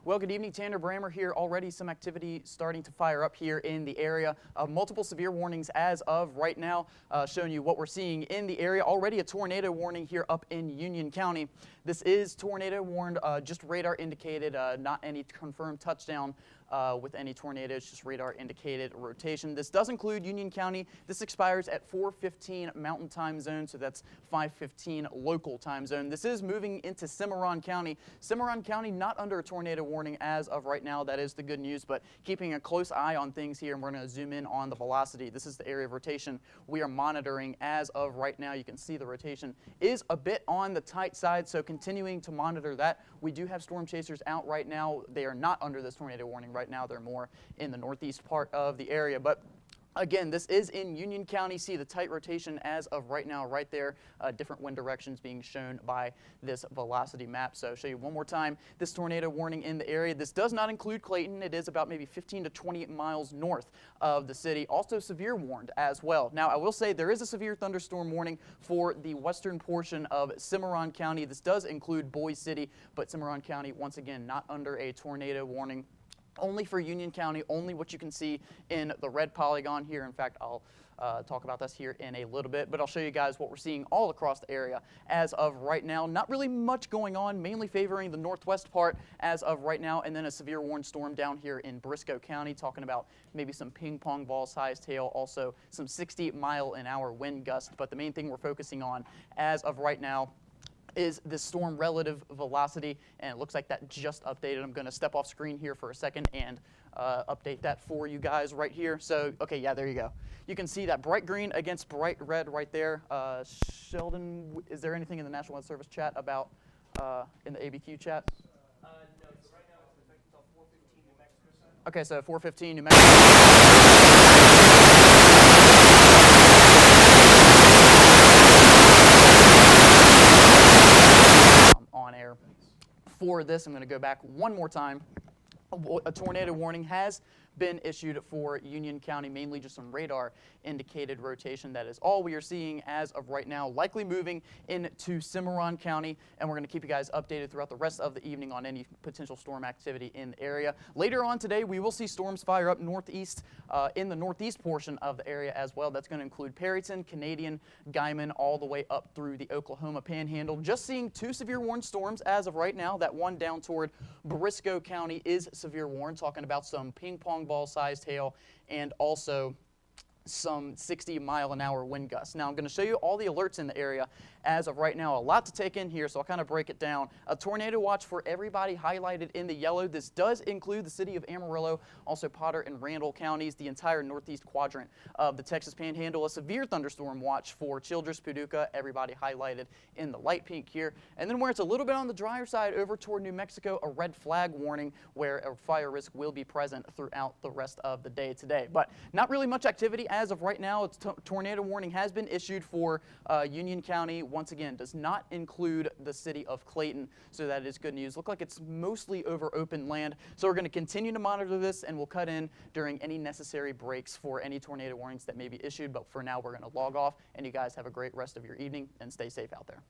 Well, good evening, Tanner Brammer here. Already some activity starting to fire up here in the area. Multiple severe warnings as of right now, showing you what we're seeing in the area. Already a tornado warning here up in Union County. This is tornado warned, just radar indicated, not any confirmed touchdown with any tornadoes, just radar indicated rotation. This does include Union County. This expires at 4:15 Mountain Time Zone, so that's 5:15 local time zone. This is moving into Cimarron County. Cimarron County not under a tornado warning as of right now. That is the good news, but keeping a close eye on things here, and we're going to zoom in on the velocity. This is the area of rotation we are monitoring as of right now. You can see the rotation is a bit on the tight side, so continuing to monitor that. We do have storm chasers out right now. They are not under this tornado warning right now. They're more in the northeast part of the area, but again, this is in Union County. See the tight rotation as of right now, right there. Different wind directions being shown by this velocity map. So I'll show you one more time this tornado warning in the area. This does not include Clayton. It is about maybe 15 to 20 miles north of the city. Also severe warned as well. Now, I will say there is a severe thunderstorm warning for the western portion of Cimarron County. This does include Boise City, but Cimarron County, once again, not under a tornado warning. Only for Union County, only what you can see in the red polygon here. In fact, I'll talk about this here in a little bit, but I'll show you guys what we're seeing all across the area as of right now. Not really much going on, mainly favoring the northwest part as of right now, and then a severe warned storm down here in Briscoe County, talking about maybe some ping pong ball sized hail, also some 60-mile-an-hour wind gusts. But the main thing we're focusing on as of right now is the storm relative velocity, and it looks like that just updated. I'm going to step off screen here for a second and update that for you guys right here. So, okay, yeah, there you go. You can see that bright green against bright red right there. Sheldon, is there anything in the National Weather Service chat about, in the ABQ chat? No, so right now it's affected until 4:15 New Mexico side. Okay, so 4:15 New Mexico. On air for this. I'm going to go back one more time. A tornado warning has been issued for Union County, mainly just some radar indicated rotation. That is all we are seeing as of right now, likely moving into Cimarron County, and we're going to keep you guys updated throughout the rest of the evening on any potential storm activity in the area. Later on today, we will see storms fire up northeast, in the northeast portion of the area as well. That's going to include Perryton, Canadian, Guyman, all the way up through the Oklahoma Panhandle. Just seeing two severe warned storms as of right now. That one down toward Briscoe County is severe warned, talking about some ping pong ball sized hail and also some 60-mile-an-hour wind gusts. Now, I'm going to show you all the alerts in the area as of right now. A lot to take in here, so I'll kind of break it down. A tornado watch for everybody highlighted in the yellow. This does include the city of Amarillo, also Potter and Randall counties, the entire northeast quadrant of the Texas Panhandle. A severe thunderstorm watch for Childress, Paducah, everybody highlighted in the light pink here. And then where it's a little bit on the drier side over toward New Mexico, a red flag warning where a fire risk will be present throughout the rest of the day today. But not really much activity as of right now. It's tornado warning has been issued for Union County. Once again, does not include the city of Clayton, so that is good news. Look like it's mostly over open land. So we're going to continue to monitor this, and we'll cut in during any necessary breaks for any tornado warnings that may be issued. But for now, we're going to log off, and you guys have a great rest of your evening and stay safe out there.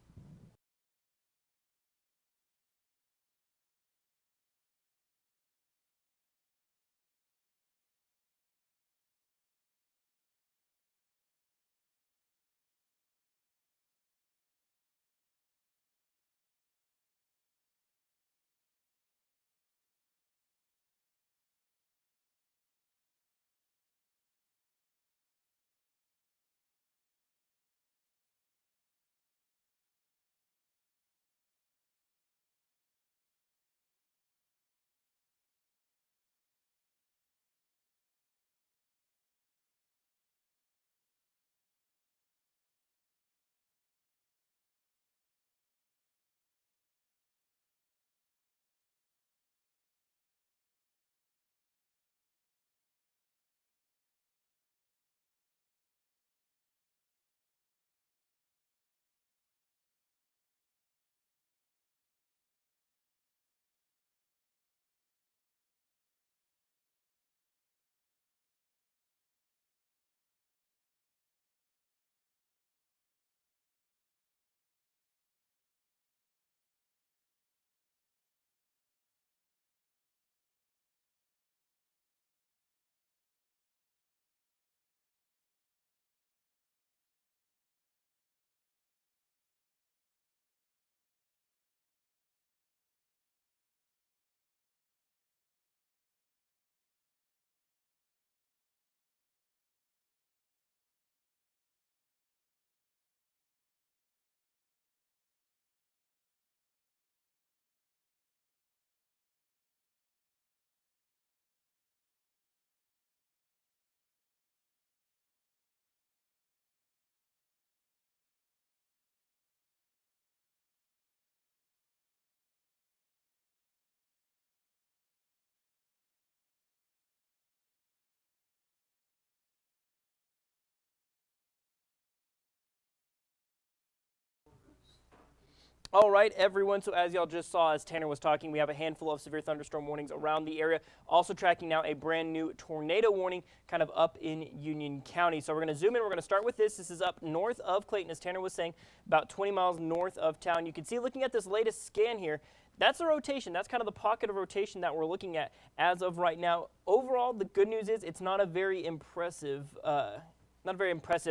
All right, everyone. So as y'all just saw, as Tanner was talking, we have a handful of severe thunderstorm warnings around the area. Also tracking now a brand new tornado warning kind of up in Union County. So we're going to zoom in. We're going to start with this. This is up north of Clayton, as Tanner was saying, about 20 miles north of town. You can see, looking at this latest scan here, that's a rotation. That's kind of the pocket of rotation that we're looking at as of right now. Overall, the good news is it's not a very impressive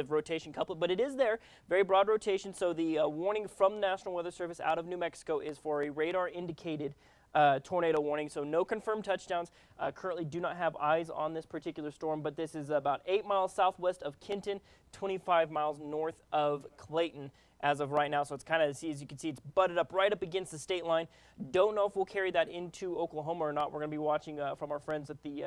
rotation couplet, but it is there. Very broad rotation. So the warning from the National Weather Service out of New Mexico is for a radar indicated tornado warning. So no confirmed touchdowns. Currently do not have eyes on this particular storm, but this is about 8 miles southwest of Kenton, 25 miles north of Clayton as of right now. So it's kind of, as you can see, it's butted up right up against the state line. Don't know if we'll carry that into Oklahoma or not. We're going to be watching from our friends at the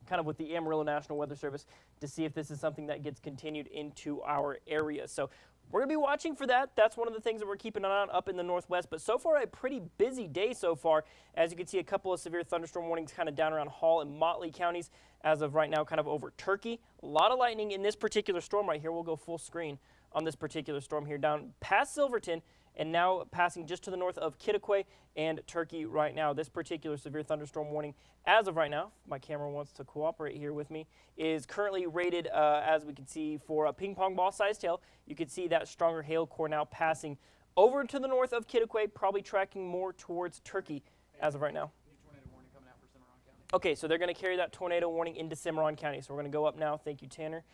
kind of with the Amarillo National Weather Service to see if this is something that gets continued into our area. So we're going to be watching for that. That's one of the things that we're keeping an eye on up in the northwest. But so far, a pretty busy day so far. As you can see, a couple of severe thunderstorm warnings kind of down around Hall and Motley counties as of right now, kind of over Turkey. A lot of lightning in this particular storm right here. We'll go full screen on this particular storm here down past Silverton, and now passing just to the north of Kittaquay and Turkey right now. This particular severe thunderstorm warning, as of right now, if my camera wants to cooperate here with me, is currently rated, as we can see, for a ping pong ball sized hail. You can see that stronger hail core now passing over to the north of Kittaquay, probably tracking more towards Turkey as of right now. New tornado warning coming out for Cimarron County. Okay, so they're going to carry that tornado warning into Cimarron County. So we're going to go up now. Thank you, Tanner.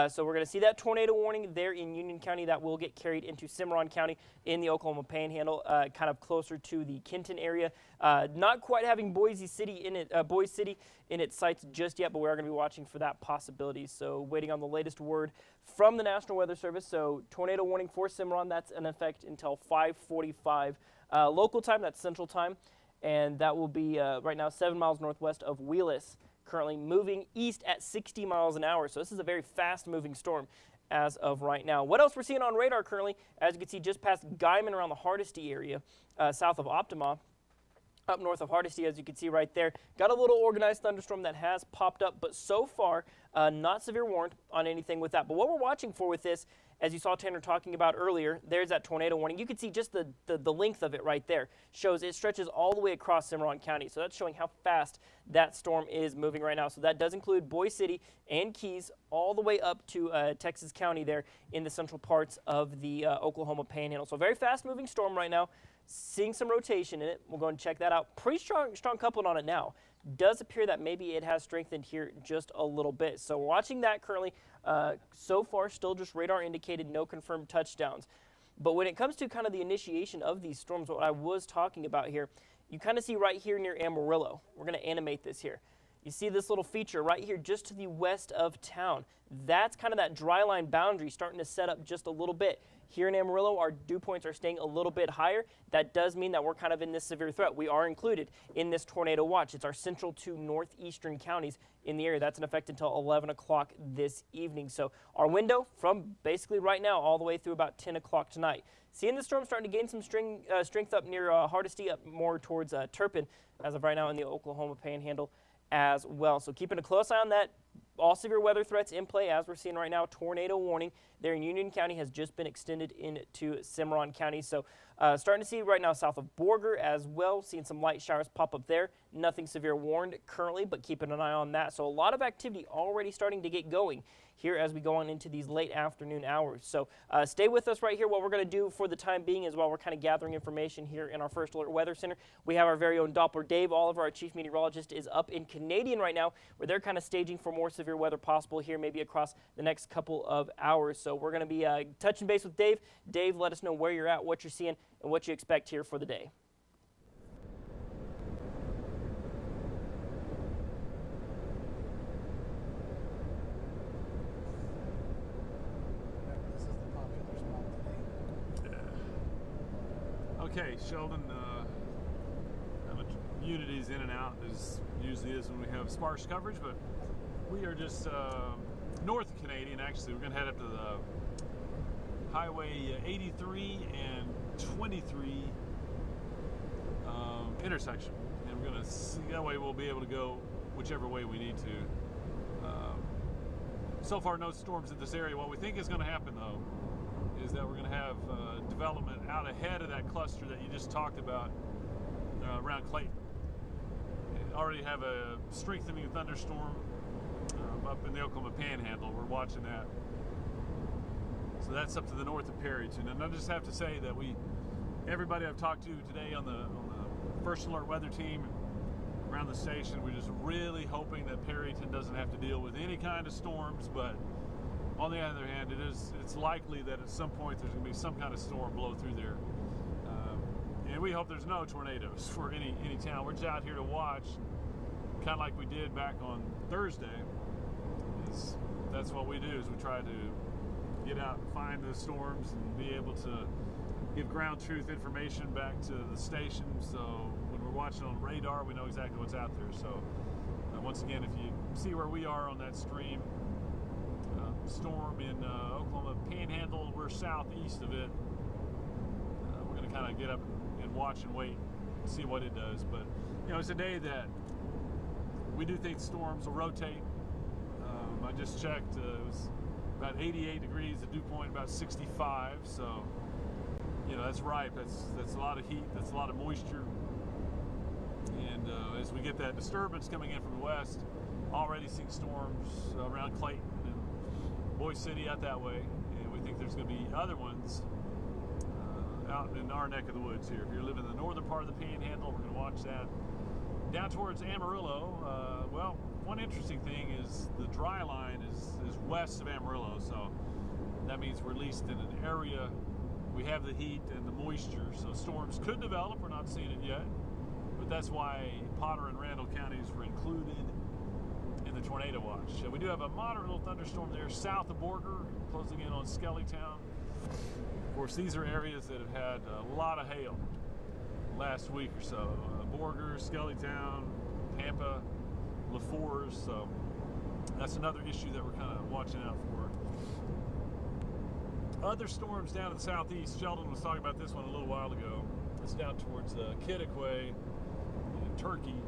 So we're going to see that tornado warning there in Union County. That will get carried into Cimarron County in the Oklahoma Panhandle, kind of closer to the Kenton area. Not quite having Boise City in its sights just yet, but we are going to be watching for that possibility. So waiting on the latest word from the National Weather Service. So tornado warning for Cimarron, that's in effect until 5:45 local time. That's Central Time, and that will be right now 7 miles northwest of Wheelis. Currently moving east at 60 miles an hour. So this is a very fast-moving storm as of right now. What else we're seeing on radar currently, as you can see just past Guyman around the Hardesty area, south of Optima, up north of Hardesty, as you can see right there. Got a little organized thunderstorm that has popped up, but so far, not severe warned on anything with that. But what we're watching for with this, as you saw Tanner talking about earlier, there's that tornado warning. You can see just the length of it right there. Shows it stretches all the way across Cimarron County. So that's showing how fast that storm is moving right now. So that does include Boise City and Keys all the way up to Texas County there in the central parts of the Oklahoma Panhandle. So very fast moving storm right now. Seeing some rotation in it. We'll go and check that out. Pretty strong coupling on it now. Does appear that maybe it has strengthened here just a little bit. So we're watching that currently. So far, still just radar indicated, no confirmed touchdowns. But when it comes to kind of the initiation of these storms, what I was talking about here, you kind of see right here near Amarillo. We're going to animate this here. You see this little feature right here just to the west of town. That's kind of that dry line boundary starting to set up just a little bit. Here in Amarillo, our dew points are staying a little bit higher. That does mean that we're kind of in this severe threat. We are included in this tornado watch. It's our central to northeastern counties in the area. That's in effect until 11 o'clock this evening. So our window from basically right now all the way through about 10 o'clock tonight. Seeing the storm starting to gain some strength up near Hardesty, up more towards Turpin as of right now in the Oklahoma Panhandle as well. So keeping a close eye on that. All severe weather threats in play, as we're seeing right now. Tornado warning there in Union County has just been extended into Cimarron County. So starting to see right now south of Borger as well, seeing some light showers pop up there. Nothing severe warned currently, but keeping an eye on that. So a lot of activity already starting to get going here as we go on into these late afternoon hours. So stay with us right here. What we're going to do for the time being is while we're kind of gathering information here in our First Alert Weather Center, we have our very own Doppler Dave Oliver, our chief meteorologist, is up in Canadian right now, where they're kind of staging for more severe weather possible here maybe across the next couple of hours. So we're going to be touching base with Dave. Dave, let us know where you're at, what you're seeing, and what you expect here for the day. Okay, Sheldon, how much unity's in and out as usually is when we have sparse coverage, but we are just north of Canadian, actually. We're going to head up to the Highway 83 and 23 intersection, and we're going to see, that way we'll be able to go whichever way we need to. So far, no storms in this area. What we think is going to happen, though, is that we're going to have development out ahead of that cluster that you just talked about around Clayton. Already have a strengthening thunderstorm up in the Oklahoma Panhandle. We're watching that. So that's up to the north of Perryton. And I just have to say that everybody I've talked to today on the First Alert weather team around the station, we're just really hoping that Perryton doesn't have to deal with any kind of storms. But on the other hand, it's likely that at some point there's going to be some kind of storm blow through there. And we hope there's no tornadoes for any town. We're just out here to watch, kind of like we did back on Thursday. That's what we do, is we try to get out and find the storms and be able to give ground truth information back to the station. So when we're watching on radar, we know exactly what's out there. So once again, if you see where we are on that stream, storm in Oklahoma Panhandle, we're southeast of it. We're going to kind of get up and watch and wait and see what it does. But it's a day that we do think storms will rotate. I just checked, it was about 88 degrees, the dew point about 65. So that's ripe. That's a lot of heat. That's a lot of moisture. And as we get that disturbance coming in from the west, already seeing storms around Clayton and Boise City out that way, and we think there's going to be other ones out in our neck of the woods here. If you're living in the northern part of the Panhandle, we're going to watch that. Down towards Amarillo, well, one interesting thing is the dry line is west of Amarillo, so that means we're at least in an area we have the heat and the moisture, so storms could develop. We're not seeing it yet, but that's why Potter and Randall counties were included in the tornado watch. We do have a moderate little thunderstorm there south of Borger, closing in on Skellytown. Of course, these are areas that have had a lot of hail last week or so. Borger, Skellytown, Tampa, LaForge. So that's another issue that we're kind of watching out for. Other storms down in the southeast. Sheldon was talking about this one a little while ago. It's down towards Kittiquay and Turkey.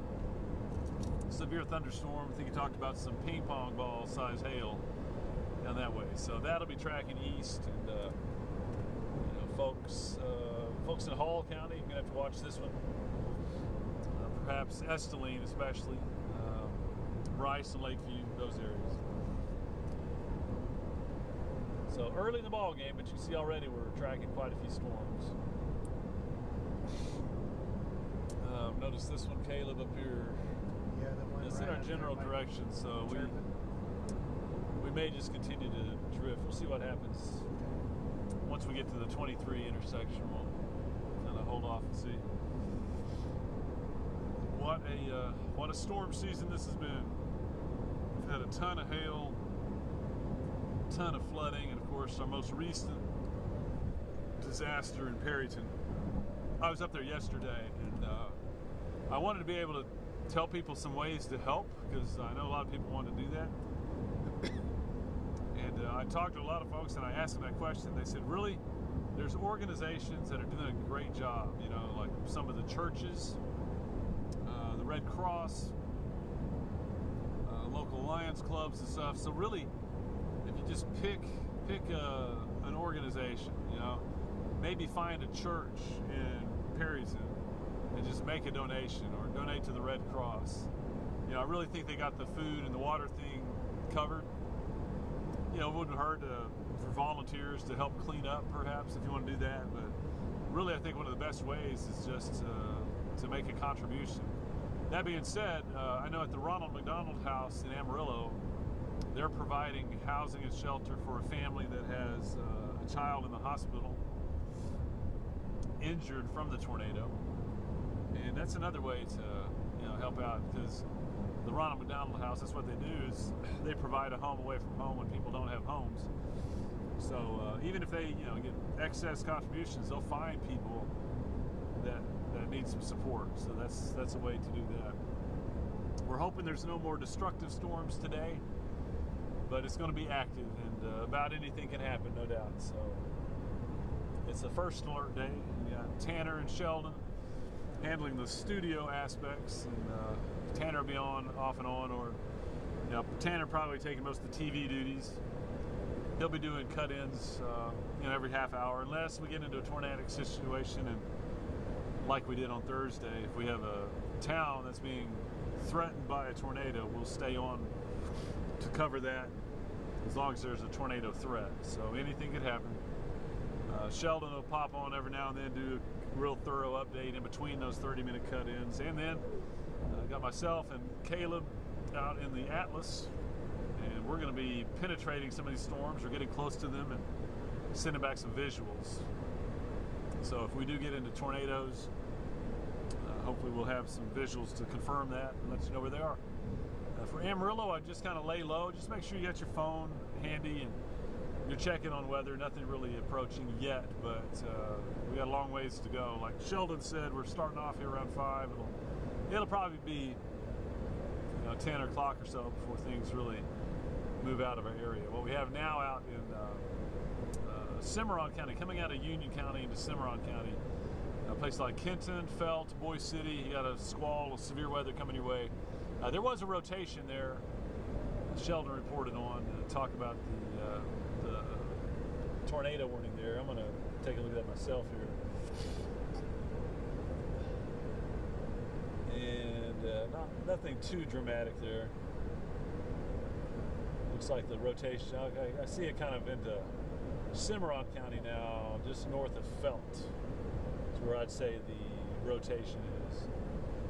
Severe thunderstorm. I think he talked about some ping pong ball size hail down that way. So that'll be tracking east, and folks in Hall County, you're gonna have to watch this one. Perhaps Esteline, especially Rice and Lakeview, those areas. So early in the ball game, but you see already we're tracking quite a few storms. Notice this one, Caleb, up here. Yeah, that one. It's in our general direction, so we may just continue to drift. We'll see what happens. Once we get to the 23 intersection, we'll kind of hold off and see. What a storm season this has been. We've had a ton of hail, a ton of flooding, and of course our most recent disaster in Perryton. I was up there yesterday, and I wanted to be able to tell people some ways to help, because I know a lot of people want to do that. And I talked to a lot of folks, and I asked them that question. They said, really, there's organizations that are doing a great job, like some of the churches, the Red Cross, local Lions clubs and stuff. So really, if you just pick an organization, maybe find a church in Perryton and just make a donation, or donate to the Red Cross. I really think they got the food and the water thing covered. It wouldn't hurt for volunteers to help clean up, perhaps, if you want to do that. But really, I think one of the best ways is just to make a contribution. That being said, I know at the Ronald McDonald House in Amarillo, they're providing housing and shelter for a family that has a child in the hospital injured from the tornado. And that's another way to help out, because the Ronald McDonald House, that's what they do, is they provide a home away from home when people don't have homes. So even if they get excess contributions, they'll find people that need some support. So that's a way to do that. We're hoping there's no more destructive storms today, but it's going to be active, and about anything can happen, no doubt. So it's the first alert day. We got Tanner and Sheldon handling the studio aspects, and Tanner will be on, off and on, or Tanner probably taking most of the TV duties, he'll be doing cut-ins, every half hour, unless we get into a tornadic situation, and like we did on Thursday, if we have a town that's being threatened by a tornado, we'll stay on to cover that as long as there's a tornado threat. So anything could happen. Sheldon will pop on every now and then, do a real thorough update in between those 30-minute cut-ins, and then got myself and Caleb out in the Atlas, and we're going to be penetrating some of these storms or getting close to them and sending back some visuals. So if we do get into tornadoes, hopefully we'll have some visuals to confirm that and let you know where they are. For Amarillo, I just kind of lay low. Just make sure you got your phone handy and you're checking on weather. Nothing really approaching yet, but we got a long ways to go. Like Sheldon said, we're starting off here around 5. It'll probably be 10 o'clock or so before things really move out of our area. What we have now out in Cimarron County, coming out of Union County into Cimarron County, a place like Kenton, Felt, Boise City, you got a squall of severe weather coming your way. There was a rotation there, Sheldon reported on, to talk about the tornado warning there. I'm going to take a look at that myself here. And nothing too dramatic there. Looks like the rotation, I see it kind of into Cimarron County now, just north of Felt. That's where I'd say the rotation is.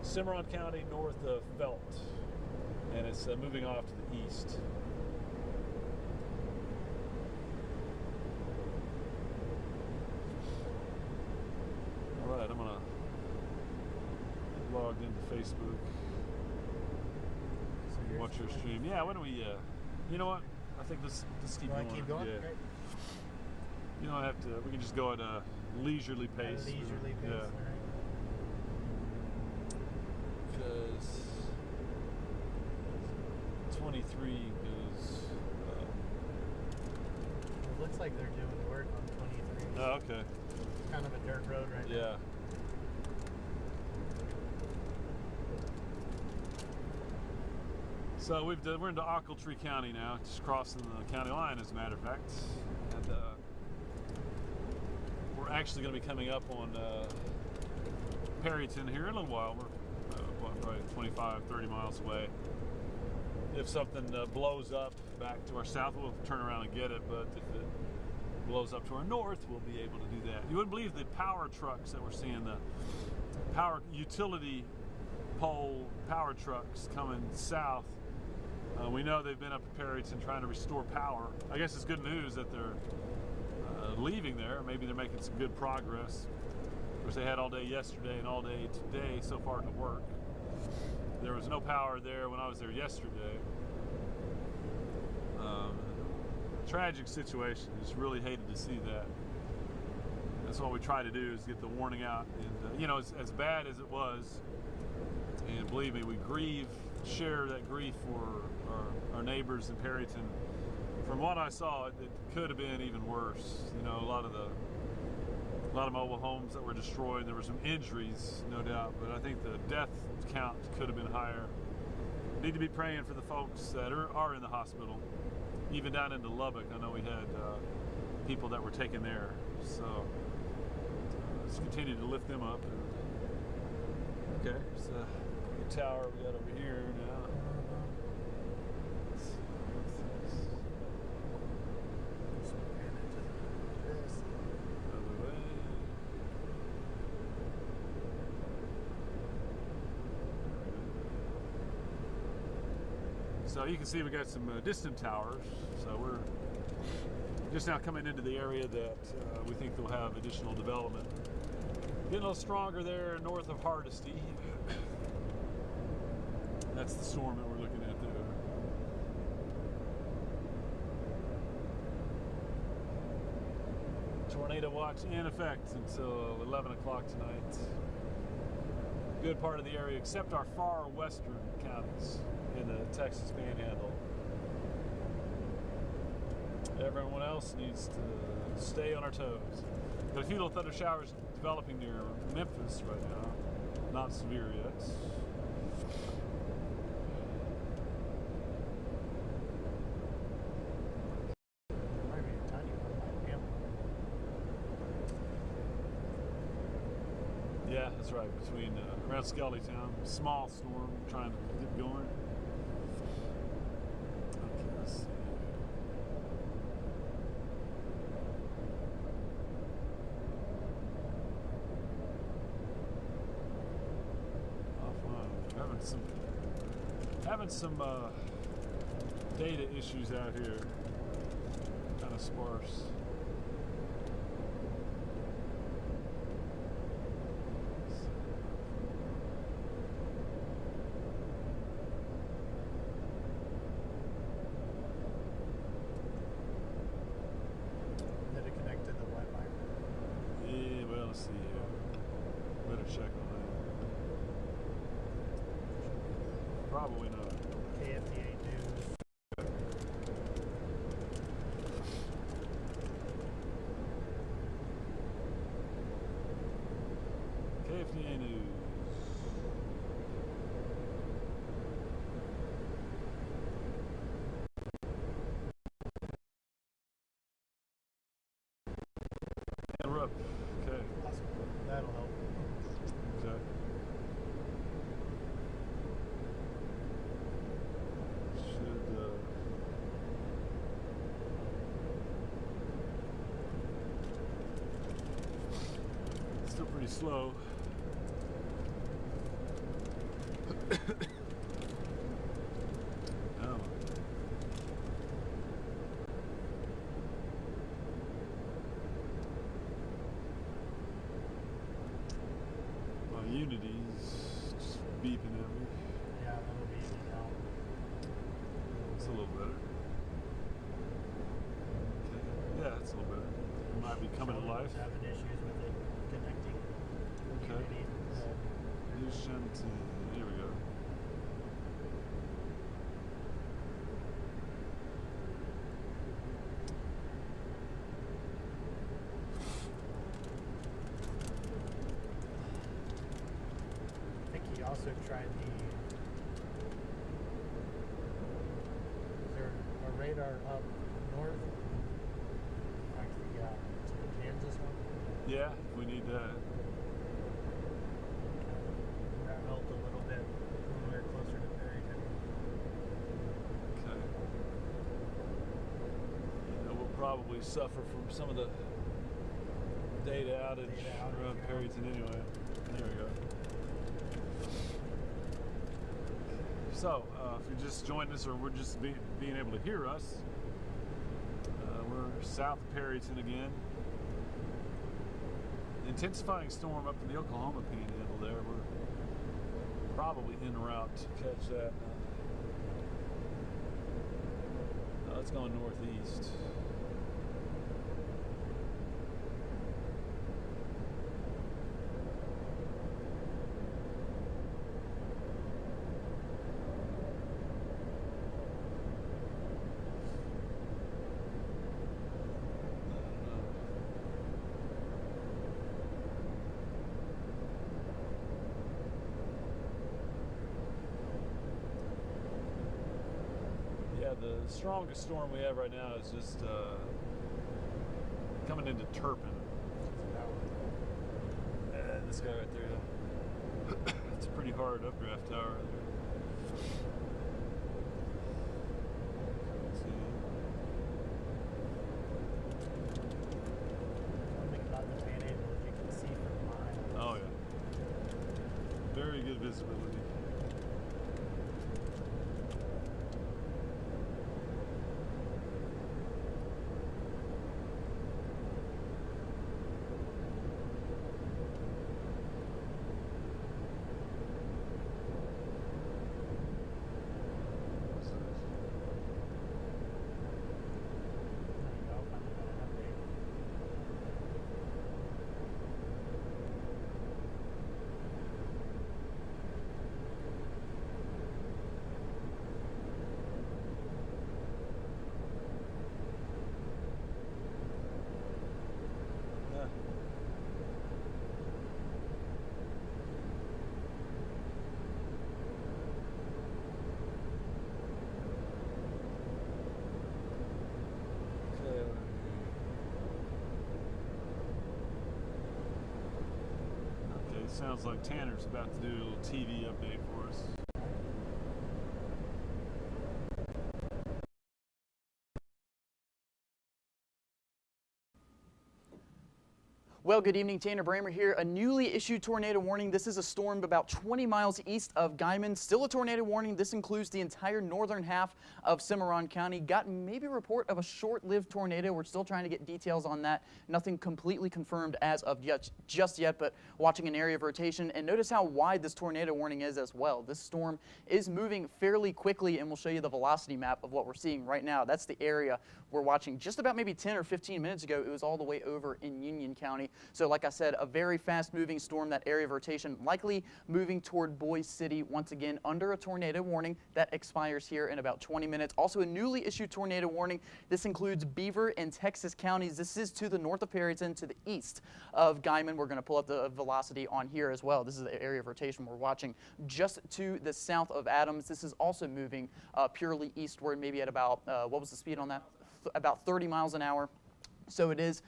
Cimarron County north of Felt, and it's moving off to the east. All right, I'm gonna log into Facebook. So watch your stream. Yeah, why don't we? You know what? I think let's keep going. Keep going. Yeah. Great. You don't have to. We can just go at a leisurely pace. Leisurely pace. Yeah. All right. Because 23 goes. It looks like they're doing work on 23. Oh, okay. It's kind of a dirt road right now. Yeah. So we're into Ochiltree County now, just crossing the county line, as a matter of fact. And we're actually going to be coming up on Perryton here in a little while. We're probably 25, 30 miles away. If something blows up back to our south, we'll turn around and get it. But if it blows up to our north, we'll be able to do that. You wouldn't believe the power trucks that we're seeing, the power utility pole power trucks coming south. We know they've been up at Perryton trying to restore power. I guess it's good news that they're leaving there. Maybe they're making some good progress. Of course, they had all day yesterday and all day today so far to work. There was no power there when I was there yesterday. Tragic situation. Just really hated to see that. That's what we try to do, is get the warning out. And as bad as it was, and believe me, we share that grief for our neighbors in Perryton. From what I saw, it could have been even worse. A lot of mobile homes that were destroyed. There were some injuries, no doubt, but I think the death count could have been higher. Need to be praying for the folks that are in the hospital. Even down into Lubbock, I know we had people that were taken there. So let's continue to lift them up. Okay, so the tower we got over here now. So you can see we got some distant towers. So we're just now coming into the area that we think will have additional development. Getting a little stronger there north of Hardesty. That's the storm that we're looking at there. Tornado watch in effect until 11 o'clock tonight. Good part of the area, except our far western counties in the Texas Panhandle. Everyone else needs to stay on our toes. Got a few little thunder showers developing near Memphis right now. Not severe yet. Might That's right, between around Skellytown. Small storm trying to get going. Okay, let's see. Offline. Having some data issues out here. Kind of sparse. Did it connect to the Wi-Fi? Yeah, well, let's see here. Better check on that. Probably not. KFDA news. KFDA News. And we're up. Okay. Awesome. That'll help. Exactly. Still pretty slow. Oh. My Unity's just beeping at me. Yeah, that'll be easy now. It's a little better. Okay. Yeah, it's a little better. It might be coming to Sheldon life. was having issues with it connecting. Okay. Unity, NewsChannel to, here we go. I think he also tried the. Is there a radar up north? Like the Kansas one? Yeah, we need that. That helped a little bit when we were closer to Perryton. Okay. You know, we'll probably suffer from some of the data outage around yeah. Perryton anyway. There we go. So, if you just joined us or we're just being able to hear us, we're south of Perryton again. Intensifying storm up in the Oklahoma Panhandle there. We're probably en route to catch that. It's going northeast. The strongest storm we have right now is just coming into Turpin. This guy right there. It's a pretty hard updraft tower right there. One thing about the Panhandle is you can see for miles. Oh yeah. Very good visibility. Sounds like Tanner's about to do a little TV update for us. Well, good evening, Tanner Bramer here. A newly issued tornado warning. This is a storm about 20 miles east of Guyman. Still a tornado warning. This includes the entire northern half of Cimarron County. Got maybe a report of a short-lived tornado. We're still trying to get details on that. Nothing completely confirmed as of just yet, but watching an area of rotation. And notice how wide this tornado warning is as well. This storm is moving fairly quickly, and we'll show you the velocity map of what we're seeing right now. That's the area we're watching. Just about maybe 10 or 15 minutes ago, it was all the way over in Union County. So like I said, a very fast moving storm, that area of rotation likely moving toward Boise City once again under a tornado warning that expires here in about 20 minutes. Also a newly issued tornado warning. This includes Beaver and Texas counties. This is to the north of Perryton, to the east of Guyman. We're going to pull up the velocity on here as well. This is the area of rotation we're watching just to the south of Adams. This is also moving purely eastward, maybe at about, what was the speed on that? About 30 miles an hour. So it is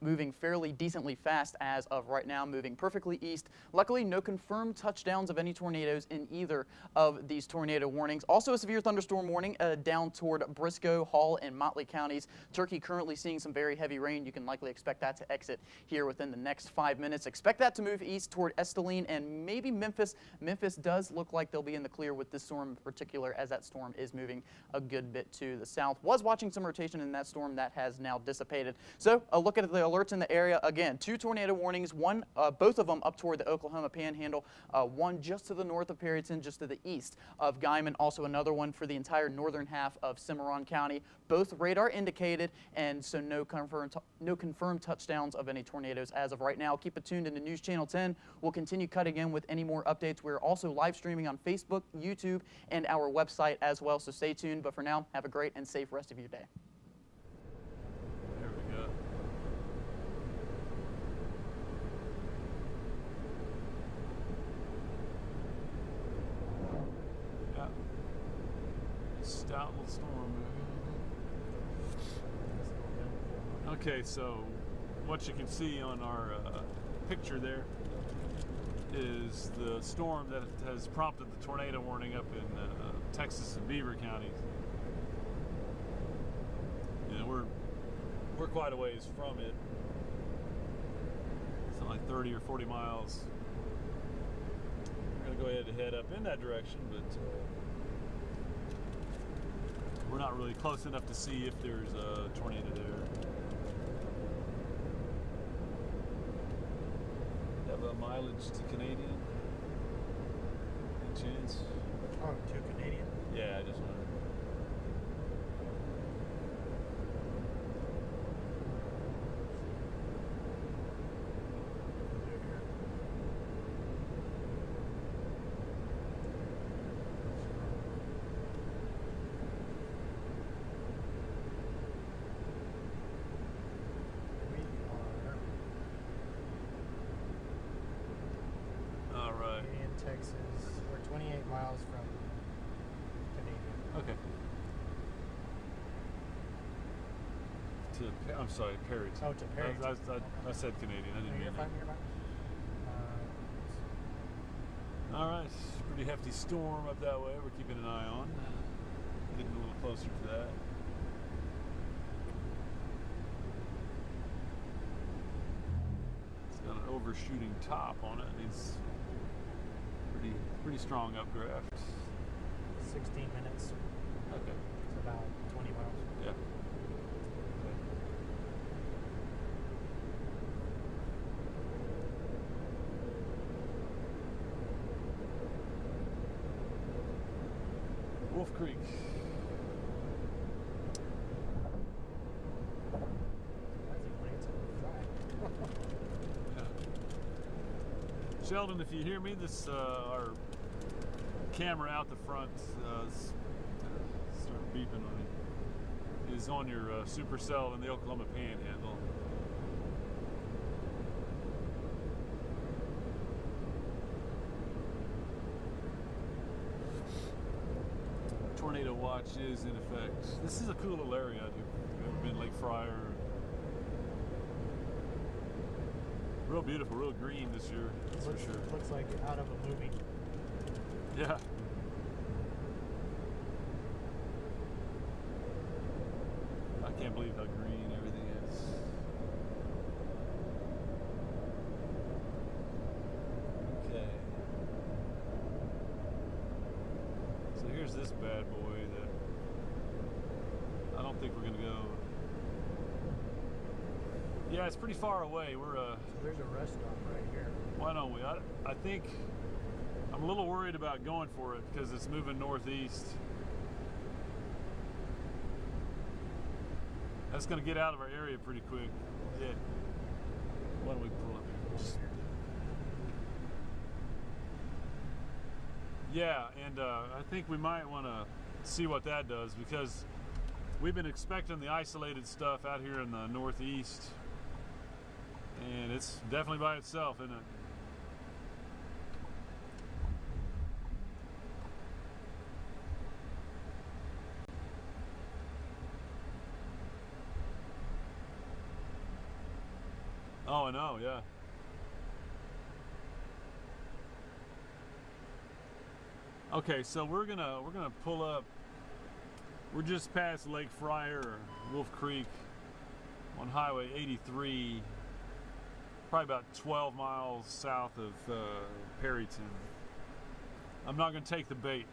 moving fairly decently fast as of right now, moving perfectly east. Luckily, no confirmed touchdowns of any tornadoes in either of these tornado warnings. Also a severe thunderstorm warning down toward Briscoe, Hall, and Motley counties. Turkey currently seeing some very heavy rain. You can likely expect that to exit here within the next 5 minutes. Expect that to move east toward Esteline and maybe Memphis. Memphis does look like they'll be in the clear with this storm in particular, as that storm is moving a good bit to the south. Was watching some rotation in that storm that has now dissipated. So a look at the alerts in the area. Again, 2 tornado warnings, both of them up toward the Oklahoma Panhandle, one just to the north of Perryton, just to the east of Guyman. Also another one for the entire northern half of Cimarron County. Both radar indicated, and so no confirmed touchdowns of any tornadoes as of right now. Keep it tuned into News Channel 10. We'll continue cutting in with any more updates. We're also live streaming on Facebook, YouTube, and our website as well, so stay tuned. But for now, have a great and safe rest of your day. Stout little storm. Okay, so what you can see on our picture there is the storm that has prompted the tornado warning up in Texas and Beaver counties. And we're quite a ways from it. It's like 30 or 40 miles. We're gonna go ahead and head up in that direction, but we're not really close enough to see if there's a tornado there. Have a mileage to Canadian? Any chance? Oh, to Canadian? Yeah, I just wondered. Texas. We're 28 miles from Canadian. Okay. I'm sorry, Perryton. Oh, to Perryton. I said Canadian. I didn't mean that. You're fine. All right, pretty hefty storm up that way. We're keeping an eye on. Getting a little closer to that. It's got an overshooting top on it. Needs pretty strong updraft. 16 minutes. Okay. It's about 20 miles. Yeah. Wolf Creek. Sheldon, if you hear me, this our camera out the front start beeping on it, is on your supercell in the Oklahoma Panhandle. Tornado watch is in effect. This is a cool little area. I've been Lake Fryer. Real beautiful, real green this year, that's for sure. Looks like out of a movie. Yeah. I can't believe how green everything is. Okay. So here's this bad boy that I don't think we're gonna go. Yeah, it's pretty far away. We're So there's a rest stop right here. why don't we? I think I'm a little worried about going for it because it's moving northeast. That's going to get out of our area pretty quick. Yeah. Why don't we pull up here? Yeah, and I think we might want to see what that does because we've been expecting the isolated stuff out here in the northeast, and it's definitely by itself, isn't it? Oh, I know, yeah. Okay, so we're gonna pull up. We're just past Lake Fryer or Wolf Creek on Highway 83, probably about 12 miles south of Perryton. I'm not gonna take the bait.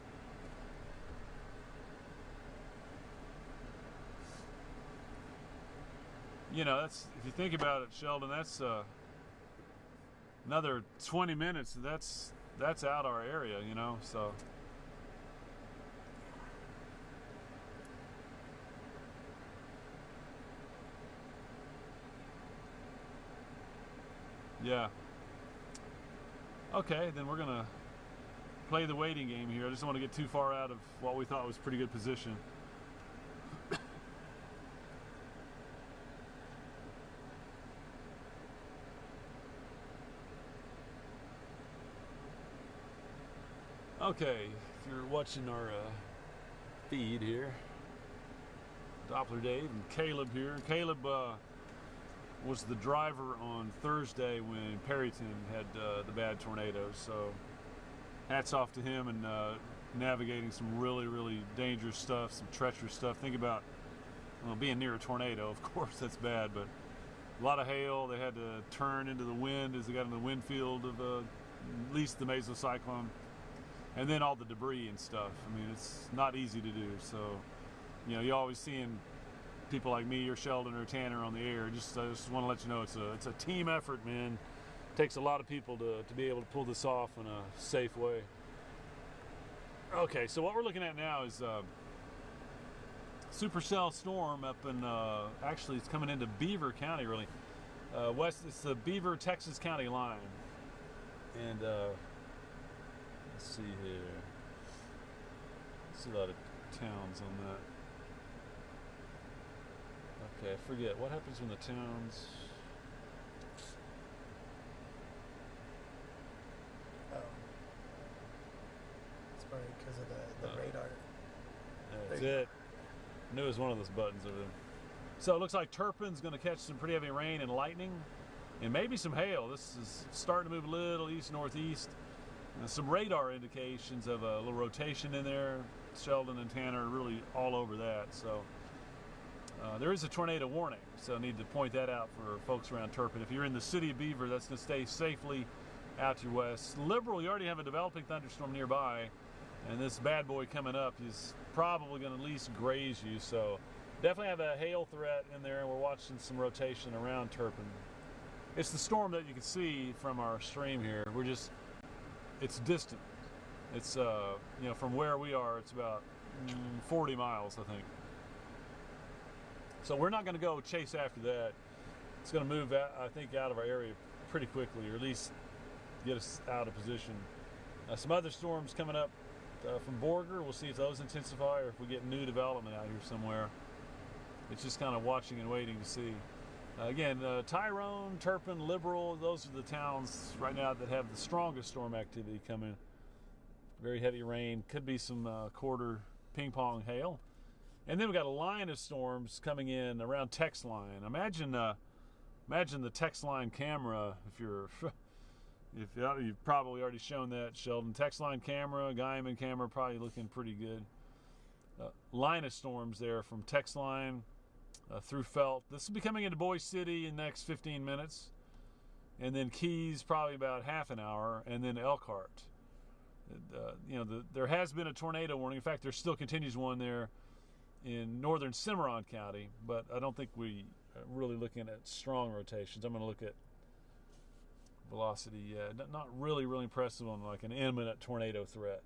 You know, that's, if you think about it, Sheldon, that's another 20 minutes. That's out our area, you know, so. Yeah. Okay, then we're gonna play the waiting game here. I just don't want to get too far out of what we thought was pretty good position. Okay, if you're watching our feed here, Doppler Dave and Caleb here. Caleb was the driver on Thursday when Perryton had the bad tornadoes, so hats off to him and navigating some really, really dangerous stuff, some treacherous stuff. Think about, well, being near a tornado, of course that's bad, but a lot of hail. They had to turn into the wind as they got in the wind field of at least the mesocyclone. And then all the debris and stuff. I mean, it's not easy to do. So, you know, you're always seeing people like me or Sheldon or Tanner on the air. I just want to let you know it's a team effort, man. It takes a lot of people to be able to pull this off in a safe way. Okay, so what we're looking at now is supercell storm up in, actually it's coming into Beaver County, really. It's the Beaver, Texas County line. And let's see here. See a lot of towns on that. Okay, I forget. What happens when the towns... Oh. It's probably because of the radar. That's it. I knew it was one of those buttons over there. So it looks like Turpin's going to catch some pretty heavy rain and lightning and maybe some hail. This is starting to move a little east-northeast. Some radar indications of a little rotation in there. Sheldon and Tanner are really all over that. So there is a tornado warning, so I need to point that out for folks around Turpin. If you're in the city of Beaver, that's going to stay safely out to your west. Liberal, you already have a developing thunderstorm nearby, and this bad boy coming up is probably going to at least graze you. So definitely have a hail threat in there, and we're watching some rotation around Turpin. It's the storm that you can see from our stream here. It's distant. It's, you know, from where we are, it's about 40 miles, I think. So we're not going to go chase after that. It's going to move, I think, out of our area pretty quickly, or at least get us out of position. Some other storms coming up from Borger. We'll see if those intensify or if we get new development out here somewhere. It's just kind of watching and waiting to see. Again, Tyrone, Turpin, Liberal, those are the towns right now that have the strongest storm activity coming. Very heavy rain, could be some quarter ping pong hail. And then we got a line of storms coming in around Tex Line. Imagine imagine the text line camera. If you've probably already shown that, Sheldon. Text line camera, Guyman camera, probably looking pretty good. Line of storms there from text line through Felt. This will be coming into Boise City in the next 15 minutes. And then Keys, probably about half an hour, and then Elkhart. There has been a tornado warning. In fact, there still continues one there in northern Cimarron County, but I don't think we are really looking at strong rotations. I'm going to look at velocity. Not really impressive on like an imminent tornado threat,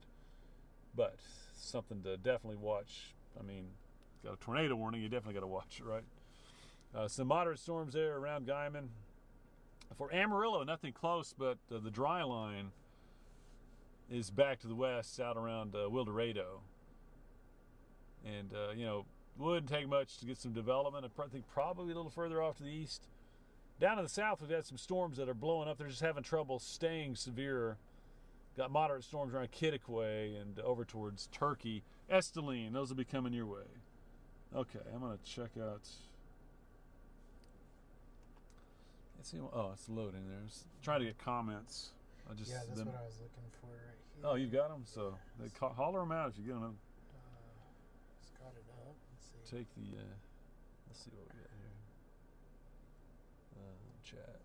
but something to definitely watch. I mean, got a tornado warning, you definitely got to watch it, right? Some moderate storms there around Guyman. For Amarillo, nothing close, but the dry line is back to the west, out around Wildorado. And, wouldn't take much to get some development. I think probably a little further off to the east. Down to the south, we've had some storms that are blowing up. They're just having trouble staying severe. Got moderate storms around Kittiquay and over towards Turkey. Esteline, those will be coming your way. Okay, I'm going to check out... Oh, it's loading there. Trying to get comments. That's what I was looking for right here. Oh, you've got them? So holler them out if you get them. Just got it up. Let's see. Take the, let's see what we got here. Chat.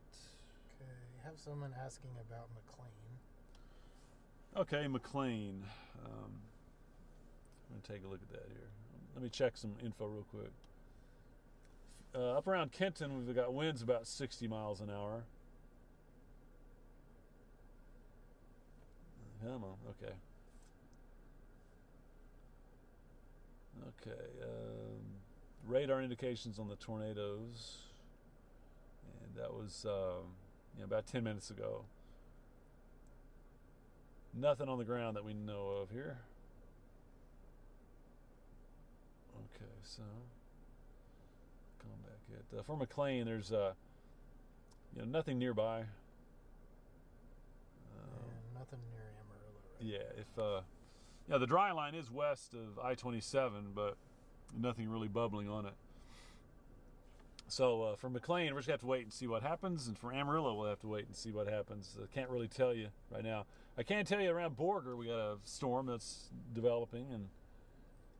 Okay, you have someone asking about McLean. Okay, McLean. I'm going to take a look at that here. Let me check some info real quick. Up around Kenton, we've got winds about 60 miles an hour. Come on, okay. Okay, radar indications on the tornadoes. And that was about 10 minutes ago. Nothing on the ground that we know of here. Okay, so... Come back at for McLean. There's nothing nearby. And nothing near Amarillo. Right? Yeah, if the dry line is west of I-27, but nothing really bubbling on it. So for McLean, we're just gonna have to wait and see what happens, and for Amarillo, we'll have to wait and see what happens. I can't really tell you right now. I can tell you around Borger, we got a storm that's developing and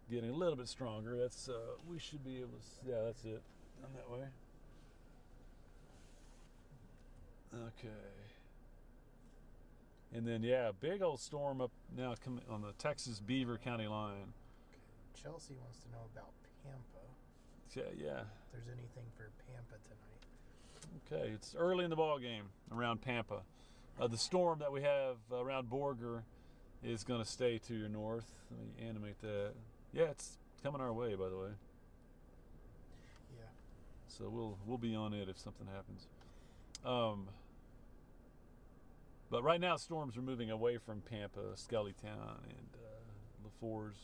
getting a little bit stronger. That's we should be able to. Yeah, that's it. Down that way. Okay. And then big old storm up now coming on the Texas Beaver County line. Okay. Chelsea wants to know about Pampa. Yeah. If there's anything for Pampa tonight. Okay, it's early in the ball game around Pampa. The storm that we have around Borger is going to stay to your north. Let me animate that. Yeah, it's coming our way, by the way. Yeah. So we'll be on it if something happens. But right now, storms are moving away from Pampa, Skellytown, and LaFours.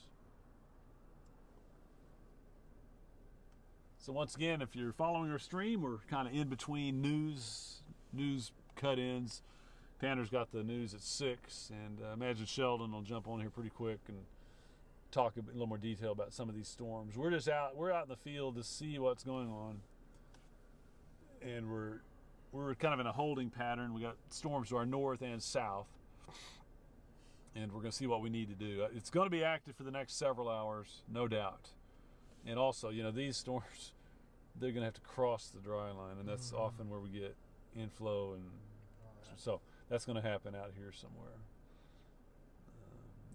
So once again, if you're following our stream, we're kind of in between news cut-ins. Tanner's got the news at 6, and I imagine Sheldon will jump on here pretty quick and talk a little more detail about some of these storms. We're out in the field to see what's going on, and we're kind of in a holding pattern. We got storms to our north and south, and we're going to see what we need to do. It's going to be active for the next several hours, no doubt. And also, these storms, they're going to have to cross the dry line, and that's often where we get inflow, and so that's going to happen out here somewhere.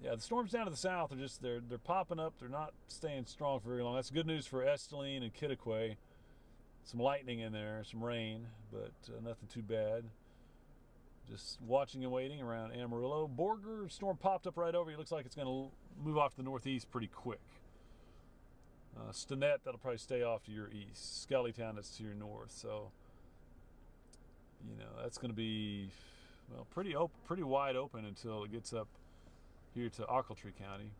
The storms down to the south are they're popping up. They're not staying strong for very long. That's good news for Esteline and Kittiquay. Some lightning in there, some rain, but nothing too bad. Just watching and waiting around Amarillo. Borger storm popped up right over. It looks like it's going to move off to the northeast pretty quick. Stinnett, that'll probably stay off to your east. Skellytown is to your north. So, that's going to be pretty wide open until it gets up here to Ochiltree County.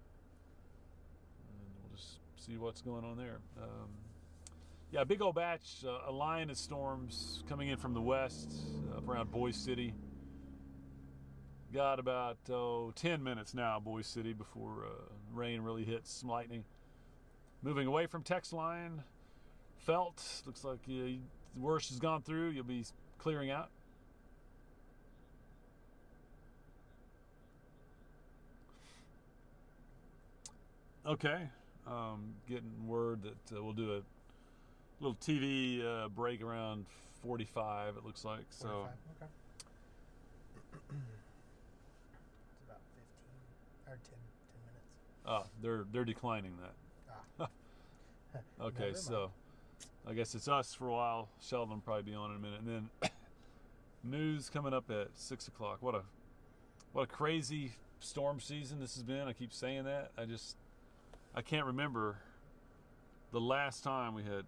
And we'll just see what's going on there. Big old batch, a line of storms coming in from the west, up around Boise City. Got about 10 minutes now, Boise City, before rain really hits, some lightning. Moving away from text line. Felt, looks like the worst has gone through, you'll be clearing out? Okay. Getting word that we'll do a little TV break around 45, it looks like. So 45, okay. It's about 15 or 10 minutes. they're declining that. Okay, Never so I guess it's us for a while. Sheldon will probably be on in a minute, and then news coming up at 6 o'clock. What a crazy storm season this has been. I keep saying that. I can't remember the last time we had.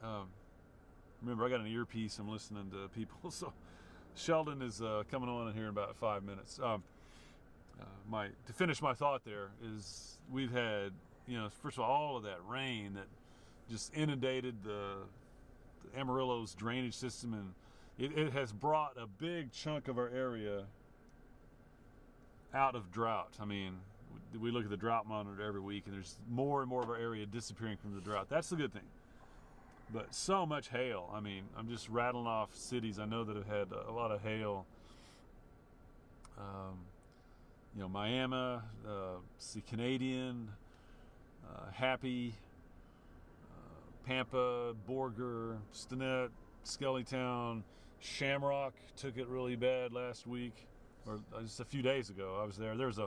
Okay. Remember, I got an earpiece. I'm listening to people. So Sheldon is coming on in here in about 5 minutes. To finish my thought there is we've had, first of all of that rain that just inundated the Amarillo's drainage system, and it has brought a big chunk of our area out of drought. I mean, we look at the drought monitor every week, and there's more and more of our area disappearing from the drought. That's the good thing. But so much hail. I mean, I'm just rattling off cities I know that have had a lot of hail. Miami, Canadian, Happy, Pampa, Borger, Stinnett, Skellytown, Shamrock took it really bad last week, or just a few days ago. I was there. There's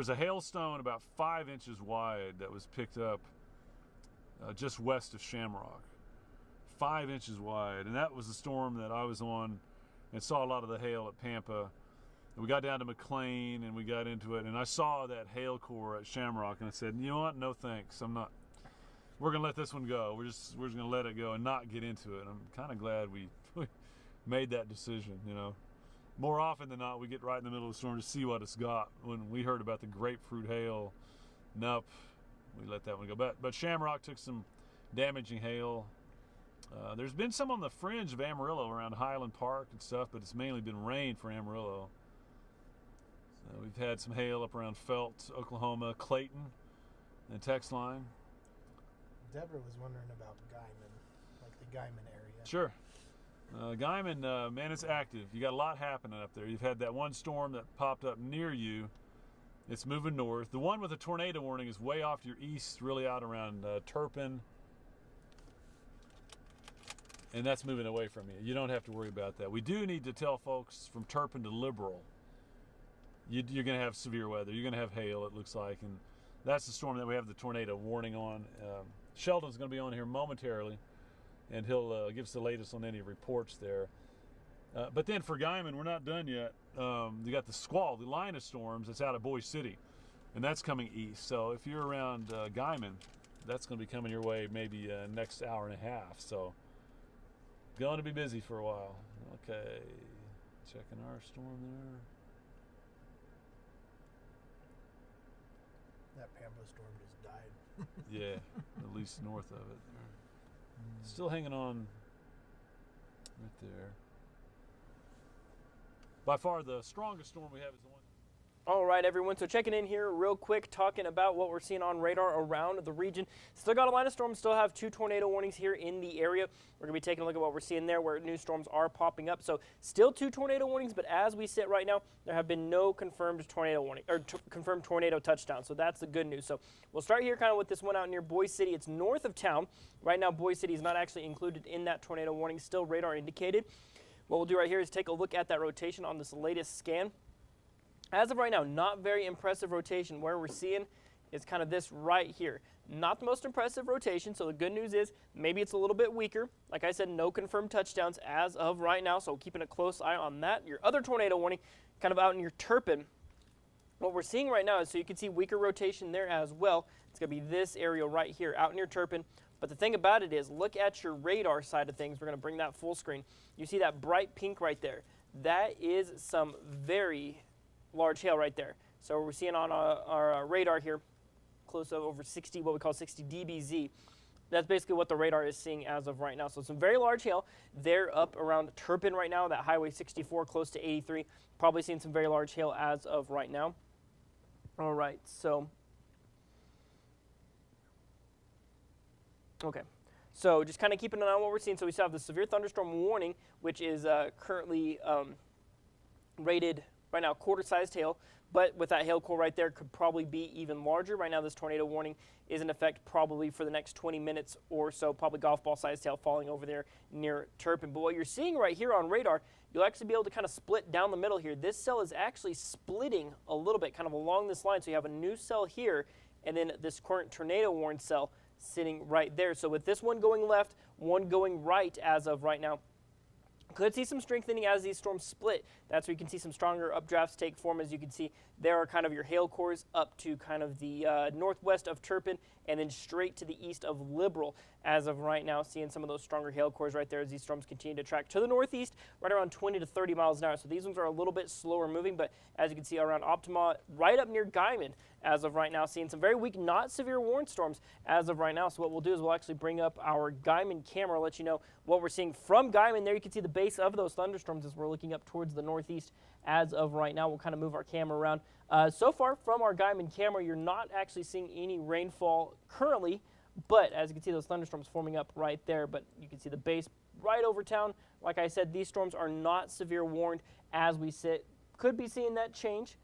a hailstone about 5 inches wide that was picked up just west of Shamrock. 5 inches wide, and that was the storm that I was on and saw a lot of the hail at Pampa. And we got down to McLean and we got into it, and I saw that hail core at Shamrock, and I said, you know what, no thanks, we're gonna let this one go. We're just gonna let it go and not get into it. And I'm kind of glad we made that decision. More often than not, we get right in the middle of the storm to see what it's got. When we heard about the grapefruit hail, nope, we let that one go. But Shamrock took some damaging hail. There's been some on the fringe of Amarillo around Highland Park and stuff, but it's mainly been rain for Amarillo. So we've had some hail up around Felt, Oklahoma, Clayton, and text line. Deborah was wondering about Guyman, like the Guyman area. Sure. Guyman, man, it's active. You got a lot happening up there. You've had that one storm that popped up near you. It's moving north. The one with the tornado warning is way off to your east, really out around Turpin. And that's moving away from you. You don't have to worry about that. We do need to tell folks from Turpin to Liberal, you're going to have severe weather. You're going to have hail, it looks like. And that's the storm that we have the tornado warning on. Sheldon's going to be on here momentarily, and he'll give us the latest on any reports there. But then for Guyman, we're not done yet. You got the squall, the line of storms that's out of Boise City, and that's coming east. So if you're around Guyman, that's going to be coming your way maybe next hour and a half. So going to be busy for a while. Okay, checking our storm there. That Pampa storm just died. Yeah, at least north of it. Still hanging on right there. By far the strongest storm we have is the one. All right, everyone, so checking in here real quick, talking about what we're seeing on radar around the region. Still got a line of storms, still have 2 tornado warnings here in the area. We're going to be taking a look at what we're seeing there, where new storms are popping up. So still 2 tornado warnings, but as we sit right now, there have been no confirmed tornado warning, or confirmed tornado touchdowns. So that's the good news. So we'll start here kind of with this one out near Boise City. It's north of town. Right now, Boise City is not actually included in that tornado warning, still radar indicated. What we'll do right here is take a look at that rotation on this latest scan. As of right now, not very impressive rotation. Where we're seeing is kind of this right here. Not the most impressive rotation, so the good news is maybe it's a little bit weaker. Like I said, no confirmed touchdowns as of right now, so keeping a close eye on that. Your other tornado warning, kind of out in your Turpin. What we're seeing right now is, so you can see weaker rotation there as well. It's going to be this area right here, out in your Turpin. But the thing about it is, look at your radar side of things. We're going to bring that full screen. You see that bright pink right there. That is some very large hail right there. So we're seeing on our radar here, close to over 60, what we call 60 dBz. That's basically what the radar is seeing as of right now. So some very large hail. They're up around Turpin right now, that Highway 64, close to 83. Probably seeing some very large hail as of right now. All right, so Okay. So just kind of keeping an eye on what we're seeing. So we still have the severe thunderstorm warning, which is currently rated right now quarter-sized hail. But with that hail core right there, could probably be even larger. Right now, this tornado warning is in effect probably for the next 20 minutes or so, probably golf ball-sized hail falling over there near Turpin. But what you're seeing right here on radar, you'll actually be able to kind of split down the middle here. This cell is actually splitting a little bit, kind of along this line. So you have a new cell here, and then this current tornado warn cell sitting right there. So with this one going left, one going right as of right now, could see some strengthening as these storms split. That's where you can see some stronger updrafts take form. As you can see, there are kind of your hail cores up to kind of the northwest of Turpin and then straight to the east of Liberal. As of right now, seeing some of those stronger hail cores right there as these storms continue to track to the northeast, right around 20 to 30 miles an hour. So these ones are a little bit slower moving, but as you can see around Optima, right up near Guyman, as of right now, seeing some very weak, not severe warn storms as of right now. So what we'll do is we'll actually bring up our Guyman camera, let you know what we're seeing from Guyman. There you can see the base of those thunderstorms as we're looking up towards the northeast as of right now. We'll kind of move our camera around. So far from our Guyman camera, you're not actually seeing any rainfall currently, but as you can see, those thunderstorms forming up right there, but you can see the base right over town. Like I said, these storms are not severe warned as we sit. Could be seeing that change,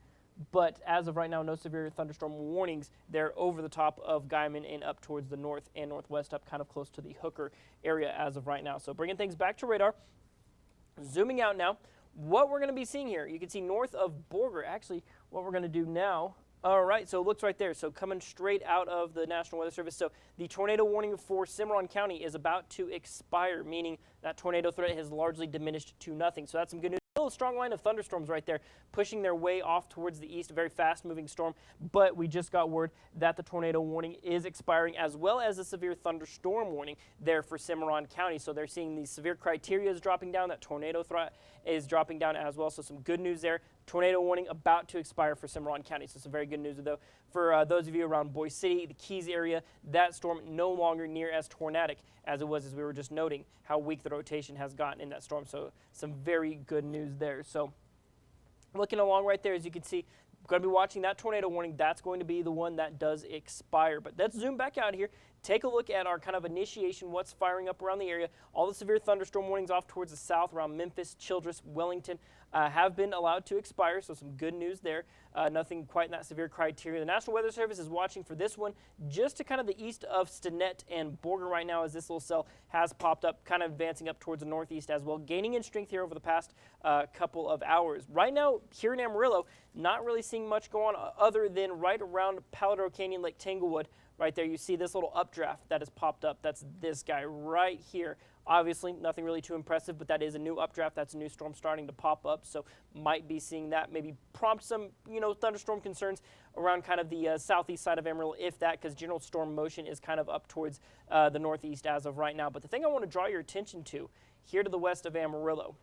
but as of right now, no severe thunderstorm warnings. They're over the top of Guyman and up towards the north and northwest, up kind of close to the Hooker area as of right now. So bringing things back to radar, zooming out now, what we're going to be seeing here, you can see north of Borger. Actually, what we're going to do now, all right, so it looks right there. So coming straight out of the National Weather Service. So the tornado warning for Cimarron County is about to expire, meaning that tornado threat has largely diminished to nothing. So that's some good news. Still a strong line of thunderstorms right there, pushing their way off towards the east, a very fast-moving storm. But we just got word that the tornado warning is expiring, as well as a severe thunderstorm warning there for Cimarron County. So they're seeing the severe criteria is dropping down, that tornado threat is dropping down as well. So some good news there. Tornado warning about to expire for Cimarron County. So some very good news, though. For those of you around Boise City, the Keys area, that storm no longer near as tornadic as it was, as we were just noting how weak the rotation has gotten in that storm. So some very good news there. So looking along right there, as you can see, going to be watching that tornado warning. That's going to be the one that does expire. But let's zoom back out here. Take a look at our kind of initiation, what's firing up around the area. All the severe thunderstorm warnings off towards the south around Memphis, Childress, Wellington have been allowed to expire, so some good news there. Nothing quite in that severe criteria. The National Weather Service is watching for this one just to kind of the east of Stinnett and Borger right now, as this little cell has popped up, kind of advancing up towards the northeast as well, gaining in strength here over the past couple of hours. Right now, here in Amarillo, not really seeing much go on other than right around Paladar Canyon, Lake Tanglewood. Right there, you see this little updraft that has popped up. That's this guy right here. Obviously, nothing really too impressive, but that is a new updraft. That's a new storm starting to pop up, so might be seeing that maybe prompt some, thunderstorm concerns around kind of the southeast side of Amarillo, if that, because general storm motion is kind of up towards the northeast as of right now. But the thing I want to draw your attention to here to the west of Amarillo,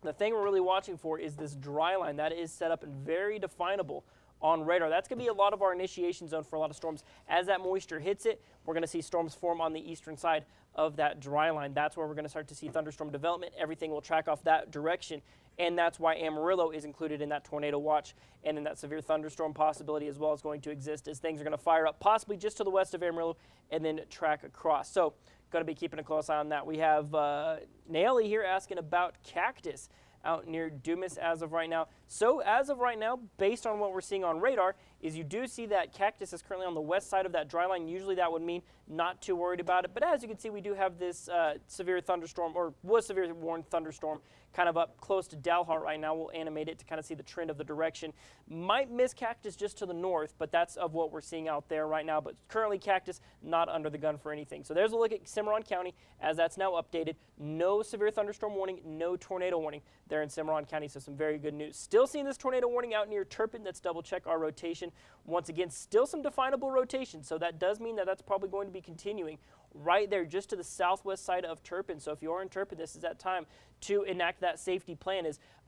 the thing we're really watching for is this dry line that is set up and very definable on radar. That's going to be a lot of our initiation zone for a lot of storms. As that moisture hits it, we're going to see storms form on the eastern side of that dry line. That's where we're going to start to see thunderstorm development. Everything will track off that direction, and that's why Amarillo is included in that tornado watch, and in that severe thunderstorm possibility as well is going to exist, as things are going to fire up possibly just to the west of Amarillo and then track across. So going to be keeping a close eye on that. We have Naomi here asking about cactus out near Dumas as of right now. So as of right now, based on what we're seeing on radar, is you do see that cactus is currently on the west side of that dry line. Usually that would mean not too worried about it. But as you can see, we do have this severe thunderstorm, or was severe warned thunderstorm, kind of up close to Dalhart right now. We'll animate it to kind of see the trend of the direction. Might miss cactus just to the north, but that's of what we're seeing out there right now. But currently cactus not under the gun for anything. So there's a look at Cimarron County as that's now updated. No severe thunderstorm warning, no tornado warning there in Cimarron County. So some very good news. Still seeing this tornado warning out near Turpin. Let's double check our rotation. Once again, still some definable rotation. So that does mean that that's probably going to be continuing right there just to the southwest side of Turpin. So if you are in Turpin, this is that time to enact that safety plan.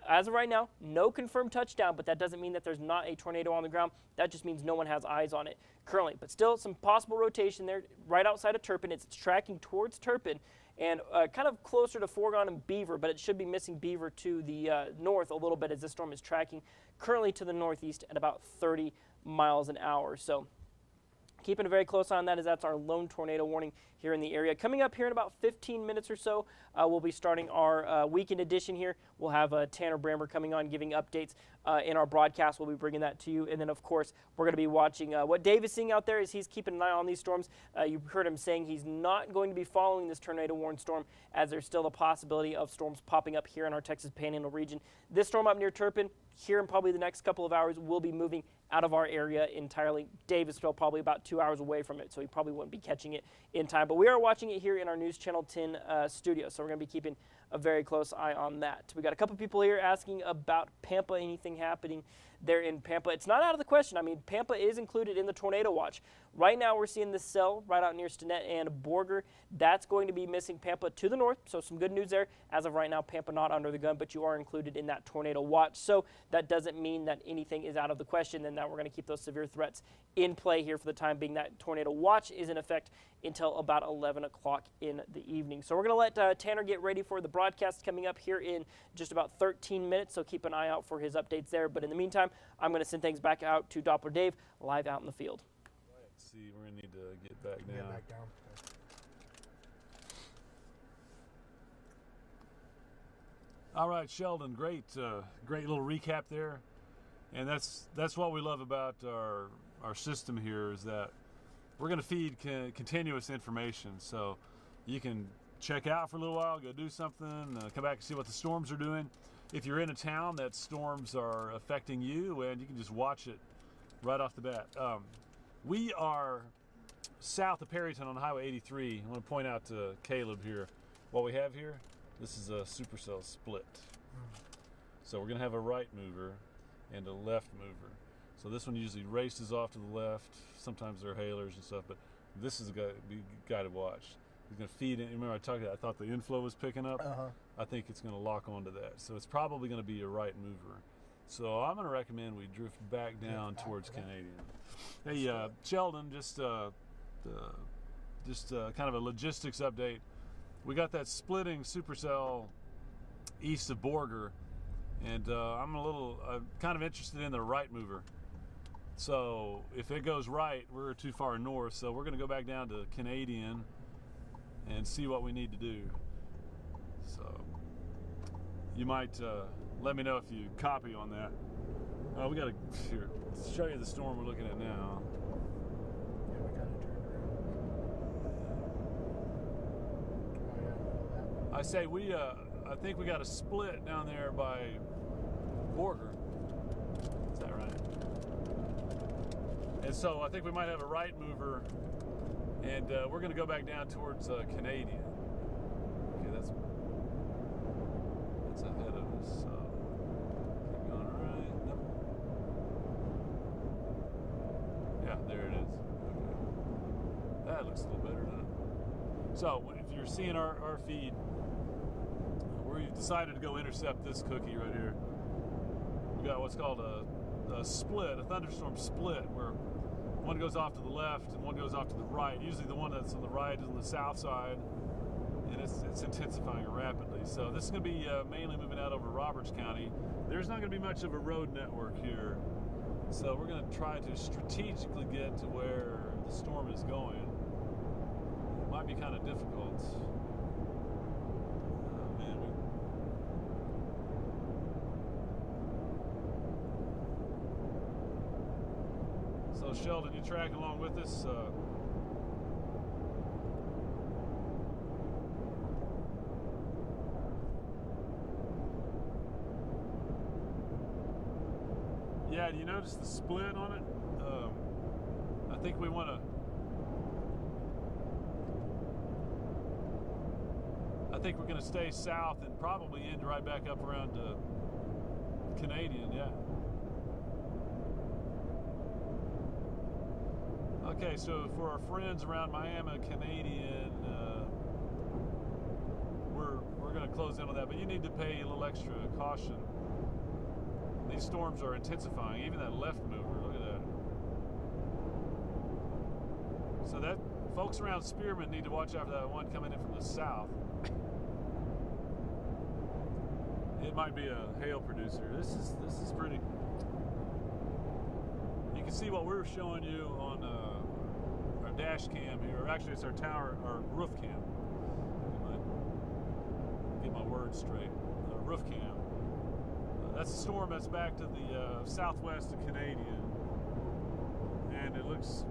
As of right now, no confirmed touchdown, but that doesn't mean that there's not a tornado on the ground. That just means no one has eyes on it currently. But still some possible rotation there right outside of Turpin. It's tracking towards Turpin and kind of closer to Foregone and Beaver, but it should be missing Beaver to the north a little bit as this storm is tracking currently to the northeast at about 30 miles an hour. So Keeping a very close eye on that, as that's our lone tornado warning here in the area. Coming up here in about 15 minutes or so, we'll be starting our weekend edition here. We'll have Tanner Brammer coming on, giving updates in our broadcast. We'll be bringing that to you. And then, of course, we're going to be watching what Dave is seeing out there as he's keeping an eye on these storms. You heard him saying he's not going to be following this tornado warning storm, as there's still a possibility of storms popping up here in our Texas Panhandle region. This storm up near Turpin, here in probably the next couple of hours, will be moving out of our area entirely. Dave is still probably about 2 hours away from it, so he probably wouldn't be catching it in time. But we are watching it here in our News Channel 10 studio, so we're going to be keeping a very close eye on that. We got a couple people here asking about Pampa, anything happening there in Pampa. It's not out of the question. I mean, Pampa is included in the tornado watch. Right now we're seeing this cell right out near Stinnett and Borger. That's going to be missing Pampa to the north, so some good news there. As of right now, Pampa not under the gun, but you are included in that tornado watch. So that doesn't mean that anything is out of the question and that we're going to keep those severe threats in play here for the time being. That tornado watch is in effect until about 11 o'clock in the evening. So we're going to let Tanner get ready for the broadcast coming up here in just about 13 minutes, so keep an eye out for his updates there. But in the meantime, I'm going to send things back out to Doppler Dave live out in the field. Let's see, we're going to need to get back down. Get back down. All right, Sheldon, great little recap there. And that's what we love about our system here, is that we're going to feed continuous information. So you can check out for a little while, go do something, come back and see what the storms are doing. If you're in a town that storms are affecting you, and you can just watch it right off the bat. We are south of Perryton on Highway 83. I want to point out to Caleb here what we have here. This is a supercell split. So we're going to have a right mover and a left mover. So this one usually races off to the left. Sometimes there are hailers and stuff, but this is a guy to watch. He's going to feed in. Remember I thought the inflow was picking up. I think it's going to lock onto that. So it's probably going to be a right mover. So I'm going to recommend we drift back down towards Canadian. Hey, Sheldon, just kind of a logistics update. We got that splitting supercell east of Borger, and I'm kind of interested in the right mover. So if it goes right, we're too far north, so we're going to go back down to Canadian and see what we need to do. So you might let me know if you copy on that. We got to show you the storm we're looking at now. Yeah, we kind of turned around. Oh, yeah, I say I think we got a split down there by Borger. Is that right? And so I think we might have a right mover, and we're going to go back down towards Canadian. Okay, that's ahead of us. So keep going right. Nope. Yeah, there it is. Okay. That looks a little better, doesn't it? So if you're seeing our feed, we've decided to go intercept this cookie right here. We got what's called a split, a thunderstorm split, where one goes off to the left and one goes off to the right. Usually the one that's on the right is on the south side, and it's intensifying rapidly. So this is going to be mainly moving out over Roberts County. There's not going to be much of a road network here, so we're going to try to strategically get to where the storm is going. It might be kind of difficult. So Sheldon, you track along with us. Yeah, do you notice the split on it? I think we want to. I think we're going to stay south and probably end right back up around Canadian. Yeah. Okay, so for our friends around Miami, Canadian, we're going to close in on that, but you need to pay a little extra caution. These storms are intensifying, even that left mover, look at that. So that folks around Spearman need to watch out for that one coming in from the south. It might be a hail producer. This is pretty. You can see what we were showing you on dash cam here, or actually it's our tower, our roof cam. Get my words straight. Roof cam. That's a storm that's back to the southwest of Canadian, and it looks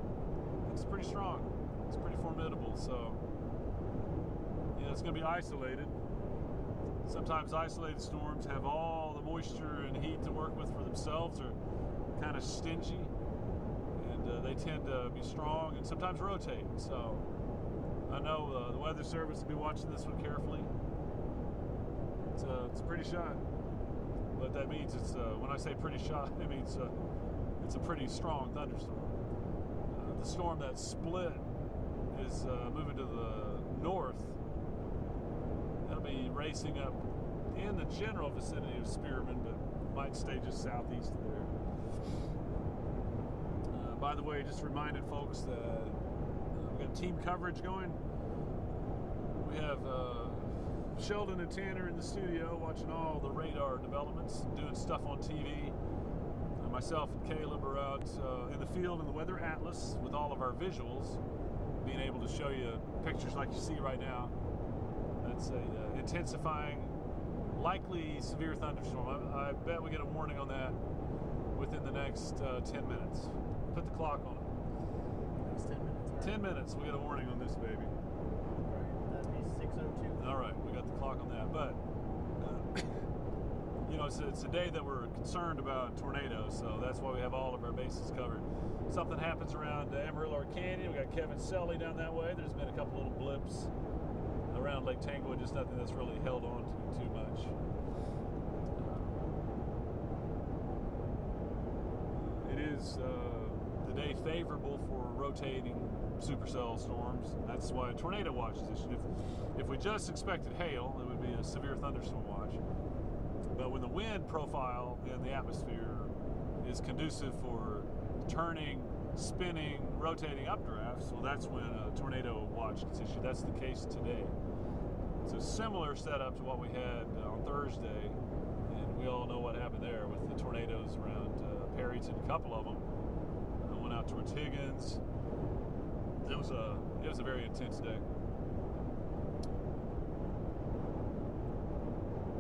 pretty strong. It's pretty formidable. So yeah, it's going to be isolated. Sometimes isolated storms have all the moisture and heat to work with for themselves, or kind of stingy, and they tend to be strong and sometimes rotate. So I know the Weather Service will be watching this one carefully. It's a pretty shot, but that means it's when I say pretty shot, it means it's a pretty strong thunderstorm. The storm that split is moving to the north. It'll be racing up in the general vicinity of Spearman, but might stay just southeast of there. By the way, just reminded folks that we've got team coverage going. We have Sheldon and Tanner in the studio watching all the radar developments, doing stuff on TV. Myself and Caleb are out in the field in the Weather Atlas with all of our visuals, being able to show you pictures like you see right now. That's a intensifying, likely severe thunderstorm. I bet we get a warning on that within the next 10 minutes. Put the clock on it. Next 10 minutes. Right? 10 minutes, we get a warning on this baby. Right, that'd be 6:02. All right, we got the clock on that. But you know, it's a day that we're concerned about tornadoes, so that's why we have all of our bases covered. Something happens around Amarillo Canyon. We got Kevin Selly down that way. There's been a couple little blips around Lake Tanglewood, just nothing that's really held on to too much. It is the day favorable for rotating supercell storms. That's why a tornado watch is issued. If we just expected hail, it would be a severe thunderstorm watch. But when the wind profile in the atmosphere is conducive for turning, spinning, rotating updrafts, well, that's when a tornado watch is issued. That's the case today. It's a similar setup to what we had on Thursday, and we all know what happened there with the tornadoes around Perryton. A couple of them went out towards Higgins. It was a very intense day.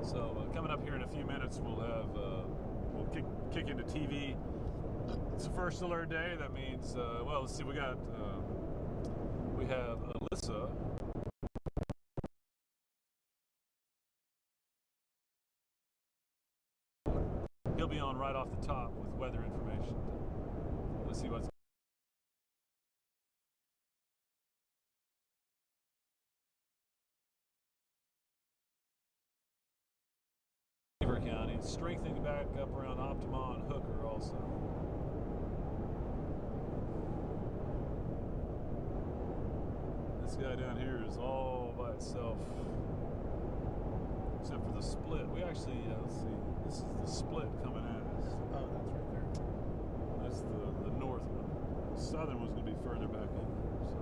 So coming up here in a few minutes, we'll kick into TV. It's the first alert day. That means well, let's see. We have Alyssa. He'll be on right off the top with weather information. Let's see what's. County, strengthening back up around Optima and Hooker also. This guy down here is all by itself, except for the split. We actually, let's see, this is the split coming at us. Oh, that's right there. That's the north one. The southern one's going to be further back in there, so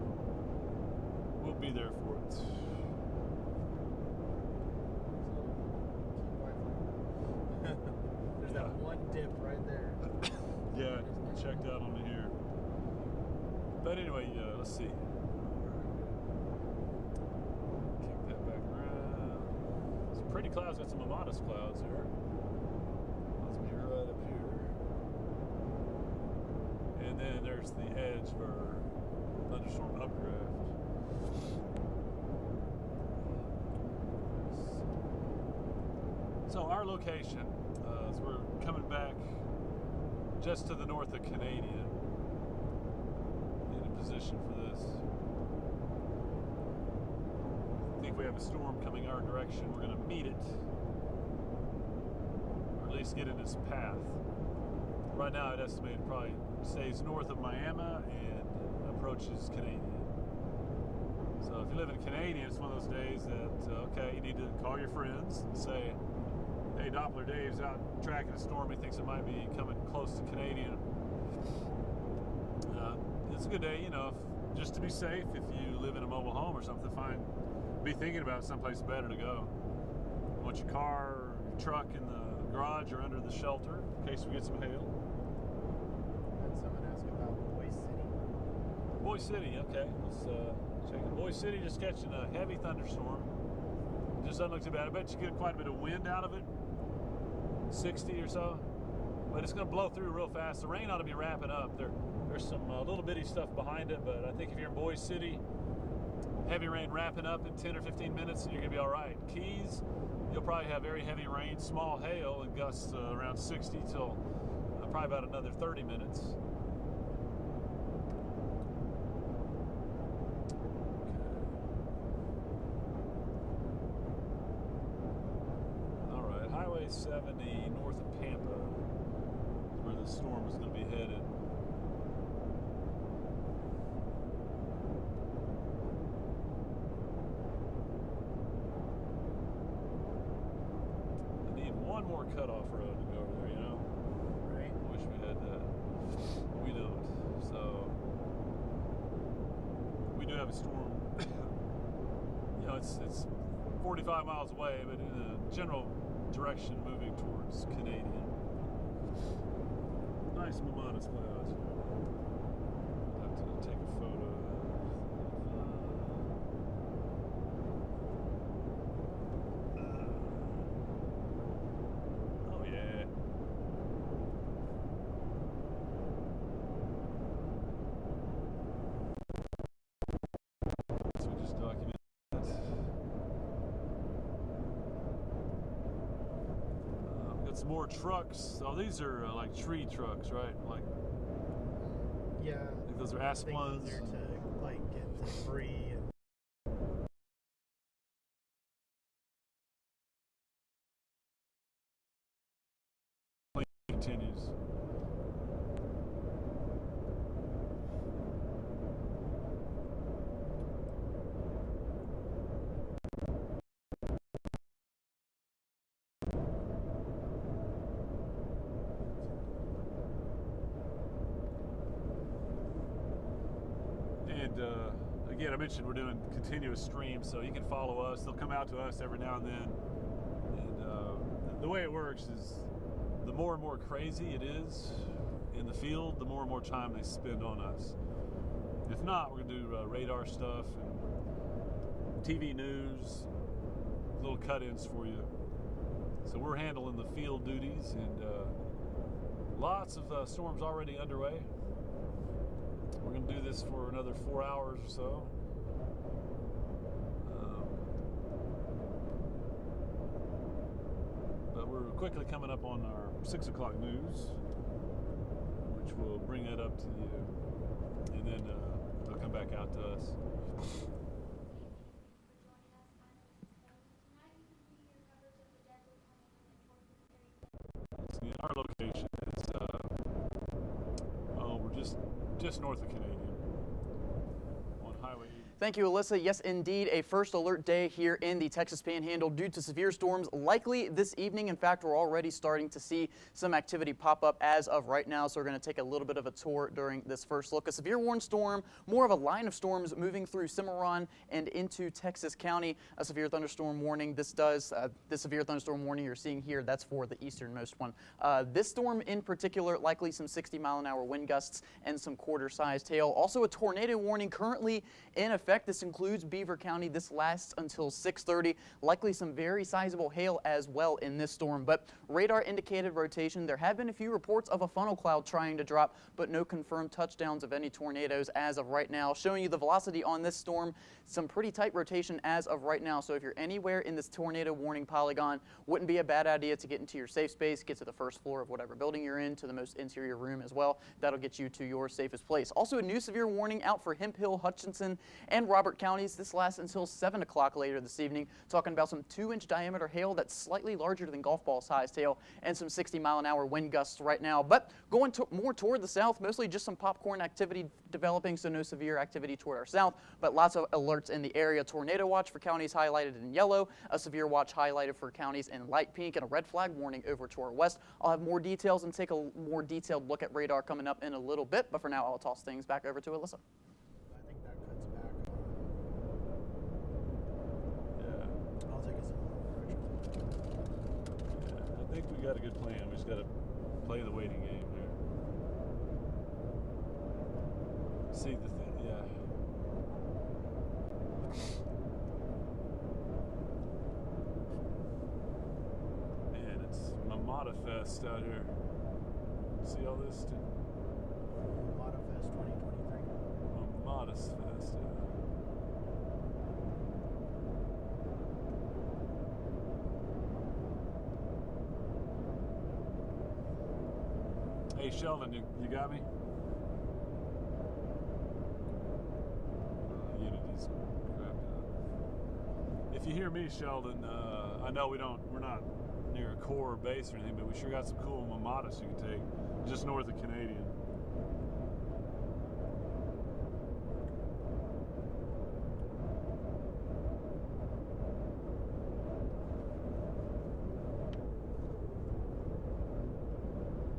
we'll be there for it. There's that one dip right there. Yeah, checked out on here. But anyway, let's see. Kick that back around. Some pretty clouds, got some modest clouds here. Let's be right up here. And then there's the edge for thunderstorm updraft. So our location, as we're coming back just to the north of Canadian, in a position for this. I think we have a storm coming our direction. We're going to meet it, or at least get in its path. Right now I'd estimate it probably stays north of Miami and approaches Canadian. So if you live in Canadian, it's one of those days that, okay, you need to call your friends and say, hey, Doppler Dave's out tracking a storm. He thinks it might be coming close to Canadian. It's a good day, you know, just to be safe. If you live in a mobile home or something, be thinking about someplace better to go. You want your car or your truck in the garage or under the shelter in case we get some hail. And someone asked about Boise City. Boise City. Okay, let's check it. Boise City just catching a heavy thunderstorm. Just doesn't look too bad. I bet you get quite a bit of wind out of it, 60 or so. But it's going to blow through real fast. The rain ought to be wrapping up. There's some little bitty stuff behind it, but I think if you're in Boise City, heavy rain wrapping up in 10 or 15 minutes, and you're going to be all right. Keys, you'll probably have very heavy rain, small hail, and gusts around 60 till probably about another 30 minutes. All right, Highway 70 north of Pampa is where the storm is going to be headed. One more cutoff road to go over there, you know? Right. I wish we had that. We don't. So, we do have a storm. You know, it's 45 miles away, but in a general direction moving towards Canadian. Nice momentous clouds. I'll have to take a photo. Some more trucks. Oh, these are like tree trucks, right? Like, Yeah. I think those are I think Aspens. those are to like get debris and Continues. And again, I mentioned we're doing continuous streams, so you can follow us. They'll come out to us every now and then. And the way it works is the more and more crazy it is in the field, the more and more time they spend on us. If not, we're going to do radar stuff and TV news, little cut-ins for you. So we're handling the field duties, and lots of storms already underway. We're going to do this for another 4 hours or so. But we're quickly coming up on our 6 o'clock news, which will bring it up to you, and then they'll come back out to us. See, our location is we're just north of Canadian on Highway 80. Thank you, Alyssa. Yes, indeed, a first alert day here in the Texas Panhandle due to severe storms likely this evening. In fact, we're already starting to see some activity pop up as of right now, so we're going to take a little bit of a tour during this first look. A severe warning storm, more of a line of storms moving through Cimarron and into Texas County. A severe thunderstorm warning. This severe thunderstorm warning you're seeing here, that's for the easternmost one. This storm in particular, likely some 60-mile-an-hour wind gusts and some quarter-sized hail. Also a tornado warning currently in effect. This includes Beaver County. This lasts until 6:30. Likely some very sizable hail as well in this storm, but radar indicated rotation. There have been a few reports of a funnel cloud trying to drop, but no confirmed touchdowns of any tornadoes as of right now. Showing you the velocity on this storm, some pretty tight rotation as of right now. So if you're anywhere in this tornado warning polygon, wouldn't be a bad idea to get into your safe space, get to the first floor of whatever building you're in, to the most interior room as well. That'll get you to your safest place. Also a new severe warning out for Hemphill, Hutchinson, and Robert counties. This lasts until 7 o'clock later this evening. Talking about some 2-inch diameter hail that's slightly larger than golf ball sized hail, and some 60-mile-an-hour wind gusts right now. But going more toward the south, mostly just some popcorn activity developing, so no severe activity toward our south, but lots of alerts in the area. Tornado watch for counties highlighted in yellow, a severe watch highlighted for counties in light pink, and a red flag warning over to our west. I'll have more details and take a more detailed look at radar coming up in a little bit, but for now I'll toss things back over to Alyssa. I think that cuts back on. Yeah. I'll take a zoom. Yeah, I think we got a good plan. We just got to play the waiting game here. See the thing, yeah. Mamata Fest out here. See all this? Mata Fest 2023. Mamatas Fest, yeah. Hey Sheldon, you got me? Unity's crapped up. If you hear me, Sheldon, I know we're not near a core base or anything, but we sure got some cool Mamatas you can take just north of Canadian.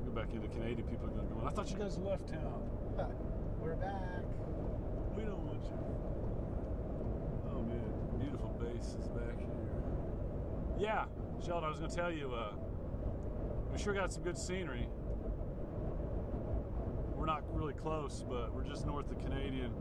Go back into Canadian, people are going to go, I thought you guys left town. We're back. We don't want you. Oh man, beautiful base is back here. Yeah, Sheldon, I was going to tell you, we sure got some good scenery. We're not really close, but we're just north of Canadian.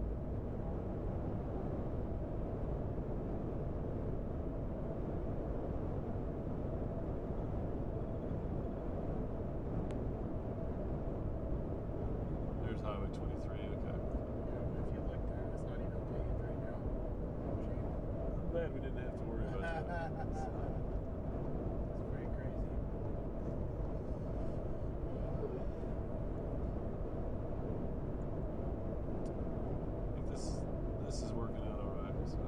There's Highway 23, okay. Yeah, if you look there, it's not even paved right now. I'm glad we didn't have to worry about that. It's pretty crazy. I think this is working out all right. So.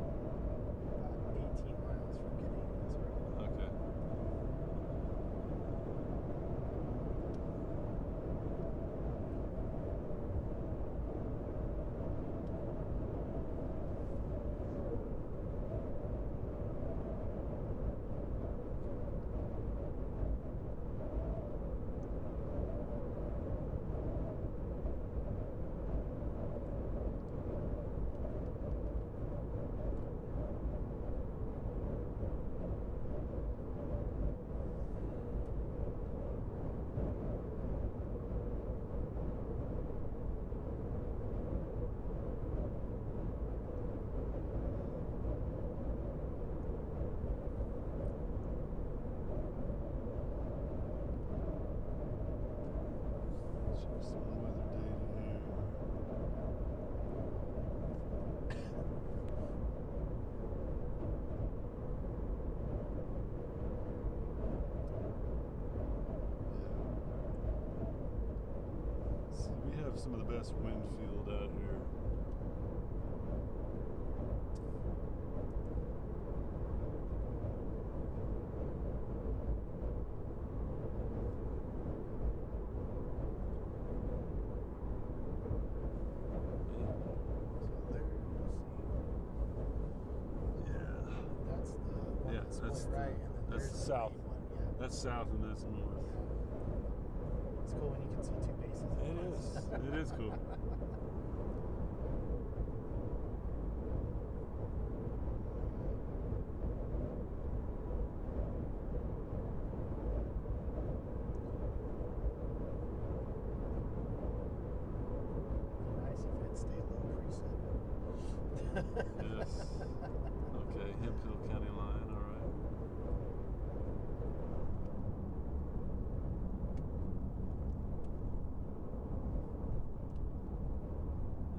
About 18 miles from Canadian, so Okay. Check some weather data here. See, we have some of the best wind field out here. there you see. Yeah. That's the one Yeah, that's that's split the- right, and then that's there's the the south. main one. Yeah. That's south and that's north. It's cool when you can see two bases. at It once. is. It is cool. Nice if it stayed low preset. Yes. Okay, Hemphill County line, all right.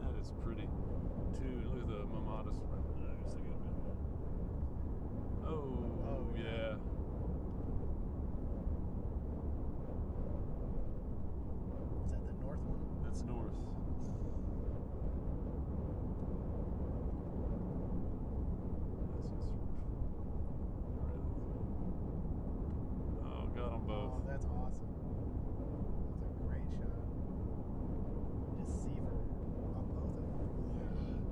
That is pretty. Too. Look at the Mamatas. I guess they got a bit more. Oh, Oh, yeah. yeah. Is that the north one? That's north. That's just really cool. Oh, got them both. Oh, that's awesome. That's a great shot. Just see her on both of them.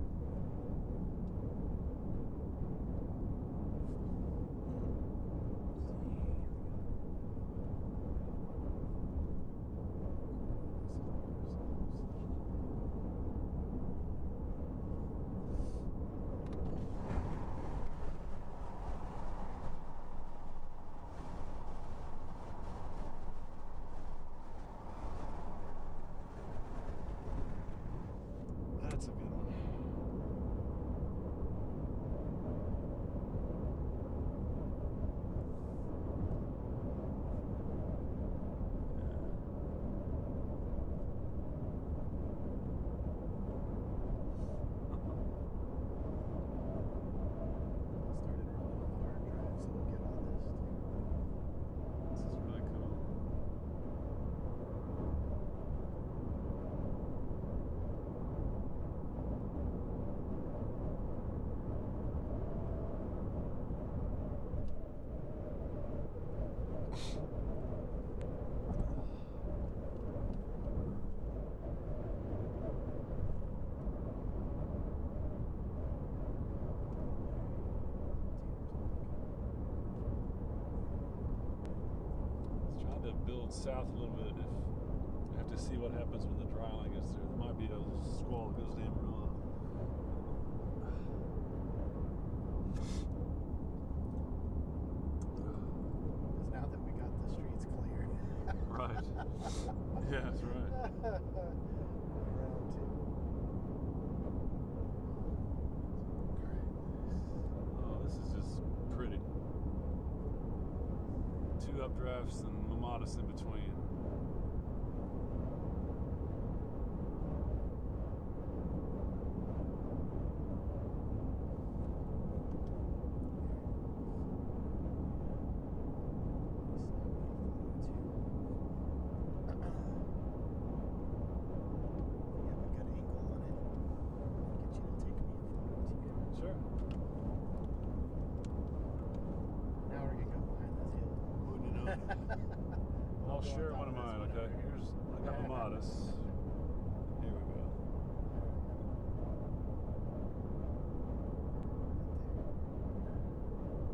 to build south a little bit. If I have to see what happens when the dry line gets there. There might be a squall that goes to Amarillo. Because now that we got the streets cleared. Right. Yeah, that's right. Round two. Oh, this is just pretty. 2 updrafts and Mamadas in between. Sure. Now we're gonna go behind this hill. Wouldn't you know it? I'll share one of mine, okay? Here's, I got Mamadas. Here we go.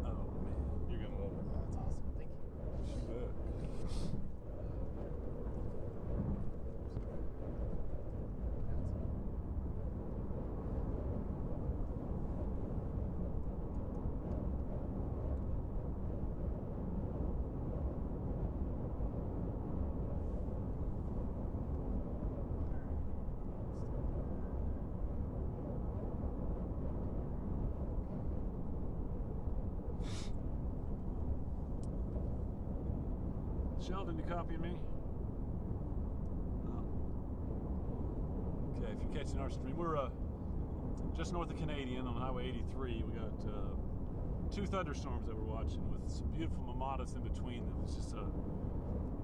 Oh, man. You're going to love it. That's awesome. Thank you. You bet. Sheldon, you copy me? Oh. Okay, if you're catching our stream, we're just north of Canadian on Highway 83. We got 2 thunderstorms that we're watching with some beautiful Mamadas in between them. It's just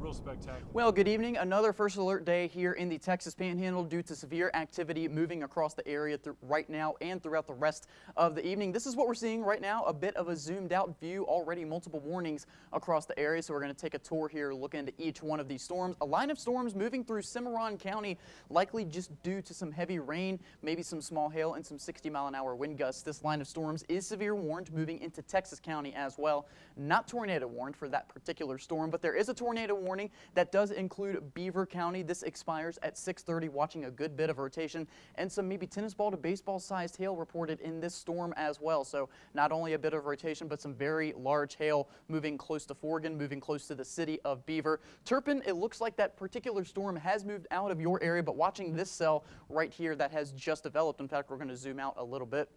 real spectacular. Well, good evening. Another first alert day here in the Texas Panhandle due to severe activity moving across the area right now and throughout the rest of the evening. This is what we're seeing right now, a bit of a zoomed out view, already multiple warnings across the area. So we're going to take a tour here, look into each one of these storms. A line of storms moving through Cimarron County, likely just due to some heavy rain, maybe some small hail and some 60-mile-an-hour wind gusts. This line of storms is severe warned moving into Texas County as well. Not tornado warned for that particular storm, but there is a tornado warning that does include Beaver County. This expires at 6:30, watching a good bit of rotation and some maybe tennis ball to baseball sized hail reported in this storm as well. So not only a bit of rotation, but some very large hail moving close to Forgan, moving close to the city of Beaver. Turpin, it looks like that particular storm has moved out of your area, but watching this cell right here that has just developed. In fact, we're going to zoom out a little bit.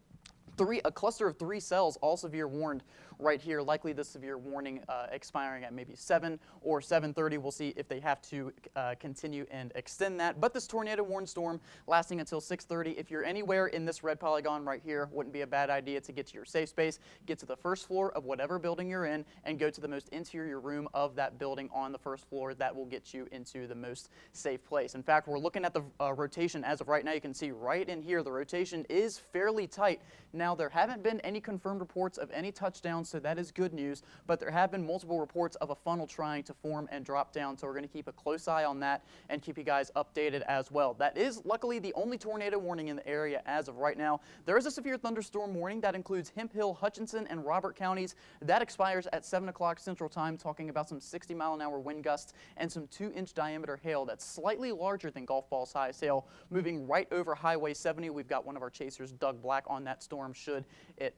A cluster of 3 cells, all severe warned right here. Likely the severe warning expiring at maybe 7 or 7:30. We'll see if they have to continue and extend that. But this tornado warned storm lasting until 6:30. If you're anywhere in this red polygon right here, wouldn't be a bad idea to get to your safe space, get to the first floor of whatever building you're in, and go to the most interior room of that building on the first floor. That will get you into the most safe place. In fact, we're looking at the rotation as of right now. You can see right in here, the rotation is fairly tight. Now, there haven't been any confirmed reports of any touchdowns, so that is good news, but there have been multiple reports of a funnel trying to form and drop down, so we're going to keep a close eye on that and keep you guys updated as well. That is luckily the only tornado warning in the area as of right now. There is a severe thunderstorm warning that includes Hemp Hill, Hutchinson, and Robert counties. That expires at 7 o'clock Central Time, talking about some 60-mile-an-hour wind gusts and some 2-inch diameter hail that's slightly larger than golf ball size hail, moving right over Highway 70. We've got one of our chasers, Doug Black, on that storm should it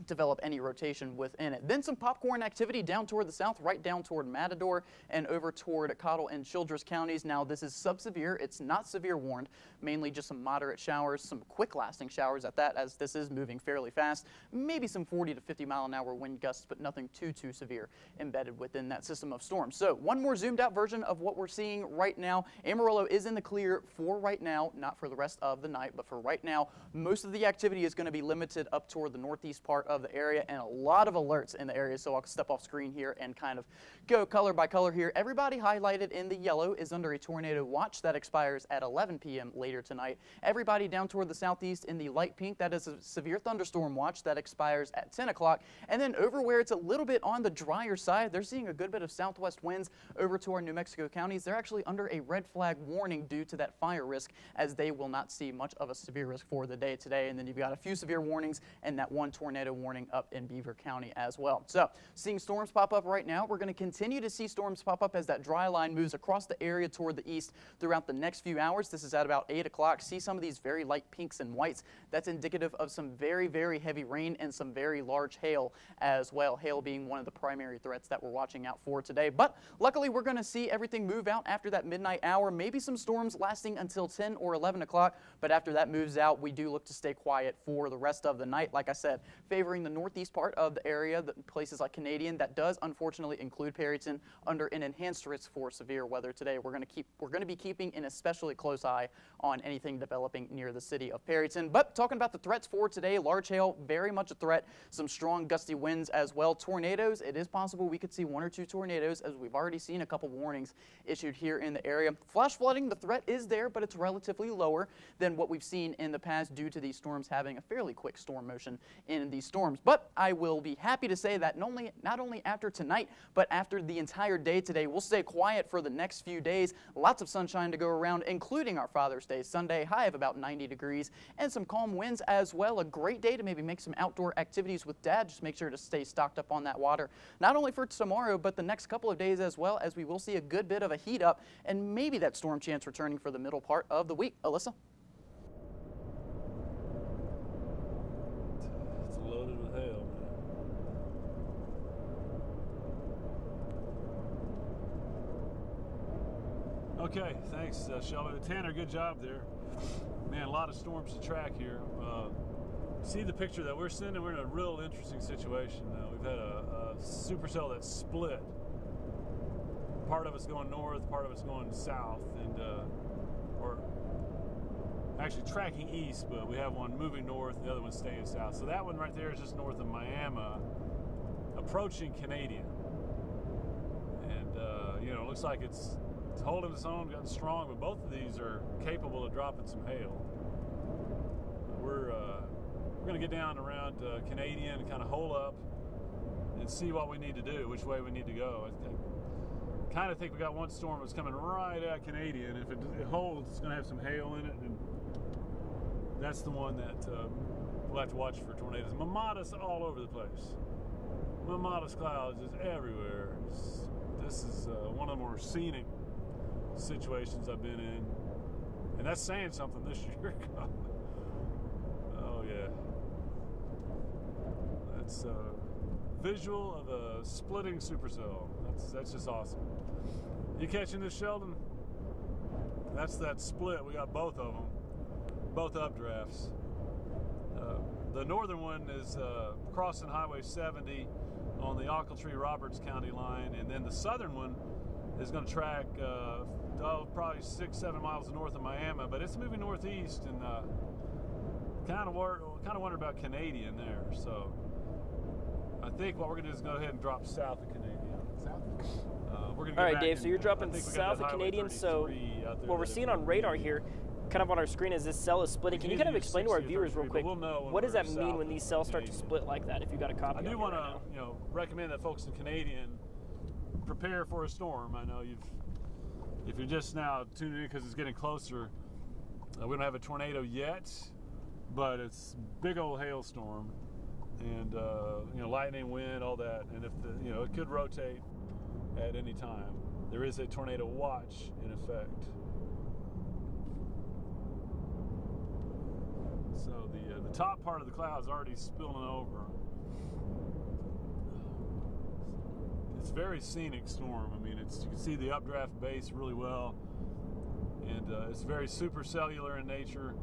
develop any rotation within it. Then some popcorn activity down toward the south, right down toward Matador and over toward Cottle and Childress counties. Now this is subsevere. It's not severe warned, mainly just some moderate showers, some quick lasting showers at that, as this is moving fairly fast. Maybe some 40 to 50-mile-an-hour wind gusts, but nothing too severe embedded within that system of storms. So one more zoomed out version of what we're seeing right now. Amarillo is in the clear for right now, not for the rest of the night, but for right now. Most of the activity is going to be limited up toward the northeast part of the area, and a lot of alerts in the area. So I'll step off screen here and kind of go color by color here. Everybody highlighted in the yellow is under a tornado watch that expires at 11 p.m. later tonight. Everybody down toward the southeast in the light pink, that is a severe thunderstorm watch that expires at 10 o'clock. And then over where it's a little bit on the drier side, they're seeing a good bit of southwest winds over to our New Mexico counties. They're actually under a red flag warning due to that fire risk, as they will not see much of a severe risk for the day today. And then you've got a few severe warnings and that one tornado warning up in Beaver County as well. So seeing storms pop up right now. We're going to continue to see storms pop up as that dry line moves across the area toward the east throughout the next few hours. This is at about 8 o'clock. See some of these very light pinks and whites. That's indicative of some very, very heavy rain and some very large hail as well. Hail being one of the primary threats that we're watching out for today. But luckily, we're going to see everything move out after that midnight hour. Maybe some storms lasting until 10 or 11 o'clock. But after that moves out, we do look to stay quiet for the rest of the night. Like I said, favoring the northeast part of the area, the places like Canadian. That does unfortunately include Perryton under an enhanced risk for severe weather today. We're going to be keeping an especially close eye on anything developing near the city of Perryton. But talking about the threats for today, large hail, very much a threat. Some strong gusty winds as well. Tornadoes, it is possible we could see 1 or 2 tornadoes, as we've already seen a couple warnings issued here in the area. Flash flooding, the threat is there, but it's relatively lower than what we've seen in the past due to these storms having a fairly quick storm motion in these storms. But I will be happy to say that not only after tonight, but after the entire day today, we'll stay quiet for the next few days. Lots of sunshine to go around, including our Father's Day Sunday, high of about 90 degrees, and some calm winds as well. A great day to maybe make some outdoor activities with Dad. Just make sure to stay stocked up on that water, not only for tomorrow, but the next couple of days as well, as we will see a good bit of a heat up and maybe that storm chance returning for the middle part of the week. Alyssa? It's loaded with hail, man. Okay, thanks, Shelby. Tanner, good job there. Man, a lot of storms to track here. See the picture that we're sending? We're in a real interesting situation now. We've had a supercell that's split. Part of it's going north, part of it's going south, and or actually tracking east, but we have one moving north, the other one staying south. So that one right there is just north of Miami, approaching Canadian. And you know, it looks like it's holding its own, gotten strong, but both of these are capable of dropping some hail. We're going to get down around Canadian and kind of hole up and see what we need to do, which way we need to go. I kind of think we got one storm that's coming right at Canadian. If it holds, it's going to have some hail in it, and that's the one that we'll have to watch for tornadoes. Mamadas all over the place. Mamadas clouds just everywhere. This is one of the more scenic situations I've been in, and that's saying something this year. Oh yeah, that's a visual of a splitting supercell. That's just awesome. You catching this, Sheldon? That's that split. We got both of them, both updrafts. The northern one is crossing Highway 70 on the Ochiltree-Roberts County line, and then the southern one is going to track probably 6-7 miles north of Miami, but it's moving northeast, and kind of wonder about Canadian there. So I think what we're going to do is go ahead and drop south of Canadian. South? We're going All right, Dave, so you're dropping south of Canadian. So what we're seeing on radar here, kind of on our screen, is this cell is splitting. Can you kind of explain to our viewers real quick, what does that mean when these cells start to split like that, if you got a copy? I do want to recommend that folks in Canadian prepare for a storm. I know if you're just now tuning in because it's getting closer, we don't have a tornado yet, but it's big old hailstorm, and lightning, wind, all that, and if it could rotate at any time. There is a tornado watch in effect. So the top part of the cloud is already spilling over. It's a very scenic storm. I mean, you can see the updraft base really well, and it's very supercellular in nature.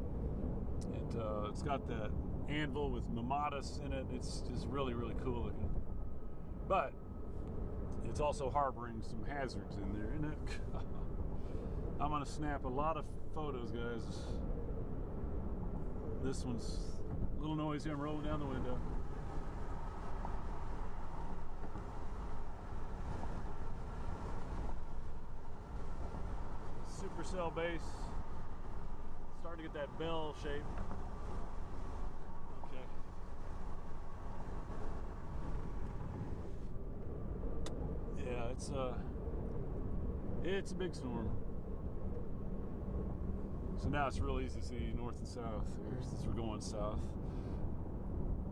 It's got that anvil with mamadas in it. It's just really, really cool looking. But it's also harboring some hazards in there, isn't it? I'm gonna snap a lot of photos, guys. This one's a little noisy. I'm rolling down the window. Supercell base, starting to get that bell shape. Okay. Yeah, it's a big storm. So now it's real easy to see north and south here as we're going south.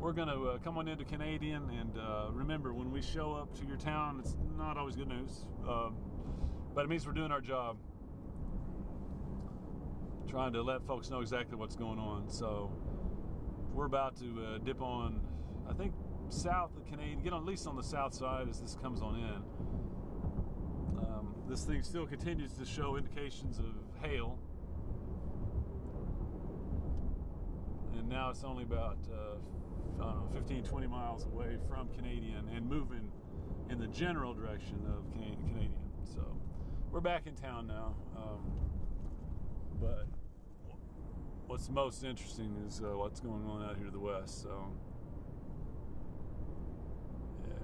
we're going to come on into Canadian, and remember, when we show up to your town, it's not always good news, but it means we're doing our job, trying to let folks know exactly what's going on. So we're about to dip on, I think, south of Canadian, get on, at least on the south side as this comes on in. This thing still continues to show indications of hail, and now it's only about I don't know, 15, 20 miles away from Canadian and moving in the general direction of Canadian. So we're back in town now, but what's most interesting is what's going on out here to the west. So yeah,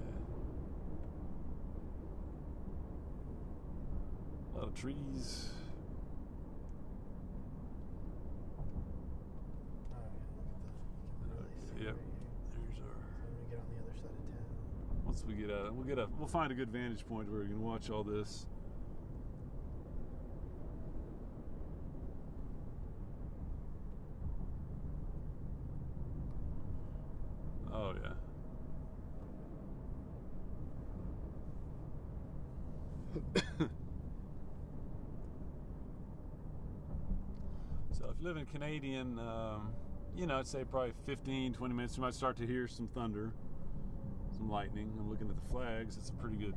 a lot of trees. Yep. There's our. So when we get on the other side of town. Once we get out, we'll find a good vantage point where we can watch all this. Oh yeah. So if you live in Canadian, you know, I'd say probably 15, 20 minutes, you might start to hear some thunder, some lightning. I'm looking at the flags. It's a pretty good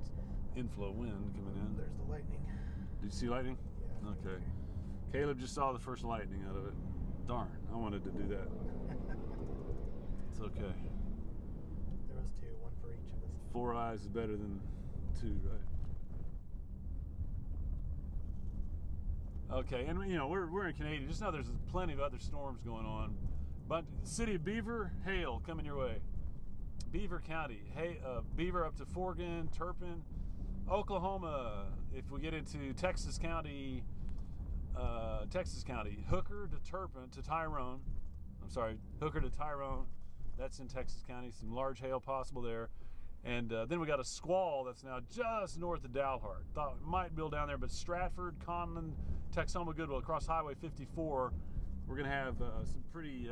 inflow wind coming in. There's the lightning. Did you see lightning? Yeah. Okay. Caleb just saw the first lightning out of it. Darn, I wanted to do that. It's okay. There was two, one for each of us. 4 eyes is better than 2, right? Okay, and you know, we're in Canadian. Just know there's plenty of other storms going on. But city of Beaver, hail coming your way. Beaver County, Beaver up to Forgan, Turpin, Oklahoma. If we get into Texas County, Hooker to Turpin to Tyrone. I'm sorry, Hooker to Tyrone. That's in Texas County. Some large hail possible there. And then we got a squall that's now just north of Dalhart. Thought it might build down there, but Stratford, Conlin, Texoma, Goodwill, across Highway 54, we're going to have some pretty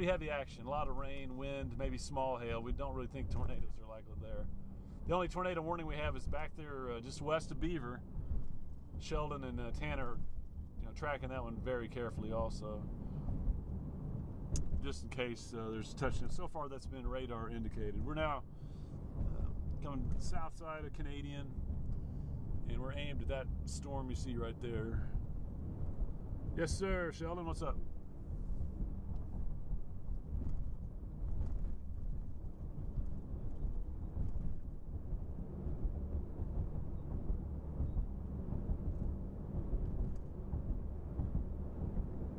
heavy action. A lot of rain, wind, maybe small hail. We don't really think tornadoes are likely there. The only tornado warning we have is back there just west of Beaver. Sheldon and Tanner, you know, tracking that one very carefully also, just in case there's a touchdown. So far, that's been radar indicated. We're now coming south side of Canadian, and we're aimed at that storm you see right there. Yes, sir. Sheldon, what's up?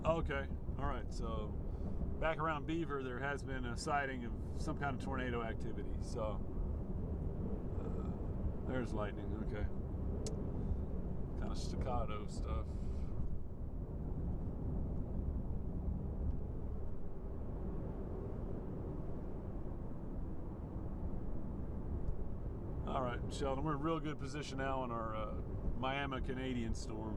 Okay, all right, so back around Beaver, there has been a sighting of some kind of tornado activity, so there's lightning, okay. Kind of staccato stuff. All right, Sheldon, we're in real good position now on our Miami Canadian storm.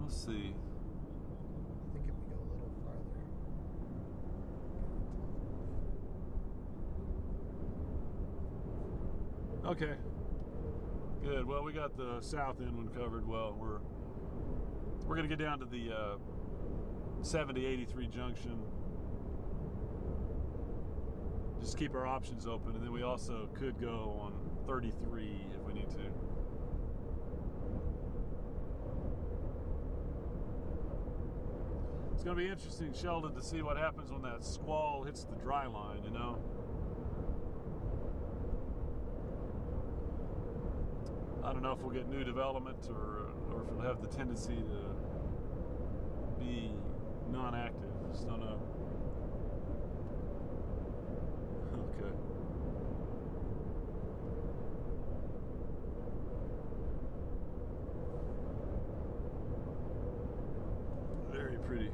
Let's see. I think if we go a little farther. Okay. Good. Well, we got the south end one covered well. We're going to get down to the 70-83 junction. Just keep our options open, and then we also could go on 33 if we need to. It's going to be interesting, Sheldon, to see what happens when that squall hits the dry line, you know? I don't know if we'll get new development or if it'll have the tendency to be non-active. Just don't know. Okay. Very pretty.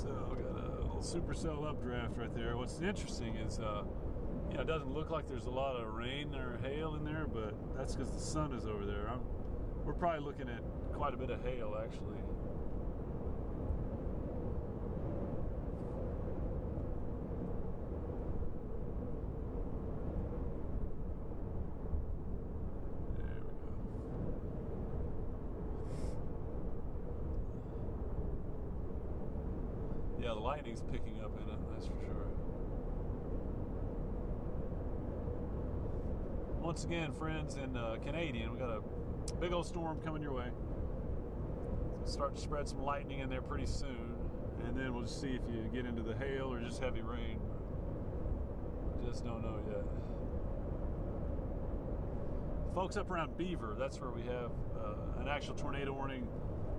So we got a little supercell updraft right there. What's interesting is, you know, it doesn't look like there's a lot of rain or hail in there, but that's because the sun is over there. We're probably looking at quite a bit of hail, actually. Yeah, the lightning's picking up in it, that's for sure. Once again, friends in Canadian, we got a big old storm coming your way. It's gonna start to spread some lightning in there pretty soon, and then we'll just see if you get into the hail or just heavy rain. Just don't know yet. Folks up around Beaver, that's where we have an actual tornado warning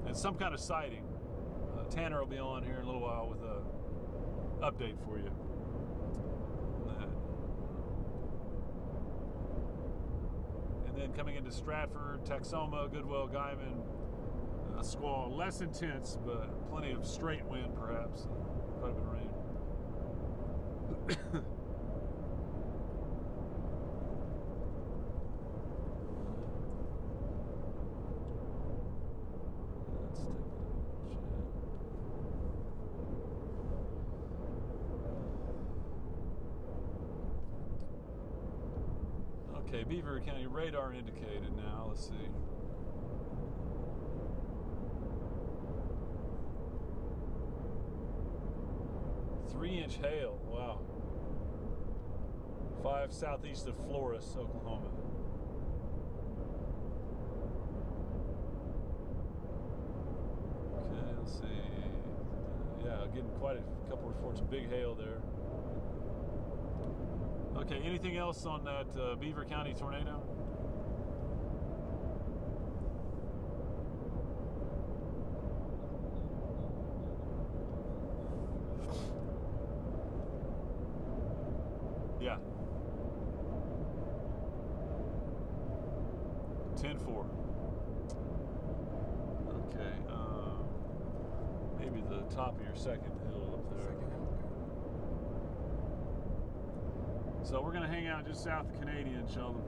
and some kind of sighting. Tanner will be on here in a little while with a update for you on that. And then coming into Stratford, Texoma, Goodwell, Guyman, a squall, less intense, but plenty of straight wind perhaps, quite a bit of rain. Okay, Beaver County radar indicated now. Let's see. Three-inch hail. Wow. 5 southeast of Flores, Oklahoma. Okay, let's see. Yeah, getting quite a couple reports of big hail there. Okay, anything else on that Beaver County tornado? Yeah. 10-4. Okay, maybe the top of your second hill up there. So we're gonna hang out just south of Canadian, Sheldon.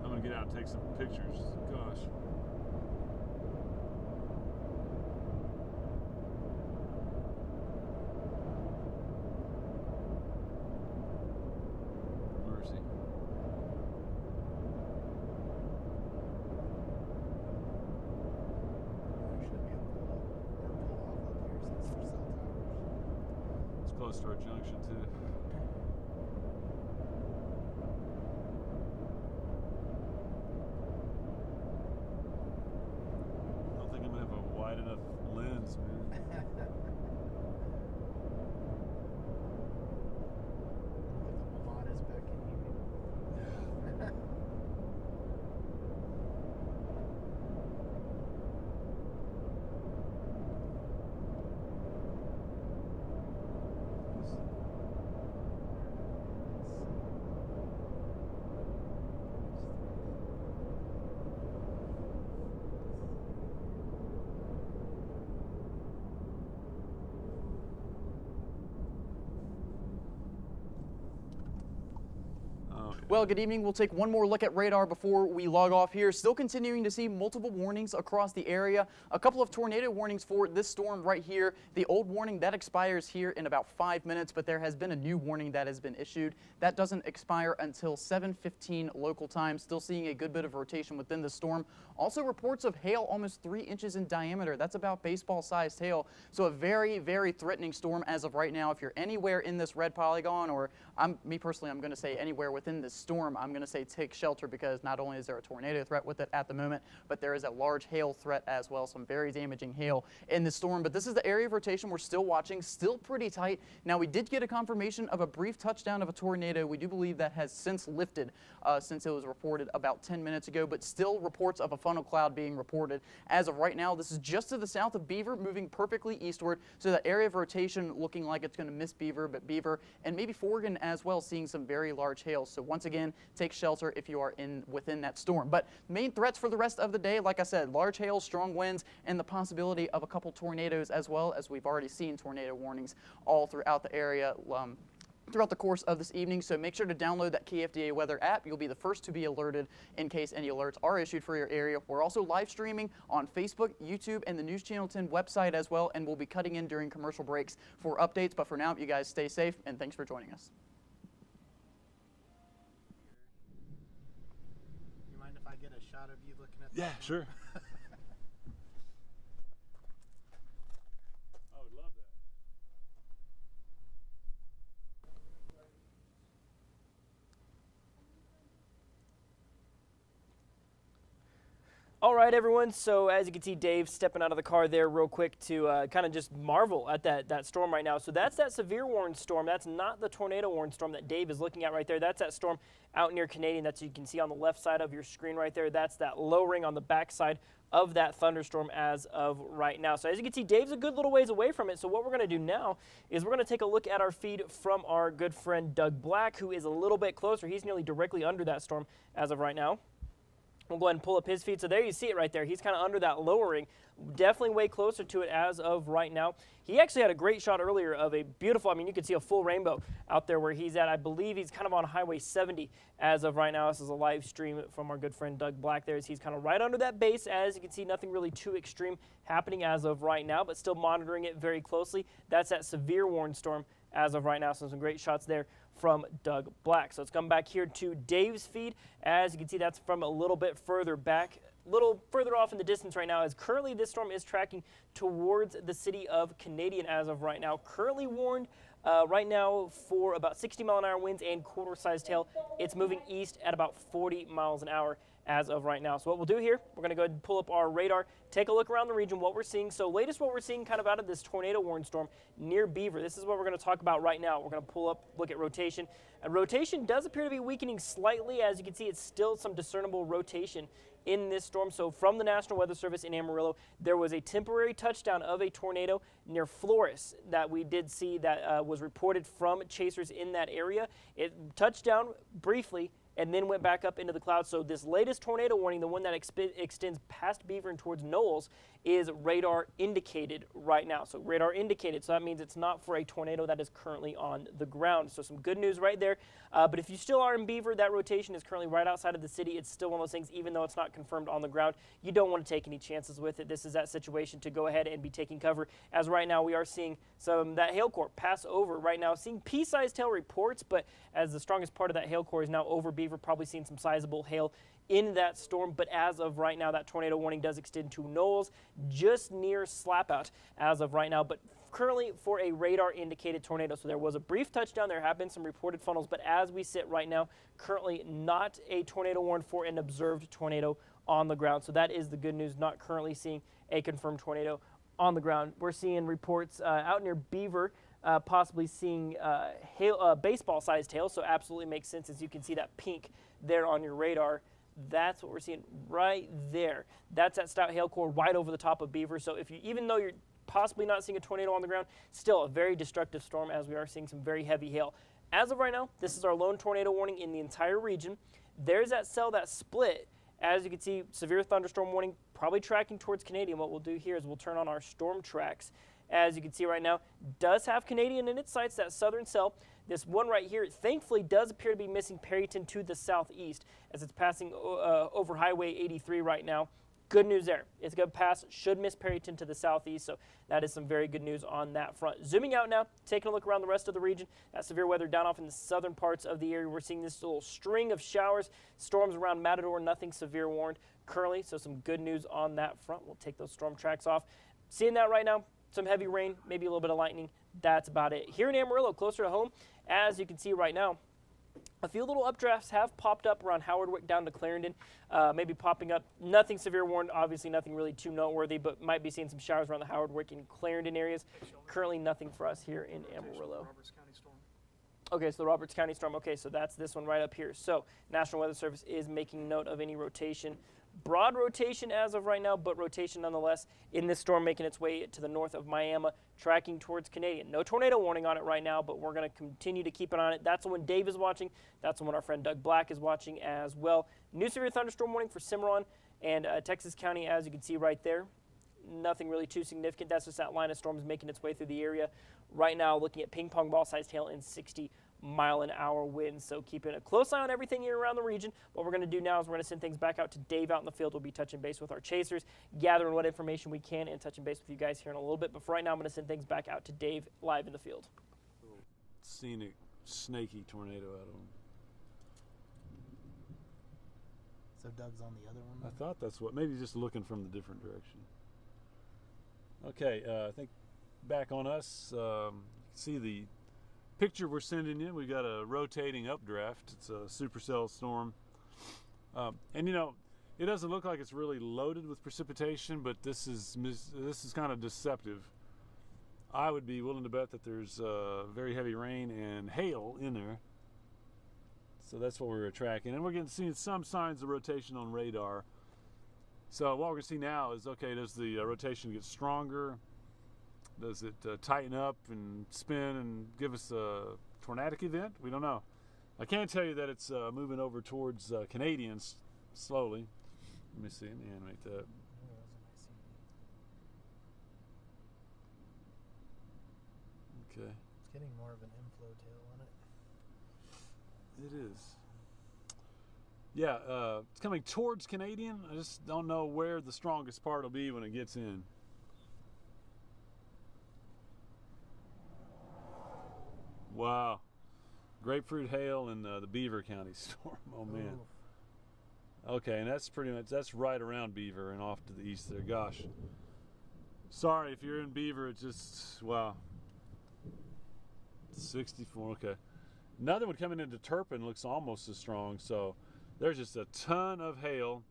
I'm gonna get out and take some pictures. Gosh. Mercy. There should be a pull-off up here since there's cell towers. It's close to our junction too. Wide enough lens, man. With the Mamadas beckoning you. Well, good evening. We'll take one more look at radar before we log off here. Still continuing to see multiple warnings across the area. A couple of tornado warnings for this storm right here. The old warning that expires here in about 5 minutes, but there has been a new warning that has been issued. That doesn't expire until 7:15 local time. Still seeing a good bit of rotation within the storm. Also reports of hail almost 3 inches in diameter. That's about baseball-sized hail. So a very, very threatening storm as of right now. If you're anywhere in this red polygon, or me personally, I'm going to say anywhere within this storm, I'm going to say take shelter, because not only is there a tornado threat with it at the moment, but there is a large hail threat as well. Some very damaging hail in this storm. But this is the area of rotation we're still watching, still pretty tight. Now, we did get a confirmation of a brief touchdown of a tornado. We do believe that has since lifted since it was reported about 10 minutes ago, but still reports of a funnel cloud being reported. As of right now, this is just to the south of Beaver, moving perfectly eastward. So that area of rotation looking like it's going to miss Beaver, but Beaver and maybe Forgan as well seeing some very large hail. So once once again, take shelter if you are within that storm. But main threats for the rest of the day, like I said, large hail, strong winds, and the possibility of a couple tornadoes as well, as we've already seen tornado warnings all throughout the area throughout the course of this evening. So make sure to download that KFDA weather app. You'll be the first to be alerted in case any alerts are issued for your area. We're also live streaming on Facebook, YouTube, and the News Channel 10 website as well, and we'll be cutting in during commercial breaks for updates. But for now, you guys stay safe, and thanks for joining us. You mind if I get a shot of you looking at Yeah, that? sure. I would love that. All right, everyone. So as you can see, Dave stepping out of the car there real quick to kind of just marvel at that storm right now. So that's that severe warning storm. That's not the tornado warning storm that Dave is looking at right there. That's that storm out near Canadian that you can see on the left side of your screen right there. That's that lowering on the backside of that thunderstorm as of right now. So as you can see, Dave's a good little ways away from it. So what we're going to do now is we're going to take a look at our feed from our good friend Doug Black, who is a little bit closer. He's nearly directly under that storm as of right now. We'll go ahead and pull up his feed. So there you see it right there. He's kind of under that lowering, definitely way closer to it as of right now. He actually had a great shot earlier of a beautiful, I mean, you could see a full rainbow out there where he's at. I believe he's kind of on Highway 70 as of right now. This is a live stream from our good friend Doug Black there. He's kind of right under that base. As you can see, nothing really too extreme happening as of right now, but still monitoring it very closely. That's that severe warning storm as of right now. So some great shots there from Doug Black. So let's come back here to Dave's feed. As you can see, that's from a little bit further back, a little further off in the distance right now, as currently this storm is tracking towards the city of Canadian as of right now. Currently warned right now for about 60-mile-an-hour winds and quarter-sized hail. It's moving east at about 40 miles an hour as of right now. So what we'll do here, we're going to go ahead and pull up our radar, take a look around the region, what we're seeing. So latest what we're seeing kind of out of this tornado warning storm near Beaver. This is what we're going to talk about right now. We're going to pull up, look at rotation. And rotation does appear to be weakening slightly. As you can see, it's still some discernible rotation in this storm. So from the National Weather Service in Amarillo, there was a temporary touchdown of a tornado near Flores that we did see that was reported from chasers in that area. It touched down briefly and then went back up into the clouds. So this latest tornado warning, the one that extends past Beaver and towards Knowles, is radar indicated right now. So radar indicated, so that means it's not for a tornado that is currently on the ground. So some good news right there. But if you still are in Beaver, that rotation is currently right outside of the city. It's still one of those things, even though it's not confirmed on the ground, you don't want to take any chances with it. This is that situation to go ahead and be taking cover. As right now we are seeing that hail core pass over right now, seeing pea-sized hail reports, but as the strongest part of that hail core is now over Beaver, probably seeing some sizable hail in that storm. But as of right now, that tornado warning does extend to Knowles, just near Slapout as of right now, but currently for a radar indicated tornado. So there was a brief touchdown. There have been some reported funnels, but as we sit right now, currently not a tornado warned for an observed tornado on the ground. So that is the good news, not currently seeing a confirmed tornado on the ground. We're seeing reports out near Beaver, possibly seeing hail, baseball-sized hail, so absolutely makes sense as you can see that pink there on your radar. That's what we're seeing right there. That's that stout hail core right over the top of Beaver. So if you, even though you're possibly not seeing a tornado on the ground, still a very destructive storm, as we are seeing some very heavy hail. As of right now, this is our lone tornado warning in the entire region. There's that cell that split. As you can see, severe thunderstorm warning probably tracking towards Canadian. What we'll do here is we'll turn on our storm tracks. As you can see right now, does have Canadian in its sights, that southern cell. This one right here, thankfully, does appear to be missing Perryton to the southeast as it's passing over Highway 83 right now. Good news there. It's going to pass, should miss Perryton to the southeast, so that is some very good news on that front. Zooming out now, taking a look around the rest of the region. That severe weather down off in the southern parts of the area. We're seeing this little string of showers, storms around Matador, nothing severe warned currently, so some good news on that front. We'll take those storm tracks off. Seeing that right now, some heavy rain, maybe a little bit of lightning. That's about it. Here in Amarillo, closer to home, as you can see right now, a few little updrafts have popped up around Howardwick down to Clarendon, maybe popping up. Nothing severe warned, obviously nothing really too noteworthy, but might be seeing some showers around the Howardwick and Clarendon areas. Currently nothing for us here in Amarillo. Okay, so the Roberts County storm. Okay, so that's this one right up here. So National Weather Service is making note of any rotation Broad rotation as of right now, but rotation nonetheless in this storm making its way to the north of Miami, tracking towards Canadian. No tornado warning on it right now, but we're going to continue to keep an eye on it. That's the one Dave is watching. That's the one our friend Doug Black is watching as well. New severe thunderstorm warning for Cimarron and Texas County, as you can see right there. Nothing really too significant. That's just that line of storms making its way through the area. Right now, looking at ping pong ball sized hail and 60-mile-an-hour winds. So keeping a close eye on everything here around the region. What we're going to do now is we're going to send things back out to Dave out in the field. We'll be touching base with our chasers, gathering what information we can, and touching base with you guys here in a little bit. But for right now, I'm going to send things back out to Dave live in the field. Scenic, snaky tornado out of them. So Doug's on the other one? I thought that's what, maybe just looking from the different direction. Okay, I think back on us, see the picture we're sending you. We got a rotating updraft. It's a supercell storm. And you know, it doesn't look like it's really loaded with precipitation, but this is kind of deceptive. I would be willing to bet that there's very heavy rain and hail in there. So that's what we're tracking. And we're seeing some signs of rotation on radar. So what we're going to see now is, okay, does the rotation get stronger? Does it tighten up and spin and give us a tornadic event? We don't know. I can tell you that it's moving over towards Canadians slowly. Let me see, let me animate that. Okay. It's getting more of an inflow tail on it. It is. Yeah, it's coming towards Canadian. I just don't know where the strongest part will be when it gets in. Wow. Grapefruit hail in the Beaver County storm. Oh, man. Ooh. Okay, and that's pretty much, that's right around Beaver and off to the east there. Gosh. Sorry, if you're in Beaver, it's just, wow. 64, okay. Another one coming into Turpin looks almost as strong, so there's just a ton of hail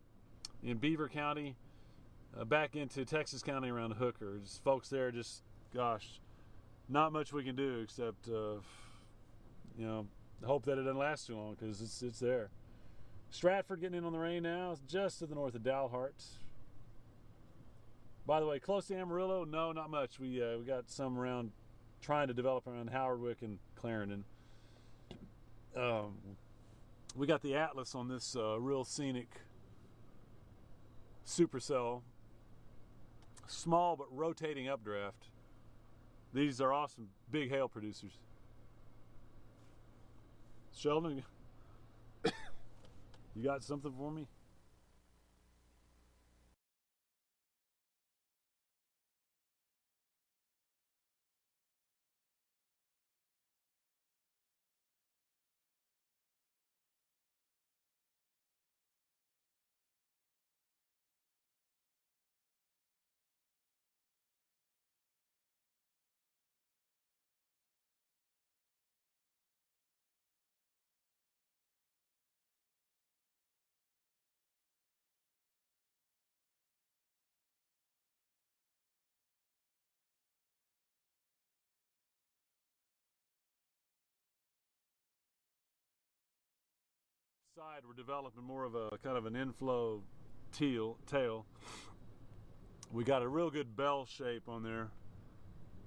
in Beaver County, back into Texas County around Hooker. Just folks there, just, gosh, not much we can do except, you know, hope that it doesn't last too long because it's there. Stratford getting in on the rain now, just to the north of Dalhart. By the way, close to Amarillo, no, not much. We got some around, trying to develop around Howardwick and Clarendon. We got the Atlas on this real scenic supercell, small but rotating updraft. These are awesome big hail producers. Sheldon, you got something for me? Side, we're developing more of a kind of an inflow tail. We got a real good bell shape on there.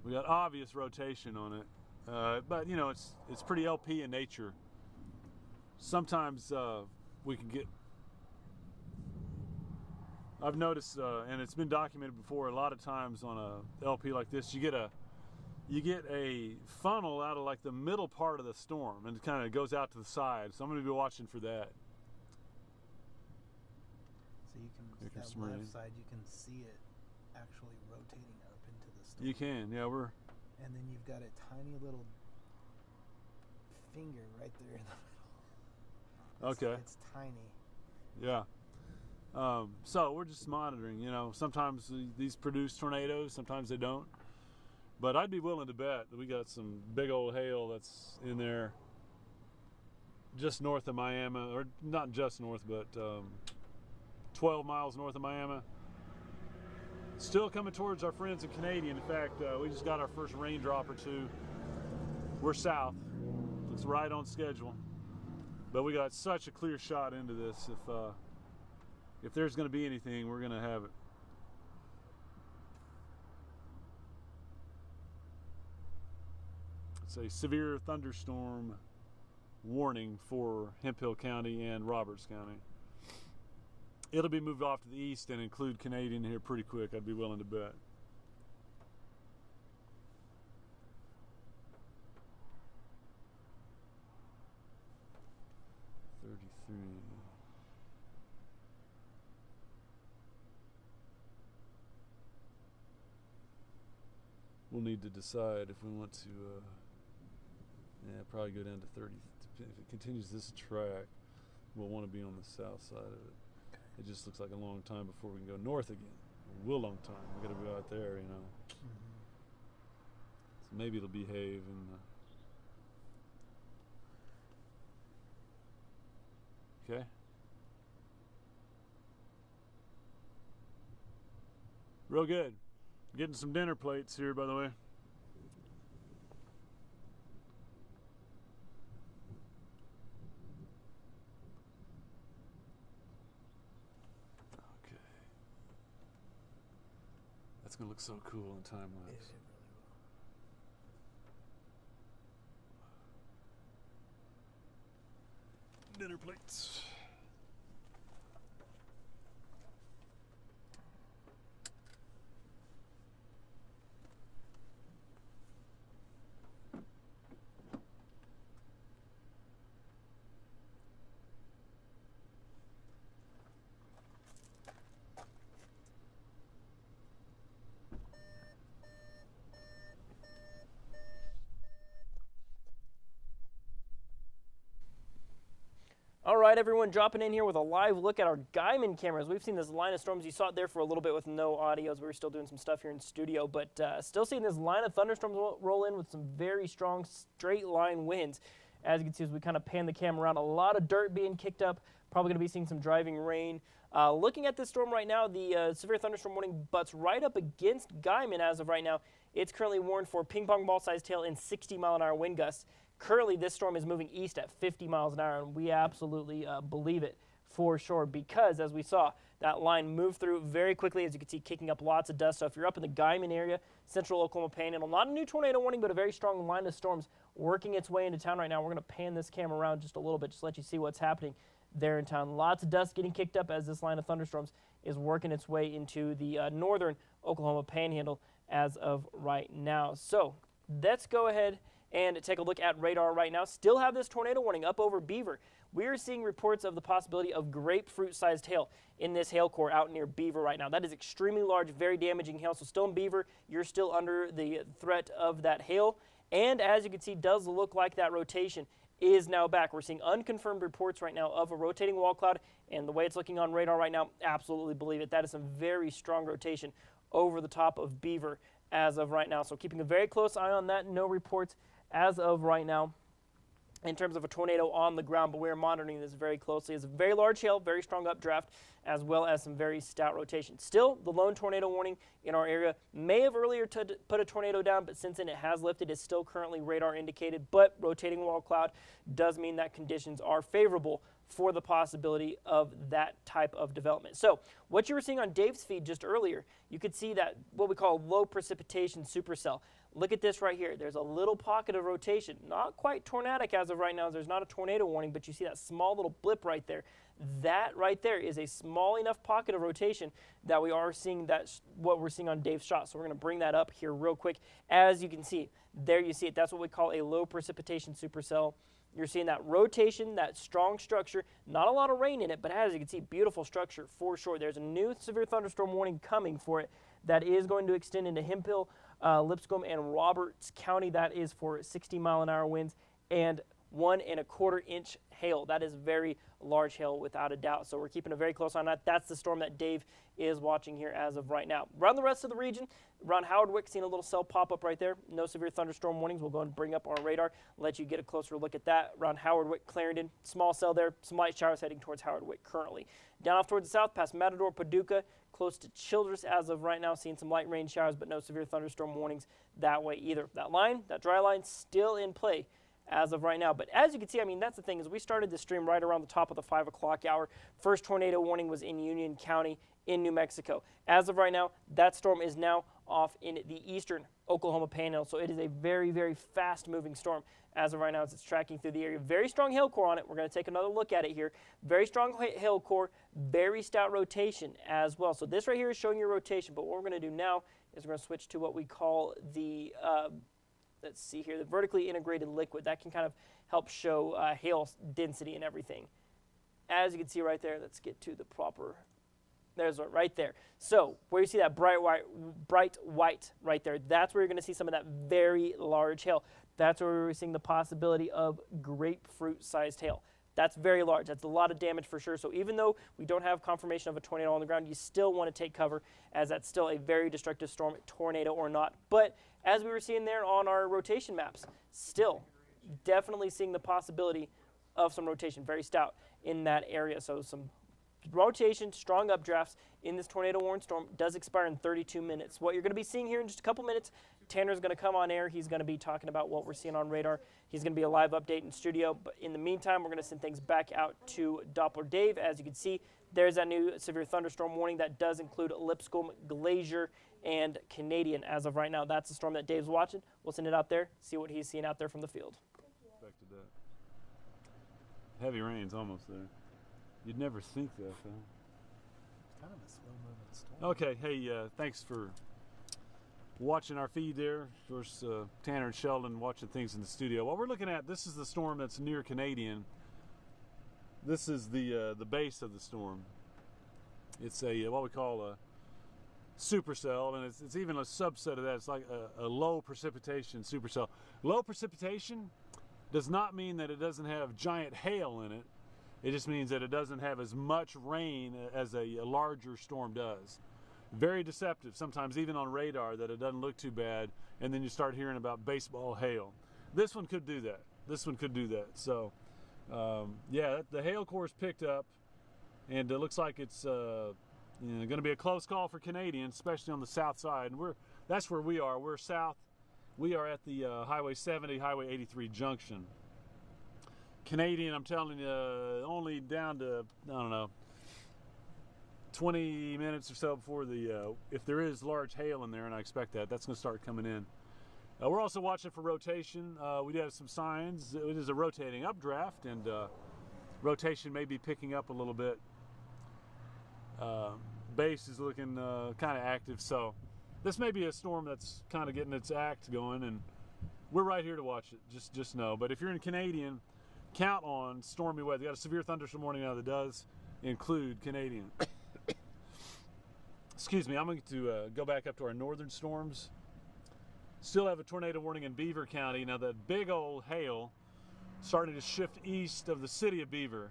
We got obvious rotation on it, but you know it's pretty LP in nature. Sometimes we can get. I've noticed, and it's been documented before. A lot of times on a LP like this, you get a funnel out of like the middle part of the storm and it kind of goes out to the side. So I'm going to be watching for that. So you can, that left side, you can see it actually rotating up into the storm. You can, yeah, And then you've got a tiny little finger right there in the middle. okay. It's tiny. Yeah. So we're just monitoring, you know, sometimes these produce tornadoes, sometimes they don't. But I'd be willing to bet that we got some big old hail that's in there just north of Miami, or not just north, but 12 miles north of Miami. Still coming towards our friends in Canadian. In fact, we just got our first raindrop or two. We're south. Looks right on schedule. But we got such a clear shot into this. if there's going to be anything, we're going to have it. It's a severe thunderstorm warning for Hemphill County and Roberts County. It'll be moved off to the east and include Canadian here pretty quick, I'd be willing to bet. We'll need to decide if we want to, probably go down to 30. If it continues this track, we'll want to be on the south side of it. It just looks like a long time before we can go north again. A real long time. We got to go out there, you know. So maybe it'll behave and. Okay. Real good. Getting some dinner plates here, by the way. Okay. That's gonna look so cool in time lapse. Dinner plates. All right, everyone, dropping in here with a live look at our Guyman cameras. We've seen this line of storms. You saw it there for a little bit with no audio as we were still doing some stuff here in studio, but still seeing this line of thunderstorms roll in with some very strong straight line winds. As you can see, as we kind of pan the camera around, a lot of dirt being kicked up, probably going to be seeing some driving rain. Looking at this storm right now, the severe thunderstorm warning butts right up against Guyman as of right now. It's currently warned for ping pong ball sized hail and 60-mile-an-hour wind gusts. Currently, this storm is moving east at 50 miles an hour, and we absolutely believe it for sure because, as we saw, that line moved through very quickly, as you can see, kicking up lots of dust. So if you're up in the Guyman area, central Oklahoma Panhandle, not a new tornado warning, but a very strong line of storms working its way into town right now. We're going to pan this camera around just a little bit, just to let you see what's happening there in town. Lots of dust getting kicked up as this line of thunderstorms is working its way into the northern Oklahoma Panhandle as of right now. So let's go ahead and take a look at radar right now. Still have this tornado warning up over Beaver. We are seeing reports of the possibility of grapefruit-sized hail in this hail core out near Beaver right now. That is extremely large, very damaging hail. So still in Beaver, you're still under the threat of that hail. And as you can see, does look like that rotation is now back. We're seeing unconfirmed reports right now of a rotating wall cloud, and the way it's looking on radar right now, absolutely believe it. That is some very strong rotation over the top of Beaver as of right now. So keeping a very close eye on that. No reports as of right now in terms of a tornado on the ground, but we're monitoring this very closely. It's a very large hail, very strong updraft, as well as some very stout rotation. Still, the lone tornado warning in our area may have earlier put a tornado down, but since then it has lifted. It's still currently radar indicated, but rotating wall cloud does mean that conditions are favorable for the possibility of that type of development. So what you were seeing on Dave's feed just earlier, you could see that what we call low precipitation supercell. Look at this right here. There's a little pocket of rotation, not quite tornadic as of right now. There's not a tornado warning, but you see that small little blip right there. That right there is a small enough pocket of rotation that we are seeing that's what we're seeing on Dave's shot. So we're going to bring that up here real quick. As you can see, there you see it. That's what we call a low precipitation supercell. You're seeing that rotation, that strong structure, not a lot of rain in it, but as you can see, beautiful structure for sure. There's a new severe thunderstorm warning coming for it that is going to extend into Hemphill, Lipscomb, and Roberts County. That is for 60-mile-an-hour winds and 1 1/4 inch hail. That is very large hail without a doubt. So we're keeping a very close eye on that. That's the storm that Dave is watching here as of right now. Around the rest of the region, around Howardwick, seeing a little cell pop up right there. No severe thunderstorm warnings. We'll go ahead and bring up our radar, let you get a closer look at that. Around Howardwick, Clarendon, small cell there. Some light showers heading towards Howardwick currently. Down off towards the south, past Matador, Paducah, close to Childress as of right now, seeing some light rain showers, but no severe thunderstorm warnings that way either. That line, that dry line, still in play as of right now. But as you can see, I mean, that's the thing, is we started the stream right around the top of the 5 o'clock hour. First tornado warning was in Union County in New Mexico. As of right now, that storm is now off in the eastern Oklahoma Panhandle. So it is a very, very fast moving storm as of right now as it's tracking through the area. Very strong hail core on it. We're going to take another look at it here. Very strong hail core, very stout rotation as well. So this right here is showing your rotation, but what we're going to do now is we're going to switch to what we call the, let's see here, the vertically integrated liquid. That can kind of help show hail density and everything. As you can see right there, let's get to the proper, there's it right there. So where you see that bright white right there, that's where you're going to see some of that very large hail. That's where we're seeing the possibility of grapefruit-sized hail. That's very large. That's a lot of damage for sure. So even though we don't have confirmation of a tornado on the ground, you still want to take cover, as that's still a very destructive storm, tornado or not. But as we were seeing there on our rotation maps, still definitely seeing the possibility of some rotation, very stout in that area. So some rotation, strong updrafts in this tornado warning storm does expire in 32 minutes. What you're going to be seeing here in just a couple minutes, Tanner's going to come on air. He's going to be talking about what we're seeing on radar. He's going to be a live update in studio. But in the meantime, we're going to send things back out to Doppler Dave. As you can see, there's that new severe thunderstorm warning that does include Lipscomb, Glacier, and Canadian. As of right now, that's the storm that Dave's watching. We'll send it out there, see what he's seeing out there from the field. Expected that. Heavy rain's almost there. You'd never think that, though. It's kind of a slow-moving storm. Okay, hey, thanks for watching our feed there. Of course, Tanner and Sheldon watching things in the studio. What we're looking at, this is the storm that's near Canadian. This is the base of the storm. It's a what we call a supercell, and it's even a subset of that. It's like a low precipitation supercell. Low precipitation does not mean that it doesn't have giant hail in it. It just means that it doesn't have as much rain as a larger storm does. Very deceptive, sometimes even on radar, that it doesn't look too bad, and then you start hearing about baseball hail. This one could do that. This one could do that. So, yeah, the hail core is picked up, and it looks like it's going to be a close call for Canadians, especially on the south side. And that's where we are. We're south. We are at the Highway 70, Highway 83 junction. Canadian, I'm telling you, only down to, I don't know, 20 minutes or so before the, if there is large hail in there, and I expect that, that's going to start coming in. We're also watching for rotation. We do have some signs. It is a rotating updraft, and rotation may be picking up a little bit. Base is looking kind of active, so this may be a storm that's kind of getting its act going, and we're right here to watch it. Just know. But if you're in Canadian, count on stormy weather. You got a severe thunderstorm warning now that does include Canadian. Excuse me, I'm going to go back up to our northern storms. Still have a tornado warning in Beaver County. Now that big old hail starting to shift east of the city of Beaver.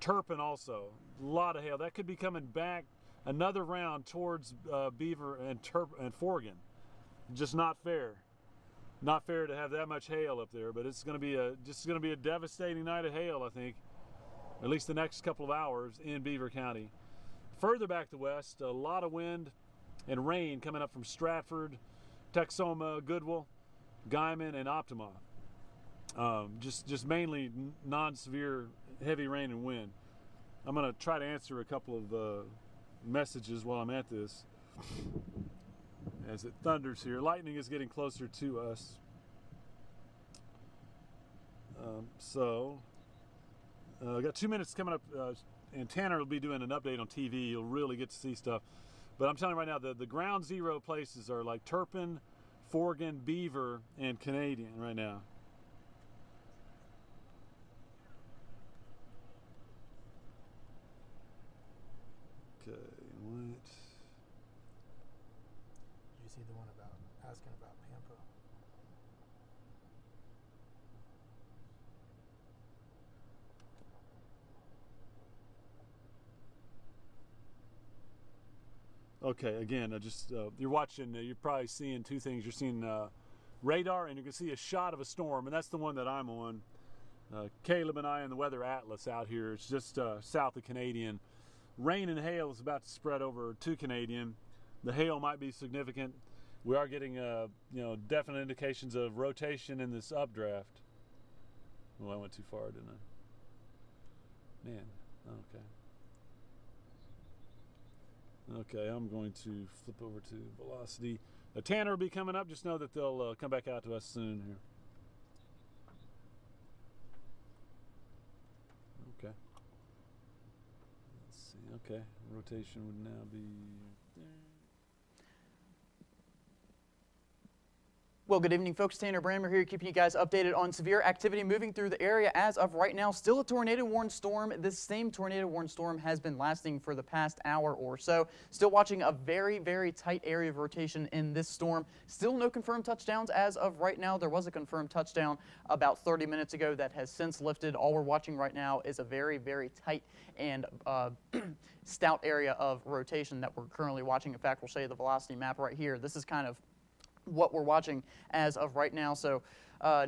Turpin also, a lot of hail. That could be coming back another round towards Beaver and Forgan. Just not fair. Not fair to have that much hail up there, but it's going to be a devastating night of hail, I think, at least the next couple of hours in Beaver County. Further back to west, a lot of wind and rain coming up from Stratford, Texoma, Goodwill, Guyman, and Optima. Just mainly non-severe heavy rain and wind. I'm going to try to answer a couple of messages while I'm at this. As it thunders here, lightning is getting closer to us. Got 2 minutes coming up, and Tanner will be doing an update on TV. You'll really get to see stuff. But I'm telling you right now, the ground zero places are like Turpin, Forgan, Beaver, and Canadian right now. Okay, what? You see the one about asking about Pampa? Okay, again, you're watching, you're probably seeing two things. You're seeing radar, and you can see a shot of a storm, and that's the one that I'm on. Caleb and I on the Weather Atlas out here. It's just south of Canadian. Rain and hail is about to spread over to Canadian. The hail might be significant. We are getting definite indications of rotation in this updraft. Oh, I went too far, didn't I? Man, okay. Okay, I'm going to flip over to velocity. Tanner will be coming up. Just know that they'll come back out to us soon here. Okay. Let's see. Okay, rotation would now be there. Well, good evening, folks. Tanner Brammer here, keeping you guys updated on severe activity moving through the area as of right now. Still a tornado-warned storm. This same tornado-warned storm has been lasting for the past hour or so. Still watching a very, very tight area of rotation in this storm. Still no confirmed touchdowns as of right now. There was a confirmed touchdown about 30 minutes ago that has since lifted. All we're watching right now is a very, very tight and stout area of rotation that we're currently watching. In fact, we'll show you the velocity map right here. This is kind of what we're watching as of right now. So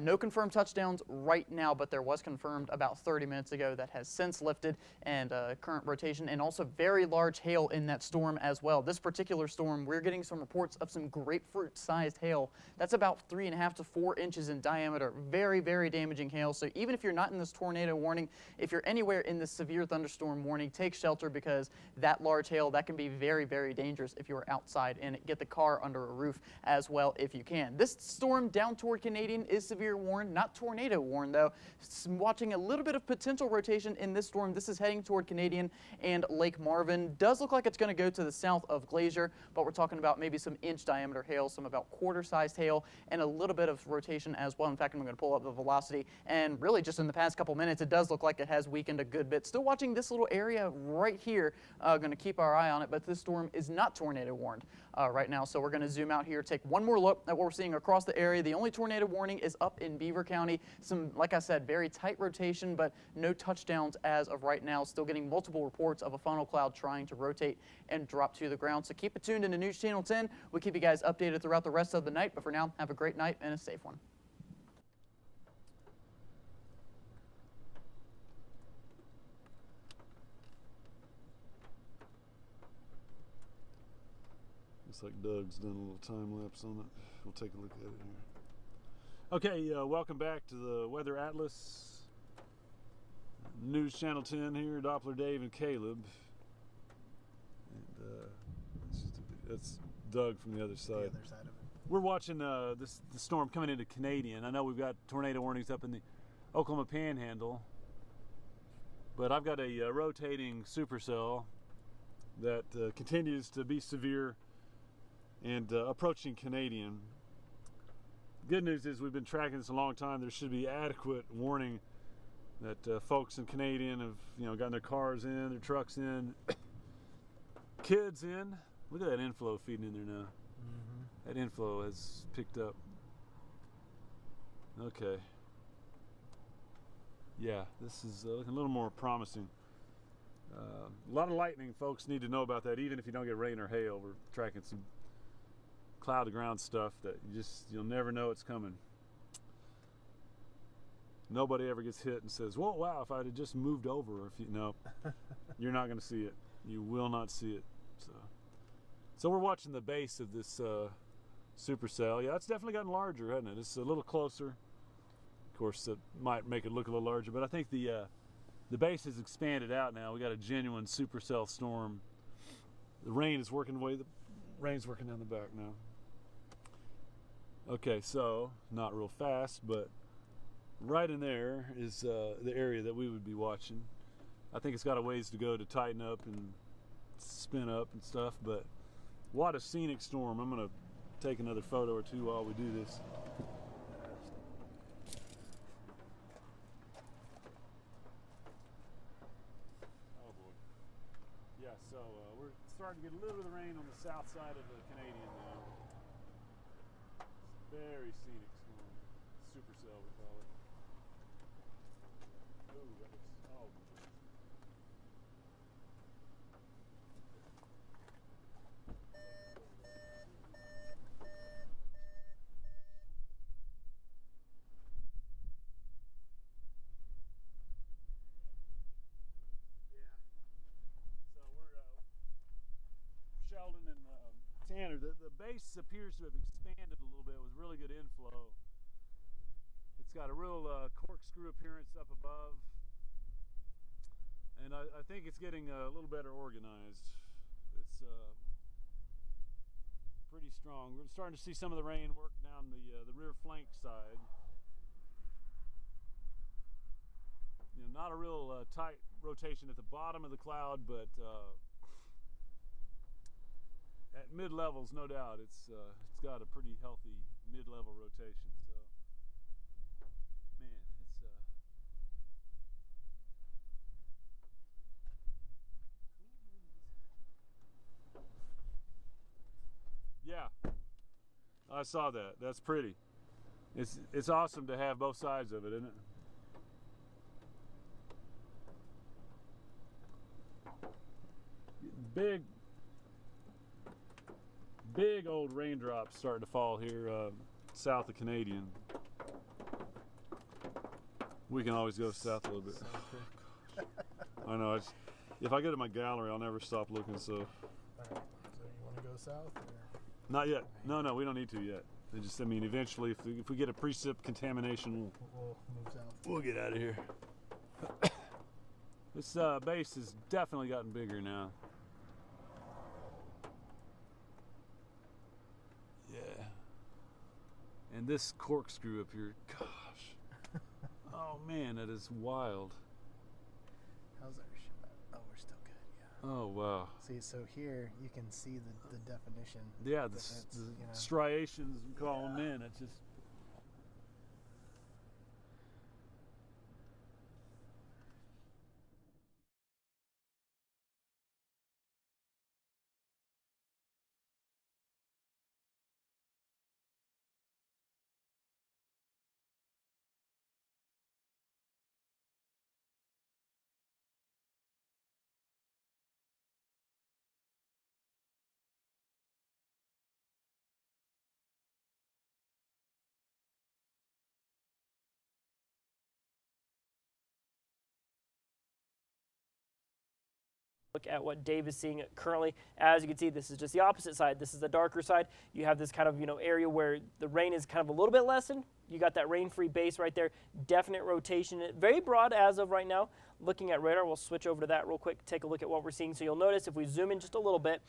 no confirmed touchdowns right now, but there was confirmed about 30 minutes ago that has since lifted, and current rotation, and also very large hail in that storm as well. This particular storm, we're getting some reports of some grapefruit-sized hail. That's about 3.5 to 4 inches in diameter. Very, very damaging hail. So even if you're not in this tornado warning, if you're anywhere in this severe thunderstorm warning, take shelter, because that large hail, that can be very, very dangerous if you're outside, and get the car under a roof as well if you can. This storm down toward Canadian is severe warned, not tornado warned though. Watching a little bit of potential rotation in this storm. This is heading toward Canadian and Lake Marvin. Does look like it's going to go to the south of Glacier, but we're talking about maybe some inch diameter hail, some about quarter-sized hail, and a little bit of rotation as well. In fact, I'm going to pull up the velocity, and really just in the past couple minutes, it does look like it has weakened a good bit. Still watching this little area right here. Going to keep our eye on it, but this storm is not tornado warned right now. So we're going to zoom out here, take one more look at what we're seeing across the area. The only tornado warning is up in Beaver County. Some, like I said, very tight rotation, but no touchdowns as of right now. Still getting multiple reports of a funnel cloud trying to rotate and drop to the ground. So keep it tuned into News Channel 10. We'll keep you guys updated throughout the rest of the night. But for now, have a great night and a safe one. Looks like Doug's done a little time lapse on it. We'll take a look at it here. Okay, welcome back to the Weather Atlas. News Channel 10 here, Doppler Dave and Caleb. And that's Doug from the other side. The other side of it. We're watching the storm coming into Canadian. I know we've got tornado warnings up in the Oklahoma Panhandle, but I've got a rotating supercell that continues to be severe and approaching Canadian. Good news is we've been tracking this a long time. There should be adequate warning that folks in Canadian have, gotten their cars in, their trucks in, kids in. Look at that inflow feeding in there now. Mm-hmm. That inflow has picked up. Okay. Yeah, this is looking a little more promising. A lot of lightning, folks need to know about that. Even if you don't get rain or hail, we're tracking some cloud to ground stuff that you'll never know it's coming. Nobody ever gets hit and says, "Well, wow, if I'd have just moved over." You're not going to see it. You will not see it. So we're watching the base of this supercell. Yeah, it's definitely gotten larger, hasn't it? It's a little closer. Of course, it might make it look a little larger, but I think the base has expanded out now. We got a genuine supercell storm. The rain is working away. The rain's working down the back now. Okay, so not real fast, but right in there is the area that we would be watching. I think it's got a ways to go to tighten up and spin up and stuff, but what a scenic storm. I'm going to take another photo or two while we do this. Oh boy. Yeah, so we're starting to get a little bit of rain on the south side of the Canadian now. Very scenic storm. Supercell, we call it. Ooh, that looks, oh. Yeah. So we're Sheldon and Tanner. The base appears to have expanded a little bit with really good inflow. It's got a real corkscrew appearance up above, and I think it's getting a little better organized. It's pretty strong. We're starting to see some of the rain work down the rear flank side. You know, not a real tight rotation at the bottom of the cloud, but at mid levels, no doubt, it's got a pretty healthy mid-level rotation. So, man, it's yeah, I saw that. That's pretty. It's awesome to have both sides of it, isn't it? Big old raindrops starting to fall here south of Canadian. We can always go south a little bit. I know. If I go to my gallery, I'll never stop looking. So. All right. So you want to go south? Or? Not yet. No, we don't need to yet. I mean, eventually, if we get a precip contamination, We'll move south. we'll get out of here. This base has definitely gotten bigger now. Yeah. And this corkscrew up here, gosh. Oh man, that is wild. How's our shot? Oh, we're still good. Yeah. Oh wow. See, so here you can see the definition. Yeah, the difference, you know. striations, we call them in. It's just. Look at what Dave is seeing currently. As you can see, this is just the opposite side. This is the darker side. You have this kind of, area where the rain is kind of a little bit lessened. You got that rain-free base right there. Definite rotation. Very broad as of right now. Looking at radar, we'll switch over to that real quick. Take a look at what we're seeing. So you'll notice if we zoom in just a little bit,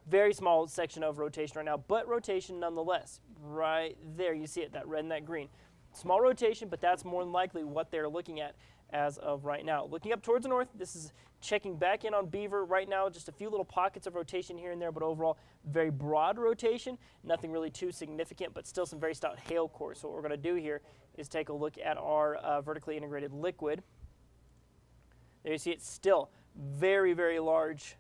very small section of rotation right now, but rotation nonetheless. Right there, you see it, that red and that green. Small rotation, but that's more than likely what they're looking at as of right now. Looking up towards the north, this is checking back in on Beaver right now. Just a few little pockets of rotation here and there, but overall very broad rotation. Nothing really too significant, but still some very stout hail core. So what we're going to do here is take a look at our vertically integrated liquid. There you see it's still very, very large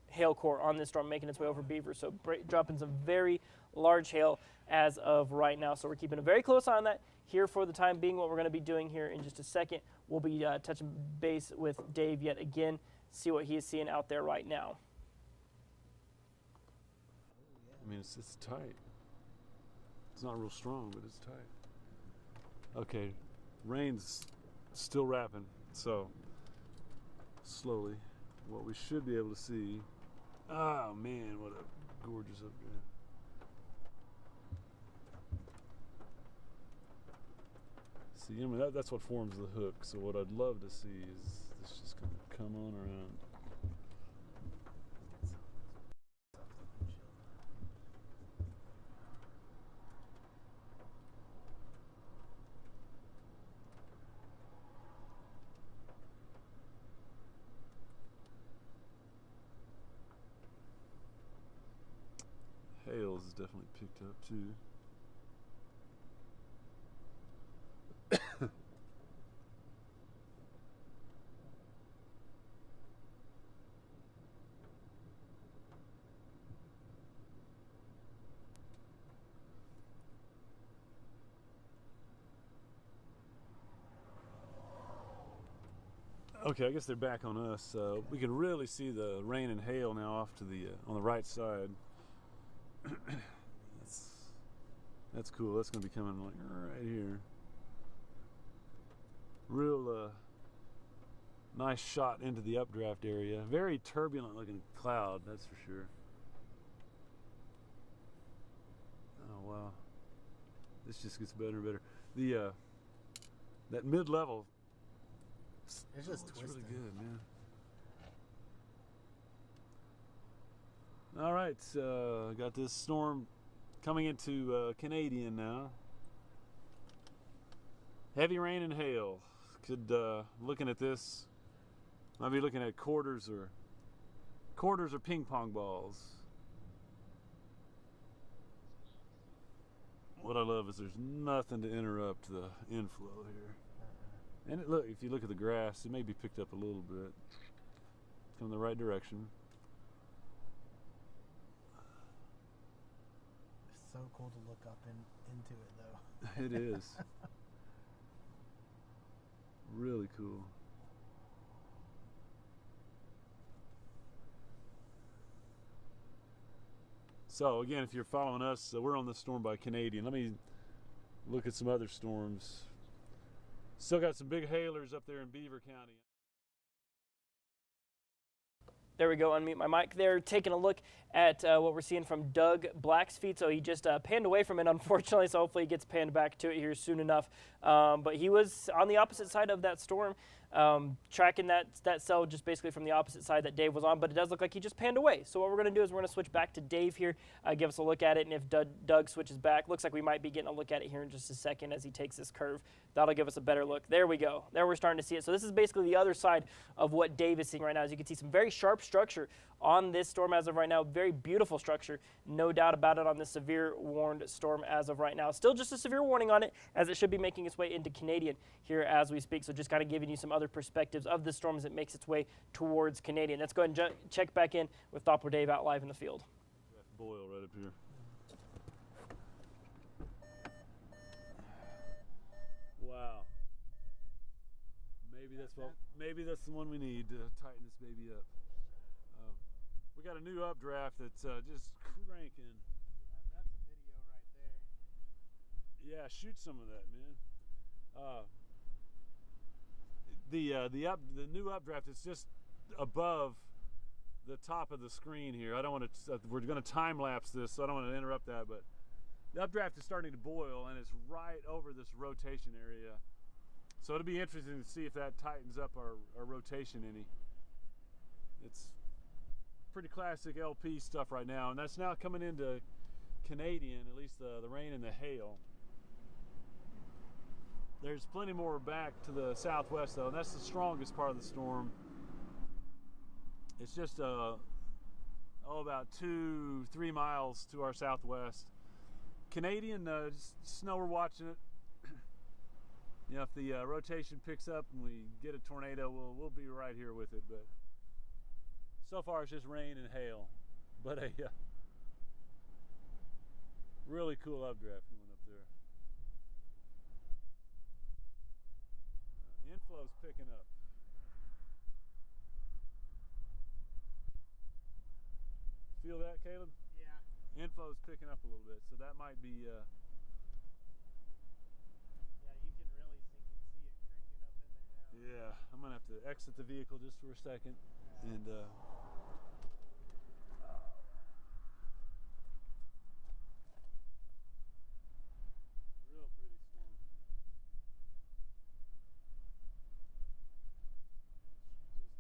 hail core on this storm making its way over Beaver. So dropping some very large hail as of right now. So we're keeping a very close eye on that here for the time being. What we're going to be doing here in just a second, we'll be touching base with Dave yet again, see what he is seeing out there right now. I mean, it's tight. It's not real strong, but it's tight. Okay, rain's still wrapping, so slowly, what we should be able to see. Oh man, what a gorgeous up there. See, I mean, that's what forms the hook. So what I'd love to see is this just kind of come on around. Hails is definitely picked up too. Okay, I guess they're back on us. We can really see the rain and hail now off to the on the right side. That's cool. That's going to be coming like right here. Real nice shot into the updraft area. Very turbulent looking cloud, that's for sure. Oh wow, this just gets better and better. that mid-level. It's just It's twisting. really good, man. All right, got this storm coming into Canadian now. Heavy rain and hail. Could looking at this, might be looking at quarters or ping pong balls. What I love is there's nothing to interrupt the inflow here. And look, if you look at the grass, it may be picked up a little bit. It's coming the right direction. It's so cool to look up into it, though. It is. Really cool. So again, if you're following us, we're on the storm by Canadian. Let me look at some other storms. Still got some big hailers up there in Beaver County. There we go, unmute my mic there. Taking a look at what we're seeing from Doug Black's feed. So he just panned away from it, unfortunately, so hopefully he gets panned back to it here soon enough. But he was on the opposite side of that storm, tracking that cell just basically from the opposite side that Dave was on, but it does look like he just panned away. So what we're going to do is we're going to switch back to Dave here, give us a look at it, and if Doug switches back, looks like we might be getting a look at it here in just a second as he takes this curve. That'll give us a better look. There we go. There we're starting to see it. So this is basically the other side of what Dave is seeing right now. As you can see, some very sharp structure on this storm as of right now. Very beautiful structure, no doubt about it, on this severe warned storm as of right now. Still just a severe warning on it, as it should be making its way into Canadian here as we speak. So just kind of giving you some other perspectives of the storm as it makes its way towards Canadian. Let's go ahead and check back in with Doppler Dave out live in the field. Boil right up here. Wow. Maybe that's the one we need to tighten this baby up. We got a new updraft that's just cranking. Yeah, that's a video right there. Yeah, shoot some of that, man. The new updraft is just above the top of the screen here. I don't want to. We're going to time lapse this, so I don't want to interrupt that. But the updraft is starting to boil, and it's right over this rotation area. So it'll be interesting to see if that tightens up our rotation any. It's pretty classic LP stuff right now, and that's now coming into Canadian, at least the rain and the hail. There's plenty more back to the southwest though, and that's the strongest part of the storm. It's just about 2-3 miles to our southwest. Canadian, just know we're watching it. You know, if the rotation picks up and we get a tornado, we'll be right here with it. But so far, it's just rain and hail. But a really cool updraft going up there. Inflow's picking up. Feel that, Caleb? Yeah. Inflow's picking up a little bit, so that might be. Yeah, you can really see it cranking up in there now. Yeah, I'm gonna have to exit the vehicle just for a second, and real pretty storm.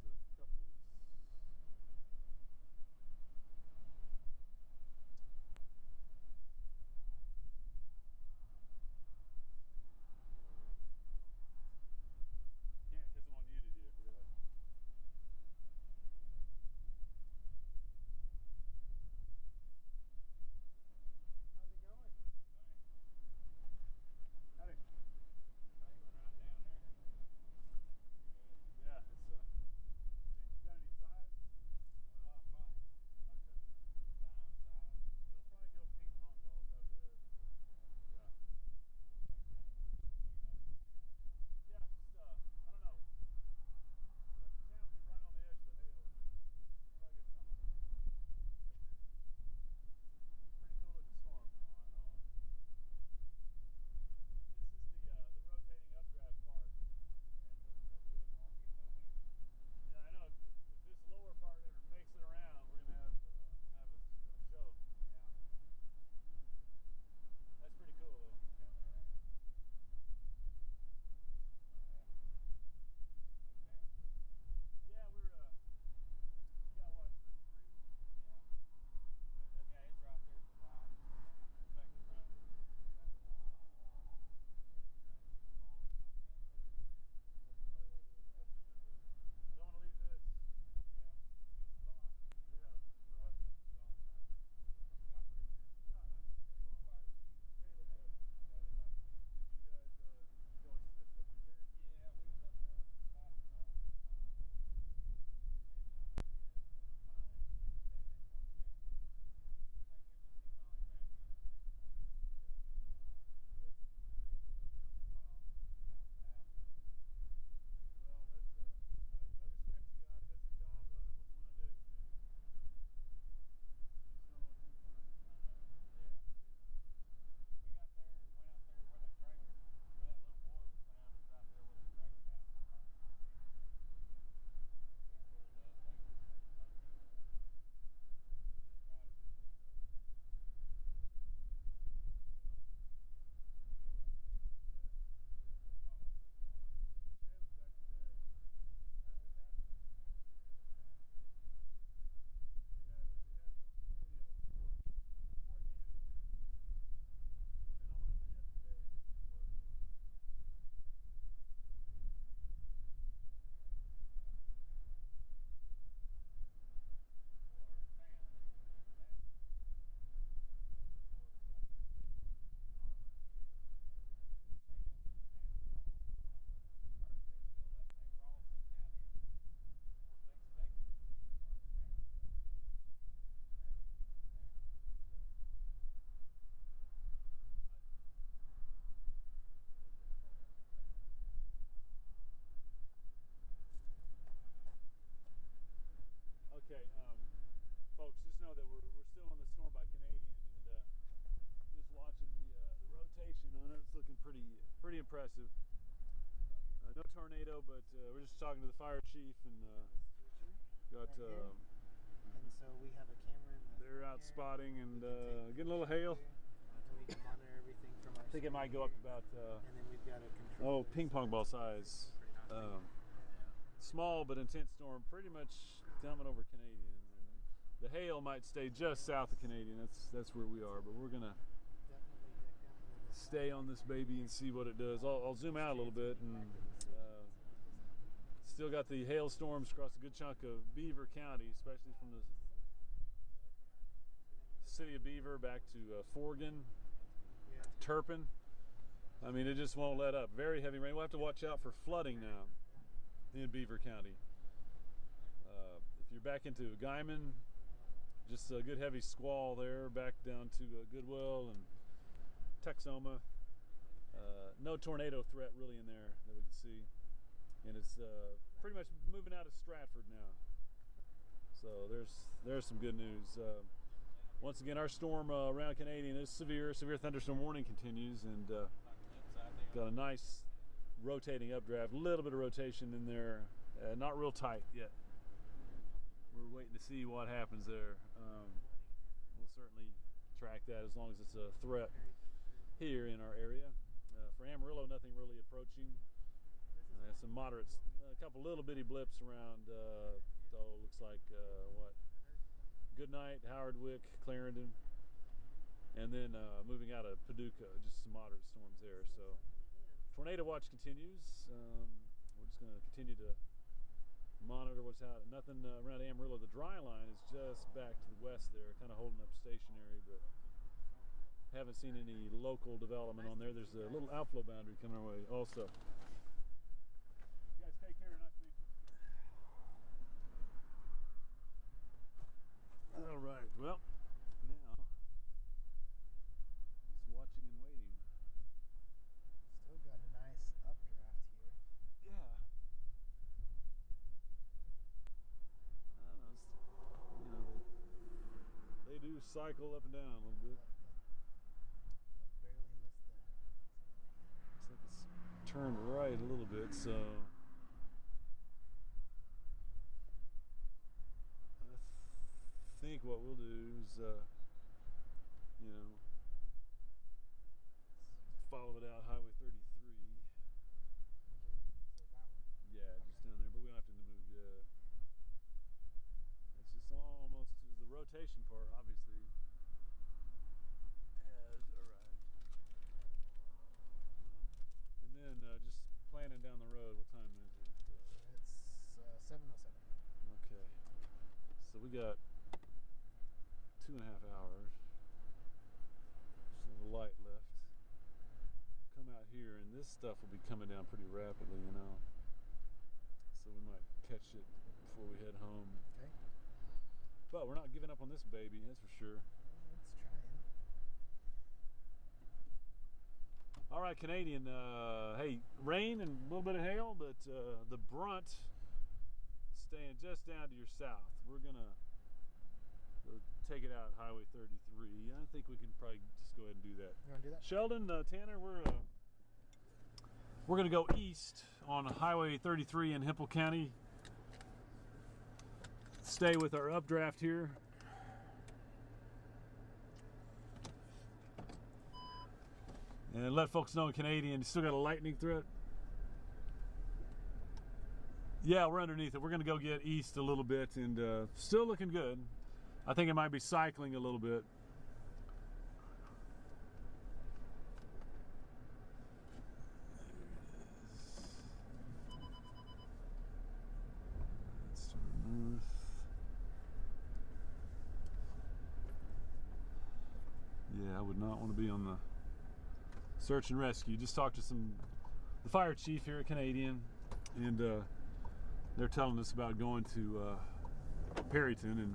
Just a couple. Can't, because I'm on Unity. I forgot. pretty impressive. No tornado, but we're just talking to the fire chief, and got Right here. And so we have a camera in the they're front out here. spotting and We can take getting a little hail. pictures, and we can monitor everything from our I think it might go up to about and then we've got a control. ping pong ball size. Small but intense storm, pretty much coming over Canadian. The hail might stay just south of Canadian. That's where we are, but we're gonna stay on this baby and see what it does. I'll zoom out a little bit, and still got the hailstorms across a good chunk of Beaver County, especially from the city of Beaver back to Forgan, Turpin. I mean, it just won't let up. Very heavy rain. We'll have to watch out for flooding now in Beaver County. If you're back into Guyman, just a good heavy squall there, back down to Goodwill and Texoma. No tornado threat really in there that we can see. And it's pretty much moving out of Stratford now. So there's some good news. Once again, our storm around Canadian is severe. Severe thunderstorm warning continues, and got a nice rotating updraft. A little bit of rotation in there, not real tight yet. We're waiting to see what happens there. We'll certainly track that as long as it's a threat here in our area. For Amarillo, nothing really approaching. Some moderates, a couple little bitty blips around. Looks like what? Goodnight, Howardwick, Clarendon, and then moving out of Paducah, just some moderate storms there. So tornado watch continues. We're just going to continue to monitor what's out. Nothing around Amarillo. The dry line is just back to the west there, kind of holding up stationary, but haven't seen any local development on there. There's a little outflow boundary coming our way also. You guys take care. Nice to meet you. All right. Well, now just watching and waiting. Still got a nice updraft here. Yeah. I don't know. You know, they do cycle up and down a little bit. Barely missed the. Looks like it's turned right a little bit, so I think what we'll do is, you know, follow it out Highway 33. So that one. Yeah, just down there, but we don't have to move yet. It's just almost the rotation part, obviously, has arrived. And then just planning down the road. What time is it? It's 7:07. Okay, so we got 2.5 hours. Just a little light left. Come out here, and this stuff will be coming down pretty rapidly, you know. So we might catch it before we head home. Okay. But we're not giving up on this baby, that's for sure. Let's try it. All right, Canadian. Hey, rain and a little bit of hail, but the brunt is staying just down to your south. We're gonna take it out Highway 33. I think we can probably just go ahead and do that. You want to do that? Sheldon, Tanner, we're gonna go east on Highway 33 in Hempel County. Stay with our updraft here. And let folks know in Canadian, you still got a lightning threat? Yeah, we're underneath it. We're going to go get east a little bit, and still looking good. I think it might be cycling a little bit. Let's turn north. Yeah, I would not want to be on the search and rescue. Just talked to the fire chief here at Canadian, and they're telling us about going to Perryton and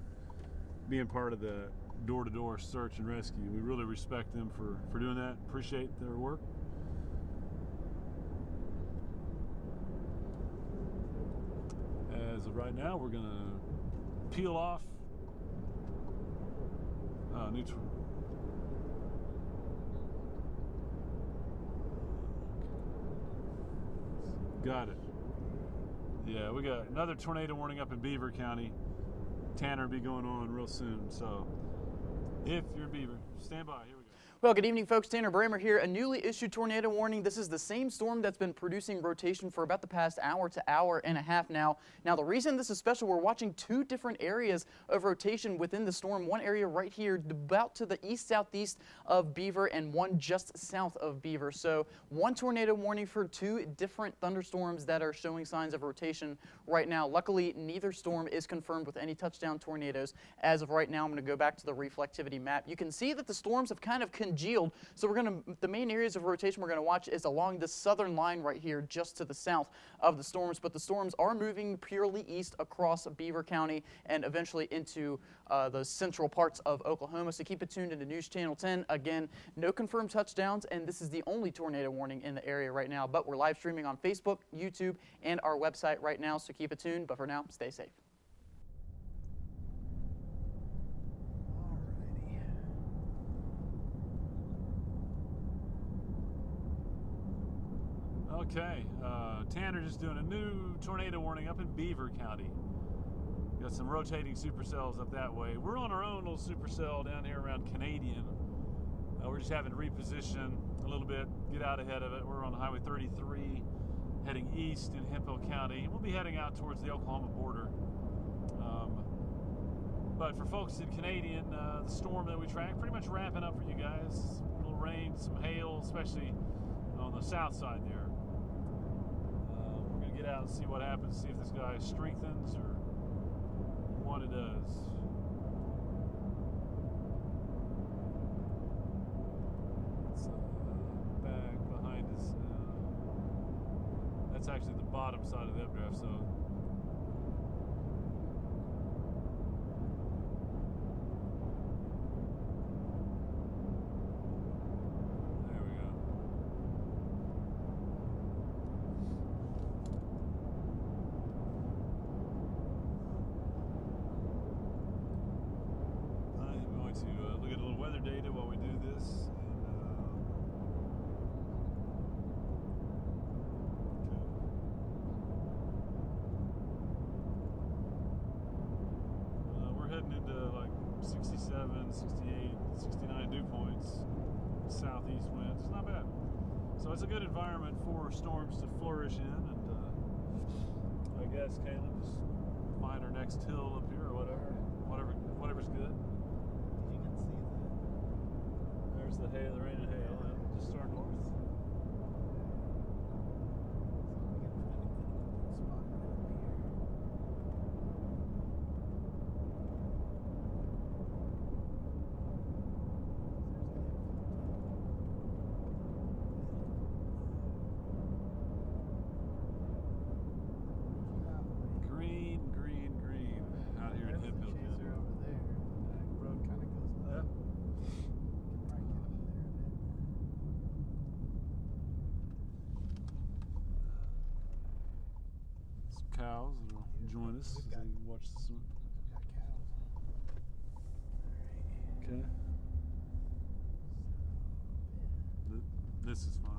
being part of the door-to-door search and rescue. We really respect them for doing that. Appreciate their work. As of right now, we're gonna peel off neutral. Got it. Yeah, we got another tornado warning up in Beaver County. Tanner will be going on real soon, so if you're Beaver, stand by. Here we go. Well, good evening, folks. Tanner Bramer here. A newly issued tornado warning. This is the same storm that's been producing rotation for about the past hour to hour and a half now. Now, the reason this is special, we're watching two different areas of rotation within the storm. One area right here, about to the east-southeast of Beaver, and one just south of Beaver. So, one tornado warning for two different thunderstorms that are showing signs of rotation right now. Luckily, neither storm is confirmed with any touchdown tornadoes. As of right now, I'm going to go back to the reflectivity map. You can see that the storms have kind of congealed. So the main areas of rotation we're going to watch is along this southern line right here, just to the south of the storms. But the storms are moving purely east across Beaver County and eventually into the central parts of Oklahoma. So keep it tuned into News Channel 10. Again, no confirmed touchdowns, and this is the only tornado warning in the area right now. But we're live streaming on Facebook, YouTube, and our website right now. So keep it tuned. But for now, stay safe. Okay, Tanner just doing a new tornado warning up in Beaver County. Got some rotating supercells up that way. We're on our own little supercell down here around Canadian. We're just having to reposition a little bit, get out ahead of it. We're on Highway 33, heading east in Hemphill County. We'll be heading out towards the Oklahoma border. But for folks in Canadian, the storm that we track, pretty much wrapping up for you guys. A little rain, some hail, especially on the south side there. We're going to get out and see what happens, see if this guy strengthens or what it does. It's back behind us. That's actually the bottom side of the updraft, so data while we do this. We're heading into like 67, 68, 69 dew points, southeast winds. It's not bad. So it's a good environment for storms to flourish in, and I guess Caleb just find our next hill up here or whatever's good. There's the hail, the rain and hail, and just our north. Green, green, green out here in Hemphill. Cows will join us as they watch the swim. Got cows. Okay. This is fine.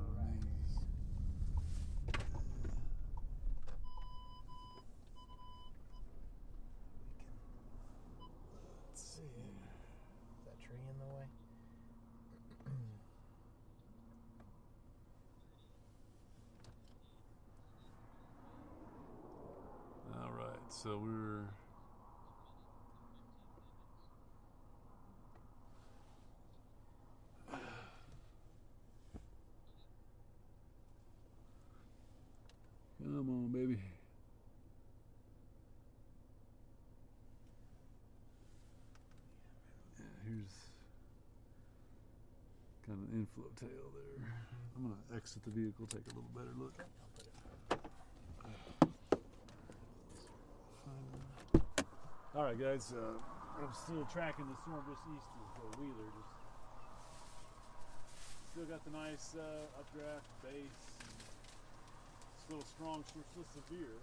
Let's see. Is that tree in the way? All right, so we're come on, baby. Yeah, here's kind of an inflow tail there. I'm gonna exit the vehicle, take a little better look. All right, guys. I'm still tracking the storm just east of Wheeler. Still got the nice updraft base. It's a little strong, still severe.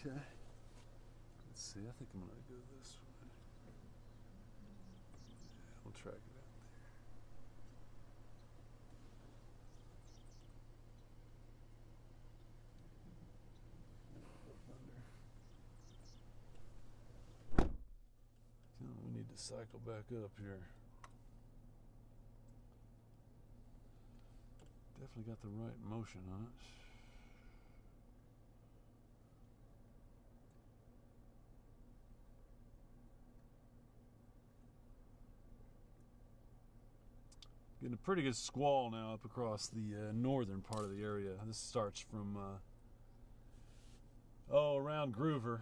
Okay. Let's see. I think I'm gonna go this way. Yeah, we'll track it out there. We need to cycle back up here. Definitely got the right motion on it. Getting a pretty good squall now up across the northern part of the area. This starts from around Groover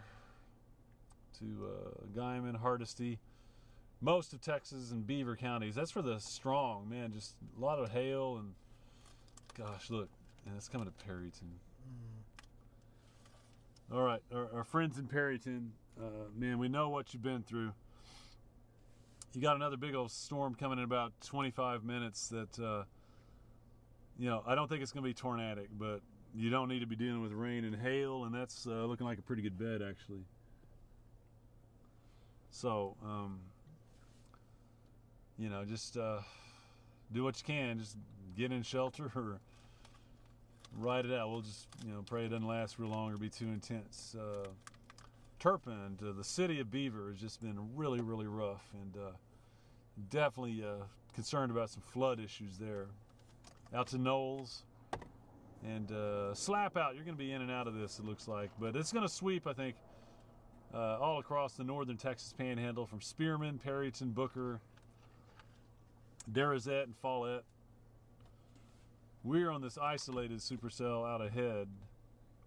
to Guymon, Hardisty, most of Texas and Beaver counties. That's for the strong, man. Just a lot of hail and gosh, look, and it's coming to Perryton. All right, our friends in Perryton, man, we know what you've been through. You got another big old storm coming in about 25 minutes that, you know, I don't think it's going to be tornadic, but you don't need to be dealing with rain and hail, and that's looking like a pretty good bed, actually. So, you know, just do what you can. Just get in shelter or ride it out. We'll just, you know, pray it doesn't last real long or be too intense. Turpin to the city of Beaver has just been really, really rough, and definitely concerned about some flood issues there. Out to Knowles and Slap Out. You're going to be in and out of this, it looks like, but it's going to sweep, I think, all across the northern Texas Panhandle from Spearman, Perryton, Booker, Derazette, and Follette. We're on this isolated supercell out ahead.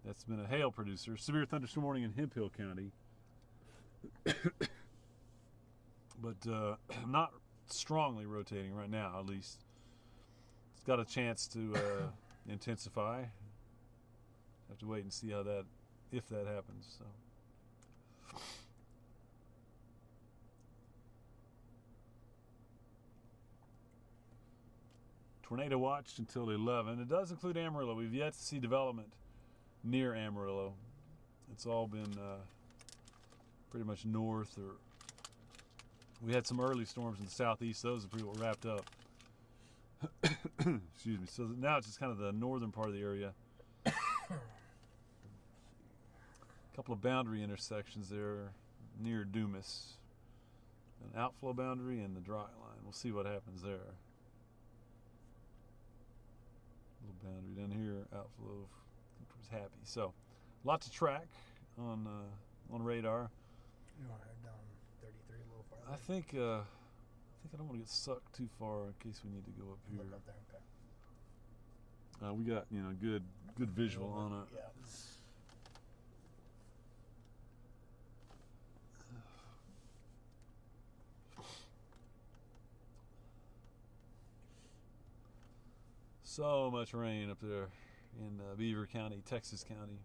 That's been a hail producer. Severe thunderstorm warning in Hemphill County. But not strongly rotating right now, at least. It's got a chance to intensify. Have to wait and see how that, if that happens. So. Tornado watched until 11. It does include Amarillo. We've yet to see development near Amarillo. It's all been pretty much north, or we had some early storms in the southeast. Those are pretty well wrapped up. Excuse me. So now it's just kind of the northern part of the area. A couple of boundary intersections there near Dumas. An outflow boundary and the dry line. We'll see what happens there. Little boundary down here, outflow towards Happy. So, a lot to track on radar. You want to head down 33 a little farther? I think I don't want to get sucked too far in case we need to go up here. Look up there, okay. We got, you know, good visual on it. Yeah. So much rain up there in Beaver County, Texas County.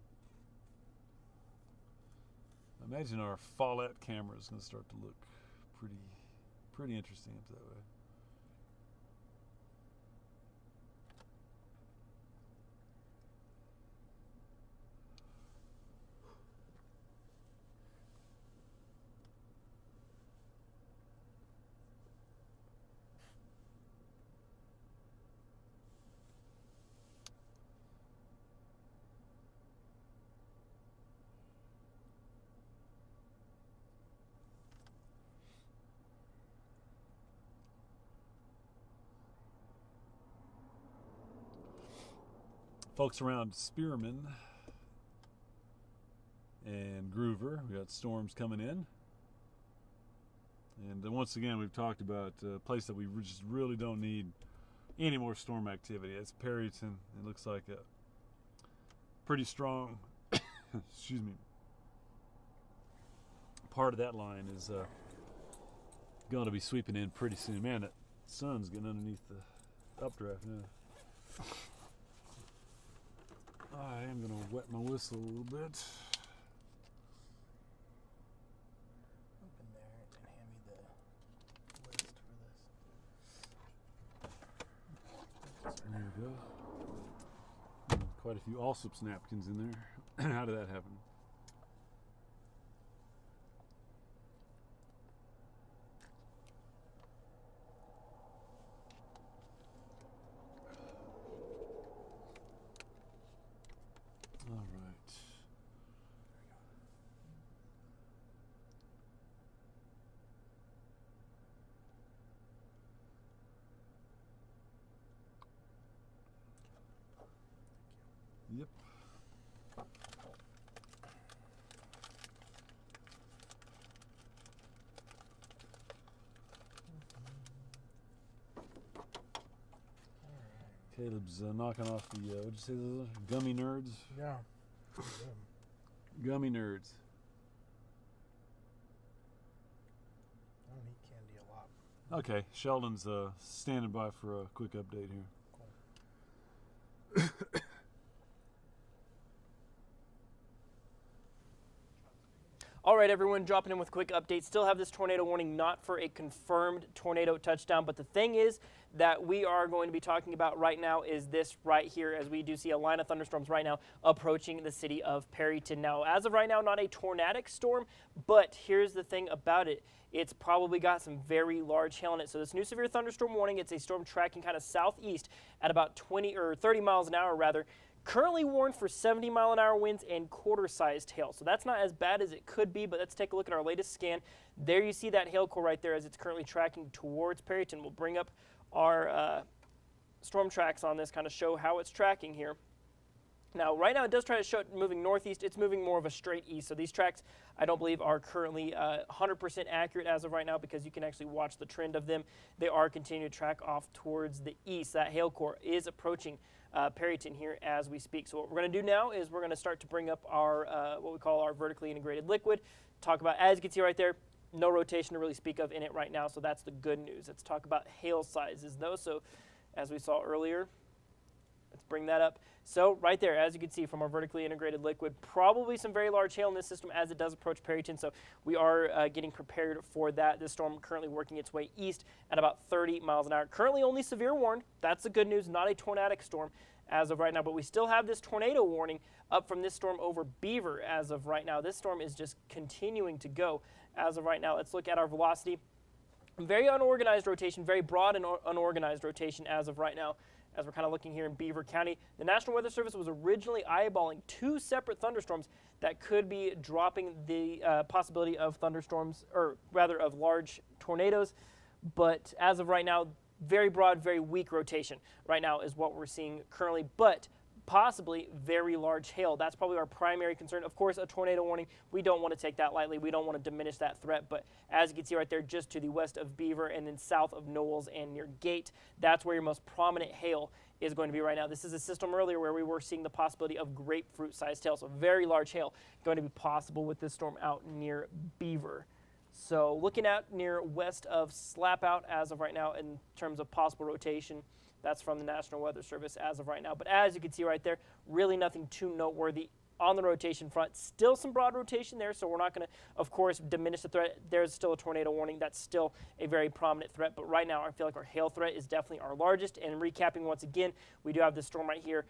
I imagine our Follette camera is going to start to look pretty interesting up that way. Folks around Spearman and Groover, we got storms coming in. And once again, we've talked about a place that we just really don't need any more storm activity. It's Perryton. It looks like a pretty strong, excuse me, part of that line is going to be sweeping in pretty soon. Man, that sun's getting underneath the updraft now. I am going to wet my whistle a little bit. Open there and hand me the list for this. There you go. Quite a few Allsup's napkins in there. How did that happen? All right. Yep. Caleb's knocking off the, what'd you say those are? Gummy nerds? Yeah. Gummy nerds. I don't eat candy a lot. Okay, Sheldon's standing by for a quick update here. All right, everyone, dropping in with a quick update. Still have this tornado warning, not for a confirmed tornado touchdown, but the thing is that we are going to be talking about right now is this right here, as we do see a line of thunderstorms right now approaching the city of Perryton. Now, as of right now, not a tornadic storm, but here's the thing about it. It's probably got some very large hail in it. So this new severe thunderstorm warning, it's a storm tracking kind of southeast at about 20 or 30 miles an hour rather. Currently warned for 70-mile-an-hour winds and quarter-sized hail. So that's not as bad as it could be, but let's take a look at our latest scan. There you see that hail core right there as it's currently tracking towards Perryton. We'll bring up our storm tracks on this, kind of show how it's tracking here. Now, right now it does try to show it moving northeast. It's moving more of a straight east. So these tracks, I don't believe, are currently 100% accurate as of right now because you can actually watch the trend of them. They are continuing to track off towards the east. That hail core is approaching Perryton here as we speak. So what we're going to do now is we're going to start to bring up our what we call our vertically integrated liquid. Talk about, as you can see right there, no rotation to really speak of in it right now. So that's the good news. Let's talk about hail sizes though. So as we saw earlier, let's bring that up. So right there, as you can see from our vertically integrated liquid, probably some very large hail in this system as it does approach Perryton. So we are getting prepared for that. This storm currently working its way east at about 30 miles an hour. Currently only severe warned. That's the good news, not a tornadic storm as of right now. But we still have this tornado warning up from this storm over Beaver as of right now. This storm is just continuing to go as of right now. Let's look at our velocity. Very unorganized rotation, very broad and unorganized rotation as of right now. As we're kind of looking here in Beaver County, the National Weather Service was originally eyeballing 2 separate thunderstorms that could be dropping the possibility of thunderstorms, or rather of large tornadoes. But as of right now, very broad, very weak rotation right now is what we're seeing currently, but possibly very large hail. That's probably our primary concern. Of course, a tornado warning, we don't want to take that lightly. We don't want to diminish that threat, but as you can see right there, just to the west of Beaver and then south of Knowles and near Gate, that's where your most prominent hail is going to be right now. This is a system earlier where we were seeing the possibility of grapefruit-sized hail, so very large hail going to be possible with this storm out near Beaver. So looking at near west of Slapout as of right now in terms of possible rotation, that's from the National Weather Service as of right now. But as you can see right there, really nothing too noteworthy on the rotation front. Still some broad rotation there, so we're not going to, of course, diminish the threat. There's still a tornado warning. That's still a very prominent threat. But right now, I feel like our hail threat is definitely our largest. And recapping once again, we do have this storm right here.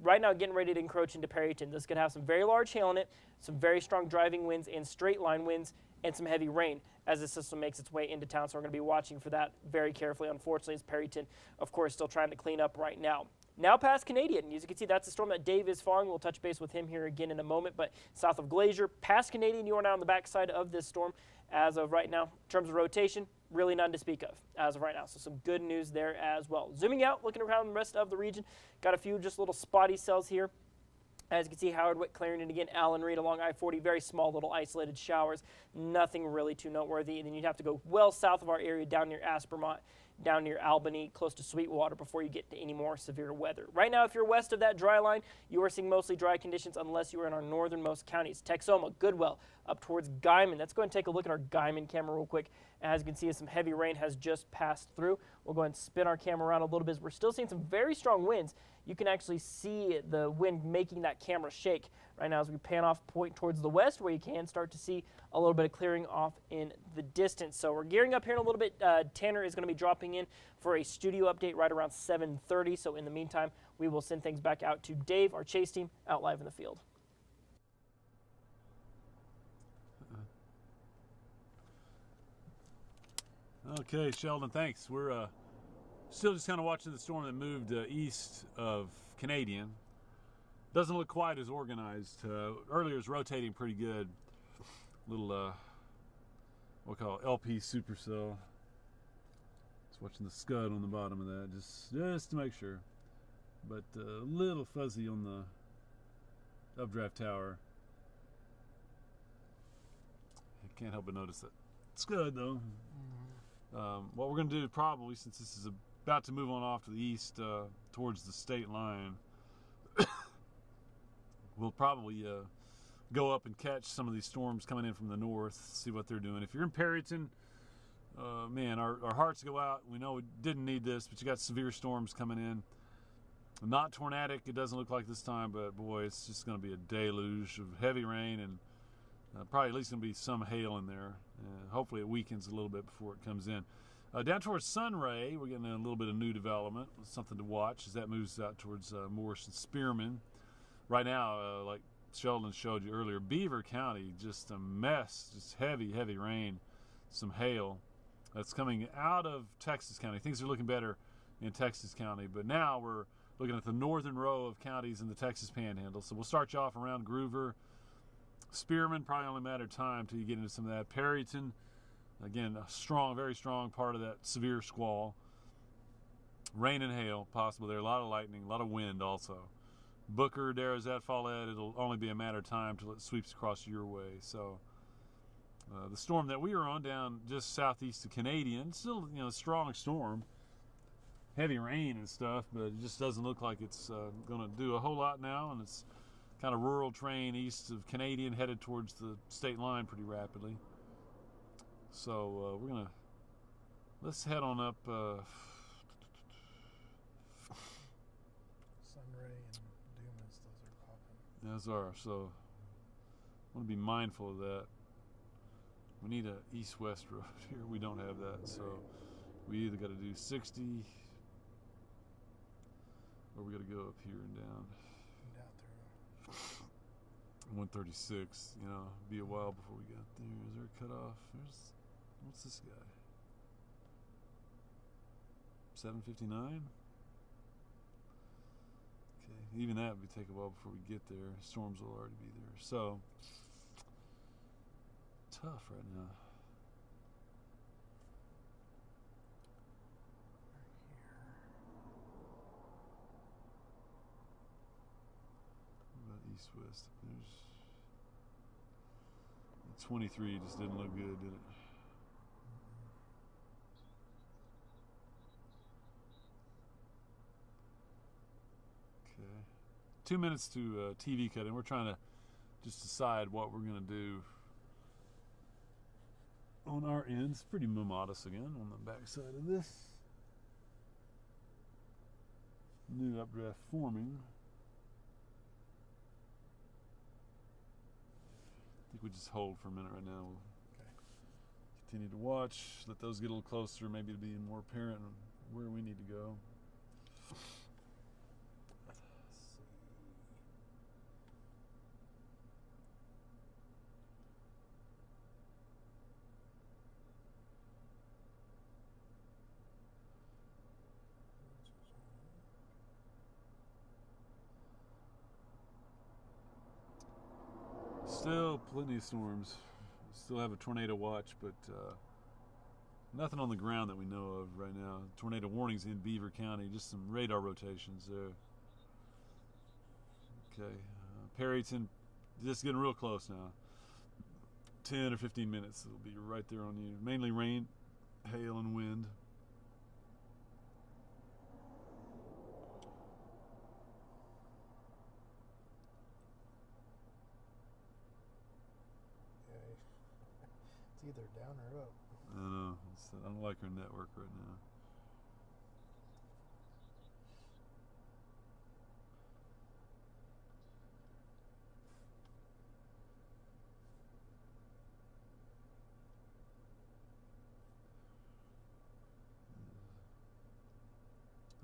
Right now, getting ready to encroach into Perryton. This could have some very large hail in it, some very strong driving winds and straight line winds, and some heavy rain as the system makes its way into town. So we're going to be watching for that very carefully. Unfortunately, as Perryton, of course, still trying to clean up right now. Now past Canadian. As you can see, that's the storm that Dave is following. We'll touch base with him here again in a moment. But south of Glacier, past Canadian, you are now on the backside of this storm as of right now. In terms of rotation, really none to speak of as of right now. So some good news there as well. Zooming out, looking around the rest of the region, got a few just little spotty cells here. As you can see, Howard, Witt, Clarendon, again, Allen Reed along I-40, very small little isolated showers, nothing really too noteworthy. And then you'd have to go well south of our area down near Aspermont, down near Albany, close to Sweetwater before you get to any more severe weather. Right now, if you're west of that dry line, you are seeing mostly dry conditions unless you are in our northernmost counties. Texoma, Goodwell, up towards Guyman. Let's go ahead and take a look at our Guyman camera real quick. As you can see, some heavy rain has just passed through. We'll go ahead and spin our camera around a little bit. We're still seeing some very strong winds. You can actually see the wind making that camera shake right now as we pan off point towards the west, where you can start to see a little bit of clearing off in the distance. So we're gearing up here in a little bit. Tanner is going to be dropping in for a studio update right around 7:30. So in the meantime, we will send things back out to Dave, our chase team, out live in the field. Okay, Sheldon, thanks. We're still just kind of watching the storm that moved east of Canadian. doesn't look quite as organized. Earlier it was rotating pretty good. Little what we call LP supercell. Just watching the scud on the bottom of that, just to make sure. But a little fuzzy on the updraft tower. I can't help but notice that. It's good though. What we're going to do probably, since this is about to move on off to the east towards the state line, we'll probably go up and catch some of these storms coming in from the north, see what they're doing. If you're in Perryton, man, our hearts go out. We know we didn't need this, but you got severe storms coming in. Not tornadic, it doesn't look like this time, but boy, it's just going to be a deluge of heavy rain and probably at least going to be some hail in there. Hopefully it weakens a little bit before it comes in. Down towards Sunray, we're getting a little bit of new development, something to watch as that moves out towards Morris and Spearman. Right now, like Sheldon showed you earlier, Beaver County, just a mess, just heavy rain, some hail. That's coming out of Texas County. Things are looking better in Texas County, but now we're looking at the northern row of counties in the Texas Panhandle. So we'll start you off around Groover. Spearman, probably only a matter of time till you get into some of that. Perryton, again, a strong, very strong part of that severe squall. Rain and hail possible there. A lot of lightning, a lot of wind also. Booker, Darazat, Follett, it'll only be a matter of time till it sweeps across your way. So the storm that we were on down just southeast of Canadian, still, a strong storm. Heavy rain and stuff, but it just doesn't look like it's going to do a whole lot now, and it's kind of rural terrain east of Canadian, headed towards the state line pretty rapidly. So let's head on up. Sunray and Dumas, those are popping. Those are, so I want to be mindful of that. We need a east-west road here. We don't have that, so we either got to do 60 or we got to go up here and down. Down through. 136, be a while before we got there. Is there a cutoff? What's this guy? 759? Okay, even that would take a while before we get there. Storms will already be there. So, tough right now. East-west. There's 23 just didn't look good, did it? Okay. 2 minutes to TV cut, and we're trying to just decide what we're going to do on our end. It's pretty modest again on the back side of this. New updraft forming. I think we just hold for a minute right now. We'll continue to watch, let those get a little closer, maybe to be more apparent where we need to go. Still plenty of storms. Still have a tornado watch, but nothing on the ground that we know of right now. Tornado warnings in Beaver County, just some radar rotations there. Okay, Perryton, just getting real close now. 10 or 15 minutes, it'll be right there on you. Mainly rain, hail, and wind. It's either down or up. I know. I don't like our network right now.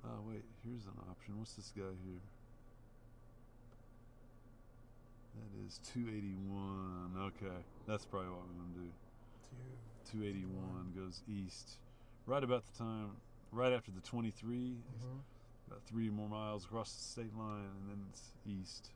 Oh, wait. Here's an option. What's this guy here? That is 281. Okay. That's probably what we're going to do. 281 goes east. Right about the time, right after the 23. About 3 more miles across the state line, and then it's east.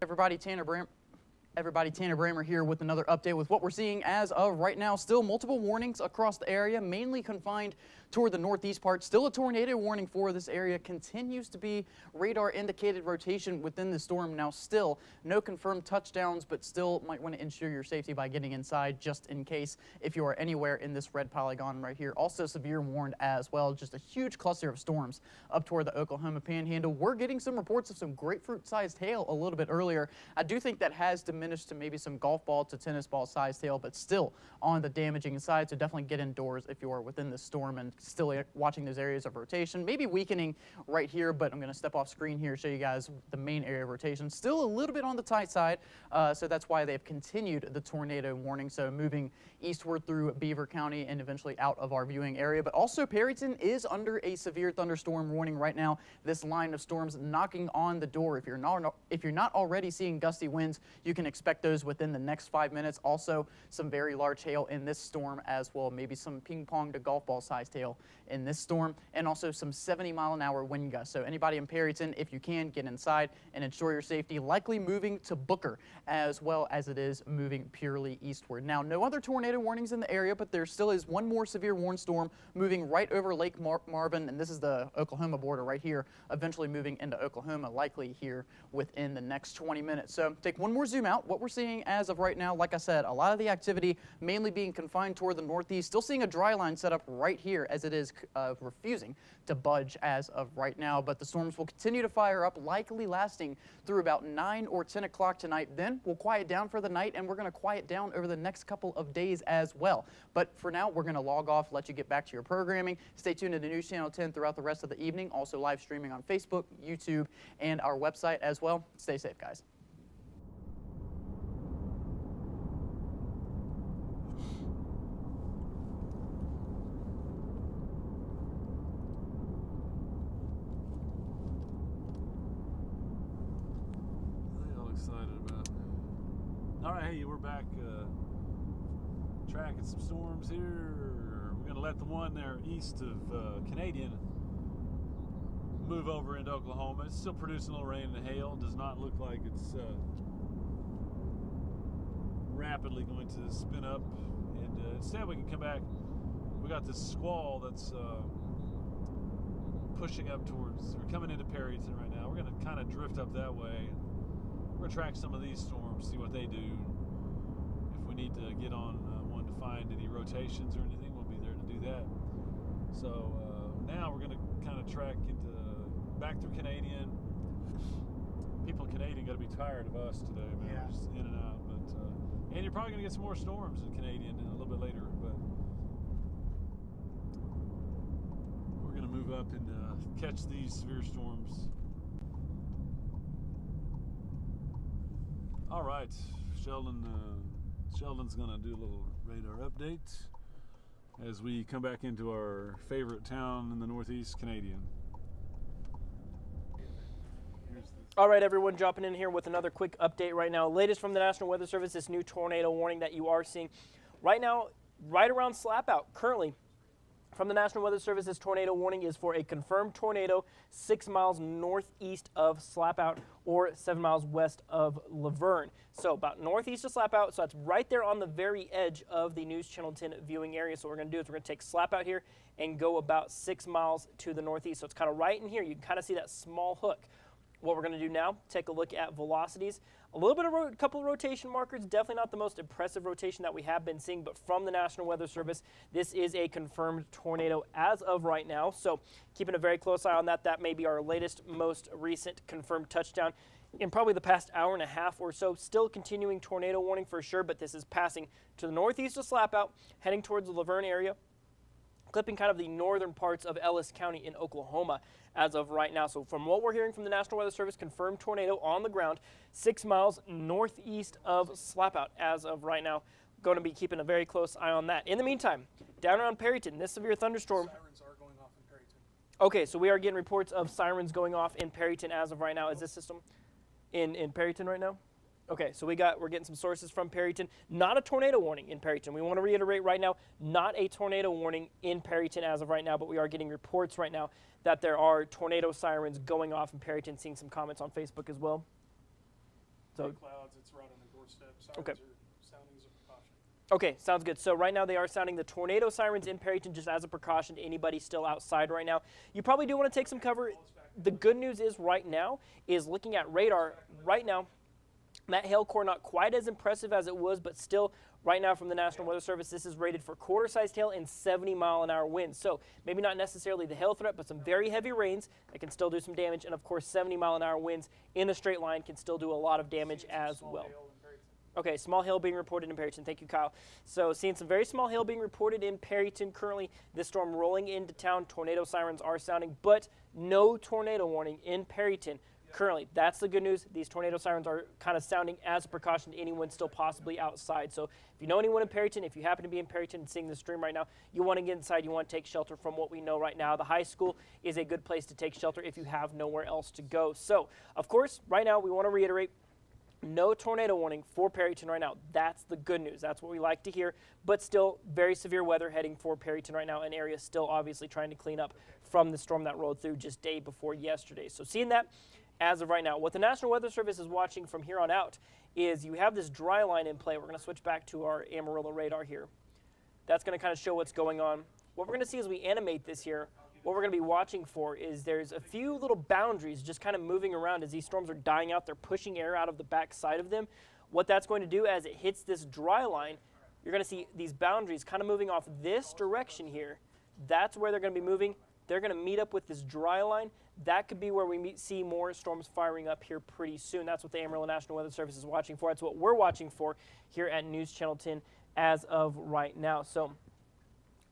Everybody, Tanner Bramer here with another update with what we're seeing as of right now. Still multiple warnings across the area, mainly confined toward the northeast part. Still a tornado warning for this area. Continues to be radar indicated rotation within the storm. Now still no confirmed touchdowns, but still might want to ensure your safety by getting inside just in case if you are anywhere in this red polygon right here. Also severe warned as well. Just a huge cluster of storms up toward the Oklahoma Panhandle. We're getting some reports of some grapefruit-sized hail a little bit earlier. I do think that has diminished to maybe some golf ball to tennis ball sized hail, but still on the damaging side. So definitely get indoors if you are within the storm and still watching those areas of rotation. Maybe weakening right here, but I'm going to step off screen here, show you guys the main area of rotation. Still a little bit on the tight side, so that's why they've continued the tornado warning. So moving eastward through Beaver County and eventually out of our viewing area. But also Perryton is under a severe thunderstorm warning right now. This line of storms knocking on the door. If you're not already seeing gusty winds, you can expect those within the next 5 minutes. Also some very large hail in this storm as well. Maybe some ping pong to golf ball sized hail in this storm, and also some 70-mile-an-hour wind gusts. So anybody in Perryton, if you can, get inside and ensure your safety. Likely moving to Booker as well as it is moving purely eastward. Now, no other tornado warnings in the area, but there still is one more severe warn storm moving right over Lake Marvin, and this is the Oklahoma border right here, eventually moving into Oklahoma, likely here within the next 20 minutes. So take one more zoom out. What we're seeing as of right now, like I said, a lot of the activity mainly being confined toward the northeast. Still seeing a dry line set up right here as it is refusing to budge as of right now, but the storms will continue to fire up, likely lasting through about 9 or 10 o'clock tonight. Then we'll quiet down for the night, and we're going to quiet down over the next couple of days as well. But for now, we're going to log off, let you get back to your programming. Stay tuned to the News Channel 10 throughout the rest of the evening. Also live streaming on Facebook, YouTube, and our website as well. Stay safe, guys. Excited about. All right, hey, we're back tracking some storms here. We're going to let the one there east of Canadian move over into Oklahoma. It's still producing a little rain and hail. Does not look like it's rapidly going to spin up. And instead we can come back. We got this squall that's pushing up towards, or coming into Perryton right now. We're going to kind of drift up that way. We're going to track some of these storms, see what they do. If we need to get on one to find any rotations or anything, we'll be there to do that. So now we're going to kind of track back through Canadian. People in Canadian got to be tired of us today, man. Yeah. We're just in and out. But and you're probably going to get some more storms in Canadian a little bit later. But we're going to move up and catch these severe storms. All right, Sheldon's gonna do a little radar update as we come back into our favorite town in the Northeast, Canadian. All right, everyone, jumping in here with another quick update right now. Latest from the National Weather Service, this new tornado warning that you are seeing right now, right around Slapout. Currently, from the National Weather Service, this tornado warning is for a confirmed tornado 6 miles northeast of Slapout or 7 miles west of Laverne. So about northeast of Slapout, so that's right there on the very edge of the News Channel 10 viewing area. So what we're going to do is we're going to take Slapout here and go about 6 miles to the northeast. So it's kind of right in here. You can kind of see that small hook. What we're going to do now, take a look at velocities. A little bit of a couple of rotation markers, definitely not the most impressive rotation that we have been seeing, but from the National Weather Service, this is a confirmed tornado as of right now. So keeping a very close eye on that. That may be our latest, most recent confirmed touchdown in probably the past hour and a half or so. Still continuing tornado warning for sure, but this is passing to the northeast of Slapout, heading towards the Laverne area, clipping kind of the northern parts of Ellis County in Oklahoma as of right now. So from what we're hearing from the National Weather Service, confirmed tornado on the ground 6 miles northeast of Slapout as of right now. Going to be keeping a very close eye on that. In the meantime, down around Perryton, this severe thunderstorm. Sirens are going off in Perryton. Okay, so we are getting reports of sirens going off in Perryton as of right now. Is this system in Perryton right now? Okay, so we're getting some sources from Perryton. Not a tornado warning in Perryton. We want to reiterate right now, not a tornado warning in Perryton as of right now, but we are getting reports right now that there are tornado sirens going off in Perryton. Seeing some comments on Facebook as well. So Big clouds, it's right on the doorstep. Sirens Okay. are sounding as a precaution. Okay, sounds good. So right now they are sounding the tornado sirens in Perryton just as a precaution to anybody still outside right now. You probably do want to take some cover. The good news is right now is looking at radar right now, that hail core not quite as impressive as it was, but still right now from the National Weather Service, this is rated for quarter-sized hail and 70-mile-an-hour winds. So maybe not necessarily the hail threat, but some very heavy rains that can still do some damage. And of course, 70-mile-an-hour winds in a straight line can still do a lot of damage as well. Okay, small hail being reported in Perryton. Thank you, Kyle. So seeing some very small hail being reported in Perryton currently. This storm rolling into town. Tornado sirens are sounding, but no tornado warning in Perryton currently. That's the good news. These tornado sirens are kind of sounding as a precaution to anyone still possibly outside. So if you know anyone in Perryton, if you happen to be in Perryton and seeing the stream right now, you want to get inside, you want to take shelter from what we know right now. The high school is a good place to take shelter if you have nowhere else to go. So, of course, right now we want to reiterate, no tornado warning for Perryton right now. That's the good news. That's what we like to hear. But still, very severe weather heading for Perryton right now. An area still obviously trying to clean up from the storm that rolled through just day before yesterday. So seeing that as of right now, what the National Weather Service is watching from here on out is you have this dry line in play. We're going to switch back to our Amarillo radar here. That's going to kind of show what's going on. What we're going to see as we animate this here, what we're going to be watching for is there's a few little boundaries just kind of moving around as these storms are dying out. They're pushing air out of the back side of them. What that's going to do as it hits this dry line, you're going to see these boundaries kind of moving off this direction here. That's where they're going to be moving. They're going to meet up with this dry line. That could be where we see more storms firing up here pretty soon. That's what the Amarillo National Weather Service is watching for. That's what we're watching for here at News Channel 10 as of right now. So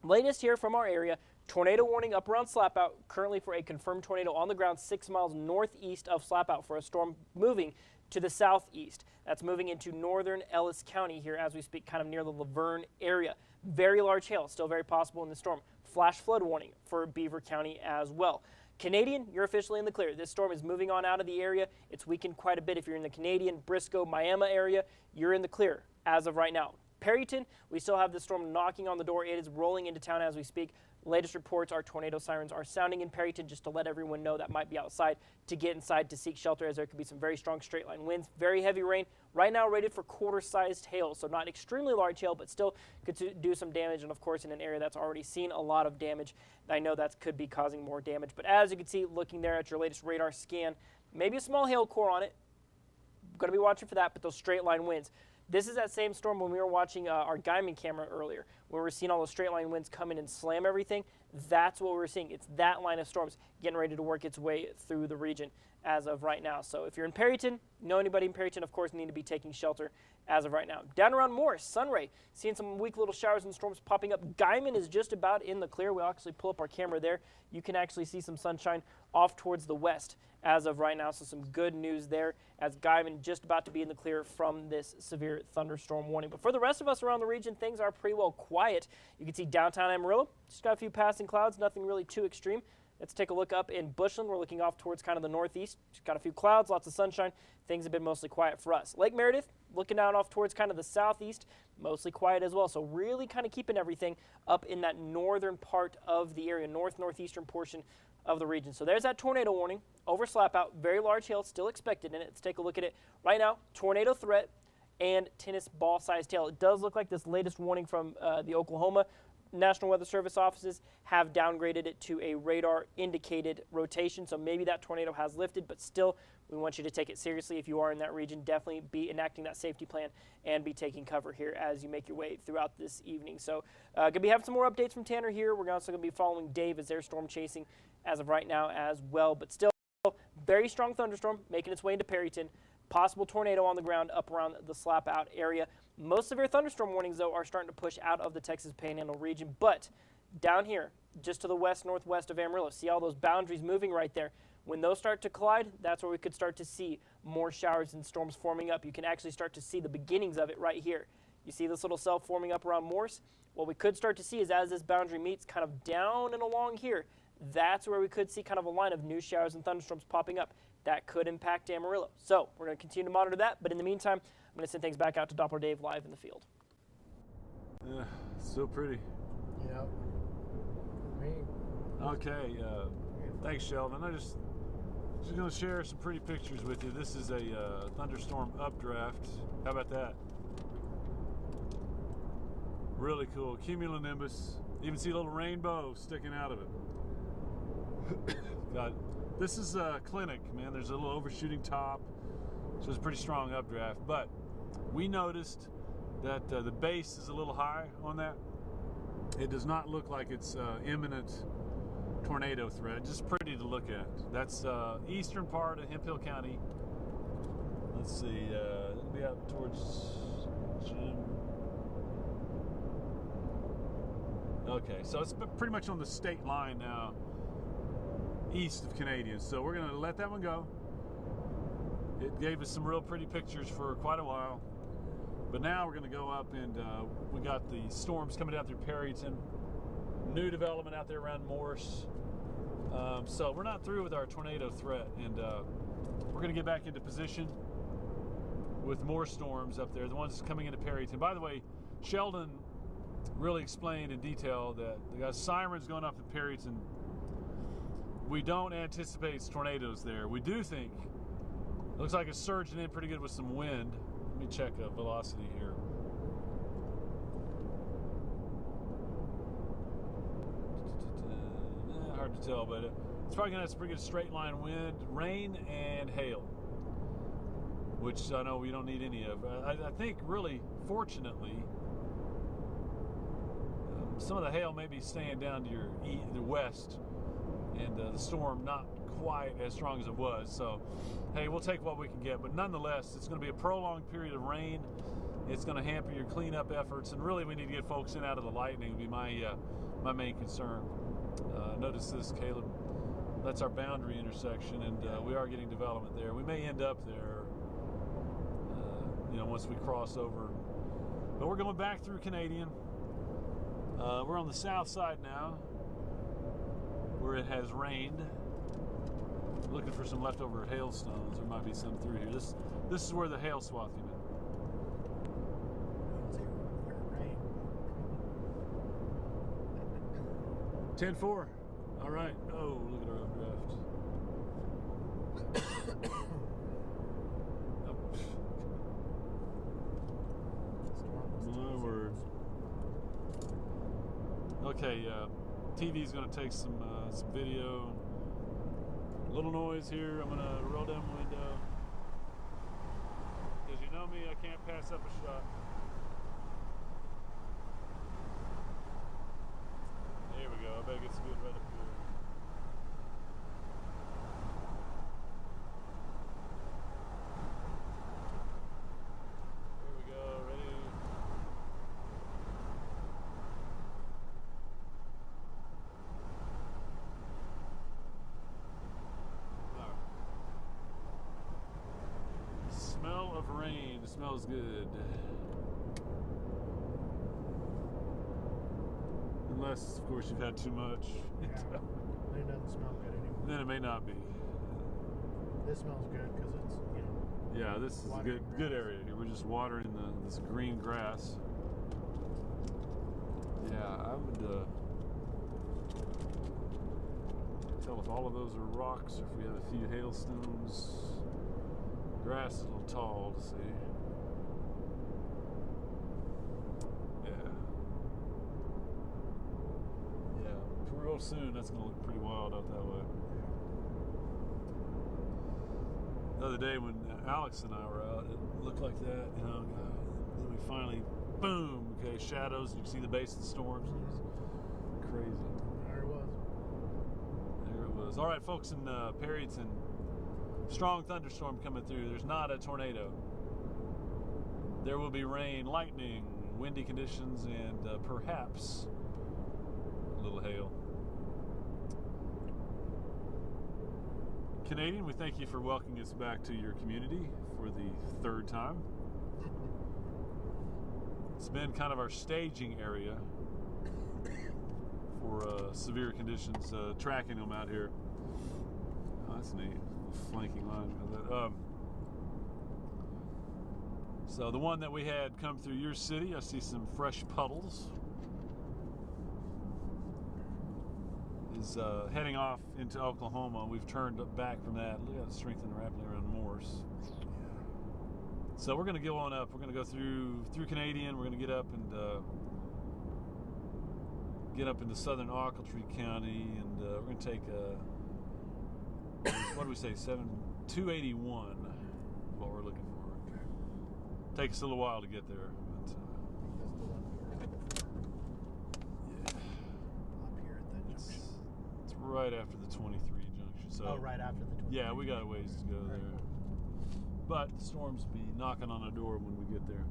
latest here from our area, tornado warning up around Slapout, currently for a confirmed tornado on the ground 6 miles northeast of Slapout for a storm moving to the southeast. That's moving into northern Ellis County here as we speak, kind of near the Laverne area. Very large hail, still very possible in the storm. Flash flood warning for Beaver County as well. Canadian, you're officially in the clear. This storm is moving on out of the area. It's weakened quite a bit. If you're in the Canadian, Briscoe, Miami area, you're in the clear as of right now. Perryton, we still have the storm knocking on the door. It is rolling into town as we speak. Latest reports are tornado sirens are sounding in Perryton, just to let everyone know that might be outside to get inside to seek shelter, as there could be some very strong straight line winds, very heavy rain. Right now rated for quarter-sized hail, so not extremely large hail, but still could do some damage. And of course, in an area that's already seen a lot of damage, I know that could be causing more damage. But as you can see, looking there at your latest radar scan, maybe a small hail core on it. Going to be watching for that, but those straight line winds. This is that same storm when we were watching our Guyman camera earlier, where we're seeing all those straight line winds come in and slam everything. That's what we're seeing. It's that line of storms getting ready to work its way through the region as of right now. So if you're in Perryton, know anybody in Perryton, of course, need to be taking shelter as of right now. Down around Morris, Sunray, seeing some weak little showers and storms popping up. Guyman is just about in the clear. We'll actually pull up our camera there. You can actually see some sunshine off towards the west as of right now. So some good news there as Guyman just about to be in the clear from this severe thunderstorm warning. But for the rest of us around the region, things are pretty well quiet. You can see downtown Amarillo, just got a few passing clouds, nothing really too extreme. Let's take a look up in Bushland. We're looking off towards kind of the northeast. Just got a few clouds, lots of sunshine. Things have been mostly quiet for us. Lake Meredith, looking down off towards kind of the southeast, mostly quiet as well. So really kind of keeping everything up in that northern part of the area, northeastern portion of the region. So there's that tornado warning over Slapout. Very large hail still expected in it. Let's take a look at it right now. Tornado threat and tennis ball sized hail. It does look like this latest warning from the Oklahoma National Weather Service offices have downgraded it to a radar indicated rotation. So maybe that tornado has lifted, but still we want you to take it seriously. If you are in that region, definitely be enacting that safety plan and be taking cover here as you make your way throughout this evening. So going to be having some more updates from Tanner here. We're also going to be following Dave as they're storm chasing as of right now as well. But still, very strong thunderstorm making its way into Perryton. Possible tornado on the ground up around the Slapout area. Most severe thunderstorm warnings, though, are starting to push out of the Texas Panhandle region. But down here, just to the west, northwest of Amarillo, see all those boundaries moving right there. When those start to collide, that's where we could start to see more showers and storms forming up. You can actually start to see the beginnings of it right here. You see this little cell forming up around Morse? What we could start to see is as this boundary meets kind of down and along here, that's where we could see kind of a line of new showers and thunderstorms popping up. That could impact Amarillo. So we're going to continue to monitor that. But in the meantime, I'm going to send things back out to Doppler Dave live in the field. Yeah, still pretty. Yep. Me. Okay, thanks, Sheldon. I just Just gonna share some pretty pictures with you. This is a thunderstorm updraft. How about that? Really cool. Cumulonimbus. Even see a little rainbow sticking out of it. This is a clinic, man. There's a little overshooting top, so it's a pretty strong updraft. But we noticed that the base is a little high on that. It does not look like it's imminent tornado threat. Just pretty to look at. That's eastern part of Hemphill County. Let's see. It'll be out towards Jim. Okay, so it's pretty much on the state line now, east of Canadian. So we're gonna let that one go. It gave us some real pretty pictures for quite a while. But now we're gonna go up and we got the storms coming down through Perryton. New development out there around Morse. So we're not through with our tornado threat, and we're gonna get back into position with more storms up there, the ones coming into Perryton. By the way, Sheldon really explained in detail that they got sirens going off in Perryton. We don't anticipate tornadoes there. We do think, it looks like it's surging in pretty good with some wind. Let me check velocity here. Hard to tell, but it's probably gonna have some pretty good straight line wind, rain, and hail, which I know we don't need any of. I think really, fortunately, some of the hail may be staying down to the west, and the storm not quite as strong as it was. So, hey, we'll take what we can get. But nonetheless, it's going to be a prolonged period of rain. It's going to hamper your cleanup efforts, and really, we need to get folks in out of the lightning. Would be my main concern. Notice this, Caleb. That's our boundary intersection, and we are getting development there. We may end up there, once we cross over. But we're going back through Canadian. We're on the south side now, where it has rained. Looking for some leftover hailstones. There might be some through here. This is where the hail swath came in. 10-4. All right. Oh, look at our updraft. My word. Okay, TV's gonna take some video. A little noise here. I'm gonna roll down the window. Because you know me, I can't pass up a shot. There we go. I better get some good right up here. Here we go. Ready? Smell of rain. It smells good. Unless, of course, you've had too much. Yeah. It doesn't smell good anymore. Then it may not be. This smells good because it's, Yeah, this is a good area here. We're just watering this green grass. Yeah, I would tell if all of those are rocks or if we have a few hailstones. Grass is a little tall to see. Yeah, real soon that's going to look pretty wild out that way. The other day when Alex and I were out, it looked like that, then we finally, boom, okay, shadows, you can see the base of the storms. It was crazy. There it was. There it was. All right, folks in Perryton, strong thunderstorm coming through. There's not a tornado. There will be rain, lightning, windy conditions, and perhaps a little hail. Canadian, we thank you for welcoming us back to your community for the third time. It's been kind of our staging area for severe conditions, tracking them out here. Oh, that's neat. Flanking line. So the one that we had come through your city, I see some fresh puddles. is heading off into Oklahoma. We've turned back from that. Look at the strength and rapidly around Morse. So we're going to go on up. We're going to go through Canadian. We're going to get up into southern Ochiltree County, and we're going to take what do we say? 281 is what we're looking for. Takes us a little while to get there, but That's the one we were headed for. yeah, Up here at that junction. it's right after the 23 junction. So Oh, right after the 20. yeah, we got a ways to go there. But the storms will be knocking on the door when we get there.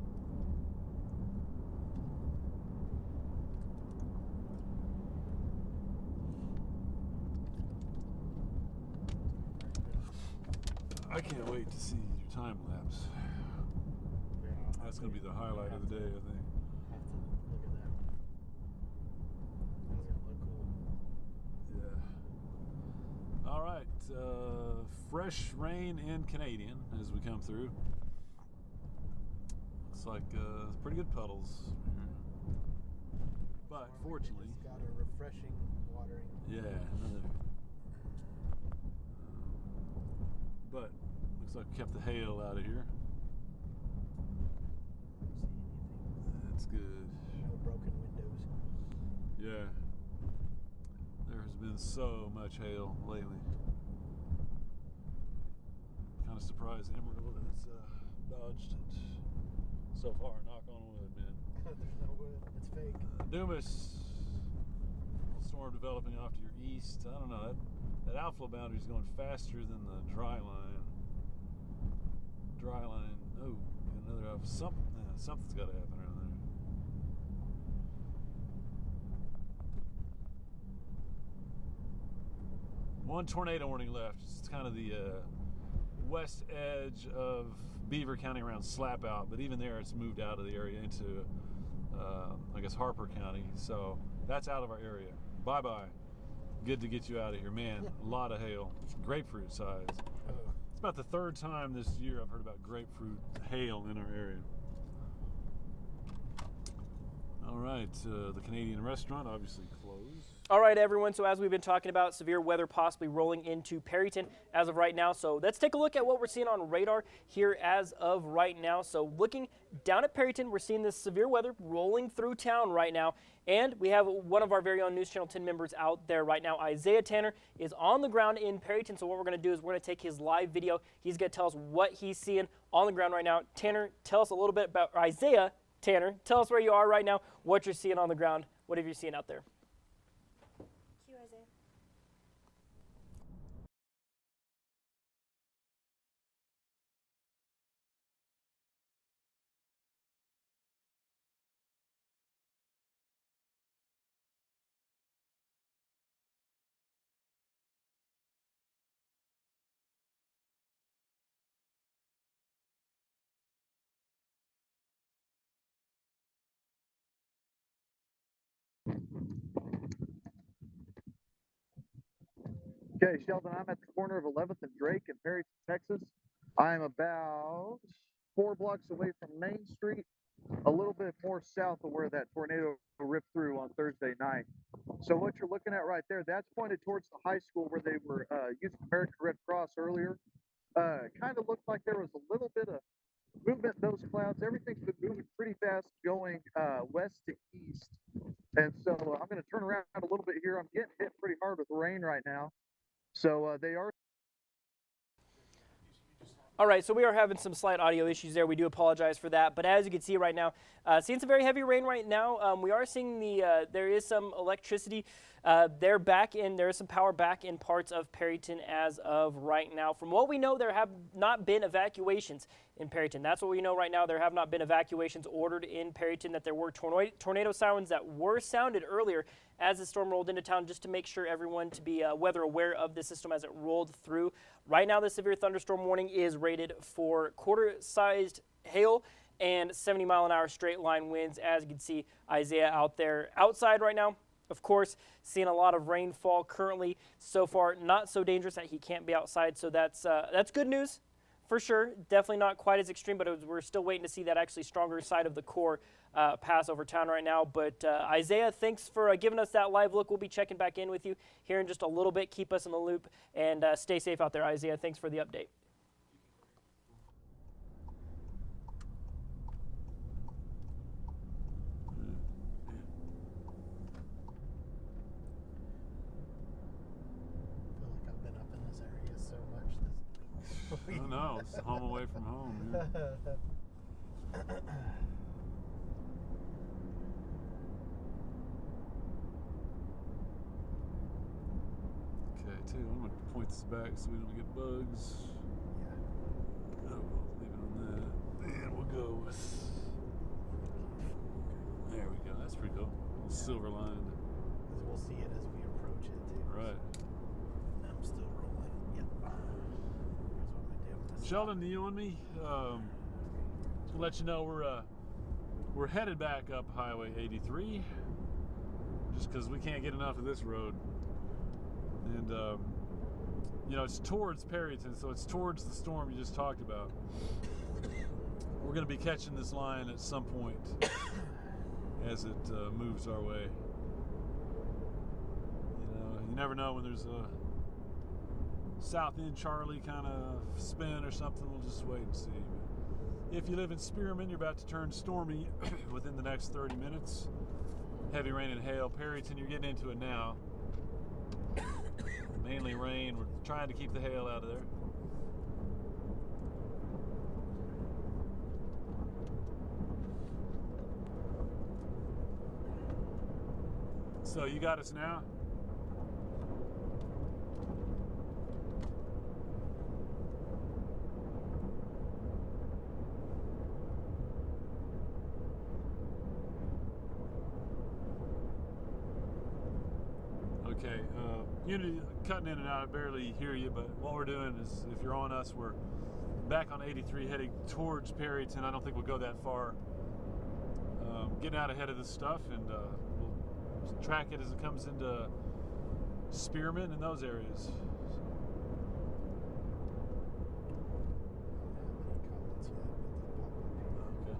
I can't wait to see your time lapse. Yeah, That's going to be the highlight of the day, I think. Have to look at that. That's gonna look cool. Yeah. All right. Fresh rain in Canadian as we come through. Looks like pretty good puddles. But fortunately, It's got a refreshing watering. yeah, another. But looks like we kept the hail out of here. See anything? That's good. No broken windows. Yeah. There has been so much hail lately. Kind of surprised Emerald has dodged it so far. Knock on wood, man. There's no wood. It's fake. Dumas, storm developing off to your east. I don't know. That outflow boundary is going faster than the dry line. Dry line. Oh, another something's got to happen around there. One tornado warning left. It's kind of the west edge of Beaver County around Slapout, but even there it's moved out of the area into I guess Harper County, so that's out of our area. Bye-bye. Good to get you out of here, man. A lot of hail, grapefruit size. It's about the third time this year I've heard about grapefruit hail in our area. All right, the Canadian restaurant obviously closed. All right, everyone. So as we've been talking about, severe weather possibly rolling into Perryton as of right now. So let's take a look at what we're seeing on radar here as of right now. So looking down at Perryton, we're seeing this severe weather rolling through town right now. And we have one of our very own News Channel 10 members out there right now. Isaiah Tanner is on the ground in Perryton. So what we're going to do is we're going to take his live video. He's going to tell us what he's seeing on the ground right now. Tanner, tell us a little bit about Isaiah. Tanner, tell us where you are right now, what you're seeing on the ground. What have you seen out there? Cue Isaiah. Okay, Sheldon, I'm at the corner of 11th and Drake in Perryton, Texas. I'm about 4 blocks away from Main Street, a little bit more south of where that tornado ripped through on Thursday night. So what you're looking at right there, that's pointed towards the high school where they were using American Red Cross earlier. Kind of looked like there was a little bit of movement in those clouds. Everything's been moving pretty fast going west to east. And so I'm going to turn around a little bit here. I'm getting hit pretty hard with rain right now. So they are. All right, so we are having some slight audio issues there. We do apologize for that. But as you can see right now, seeing some very heavy rain right now. We are seeing there is some electricity there is some power back in parts of Perryton as of right now. From what we know, there have not been evacuations in Perryton. That's what we know right now. There have not been evacuations ordered in Perryton, that there were tornado sirens that were sounded earlier as the storm rolled into town, just to make sure everyone to be weather aware of the system as it rolled through. Right now, the severe thunderstorm warning is rated for quarter-sized hail and 70-mile-an-hour straight line winds. As you can see, Isaiah out there outside right now. Of course, seeing a lot of rainfall currently. So far, not so dangerous that he can't be outside. So that's good news for sure. Definitely not quite as extreme, but we're still waiting to see that actually stronger side of the core pass over town right now. But Isaiah, thanks for giving us that live look. We'll be checking back in with you here in just a little bit. Keep us in the loop, and stay safe out there, Isaiah. Thanks for the update. I feel like I've been up in this area so much this week. I know, it's home away from home. Yeah. Okay, too, I'm going to point this back so we don't get bugs. Yeah. Oh, we'll leave it on that. And we'll go with. There we go. That's pretty cool. Silver lined. We'll see it as we approach it too. Right. I'm still rolling. Yep. Here's what we do. Sheldon, you and me? To let you know we're headed back up Highway 83, just because we can't get enough of this road. And you know, it's towards Perryton, so it's towards the storm you just talked about. We're going to be catching this line at some point as it moves our way. You know, you never know when there's a South End Charlie kind of spin or something. We'll just wait and see. If you live in Spearman, you're about to turn stormy within the next 30 minutes. Heavy rain and hail. Perryton, you're getting into it now. Mainly rain. We're trying to keep the hail out of there. So you got us now? Okay, Unity cutting in and out, I barely hear you, but what we're doing is, if you're on us, we're back on 83 heading towards Perryton. I don't think we'll go that far. Getting out ahead of this stuff, and we'll track it as it comes into Spearman and those areas. Okay.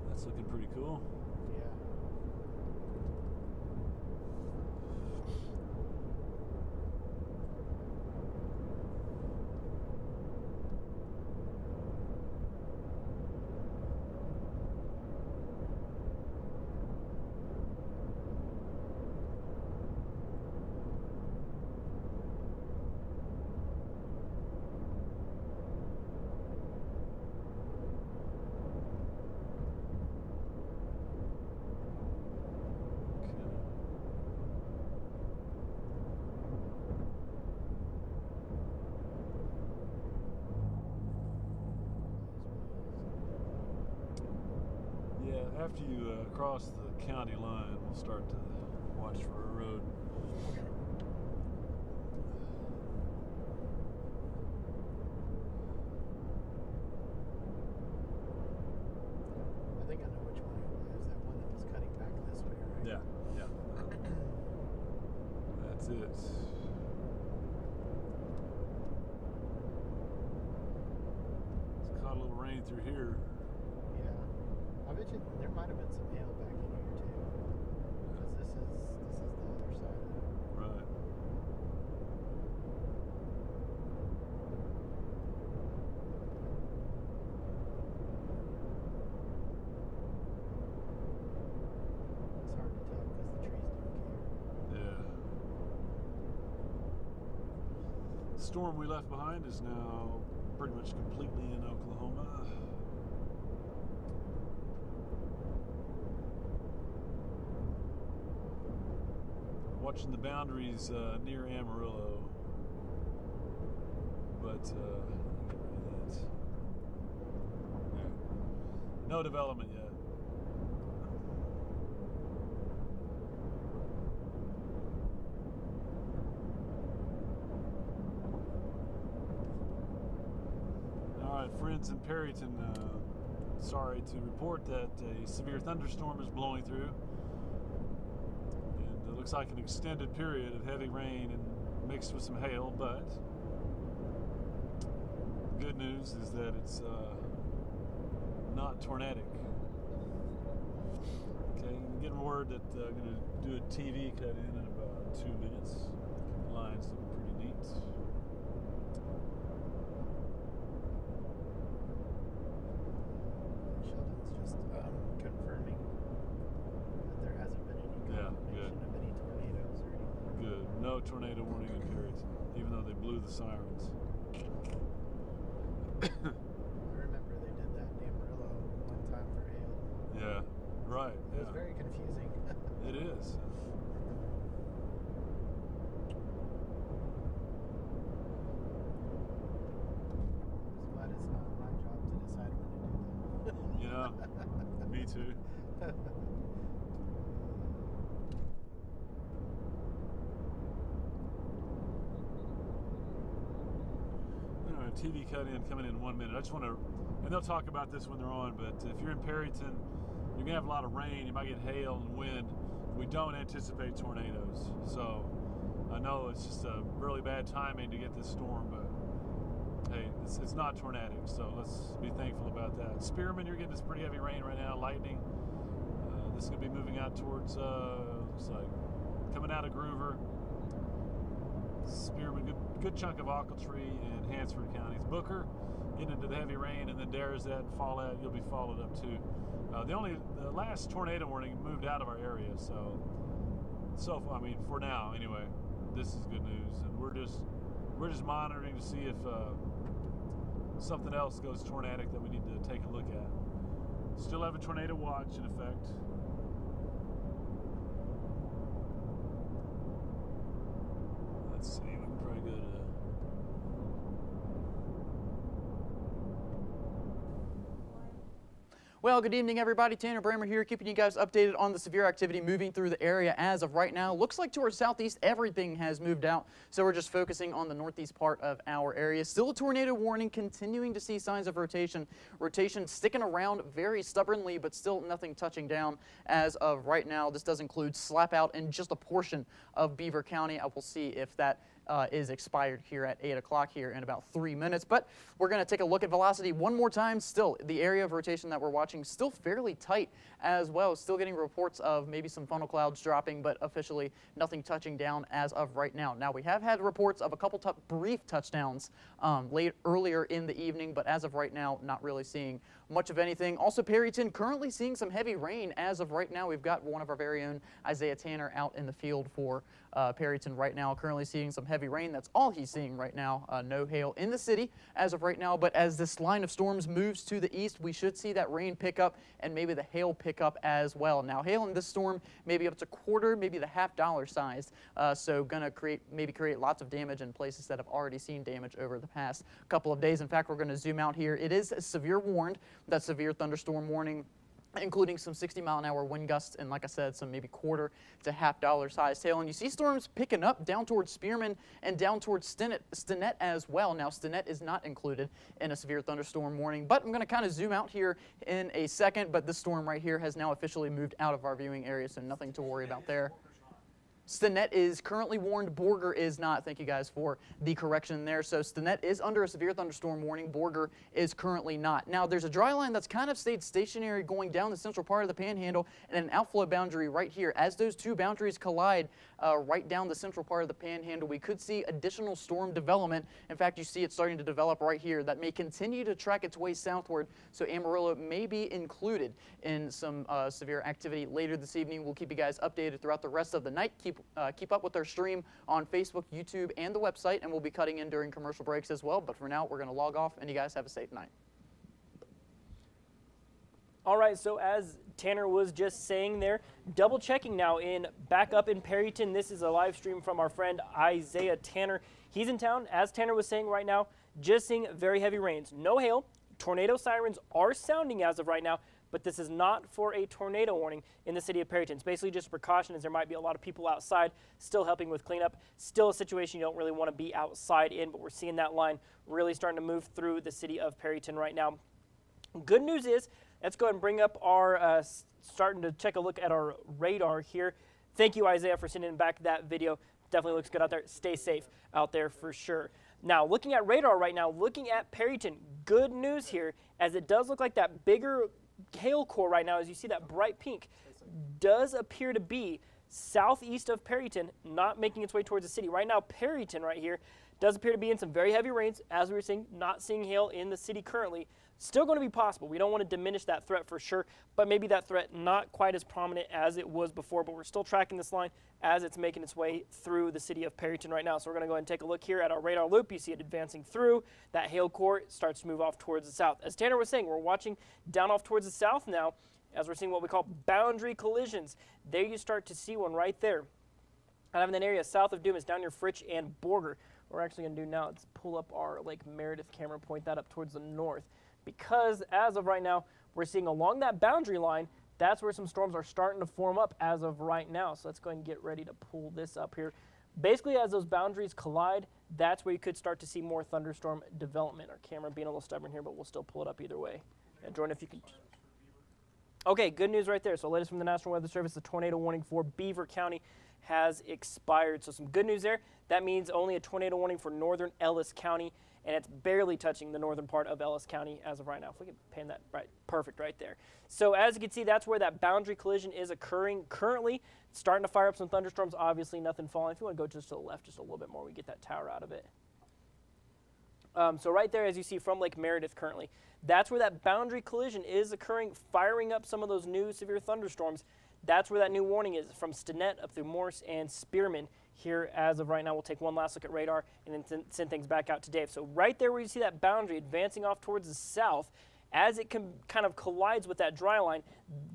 That's looking pretty cool. Yeah. Yeah, after you cross the county line, we'll start to watch for a road. I think I know which one it was. That one that was cutting back this way, right? Yeah, yeah. That's it. It's caught a little rain through here. Yeah. I bet you there might have been some hail back in here too. Because this is the other side of it. Right. It's hard to tell because the trees don't care. Yeah. The storm we left behind is now pretty much completely in Oklahoma. Watching the boundaries near Amarillo, but yeah. No development yet. All right, friends in Perryton, sorry to report that a severe thunderstorm is blowing through. And it looks like an extended period of heavy rain and mixed with some hail, but good news is that it's not tornadic. Okay, I'm getting word that I'm going to do a TV cut in about 2 minutes. Lines look pretty neat. Sheldon's just confirming that there hasn't been any confirmation of any tornadoes or anything. Good. No tornado warning in Perryton, even though they blew the sirens. I remember they did that in Amarillo one time for hail. Yeah, right. It was very confusing. It is. I'm glad it's not my job to decide when to do that. Yeah, me too. All right, TV cut in coming in 1 minute. I just want to, and they'll talk about this when they're on, but if you're in Perryton, you're going to have a lot of rain. You might get hail and wind. We don't anticipate tornadoes. So I know it's just a really bad timing to get this storm, but hey, it's not tornadic, so let's be thankful about that. Spearman, you're getting this pretty heavy rain right now, lightning. This is going to be moving out towards, looks like, coming out of Groover. Spearman, good chunk of Ochiltree and Hansford counties. Booker, getting into the heavy rain, and then Darazet and Follett, you'll be followed up too. The last tornado warning moved out of our area, so I mean, for now anyway, this is good news, and we're just monitoring to see if something else goes tornadic that we need to take a look at. Still have a tornado watch in effect. Let's see, we can probably go to. Well, good evening, everybody. Tanner Bramer here, keeping you guys updated on the severe activity moving through the area as of right now. Looks like to our southeast, everything has moved out, so we're just focusing on the northeast part of our area. Still a tornado warning, continuing to see signs of rotation. Rotation sticking around very stubbornly, but still nothing touching down as of right now. This does include slap out in just a portion of Beaver County. I will see if that is expired here at 8 o'clock here in about 3 minutes. But we're going to take a look at velocity one more time. Still, the area of rotation that we're watching still fairly tight as well. Still getting reports of maybe some funnel clouds dropping, but officially nothing touching down as of right now. Now, we have had reports of a couple brief touchdowns earlier in the evening, but as of right now, not really seeing much of anything. Also, Perryton currently seeing some heavy rain as of right now. We've got one of our very own Isaiah Tanner out in the field for Perryton right now, currently seeing some heavy rain. That's all he's seeing right now. No hail in the city as of right now, but as this line of storms moves to the east, we should see that rain pick up and maybe the hail pick up as well. Now, hail in this storm maybe up to quarter, maybe the $50 size, so gonna create lots of damage in places that have already seen damage over the past couple of days. In fact, we're going to zoom out here. It is severe warned, that severe thunderstorm warning, including some 60-mile-an-hour wind gusts and, like I said, some maybe quarter to $50 size hail. And you see storms picking up down towards Spearman and down towards Stinnett as well. Now, Stinnett is not included in a severe thunderstorm warning, but I'm going to kind of zoom out here in a second. But this storm right here has now officially moved out of our viewing area, so nothing to worry about there. Stinnett is currently warned. Borger is not. Thank you guys for the correction there. So Stinnett is under a severe thunderstorm warning. Borger is currently not. Now, there's a dry line that's kind of stayed stationary going down the central part of the Panhandle and an outflow boundary right here. As those two boundaries collide right down the central part of the Panhandle, we could see additional storm development. In fact, you see it starting to develop right here. That may continue to track its way southward, so Amarillo may be included in some severe activity later this evening. We'll keep you guys updated throughout the rest of the night. Keep up with our stream on Facebook, YouTube, and the website, and we'll be cutting in during commercial breaks as well. But for now, we're going to log off, and you guys have a safe night. All right, so as Tanner was just saying there, double checking now back up in Perryton. This is a live stream from our friend Isaiah Tanner. He's in town, as Tanner was saying right now, just seeing very heavy rains. No hail. Tornado sirens are sounding as of right now, but this is not for a tornado warning in the city of Perryton. It's basically just a precaution, as there might be a lot of people outside still helping with cleanup. Still a situation you don't really want to be outside in, but we're seeing that line really starting to move through the city of Perryton right now. Good news is, let's go ahead and bring up our, starting to take a look at our radar here. Thank you, Isaiah, for sending back that video. Definitely looks good out there. Stay safe out there for sure. Now, looking at radar right now, looking at Perryton, good news here, as it does look like that bigger hail core right now, as you see that bright pink, does appear to be southeast of Perryton, not making its way towards the city. Right now, Perryton right here does appear to be in some very heavy rains. As we were saying, not seeing hail in the city currently. Still going to be possible. We don't want to diminish that threat for sure, but maybe that threat not quite as prominent as it was before, but we're still tracking this line as it's making its way through the city of Perryton right now. So we're going to go ahead and take a look here at our radar loop. You see it advancing through. That hail core starts to move off towards the south. As Tanner was saying, we're watching down off towards the south now as we're seeing what we call boundary collisions. There you start to see one right there. Kind of in that area south of Dumas, down near Fritch and Borger. What we're actually going to do now is pull up our Lake Meredith camera, point that up towards the north. Because as of right now, we're seeing along that boundary line, that's where some storms are starting to form up as of right now. So let's go ahead and get ready to pull this up here. Basically, as those boundaries collide, that's where you could start to see more thunderstorm development. Our camera being a little stubborn here, but we'll still pull it up either way. And Jordan, if you can. Okay, good news right there. So latest from the National Weather Service, the tornado warning for Beaver County has expired. So some good news there. That means only a tornado warning for northern Ellis County, and it's barely touching the northern part of Ellis County as of right now. If we can pan that right, perfect right there. So as you can see, that's where that boundary collision is occurring currently. It's starting to fire up some thunderstorms. Obviously, nothing falling. If you want to go just to the left just a little bit more, we get that tower out of it. So right there, as you see from Lake Meredith currently, that's where that boundary collision is occurring, firing up some of those new severe thunderstorms. That's where that new warning is, from Stinnett up through Morse and Spearman. Here, as of right now, we'll take one last look at radar and then send things back out to Dave. So right there where you see that boundary advancing off towards the south, as it kind of collides with that dry line,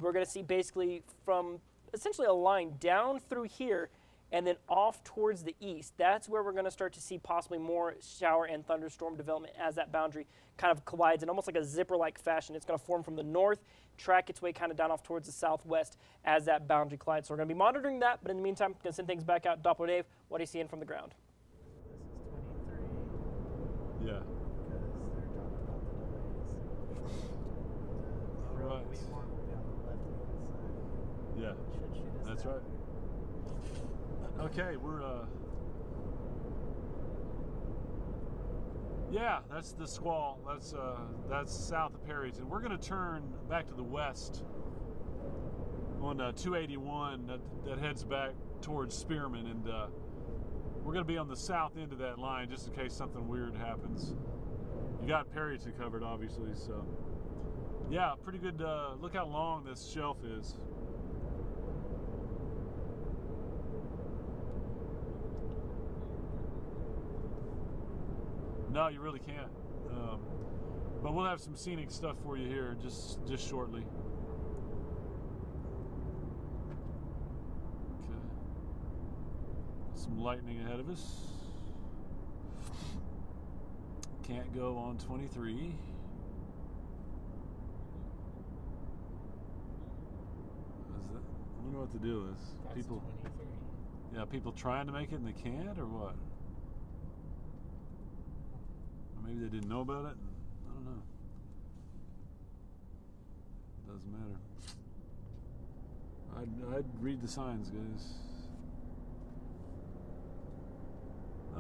we're going to see basically from essentially a line down through here and then off towards the east. That's where we're going to start to see possibly more shower and thunderstorm development as that boundary kind of collides in almost like a zipper-like fashion. It's going to form from the north, track its way kind of down off towards the southwest as that boundary collides. So we're going to be monitoring that, but in the meantime, going to send things back out. Doppler Dave, what are you seeing from the ground? This is 23. Yeah. Because they're talking about the delays. The road Right. we want will be on the left-hand side. Yeah. Should shoot us That's that right. way. Okay, we're yeah, that's the squall. That's south of Perryton. We're going to turn back to the west on 281 that heads back towards Spearman, and we're going to be on the south end of that line just in case something weird happens. You got Perryton covered, obviously, so yeah, pretty good. Look how long this shelf is. No, you really can't. But we'll have some scenic stuff for you here just shortly. Okay. Some lightning ahead of us. Can't go on 23. I wonder what the deal is. That's People, 23. yeah, people trying to make it and they can't, or what? Maybe they didn't know about it. I don't know. Doesn't matter. I'd read the signs, guys.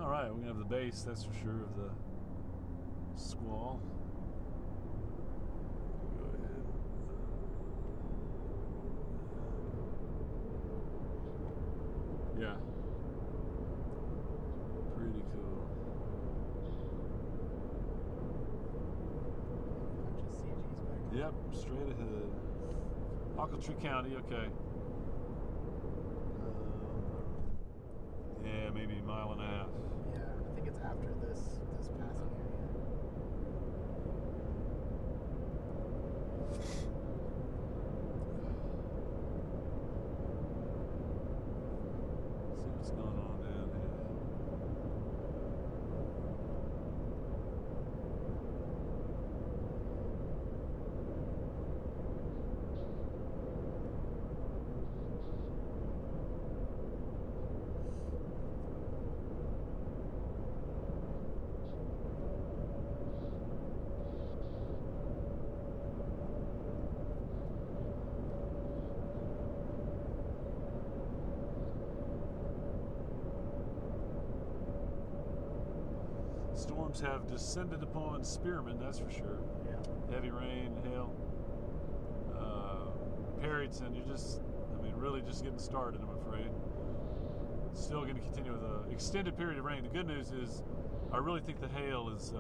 All right, we're gonna have the base, that's for sure, of the squall. Go ahead. Yeah. Pretty cool. Bunch of CGs back there. Yep, straight ahead. Ockaltree County, okay. Yeah, maybe a mile and a half. Yeah, I think it's after this passing area. See what's going on down here. Storms have descended upon Spearman, that's for sure. Yeah. Heavy rain, hail. Perryton, you're just, I mean, really just getting started, I'm afraid. Still going to continue with an extended period of rain. The good news is, I really think the hail is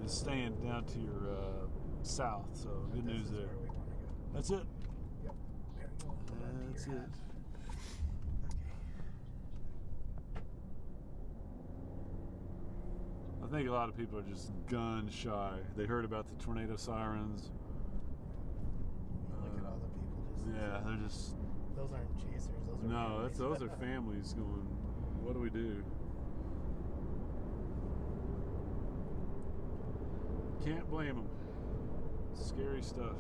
staying down to your south, so good news there. Where we want to go. That's it. Yep. There you go. Hold on to That's your it. hat. I think a lot of people are just gun shy. They heard about the tornado sirens. Look at all the people just. Yeah, they're just. Those aren't chasers. Those are. No, families. those are families going, what do we do? Can't blame them. Scary stuff.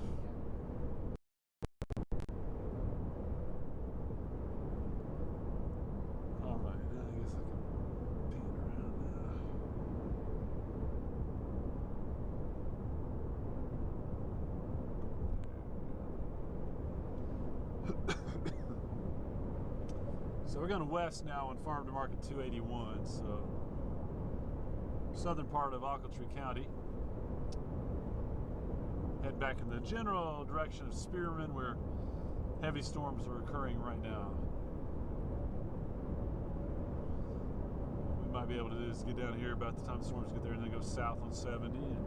All right, I guess I can pan around now. So we're going west now on Farm to Market 281, so southern part of Ochiltree County. Head back in the general direction of Spearman, where heavy storms are occurring right now. What we might be able to do is get down here about the time the storms get there and then go south on 70 and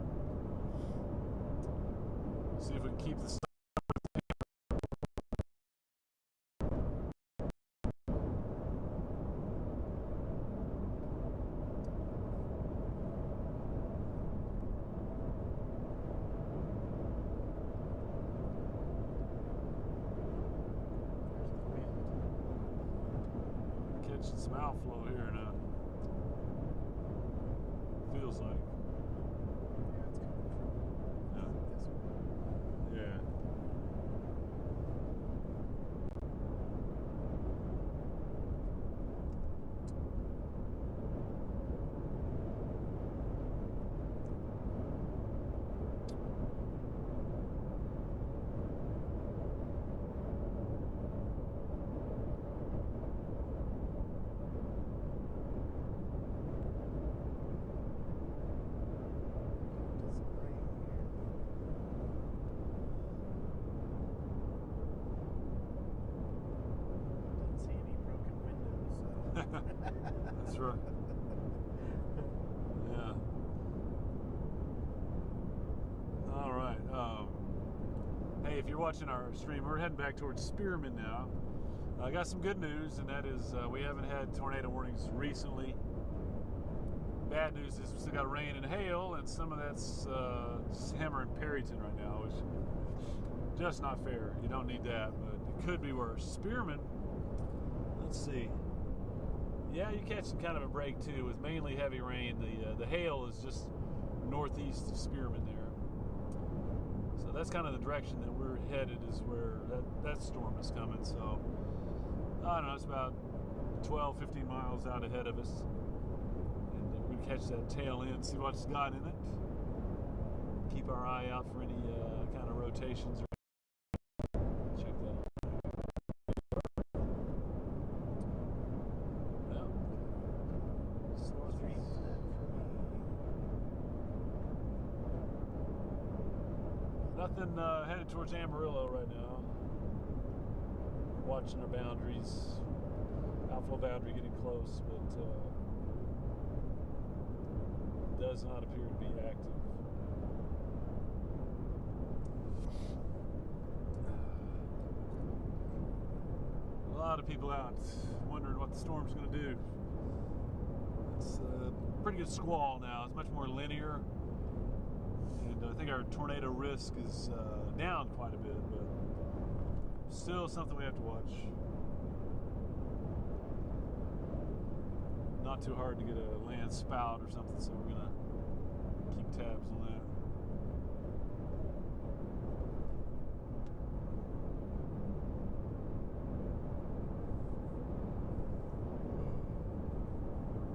see if we can keep the catching some outflow here now. Feels like. Yeah, it's coming from Yeah. this way. Yeah. That's right. Yeah. All right. Hey, if you're watching our stream, we're heading back towards Spearman now. I got some good news, and that is we haven't had tornado warnings recently. Bad news is we still got rain and hail, and some of that's just hammering Perryton right now, which is just not fair. You don't need that, but it could be worse. Spearman, let's see. Yeah, you're catching kind of a break too, with mainly heavy rain. The hail is just northeast of Spearman there. So that's kind of the direction that we're headed, is where that storm is coming. So, I don't know, it's about 12, 15 miles out ahead of us. And we catch that tail end, see what's got in it. Keep our eye out for any kind of rotations. Check that out. Nothing headed towards Amarillo right now. Watching our boundaries. Outflow boundary getting close, but does not appear to be active. A lot of people out wondering what the storm's going to do. It's a pretty good squall now. It's much more linear. And I think our tornado risk is down quite a bit, but still something we have to watch. Not too hard to get a land spout or something, so we're gonna keep tabs on that.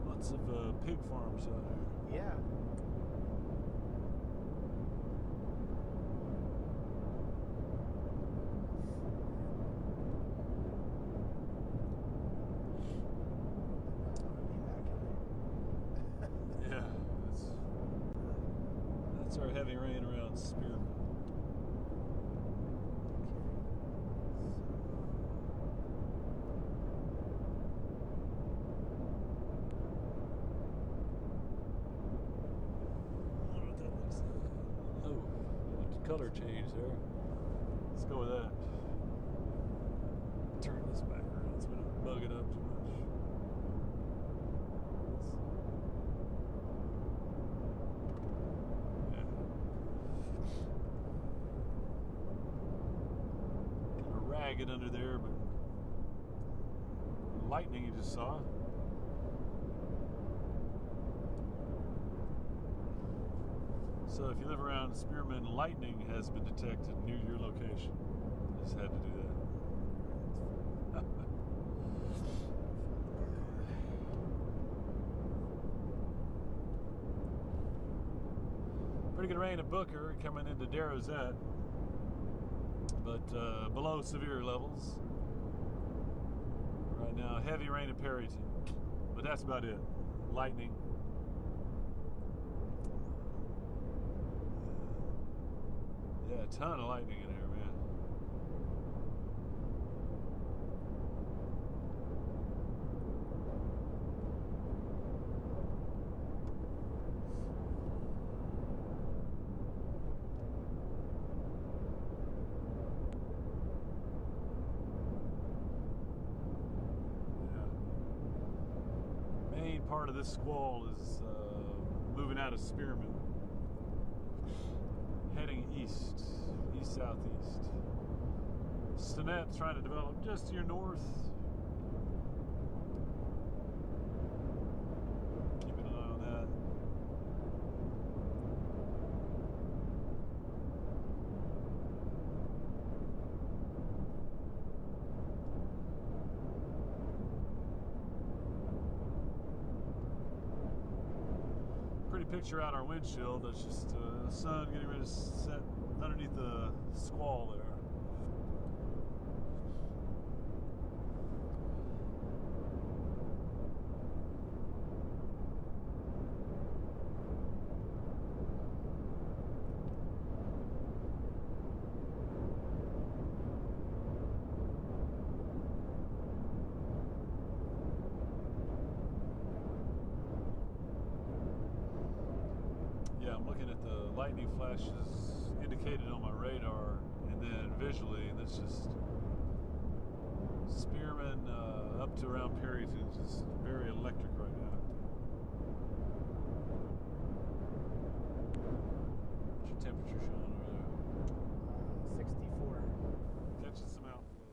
Lots of pig farms out here. Yeah. Yeah. heavy rain around Spearman. I wonder what that looks like. Oh, color change there. Let's go with that. Turn this back around. It's been bugging up too much. Yeah. Kind of ragged under there, but lightning you just saw. So if you live around Spearman, lightning has been detected near your location. Just had to do that. Pretty good rain at Booker coming into Darrozette, but below severe levels. Right now, heavy rain at Perryton, but that's about it. Lightning. Yeah, a ton of lightning in there, man. Yeah. Main part of this squall is moving out of Spearman, heading east-southeast. Stonette's trying to develop just to your north. Keep an eye on that. Pretty picture out our windshield. That's just the sun getting ready to set underneath the squall there. Yeah, I'm looking at the lightning flashes indicated on my radar, and then visually, and that's just Spearman up to around Perryton. It's just very electric right now. What's your temperature showing over there? 64. Catching some outflow.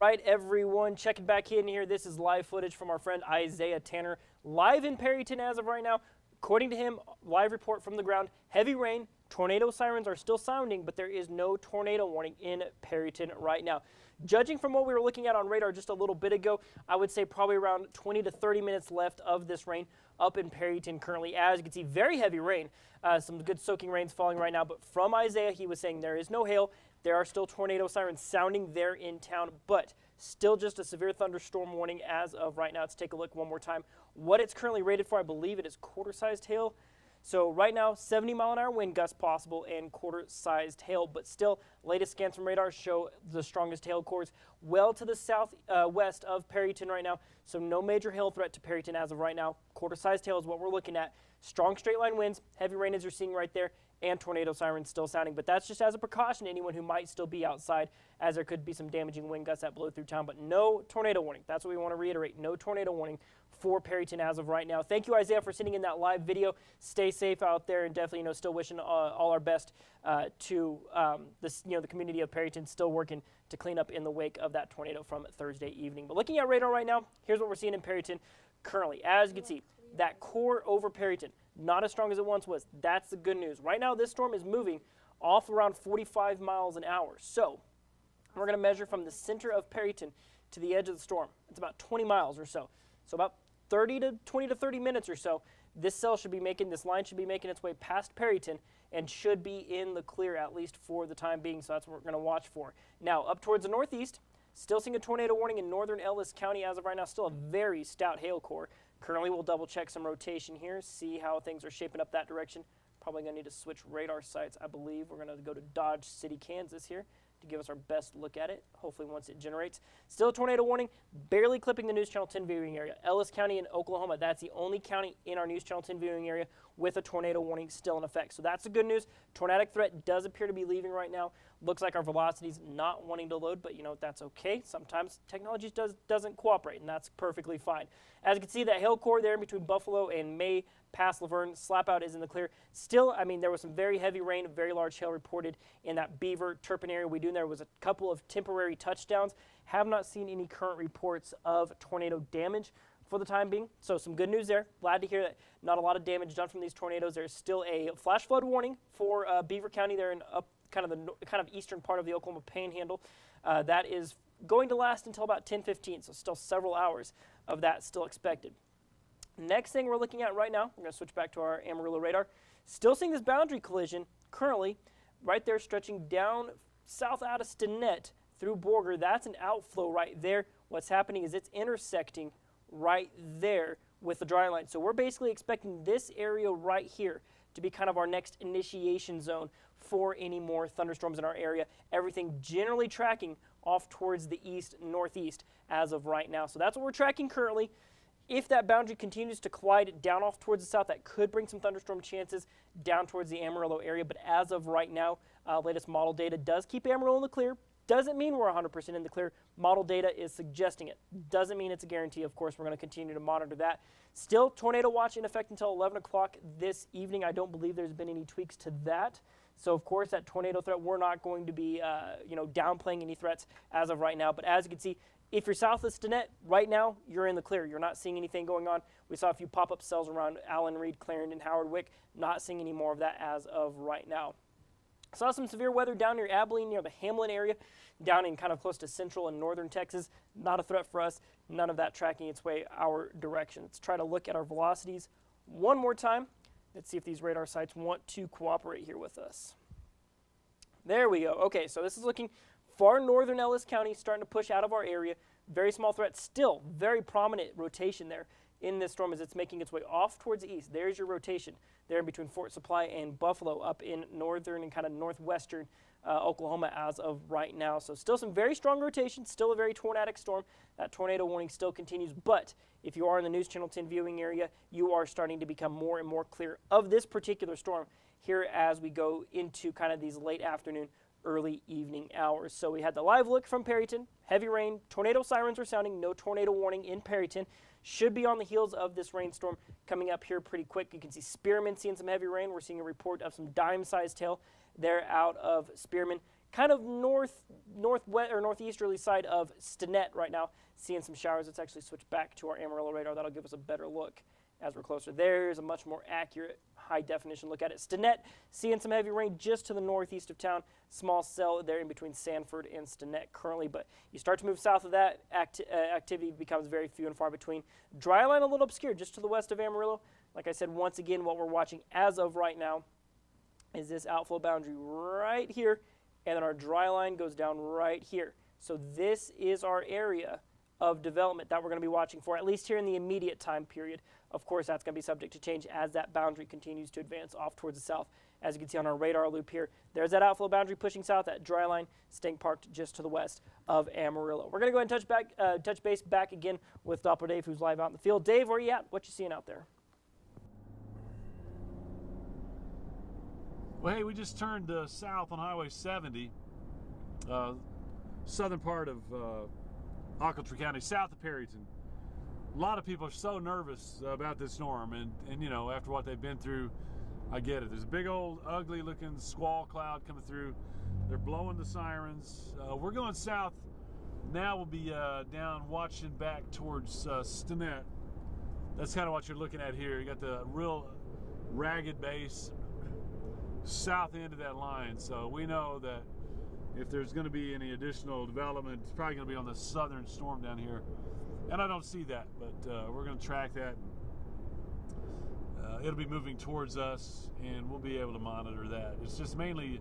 Right, everyone, checking back in here. This is live footage from our friend Isaiah Tanner, live in Perryton as of right now. According to him, live report from the ground, heavy rain, tornado sirens are still sounding, but there is no tornado warning in Perryton right now. Judging from what we were looking at on radar just a little bit ago, I would say probably around 20 to 30 minutes left of this rain up in Perryton currently. As you can see, very heavy rain, some good soaking rains falling right now, but from Isaiah, he was saying there is no hail. There are still tornado sirens sounding there in town, but still just a severe thunderstorm warning as of right now. Let's take a look one more time. What it's currently rated for, I believe it is quarter-sized hail. So right now, 70-mile-an-hour wind gusts possible and quarter-sized hail, but still, latest scans from radar show the strongest hail cores well to the southwest of Perryton right now. So no major hail threat to Perryton as of right now. Quarter-sized hail is what we're looking at. Strong straight-line winds, heavy rain as you're seeing right there, and tornado sirens still sounding. But that's just as a precaution to anyone who might still be outside, as there could be some damaging wind gusts that blow through town. But no tornado warning. That's what we want to reiterate. No tornado warning for Perryton as of right now. Thank you, Isaiah, for sending in that live video. Stay safe out there, and definitely, still wishing all our best to the community of Perryton, still working to clean up in the wake of that tornado from Thursday evening. But looking at radar right now, here's what we're seeing in Perryton currently. As you can see, that core over Perryton, not as strong as it once was. That's the good news. Right now, this storm is moving off around 45 miles an hour. So we're going to measure from the center of Perryton to the edge of the storm. It's about 20 miles or so. So about 20 to 30 minutes or so, this line should be making its way past Perryton and should be in the clear, at least for the time being. So that's what we're going to watch for. Now, up towards the northeast, still seeing a tornado warning in northern Ellis County as of right now. Still a very stout hail core. Currently, we'll double check some rotation here, see how things are shaping up that direction. Probably going to need to switch radar sites, I believe. We're going to go to Dodge City, Kansas here to give us our best look at it, hopefully once it generates. Still a tornado warning, barely clipping the News Channel 10 viewing area. Ellis County in Oklahoma, that's the only county in our News Channel 10 viewing area with a tornado warning still in effect. So that's the good news. Tornadic threat does appear to be leaving right now. Looks like our velocity's not wanting to load, but you know, that's okay. Sometimes technology doesn't cooperate, and that's perfectly fine. As you can see, that hail core there in between Buffalo and May past Laverne, slap out is in the clear. Still, I mean, there was some very heavy rain, very large hail reported in that Beaver, Turpin area. We do know there was a couple of temporary touchdowns. Have not seen any current reports of tornado damage for the time being. So some good news there. Glad to hear that not a lot of damage done from these tornadoes. There's still a flash flood warning for Beaver County there in up kind of eastern part of the Oklahoma Panhandle. That is going to last until about 10:15, so still several hours of that still expected. Next thing we're looking at right now, we're going to switch back to our Amarillo radar. Still seeing this boundary collision currently right there stretching down south out of Stinnett through Borger. That's an outflow right there. What's happening is it's intersecting right there with the dry line. So we're basically expecting this area right here to be kind of our next initiation zone for any more thunderstorms in our area. Everything generally tracking off towards the east-northeast as of right now. So that's what we're tracking currently. If that boundary continues to collide down off towards the south, that could bring some thunderstorm chances down towards the Amarillo area. But as of right now, latest model data does keep Amarillo in the clear. Doesn't mean we're 100% in the clear. Model data is suggesting it. Doesn't mean it's a guarantee. Of course, we're going to continue to monitor that. Still, tornado watch in effect until 11 o'clock this evening. I don't believe there's been any tweaks to that. So, of course, that tornado threat, we're not going to be, downplaying any threats as of right now. But as you can see, if you're south of Stinnett, right now, you're in the clear. You're not seeing anything going on. We saw a few pop-up cells around Allen, Reed, Clarendon, Howard, Wick. Not seeing any more of that as of right now. Saw some severe weather down near Abilene, near the Hamlin area, down in kind of close to central and northern Texas. Not a threat for us. None of that tracking its way our direction. Let's try to look at our velocities one more time. Let's see if these radar sites want to cooperate here with us. There we go. Okay, so this is looking far northern Ellis County, starting to push out of our area. Very small threat, still very prominent rotation there in this storm as it's making its way off towards the east. There's your rotation there in between Fort Supply and Buffalo up in northern and kind of northwestern Oklahoma as of right now. So still some very strong rotation, still a very tornadic storm. That tornado warning still continues, but if you are in the News Channel 10 viewing area, you are starting to become more and more clear of this particular storm here as we go into kind of these late afternoon, early evening hours. So we had the live look from Perryton, heavy rain, tornado sirens were sounding, no tornado warning in Perryton. Should be on the heels of this rainstorm coming up here pretty quick. You can see Spearman seeing some heavy rain. We're seeing a report of some dime-sized hail there out of Spearman, kind of northwest or northeasterly side of Stinnett right now, seeing some showers. Let's actually switch back to our Amarillo radar. That'll give us a better look as we're closer. There's a much more accurate, high-definition look at it. Stinnett, seeing some heavy rain just to the northeast of town. Small cell there in between Sanford and Stinnett currently, but you start to move south of that, activity becomes very few and far between. Dry line a little obscure just to the west of Amarillo. Like I said, once again, what we're watching as of right now is this outflow boundary right here, and then our dry line goes down right here. So this is our area of development that we're going to be watching for, at least here in the immediate time period. Of course, that's going to be subject to change as that boundary continues to advance off towards the south. As you can see on our radar loop here, there's that outflow boundary pushing south, that dry line staying parked just to the west of Amarillo. We're going to go ahead and touch base back again with Doppler Dave, who's live out in the field. Dave, where are you at? What you seeing out there? Well, hey, we just turned south on Highway 70, southern part of Ochiltree County, south of Perryton. A lot of people are so nervous about this storm, and you know, after what they've been through, I get it. There's a big old ugly looking squall cloud coming through. They're blowing the sirens. We're going south. Now we'll be down watching back towards Stinnett. That's kind of what you're looking at here. You got the real ragged base south end of that line. So we know that if there's going to be any additional development, it's probably going to be on the southern storm down here. And I don't see that, but we're going to track that. It'll be moving towards us, and we'll be able to monitor that. It's just mainly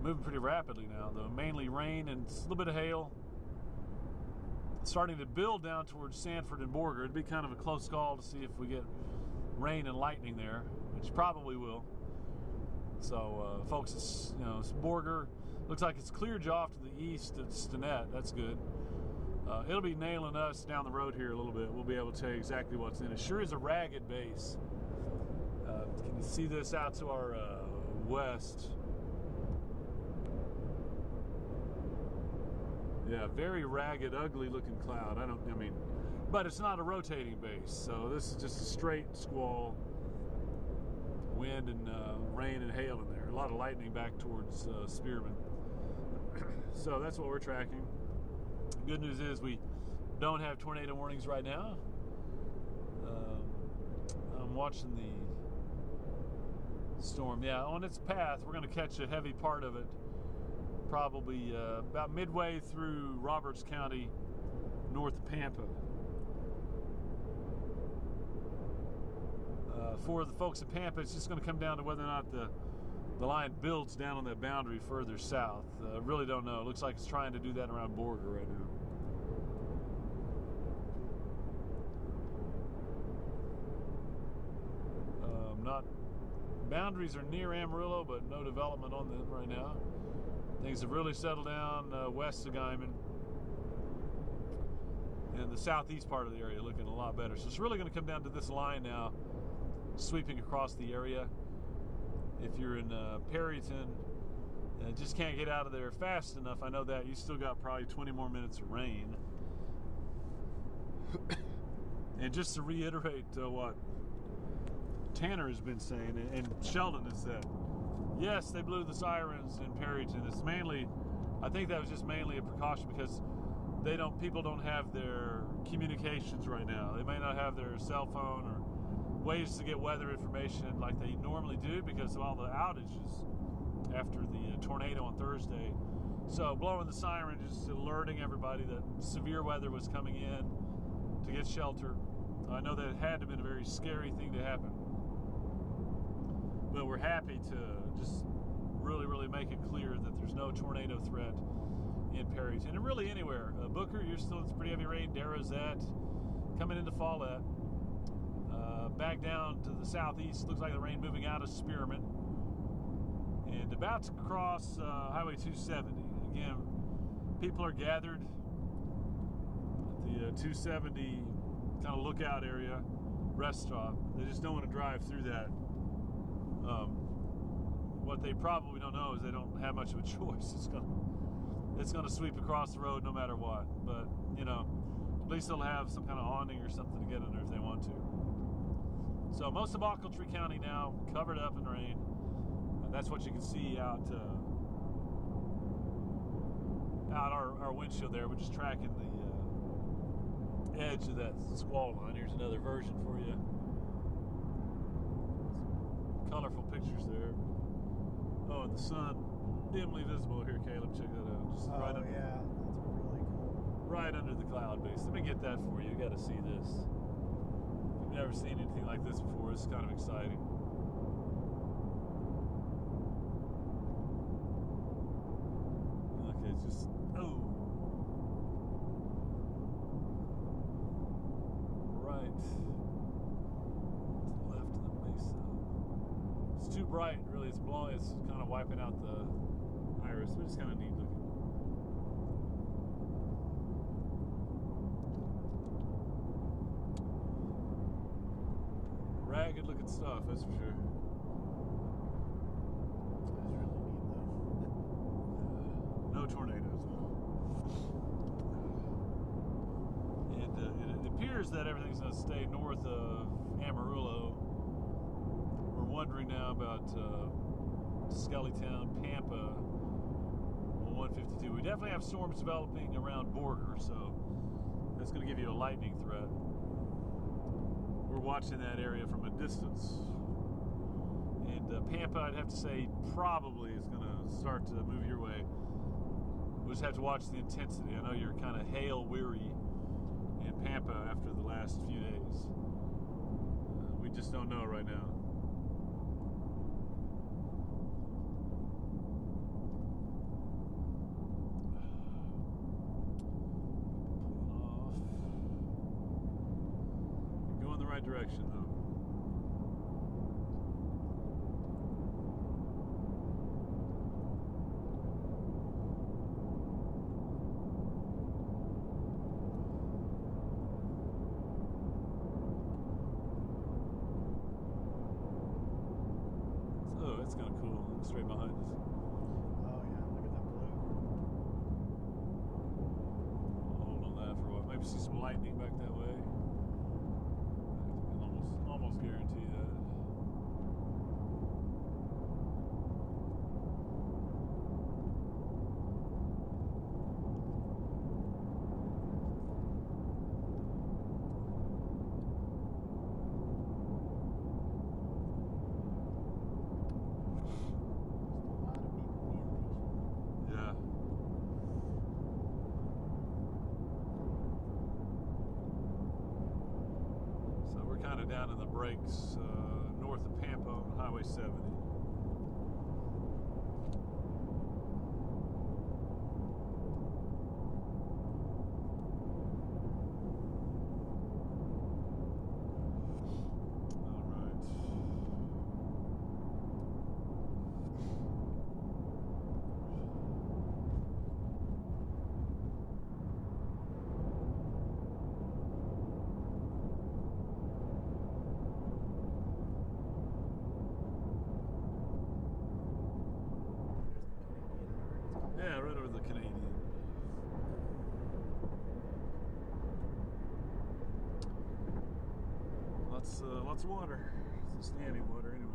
moving pretty rapidly now, though. Mainly rain and a little bit of hail. Starting to build down towards Sanford and Borger. It'd be kind of a close call to see if we get rain and lightning there, which probably will. So, folks, it's, it's Borger. Looks like it's cleared you off to the east at Stinnett. That's good. It'll be nailing us down the road here a little bit. We'll be able to tell you exactly what's in it. Sure is a ragged base. Can you see this out to our west? Yeah, very ragged, ugly looking cloud. But it's not a rotating base. So this is just a straight squall. Wind and rain and hail in there. A lot of lightning back towards Spearman. So that's what we're tracking. The good news is we don't have tornado warnings right now. I'm watching the storm. Yeah, on its path, we're going to catch a heavy part of it. Probably about midway through Roberts County, north of Pampa. For the folks at Pampa, it's just going to come down to whether or not the line builds down on that boundary further south. Really don't know. It looks like it's trying to do that around Borger right now. Boundaries are near Amarillo, but no development on them right now. Things have really settled down west of Guyman. And the southeast part of the area looking a lot better. So it's really going to come down to this line now, sweeping across the area. If you're in Perryton, just can't get out of there fast enough. I know that. You still got probably 20 more minutes of rain. And just to reiterate what Tanner has been saying, and Sheldon has said, yes, they blew the sirens in Perryton. It's mainly, I think that was just mainly a precaution because people don't have their communications right now. They may not have their cell phone or ways to get weather information like they normally do because of all the outages after the tornado on Thursday. So blowing the siren, just alerting everybody that severe weather was coming in to get shelter. I know that it had to have been a very scary thing to happen. But we're happy to just really make it clear that there's no tornado threat in Perryton, and really anywhere. Booker, it's pretty heavy rain. Darrozette, coming into Follett. Back down to the southeast, looks like the rain moving out of Spearman. And about to cross Highway 270. Again, people are gathered at the 270 kind of lookout area, rest stop. They just don't want to drive through that. What they probably don't know is they don't have much of a choice. It's gonna sweep across the road no matter what. But at least they'll have some kind of awning or something to get under if they want to. So most of Ochiltree County now covered up in rain. And that's what you can see out our windshield there. We're just tracking the edge of that squall line. Here's another version for you. Colorful pictures there. Oh, and the sun dimly visible here, Caleb. Check that out. Just Oh, right yeah, that's really cool. right under the cloud base. Let me get that for you. You got to see this. You've never seen anything like this before. It's kind of exciting. Okay, it's just right to the left of the mesa. It's too bright, really. It's blowing. It's kind of wiping out the iris, but it's kind of neat looking. Ragged looking stuff, that's for sure. That's really neat, though. No tornadoes. And it appears that everything's going to stay north of Amarillo. We're wondering now about Skellytown, Pampa, on 152. We definitely have storms developing around Borger, so that's going to give you a lightning threat. We're watching that area from a distance. And Pampa, I'd have to say, probably is going to start to move your way. We'll just have to watch the intensity. I know you're kind of hail weary in Pampa after the last few days. We just don't know right now. Going the right direction, though. straight behind us. Oh yeah, look at that blue. I'll hold on that for a while. Maybe see some lightning back that way. I can almost guarantee that. Just a lot of people being patient. Yeah. So we're kind of down in the breaks north of Pampa on Highway 70. All right. Yeah, right over the Canadian. Lots of water. It's standing water anyway.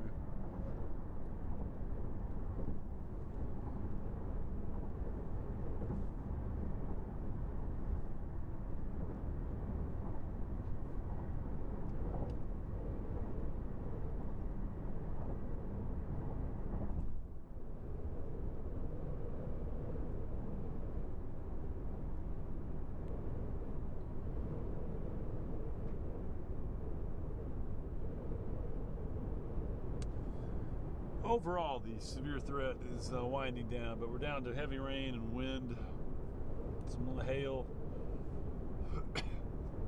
Overall, the severe threat is winding down, but we're down to heavy rain and wind, some hail.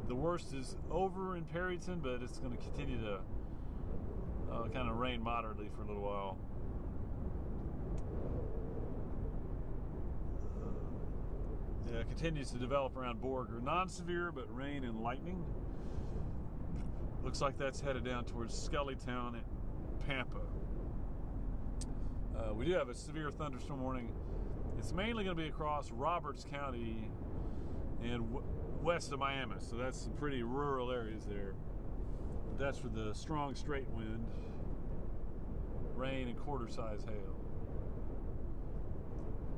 The worst is over in Perryton, but it's going to continue to kind of rain moderately for a little while. Yeah, it continues to develop around Borger. Non-severe, but rain and lightning. Looks like that's headed down towards Scullytown and Pampa. We do have a severe thunderstorm warning. It's mainly going to be across Roberts County and west of Miami, so that's some pretty rural areas there. But that's for the strong straight wind, rain, and quarter-size hail.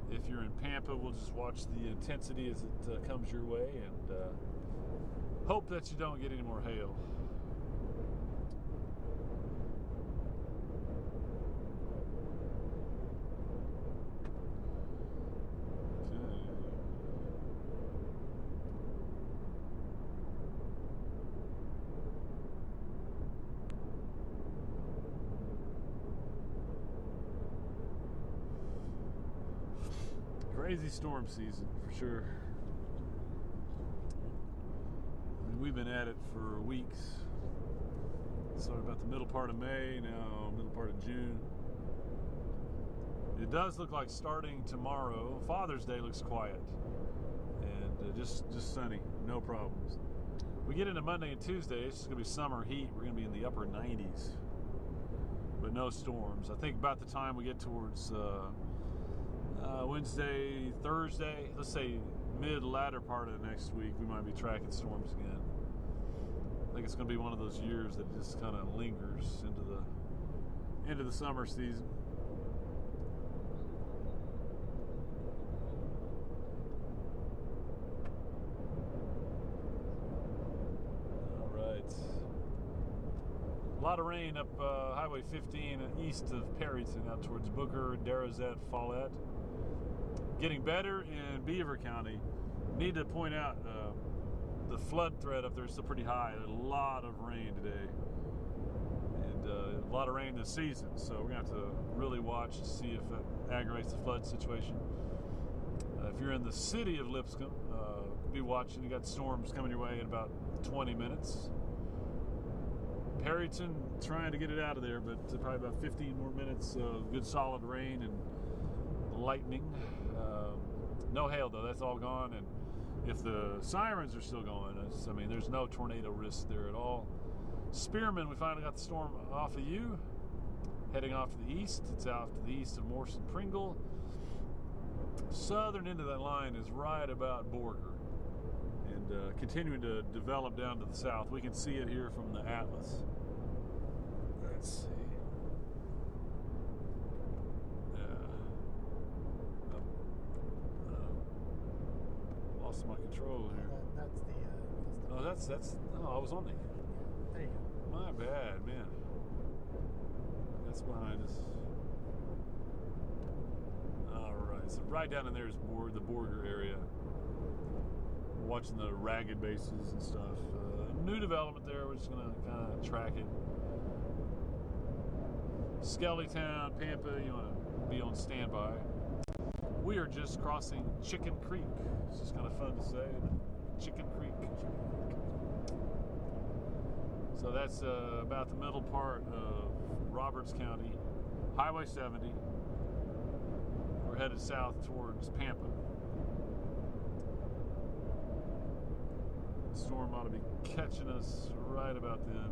If you're in Pampa, we'll just watch the intensity as it comes your way and hope that you don't get any more hail. Crazy storm season for sure. I mean, we've been at it for weeks. Started about the middle part of May, now middle part of June. It does look like starting tomorrow, Father's Day looks quiet and just sunny, no problems. We get into Monday and Tuesday, it's just gonna be summer heat. We're gonna be in the upper 90s, but no storms. I think about the time we get towards Wednesday, Thursday, let's say latter part of the next week, we might be tracking storms again. I think it's going to be one of those years that just kind of lingers into the summer season. All right. A lot of rain up Highway 15 east of Perryton out towards Booker, Darazette, Follette. Getting better in Beaver County. Need to point out the flood threat up there is still pretty high. A lot of rain today, and a lot of rain this season. So we're gonna have to really watch to see if that aggravates the flood situation. If you're in the city of Lipscomb, be watching. You got storms coming your way in about 20 minutes. Perryton trying to get it out of there, but probably about 15 more minutes of good solid rain and lightning. No hail though, that's all gone. And if the sirens are still going, I mean, there's no tornado risk there at all. Spearman, we finally got the storm off of you. Heading off to the east, it's out to the east of Morrison Pringle. Southern end of that line is right about Borger, and continuing to develop down to the south. We can see it here from the atlas. Let's see. Lost my control here. That's the. Oh, that's. Oh, I was on the. There you go. My bad, man. That's behind us. All right, so right down in there is the Borger area. Watching the ragged bases and stuff. New development there. We're just gonna kind of track it. Skellytown, Pampa. You want to be on standby. We are just crossing Chicken Creek. It's just kind of fun to say. Chicken Creek. So that's about the middle part of Roberts County, Highway 70. We're headed south towards Pampa. The storm ought to be catching us right about then.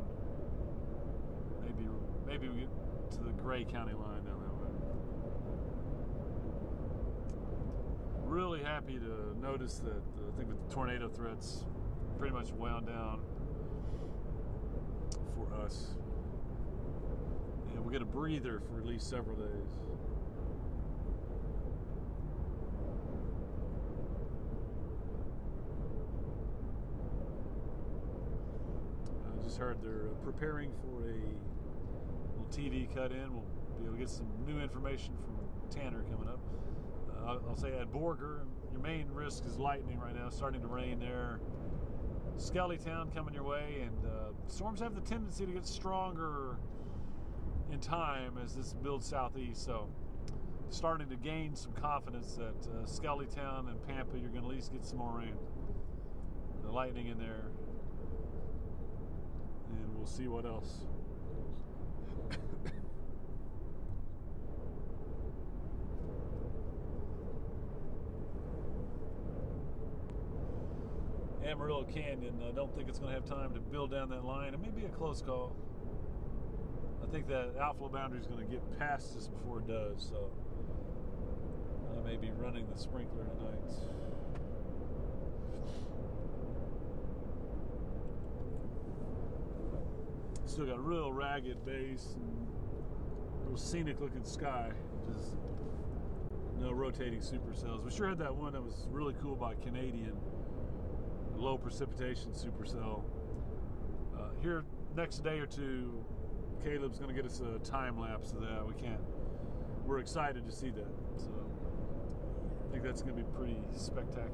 Maybe we get to the Gray County line down that way. Really happy to notice that I think with the tornado threats pretty much wound down for us. And we'll get a breather for at least several days. I just heard they're preparing for a little TV cut in. We'll be able to get some new information from Tanner coming up. I'll say at Borger, your main risk is lightning right now, starting to rain there. Skellytown coming your way, and storms have the tendency to get stronger in time as this builds southeast. So starting to gain some confidence that Skellytown and Pampa, you're going to at least get some more rain. The lightning in there, and we'll see what else. Amarillo Canyon, I don't think it's going to have time to build down that line. It may be a close call. I think that outflow boundary is going to get past us before it does, so I may be running the sprinkler tonight. Still got a real ragged base and real scenic looking sky. Just no rotating supercells. We sure had that one that was really cool by Canadian. Low precipitation supercell. Here next day or two, Caleb's going to get us a time lapse of that. We're excited to see that. So I think that's going to be pretty spectacular.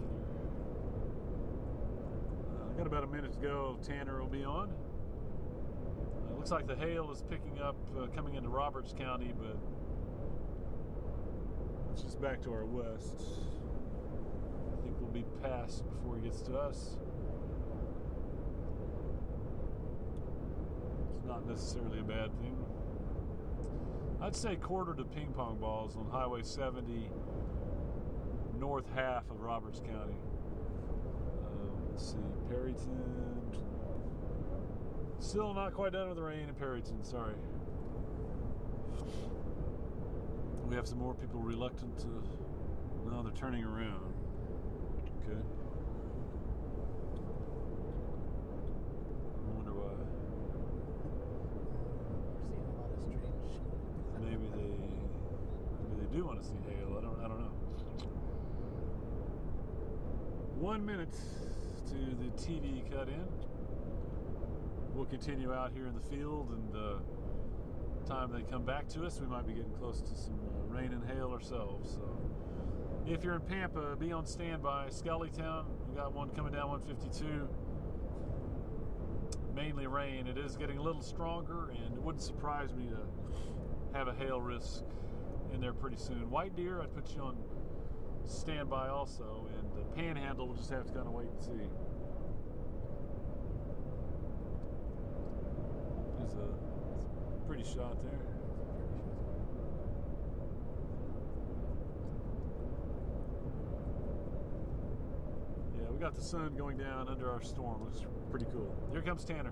Got about a minute to go. Tanner will be on. Looks like the hail is picking up coming into Roberts County, but it's just back to our west. I think we'll be past before he gets to us. It's not necessarily a bad thing. I'd say quarter to ping pong balls on Highway 70, north half of Roberts County. Let's see, Perryton. Still not quite done with the rain in Perryton, sorry. We have some more people reluctant to, no, they're turning around. Okay. I wonder why. We're seeing a lot of strange shit. Maybe they do want to see hail. I don't know. 1 minute to the TV cut in. We'll continue out here in the field, and time they come back to us, we might be getting close to some rain and hail ourselves. So if you're in Pampa, be on standby. Skellytown, we got one coming down 152. Mainly rain. It is getting a little stronger, and it wouldn't surprise me to have a hail risk in there pretty soon. White Deer, I'd put you on standby also, and the Panhandle, we'll just have to kind of wait and see. There's a pretty shot there. Yeah, we got the sun going down under our storm, which is pretty cool. Here comes Tanner.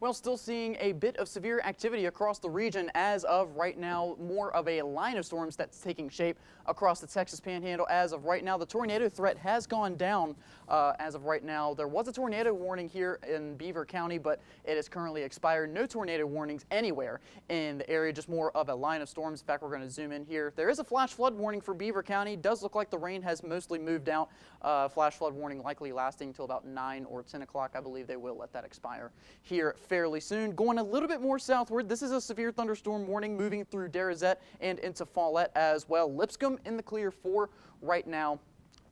Well, still seeing a bit of severe activity across the region as of right now. More of a line of storms that's taking shape across the Texas Panhandle as of right now. The tornado threat has gone down as of right now. There was a tornado warning here in Beaver County, but it is currently expired. No tornado warnings anywhere in the area, just more of a line of storms. In fact, we're going to zoom in here. There is a flash flood warning for Beaver County. Does look like the rain has mostly moved out. Flash flood warning likely lasting until about 9 or 10 o'clock. I believe they will let that expire here fairly soon. Going a little bit more southward, this is a severe thunderstorm warning moving through Derazette and into Follette as well. Lipscomb in the clear for right now,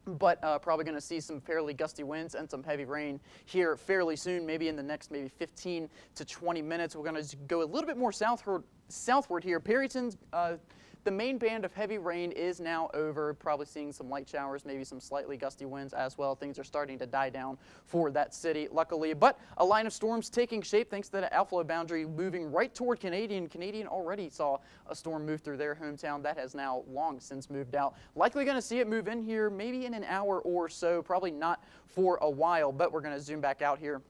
but probably going to see some fairly gusty winds and some heavy rain here fairly soon, maybe in the next 15 to 20 minutes. We're going to go a little bit more southward here. Perryton, the main band of heavy rain is now over, probably seeing some light showers, maybe some slightly gusty winds as well. Things are starting to die down for that city, luckily. But a line of storms taking shape thanks to the outflow boundary moving right toward Canadian. Canadian already saw a storm move through their hometown. That has now long since moved out. Likely going to see it move in here maybe in an hour or so, probably not for a while, but we're going to zoom back out here.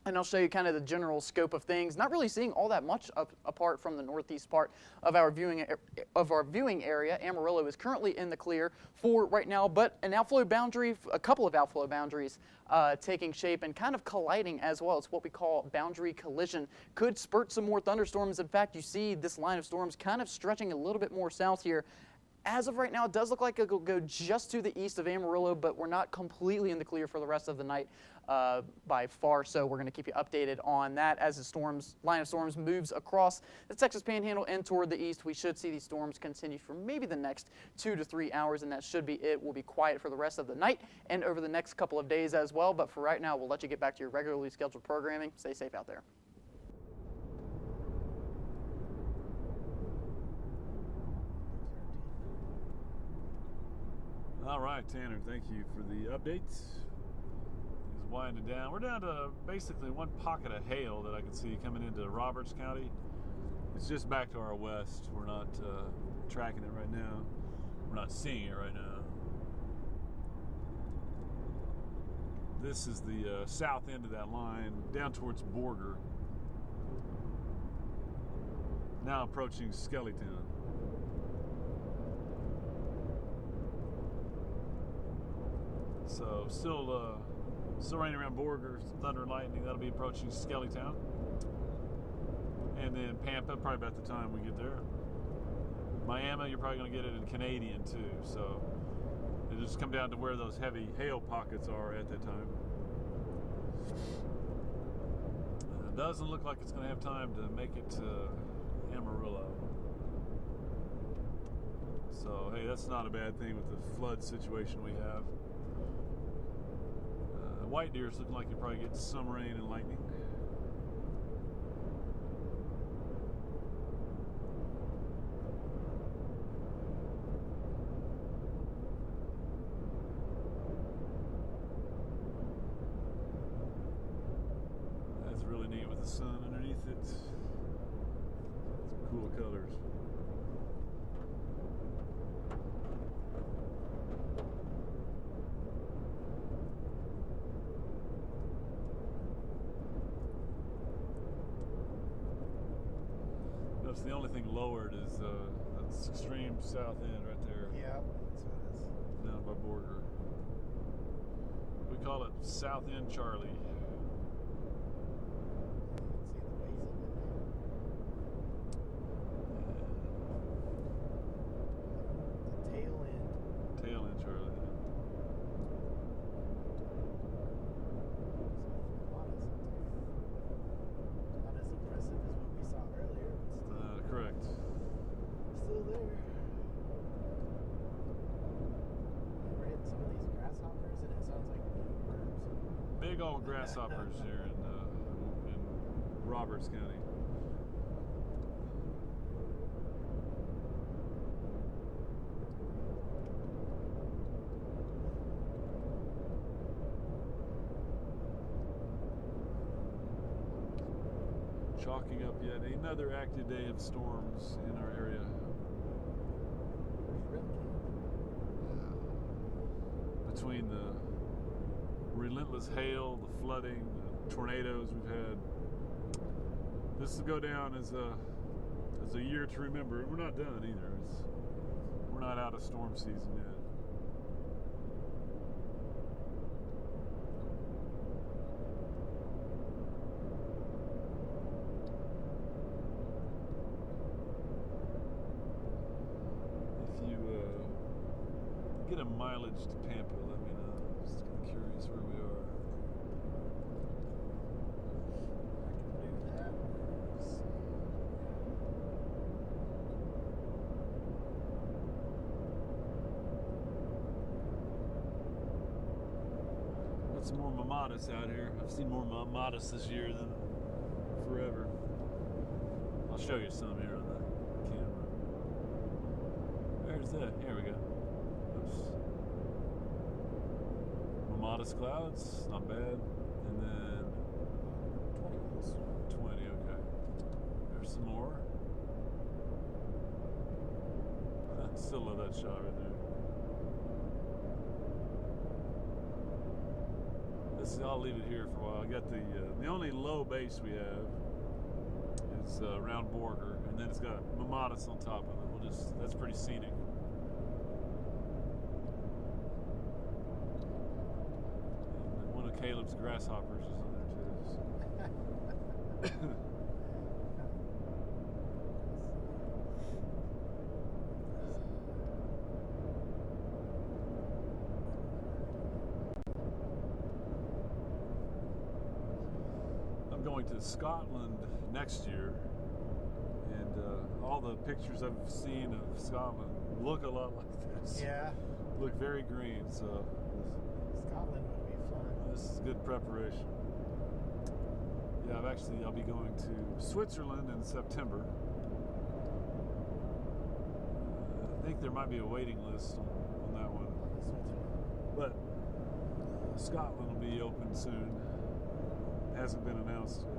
And I'll show you kind of the general scope of things. Not really seeing all that much apart from the northeast part of our viewing area. Amarillo is currently in the clear for right now, but an outflow boundary, a couple of outflow boundaries taking shape and kind of colliding as well. It's what we call boundary collision. Could spurt some more thunderstorms. In fact, you see this line of storms kind of stretching a little bit more south here. As of right now, it does look like it will go just to the east of Amarillo, but we're not completely in the clear for the rest of the night by far. So we're going to keep you updated on that as the line of storms moves across the Texas Panhandle and toward the east. We should see these storms continue for maybe the next 2 to 3 hours, and that should be it. We'll be quiet for the rest of the night and over the next couple of days as well. But for right now, we'll let you get back to your regularly scheduled programming. Stay safe out there. All right, Tanner, thank you for the updates. He's winding down. We're down to basically one pocket of hail that I can see coming into Roberts County. It's just back to our west. We're not tracking it right now. We're not seeing it right now. This is the south end of that line, down towards Borger. Now approaching Skellytown. So still raining around Borger, thunder and lightning. That'll be approaching Skellytown. And then Pampa, probably about the time we get there. Miami, you're probably going to get it in Canadian too. So it just come down to where those heavy hail pockets are at that time. It doesn't look like it's going to have time to make it to Amarillo. So hey, that's not a bad thing with the flood situation we have. White Deer's looking like you probably get some rain and lightning. That's really neat with the sun underneath it. Some cool colors. That's the only thing lowered is that's extreme south end right there. Yeah, that's what it is. Down by Borger. We call it South End Charlie. You can see the base of it now. The tail end. Tail End Charlie. Not as impressive as what we saw earlier, but still, Correct. still there. We're hitting some of these grasshoppers, and it sounds like birds. Big old grasshoppers here in Roberts County. Chalking up yet another active day of storms in our area. Between the relentless hail, the flooding, the tornadoes we've had, This will go down as a year to remember. We're not done either. We're not out of storm season yet. If you get a mileage to Pampa, let me know. Just kind of curious where we are. I can do that. Let's see. Got some more mamadas out here. I've seen more mamadas this year than forever. I'll show you some here on the camera. Where's that? Here we go. Oops. Mamadas clouds, not bad. And then 20 miles. 20, okay. There's some more. I still love that shot right there. I'll leave it here for a while. I got the only low base we have is around Borger, and then it's got mamadas on top of it. That's pretty scenic. And one of Caleb's grasshoppers is in there too. I'm going to Scotland next year, and all the pictures I've seen of Scotland look a lot like this. Yeah. Look very green, so Scotland would be fun. this is good preparation. Yeah, I'll be going to Switzerland in September. I think there might be a waiting list on that one, but Scotland will be open soon. Hasn't been announced yet.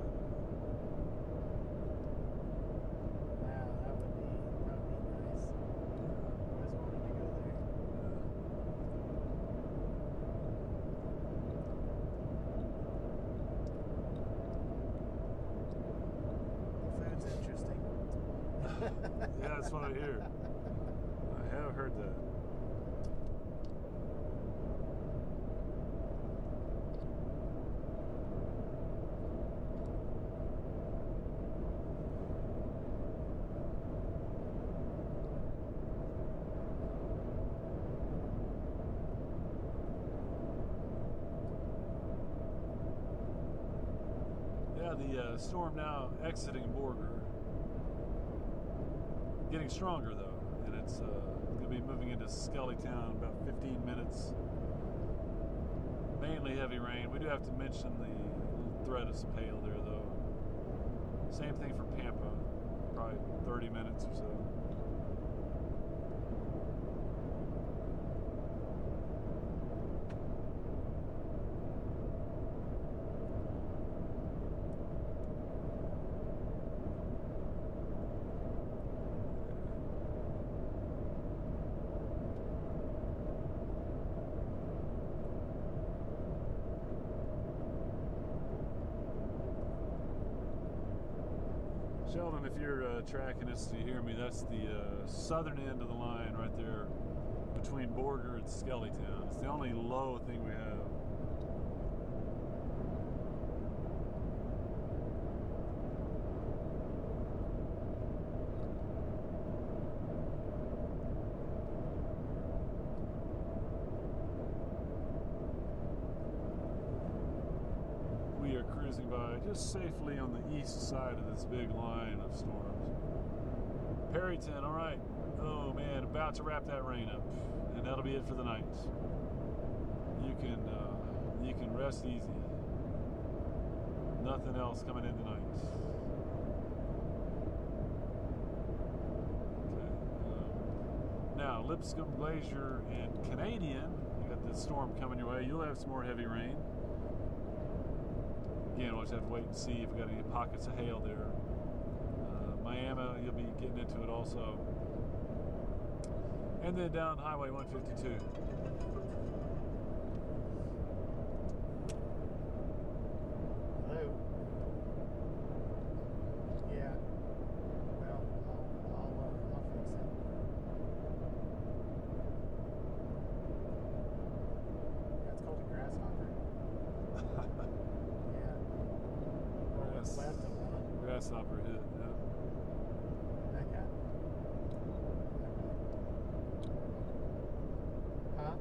Yeah, that would be nice. Always wanted to go there. The food's interesting. Yeah, that's what I hear. I have heard that. Yeah, the storm now exiting Borger. Getting stronger though, and it's going to be moving into Skellytown in about 15 minutes. Mainly heavy rain. We do have to mention the threat of some hail there though. Same thing for Pampa, probably 30 minutes or so. Sheldon, if you're tracking us to hear me, that's the southern end of the line right there between Borger and Skellytown. It's the only low thing we have. We are cruising by just safely on the east side of this big line of storms. Perryton, all right. Oh man, about to wrap that rain up, and that'll be it for the night. You can rest easy. Nothing else coming in tonight. Okay. Now Lipscomb, Glacier, and Canadian. You got this storm coming your way. You'll have some more heavy rain. Again, we'll just have to wait and see if we got any pockets of hail there. Miami, you'll be getting into it also. And then down Highway 152. Hello. stopper hit. Yeah. I got it. Huh?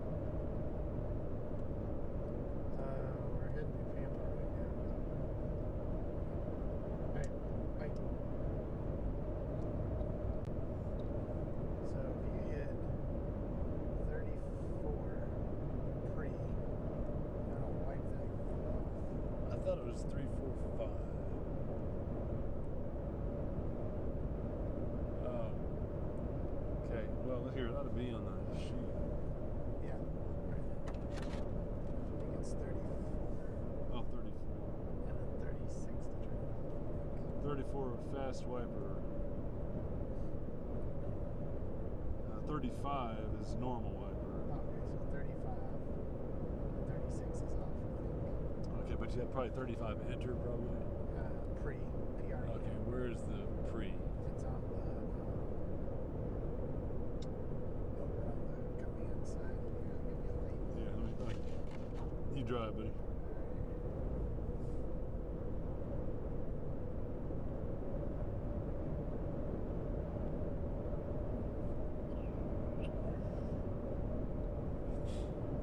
We're heading to Pampa right now. Wait. So if you hit 34 pre, that'll wipe that off. I thought it was 3, 4, 5. Oh. Okay. Well, here it ought to be on the sheet. Yeah. Right. I think it's 34 Oh, 34. and then 36 to turn it off, I think. 34 fast wiper. 35 is normal wiper. Okay, so 35 and 36 is off, I think. Okay, but you had probably 35 enter probably. Pre, PRE. Okay, where's the pre? It's on the over on the command side. Here, I'll give you a light. Yeah, let me. You drive, buddy.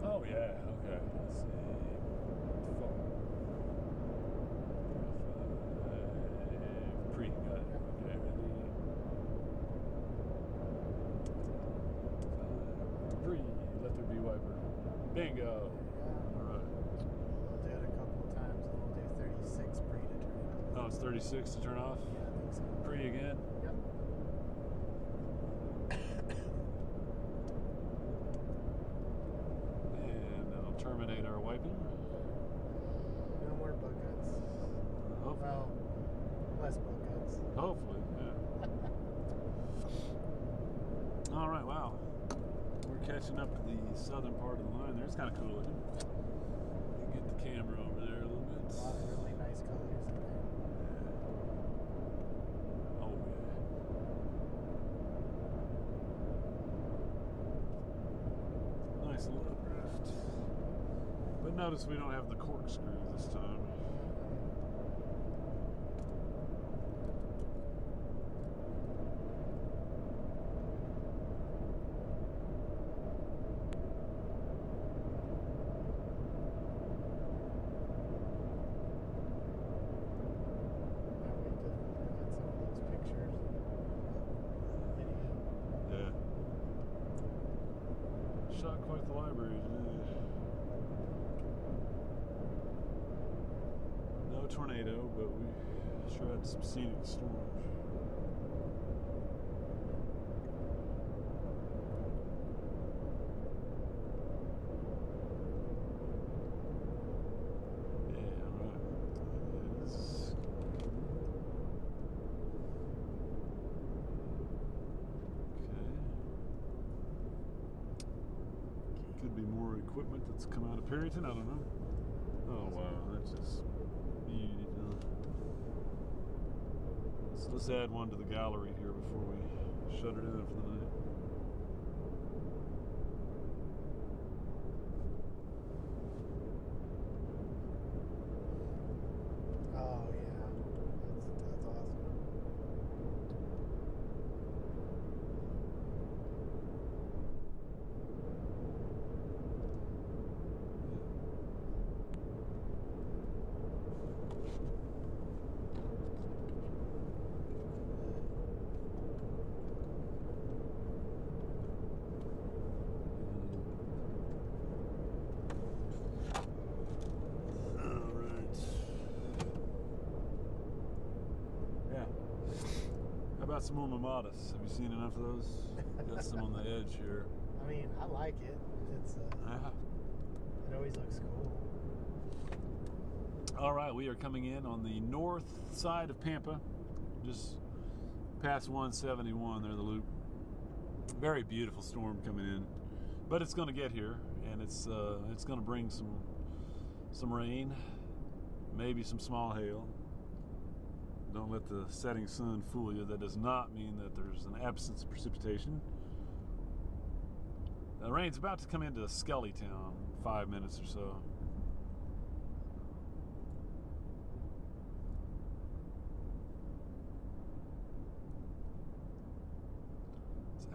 Oh yeah. Okay. Let's see. Pre. Got it. Okay. Ready. 5, 3. Let there be wiper. Bingo. Yeah. All right. We'll do it a couple of times and we'll do 36 pre to turn it off. Oh, it's 36 to turn off. Yeah, I think so. Pre again. Yep. And that'll terminate our wiping. No more book cuts. Hopefully. Well, less book cuts. Hopefully, yeah. All right, wow. We're catching up to the southern part of the line there. It's kind of cool looking. Get the camera over there a little bit. A lot of really nice colors in there. Oh, yeah. Nice little updraft. But notice we don't have the corkscrew this time. Can't wait to look at some of those pictures and video. Yeah. Shot quite the library today. No tornado, but we sure had some scenic storms. Yeah, right. It is. Okay. Could be more equipment that's come out of Perryton, I don't know. Oh wow, that's just beautiful. So let's add one to the gallery here before we shut it in for the night. Oh yeah, that's awesome. All right. Yeah. How about some more mamadas? Have you seen enough of those? Got some on the edge here. I mean, I like it. It's Yeah. it always looks cool. All right, we are coming in on the north side of Pampa, just past 171 there, the loop. Very beautiful storm coming in, but it's going to get here, and it's going to bring some rain, maybe some small hail. Don't let the setting sun fool you. That does not mean that there's an absence of precipitation. The rain's about to come into Skellytown in 5 minutes or so.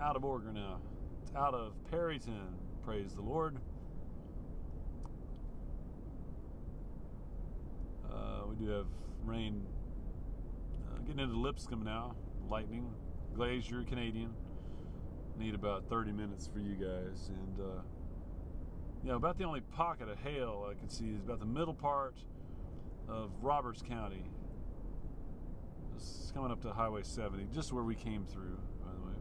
out of Orger now. It's out of Perryton. Praise the Lord. We do have rain getting into the lips coming out. Lightning, glacier, Canadian. Need about 30 minutes for you guys. And about the only pocket of hail I can see is about the middle part of Roberts County. Just coming up to Highway 70, just where we came through, by the way.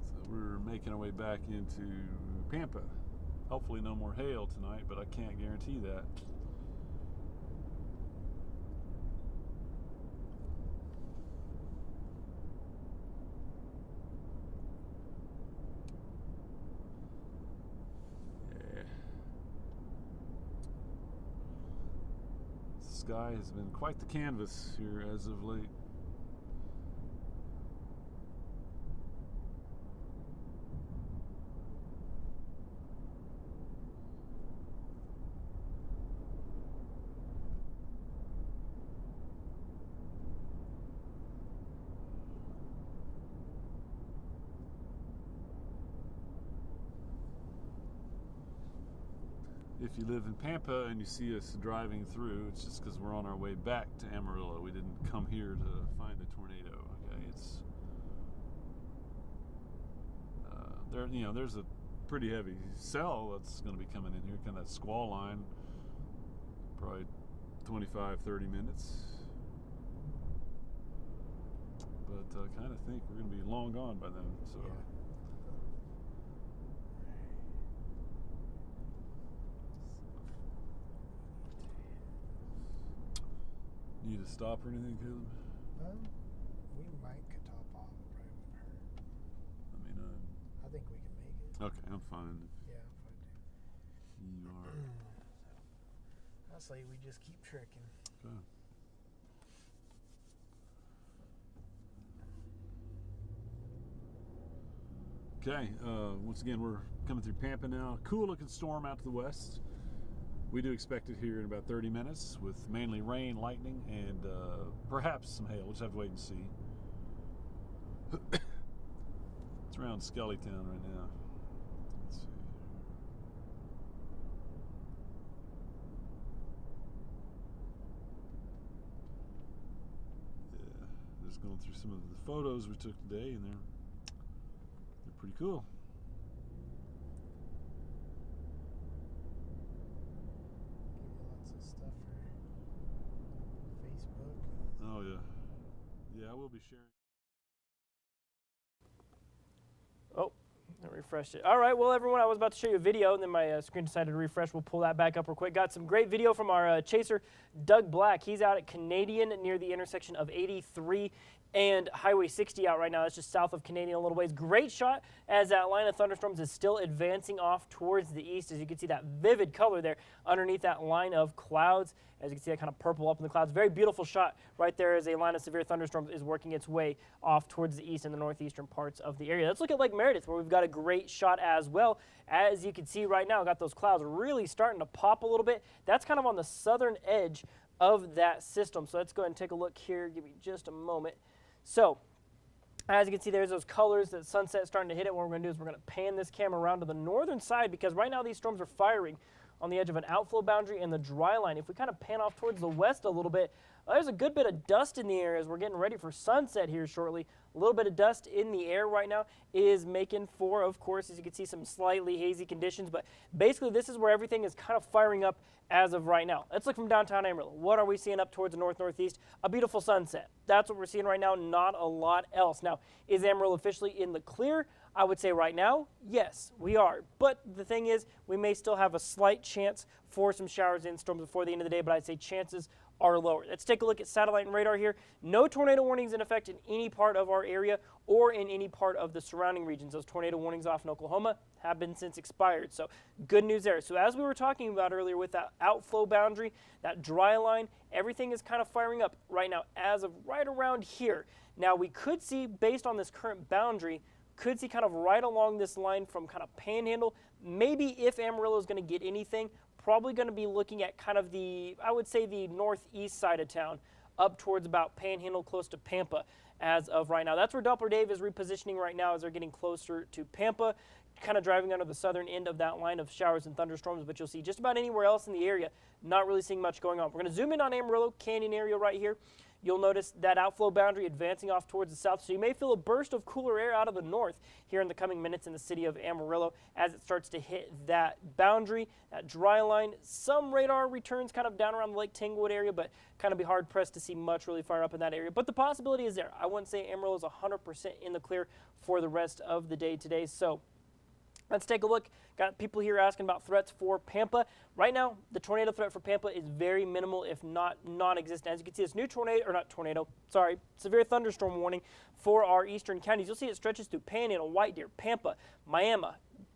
So we're making our way back into Pampa. Hopefully no more hail tonight, but I can't guarantee that. Yeah. The sky has been quite the canvas here as of late. If you live in Pampa and you see us driving through, it's just because we're on our way back to Amarillo. We didn't come here to find a tornado. Okay, it's there's a pretty heavy cell that's going to be coming in here, kind of that squall line, probably 25-30 minutes. But I kind of think we're going to be long gone by then. So. Yeah. Need to stop or anything, Caleb? We might could top off. It probably wouldn't hurt. I mean, I think we can make it. okay, I'm fine. Yeah, I'm fine too. You are. I say we just keep trekking. Okay. Once again, we're coming through Pampa now. Cool looking storm out to the west. We do expect it here in about 30 minutes with mainly rain, lightning, and perhaps some hail. We'll just have to wait and see. It's around Skellytown right now. Let's see. Yeah, just going through some of the photos we took today, and they're pretty cool. Lots of stuff for Facebook. Oh yeah. Yeah, I will be sharing. Oh, I refreshed it. All right, well, everyone, I was about to show you a video, and then my screen decided to refresh. We'll pull that back up real quick. Got some great video from our chaser, Doug Black. He's out at Canadian near the intersection of 83 and Highway 60 out right now. That's just south of Canadian a little ways. Great shot as that line of thunderstorms is still advancing off towards the east. As you can see that vivid color there underneath that line of clouds. As you can see that kind of purple up in the clouds. Very beautiful shot right there as a line of severe thunderstorms is working its way off towards the east and the northeastern parts of the area. Let's look at Lake Meredith, where we've got a great shot as well. As you can see right now, got those clouds really starting to pop a little bit. That's kind of on the southern edge of that system. So let's go ahead and take a look here. Give me just a moment. So, as you can see, there's those colors, that sunset starting to hit it. What we're going to do is we're going to pan this camera around to the northern side, because right now these storms are firing on the edge of an outflow boundary and the dry line. If we kind of pan off towards the west a little bit, there's a good bit of dust in the air as we're getting ready for sunset here shortly. A little bit of dust in the air right now is making for, of course, as you can see, some slightly hazy conditions. But basically, this is where everything is kind of firing up as of right now. Let's look from downtown Amarillo. What are we seeing up towards the north-northeast? A beautiful sunset. That's what we're seeing right now, not a lot else. Now, is Amarillo officially in the clear? I would say right now, yes, we are. But the thing is, we may still have a slight chance for some showers and storms before the end of the day, but I'd say chances are lower. Let's take a look at satellite and radar here. No tornado warnings in effect in any part of our area or in any part of the surrounding regions. Those tornado warnings off in Oklahoma have been since expired. So good news there. So as we were talking about earlier with that outflow boundary, that dry line, everything is kind of firing up right now as of right around here. Now we could see, based on this current boundary, could see kind of right along this line from kind of Panhandle. Maybe if Amarillo is going to get anything, probably going to be looking at kind of the, I would say, the northeast side of town, up towards about Panhandle, close to Pampa as of right now. That's where Doppler Dave is repositioning right now as they're getting closer to Pampa, kind of driving under the southern end of that line of showers and thunderstorms, but you'll see just about anywhere else in the area, not really seeing much going on. We're going to zoom in on Amarillo Canyon area right here. You'll notice that outflow boundary advancing off towards the south, so you may feel a burst of cooler air out of the north here in the coming minutes in the city of Amarillo as it starts to hit that boundary, that dry line. Some radar returns kind of down around the Lake Tanglewood area, but kind of be hard-pressed to see much really far up in that area. But the possibility is there. I wouldn't say Amarillo is 100% in the clear for the rest of the day today. So let's take a look. Got people here asking about threats for Pampa. Right now, the tornado threat for Pampa is very minimal, if not non-existent. As you can see, this new severe thunderstorm warning for our eastern counties. You'll see it stretches through Panhandle, White Deer, Pampa, Miami.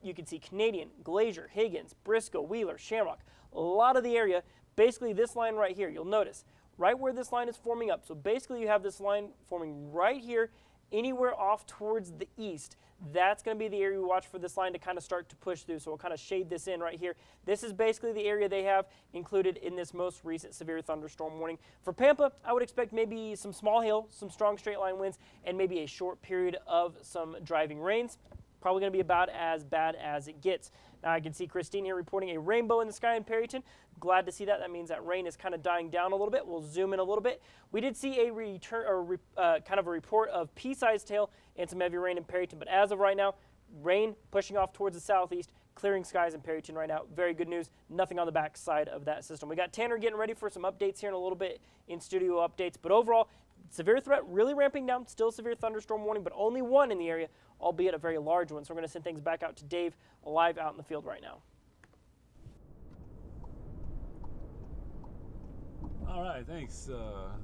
You can see Canadian, Glacier, Higgins, Briscoe, Wheeler, Shamrock. A lot of the area, basically this line right here, you'll notice, right where this line is forming up. So basically you have this line forming right here, anywhere off towards the east. That's going to be the area we watch for this line to kind of start to push through. So we'll kind of shade this in right here. This is basically the area they have included in this most recent severe thunderstorm warning. For Pampa, I would expect maybe some small hail, some strong straight line winds, and maybe a short period of some driving rains. Probably going to be about as bad as it gets. Now I can see Christine here reporting a rainbow in the sky in Perryton. Glad to see that. That means that rain is kind of dying down a little bit. We'll zoom in a little bit. We did see a return or kind of a report of pea-sized hail and some heavy rain in Perryton. But as of right now, rain pushing off towards the southeast, clearing skies in Perryton right now. Very good news. Nothing on the back side of that system. We got Tanner getting ready for some updates here in a little bit, in studio updates. But overall, severe threat really ramping down. Still severe thunderstorm warning, but only one in the area, albeit a very large one. So we're going to send things back out to Dave live out in the field right now. All right, thanks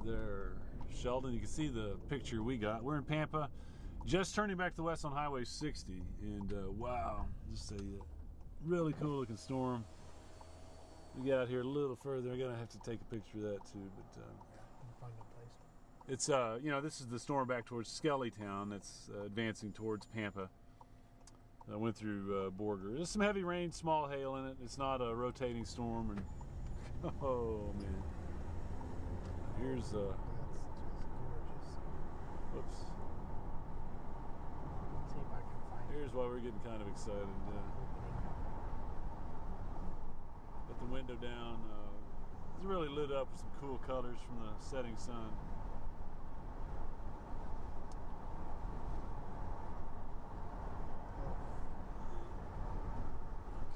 there, Sheldon. You can see the picture we got. We're in Pampa, just turning back to the west on Highway 60, and wow, just a really cool looking storm. We got out here a little further. I'm gonna have to take a picture of that too, but it's you know, this is the storm back towards Skellytown that's advancing towards Pampa. Went through Borger. There's some heavy rain, small hail in it. It's not a rotating storm, and oh man. Here's That's just gorgeous. whoops. Let's see if I can find Here's why we're getting kind of excited. Got the window down. It's really lit up with some cool colors from the setting sun.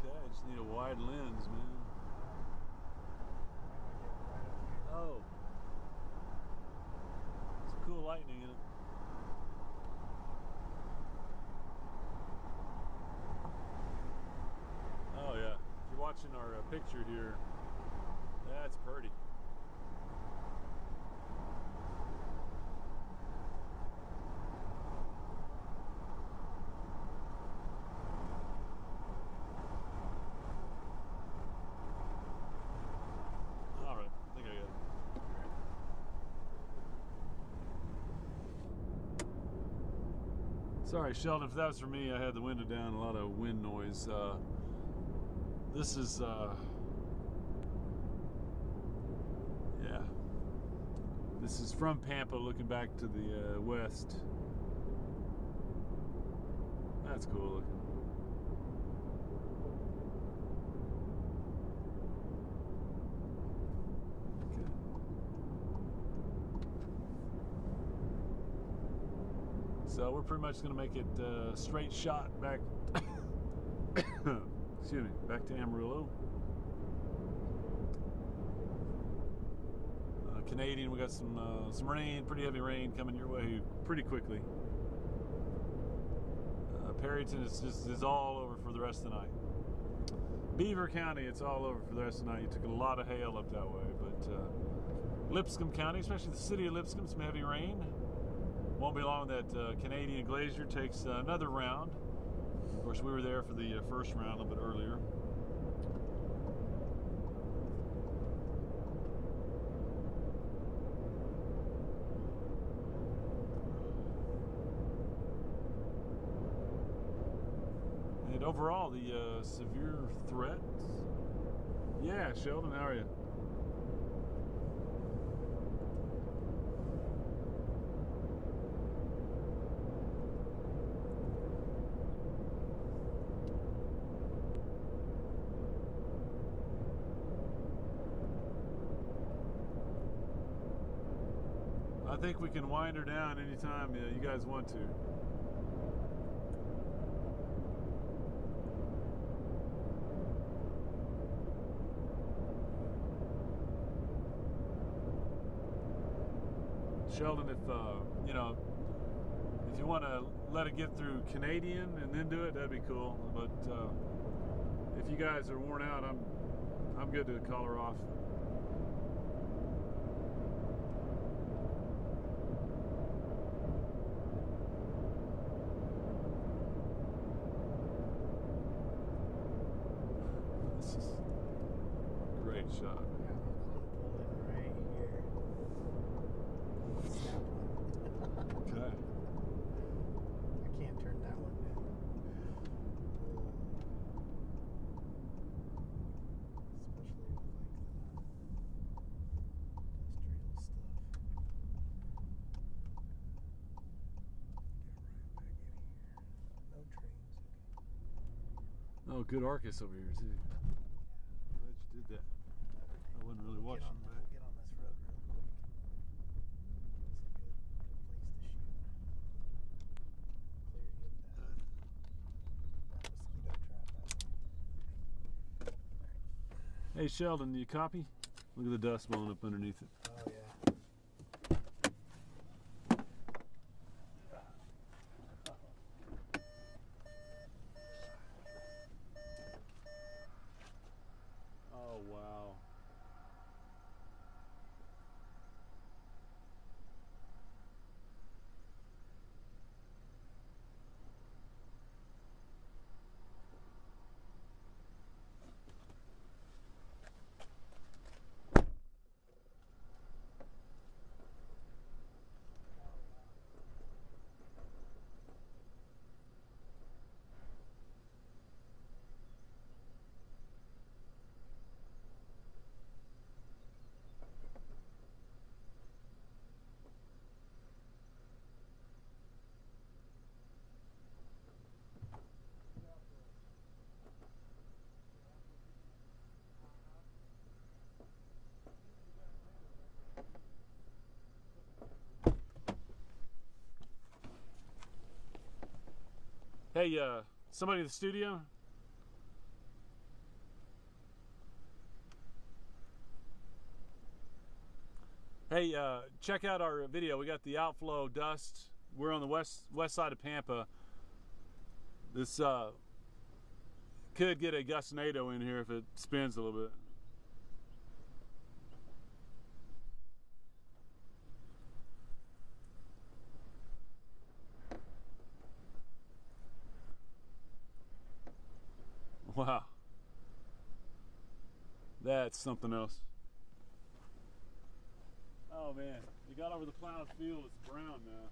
Okay, I just need a wide lens, man. Oh. Some cool lightning in it. Oh yeah, if you're watching our picture here, that's pretty. All right, I think I got it. Sorry, Sheldon, if that was for me, I had the window down, a lot of wind noise. This is, yeah. This is from Pampa looking back to the west. That's cool looking. Okay. So we're pretty much going to make it a straight shot back, excuse me, back to Amarillo. Canadian, we got some rain, pretty heavy rain coming your way pretty quickly. Perryton is all over for the rest of the night. Beaver County, it's all over for the rest of the night. You took a lot of hail up that way, but Lipscomb County, especially the city of Lipscomb, some heavy rain. Won't be long that Canadian Glacier takes another round. Of course, we were there for the first round a little bit earlier. overall, the severe threat. Yeah, Sheldon, how are you? I think we can wind her down anytime you guys want to. Sheldon, if you know, if you want to let it get through Canadian and then do it, that'd be cool. But if you guys are worn out, I'm good to call her off. This is a great shot. Yeah, I'm gonna pull in right here. Snap one. Okay. I can't turn that one down. Especially with like the industrial stuff. Get right back in here. No trains. Oh, good Arcus over here too. Glad you did that. I wasn't really watching We'll back. get on this road real quick. It's a good place to shoot. Clear you of that mosquito trap right there. Hey Sheldon, do you copy? Look at the dust blowing up underneath it. Oh yeah. Oh wow. Hey, somebody in the studio? Hey, check out our video. We got the outflow dust. We're on the west side of Pampa. This could get a gustnado in here if it spins a little bit. Wow. That's something else. Oh man, it got over the plowed field. It's brown now.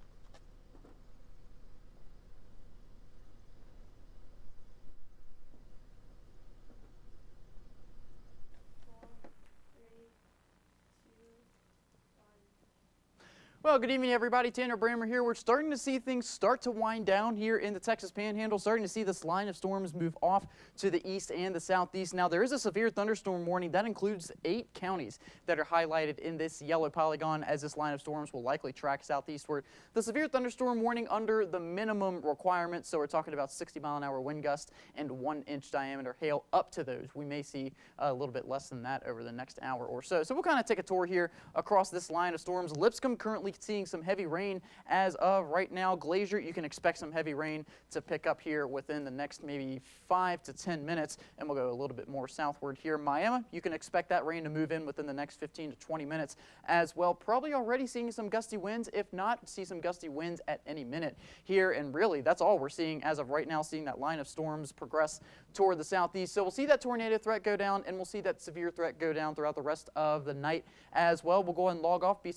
Well, good evening, everybody. Tanner Brammer here. We're starting to see things start to wind down here in the Texas Panhandle, starting to see this line of storms move off to the east and the southeast. Now, there is a severe thunderstorm warning. That includes 8 counties that are highlighted in this yellow polygon, as this line of storms will likely track southeastward. The severe thunderstorm warning under the minimum requirements, so we're talking about 60-mile-an-hour wind gusts and 1-inch diameter hail up to those. We may see a little bit less than that over the next hour or so. So we'll kind of take a tour here across this line of storms. Lipscomb currently seeing some heavy rain as of right now. Glacier, you can expect some heavy rain to pick up here within the next maybe 5 to 10 minutes, and we'll go a little bit more southward here. Miami, you can expect that rain to move in within the next 15 to 20 minutes as well. Probably already seeing some gusty winds. If not, see some gusty winds at any minute here, and really that's all we're seeing as of right now, seeing that line of storms progress toward the southeast. So we'll see that tornado threat go down, and we'll see that severe threat go down throughout the rest of the night as well. We'll go ahead and log off. Be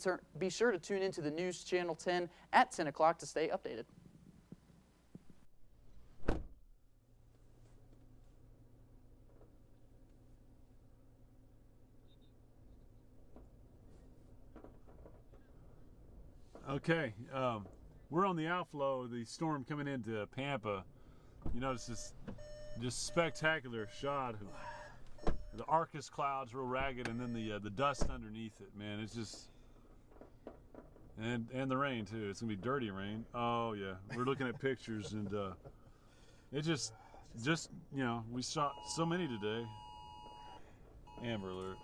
sure to tune into the News Channel 10 at 10 o'clock to stay updated. Okay, we're on the outflow of the storm coming into Pampa. You notice this just spectacular shot of the Arcus clouds real ragged, and then the dust underneath it. Man, it's just and the rain too. It's gonna be dirty rain. Oh yeah, we're looking at pictures, and it just you know, we shot so many today. Amber alert.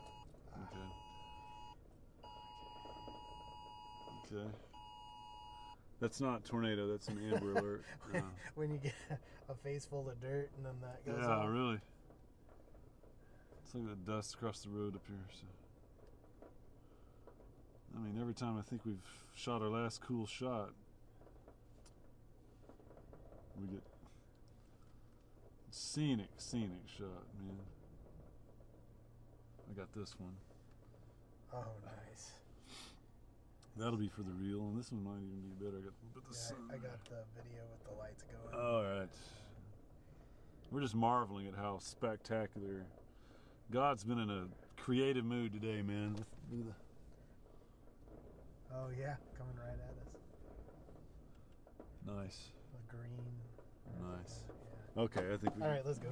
Okay. That's not tornado. That's an amber alert. When you get a face full of dirt and then that goes Yeah, off. really. It's like the dust across the road up here. So. I mean, every time I think we've shot our last cool shot, we get scenic shot, man. I got this one. Oh, nice. That'll be for the reel, and this one might even be better. I got the sun. I got the video with the lights going. All right. We're just marveling at how spectacular. God's been in a creative mood today, man. Look at the Oh yeah, coming right at us. nice. The green. Nice. Yeah. Okay, I think we All right, let's go.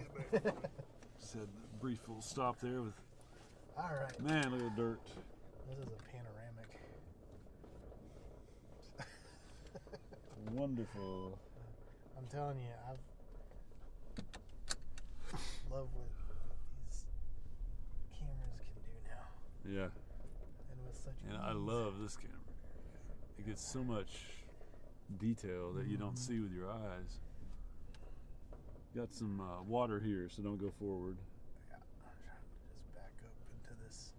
just had a brief little stop there with. All right. Man, look at the dirt. This is a panoramic. Wonderful. I'm telling you, I've love what these cameras can do now, Yeah. and with such. And I ease. love this camera. It gets so much detail that you don't see with your eyes. Got some water here, so don't go forward. Yeah, I'm trying to just back up into this.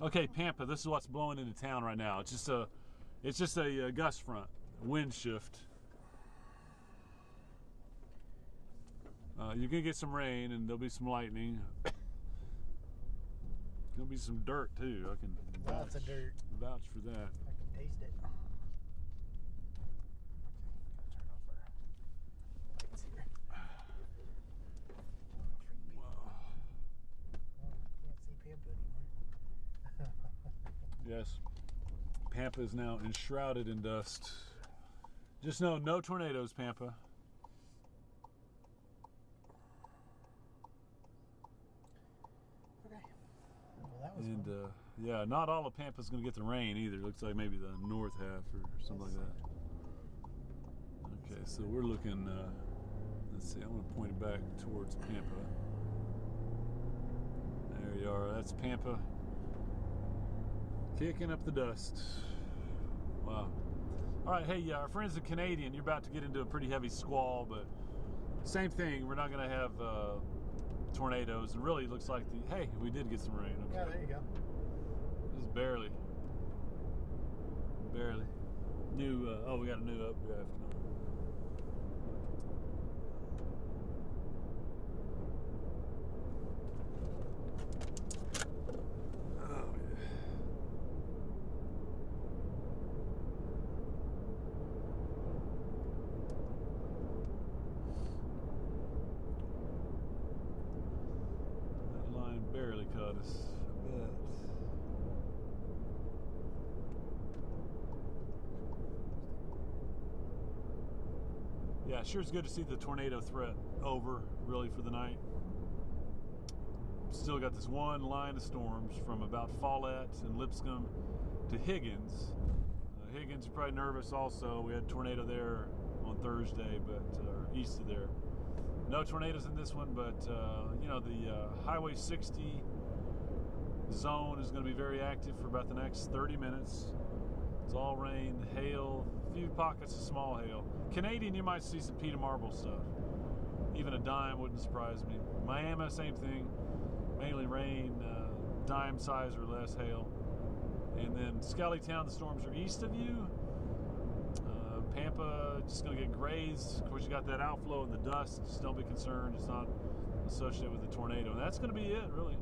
Okay, Pampa, this is what's blowing into town right now. It's just a gust front, wind shift. You're gonna get some rain, and there'll be some lightning. There'll be some dirt too. I can Lots of dirt. vouch for that. I can taste it. Okay, gotta turn off our lights here. Wow. Oh, can't see Pampa anymore. Yes, Pampa is now enshrouded in dust. Just know, no tornadoes, Pampa. Okay. Well, that was And fun. yeah, not all of Pampa's going to get the rain either. Looks like maybe the north half or something like that. Okay, so we're looking, let's see, I'm going to point it back towards Pampa. There you are, that's Pampa. Kicking up the dust. Wow. All right, hey, our friends in Canadian, you're about to get into a pretty heavy squall, but same thing, we're not going to have tornadoes. It really looks like hey, we did get some rain. Okay. Yeah, there you go. Just barely. New, we got a new updraft now. Oh, yeah. That line barely caught us, I bet. Yeah, sure is good to see the tornado threat over, really, for the night. Still got this one line of storms from about Follett and Lipscomb to Higgins. Higgins, you're probably nervous also. We had a tornado there on Thursday, but east of there. No tornadoes in this one, but you know, the Highway 60 zone is going to be very active for about the next 30 minutes. It's all rain, hail, a few pockets of small hail. Canadian, you might see some Peter Marble stuff. Even a dime wouldn't surprise me. Miami, same thing. Mainly rain, dime size or less hail. And then Scallytown, the storms are east of you. Pampa, just going to get grazed. Of course, you got that outflow and the dust. Just don't be concerned. It's not associated with the tornado. And that's going to be it, really.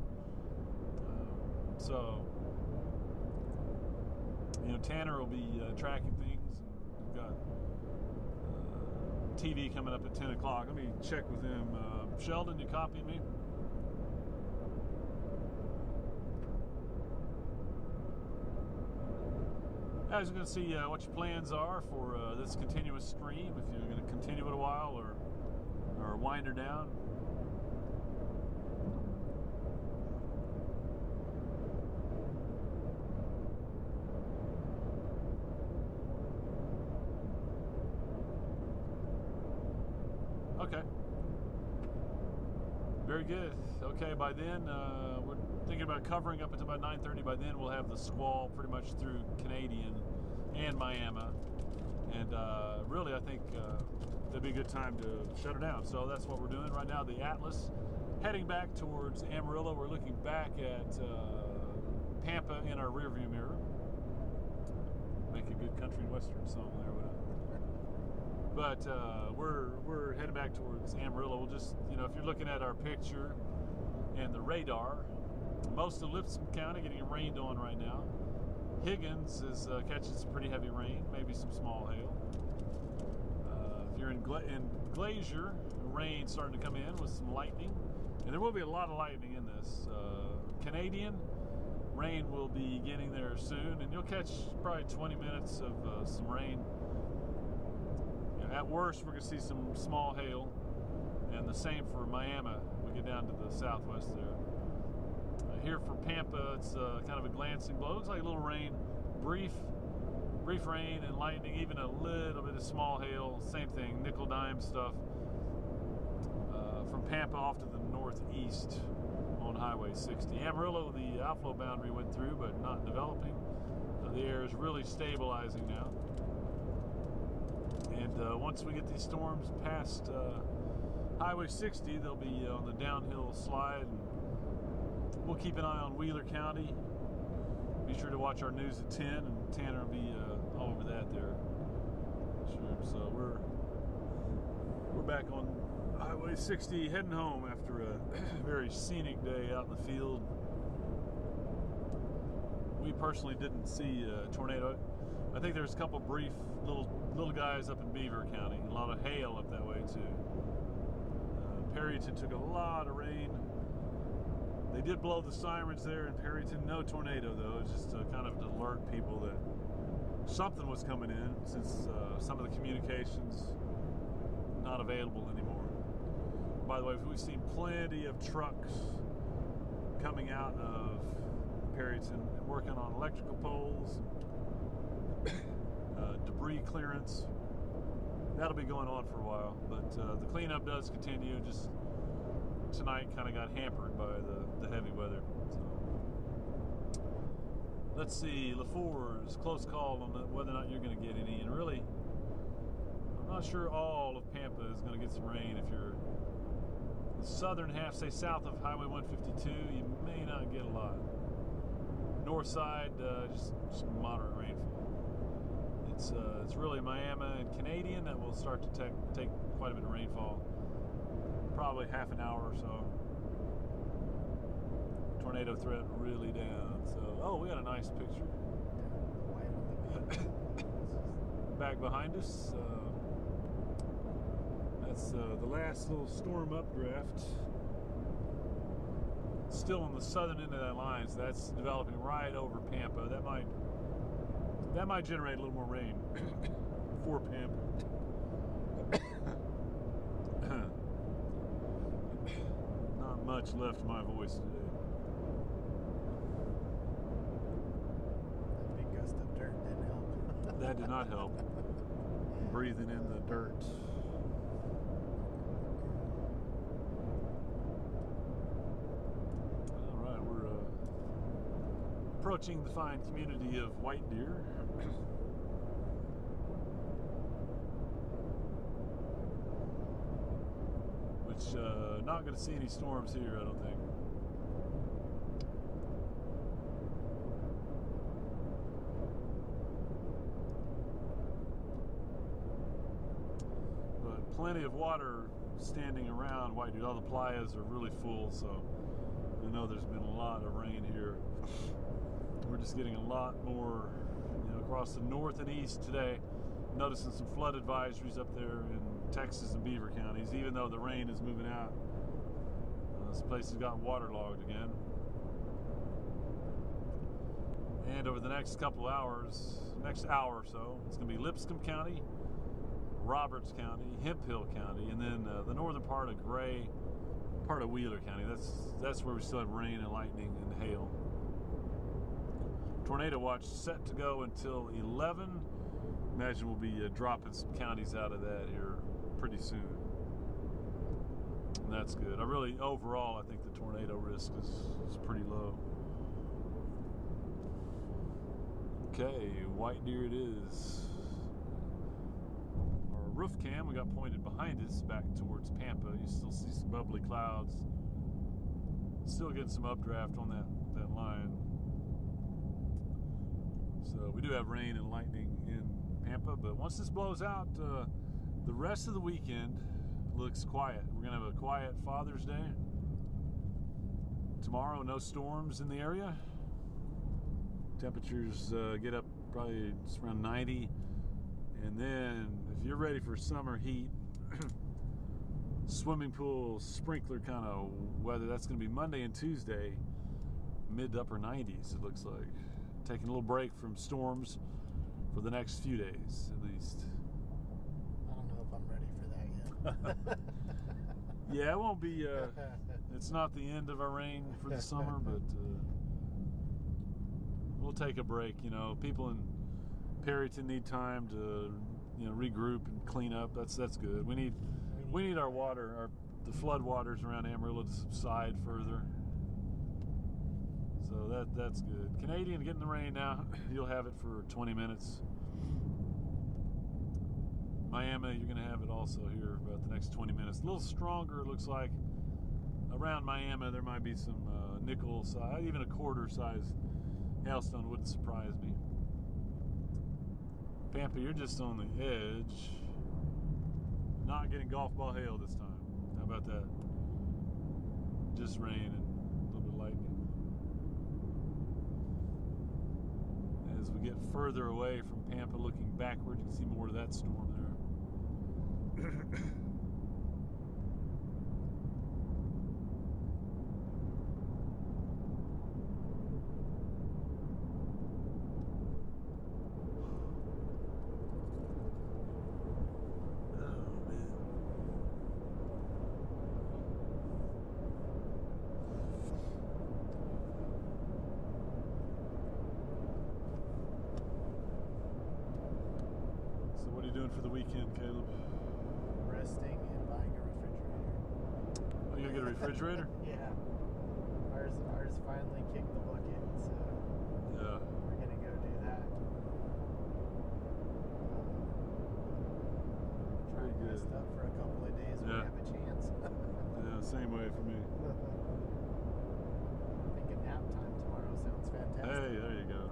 So, you know, Tanner will be tracking things. And we've got TV coming up at 10 o'clock. Let me check with him. Sheldon, you copying me? Guys, we're going to see what your plans are for this continuous stream, if you're going to continue it a while or wind her down. Okay. Very good. Okay, by then, we're thinking about covering up until about 9:30. By then, we'll have the squall pretty much through Canadian and Miami. And really, I think that'd be a good time to shut her down. So that's what we're doing right now. The Atlas heading back towards Amarillo. We're looking back at Pampa in our rearview mirror. Make a good country and western song there, wouldn't it? But we're heading back towards Amarillo. We'll just, you know, if you're looking at our picture and the radar, most of Lipscomb County getting rained on right now. Higgins is catching some pretty heavy rain, maybe some small hail. If you're in Glacier, rain starting to come in with some lightning, and there will be a lot of lightning in this. Canadian, rain will be getting there soon, and you'll catch probably 20 minutes of some rain. At worst, we're going to see some small hail, and the same for Miami. We get down to the southwest there. Here for Pampa, it's kind of a glancing blow. Looks like a little rain, brief rain and lightning, even a little bit of small hail. Same thing, nickel dime stuff. From Pampa off to the northeast on Highway 60. Amarillo, the outflow boundary went through, but not developing. The air is really stabilizing now. And once we get these storms past Highway 60, they'll be on the downhill slide. And we'll keep an eye on Wheeler County. Be sure to watch our news at 10, and Tanner will be all over that there. Sure. So we're back on Highway 60, heading home after a very scenic day out in the field. We personally didn't see a tornado. I think there's a couple brief little guys up in Beaver County. A lot of hail up that way too. Perryton took a lot of rain. They did blow the sirens there in Perryton. No tornado though. It's just kind of to alert people that something was coming in, since some of the communications not available anymore. By the way, we've seen plenty of trucks coming out of Perryton working on electrical poles, debris clearance. That'll be going on for a while, but the cleanup does continue. Just tonight kind of got hampered by the heavy weather. So, let's see, LaFour's close call on whether or not you're going to get any, and really I'm not sure all of Pampa is going to get some rain. If you're the southern half, say south of Highway 152, you may not get a lot. North side, just some moderate rainfall. It's really Miami and Canadian that will start to take quite a bit of rainfall. Probably half an hour or so. Tornado threat really down. So, oh, we got a nice picture. Back behind us. That's the last little storm updraft. Still on the southern end of that line, so that's developing right over Pampa. That might generate a little more rain for Pampa. Not much left of my voice today. That big gust of dirt didn't help. That did not help. Breathing in the dirt. All right, we're approaching the fine community of White Deer. Which, not going to see any storms here, I don't think. But plenty of water standing around White Deer. All the playas are really full, so I know there's been a lot of rain here. We're just getting a lot more, across the north and east today. Noticing some flood advisories up there in Texas and Beaver counties, even though the rain is moving out. This place has got waterlogged again. And over the next couple hours, next hour or so, it's going to be Lipscomb County, Roberts County, Hemphill County, and then the northern part of Gray, part of Wheeler County. That's where we still have rain and lightning and hail. Tornado watch set to go until 11. Imagine we'll be dropping some counties out of that here pretty soon. And that's good. Overall, I think the tornado risk is pretty low. Okay, White Deer it is. Our roof cam, we got pointed behind us back towards Pampa. You still see some bubbly clouds. Still getting some updraft on that line. So we do have rain and lightning in Pampa, but once this blows out, the rest of the weekend looks quiet. We're gonna have a quiet Father's Day. Tomorrow, no storms in the area. Temperatures get up probably just around 90. And then if you're ready for summer heat, swimming pool, sprinkler kind of weather, that's gonna be Monday and Tuesday, mid to upper 90s it looks like. Taking a little break from storms for the next few days at least. I don't know if I'm ready for that yet. Yeah, it won't be, it's not the end of our rain for the summer, but we'll take a break. You know, people in Perryton need time to, regroup and clean up. That's good. We need our water, the flood waters around Amarillo to subside further. So that's good. Canadian getting the rain now. You'll have it for 20 minutes. Miami, you're going to have it also here about the next 20 minutes. A little stronger, it looks like. Around Miami, there might be some nickel size, even a quarter size hailstone wouldn't surprise me. Pampa, you're just on the edge. Not getting golf ball hail this time. How about that? Just rain and a little bit of lightning. As we get further away from Pampa, looking backward, you can see more of that storm there. For the weekend, Caleb? Resting and buying a refrigerator. Oh, you gonna get a refrigerator? Yeah. Ours finally kicked the bucket, so Yeah. we're gonna go do that. Very good. Rest up for a couple of days when we have a chance. Yeah, same way for me. I think a nap time tomorrow sounds fantastic. Hey, there you go.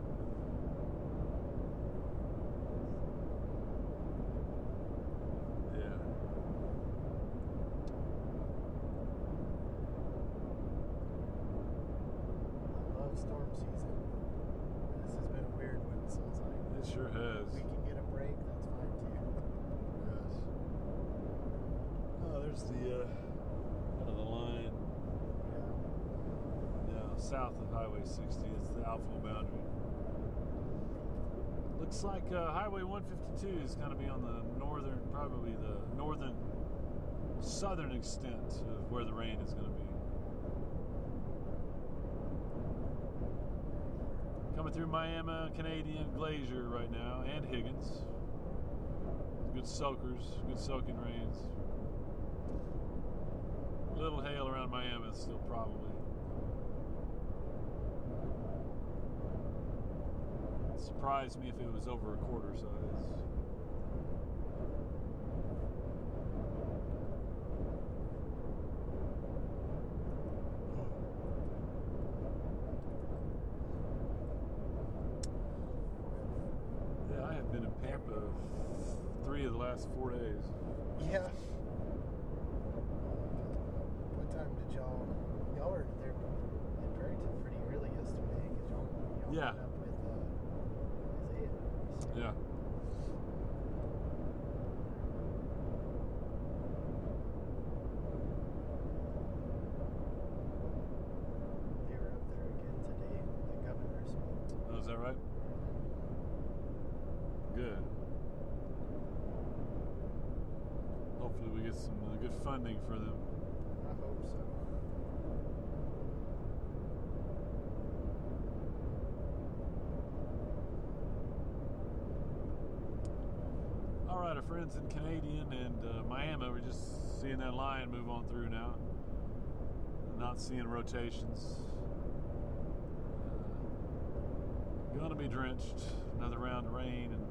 Storm season. This has been a weird one, so it's like It sure has. we can get a break, that's fine too. Yes. Oh, there's the kind of the line. Yeah, south of Highway 60. It's the outflow boundary. Looks like Highway 152 is going to be on the northern, probably the northern, southern extent of where the rain is going to be. Coming through Miami, Canadian, Glacier right now, and Higgins. Good soakers, good soaking rains. Little hail around Miami still probably. Surprised me if it was over a quarter size. Been in Pampa 3 of the last 4 days. Yeah. What time did y'all were there in Perryton pretty early yesterday because y'all Yeah. met up with Isaiah. Yeah. They were up there again today, the governor's. Oh, is that right? get some good funding for them. I hope so. All right, our friends in Canadian and Miami, we're just seeing that line move on through now. Not seeing rotations. Gonna be drenched. Another round of rain and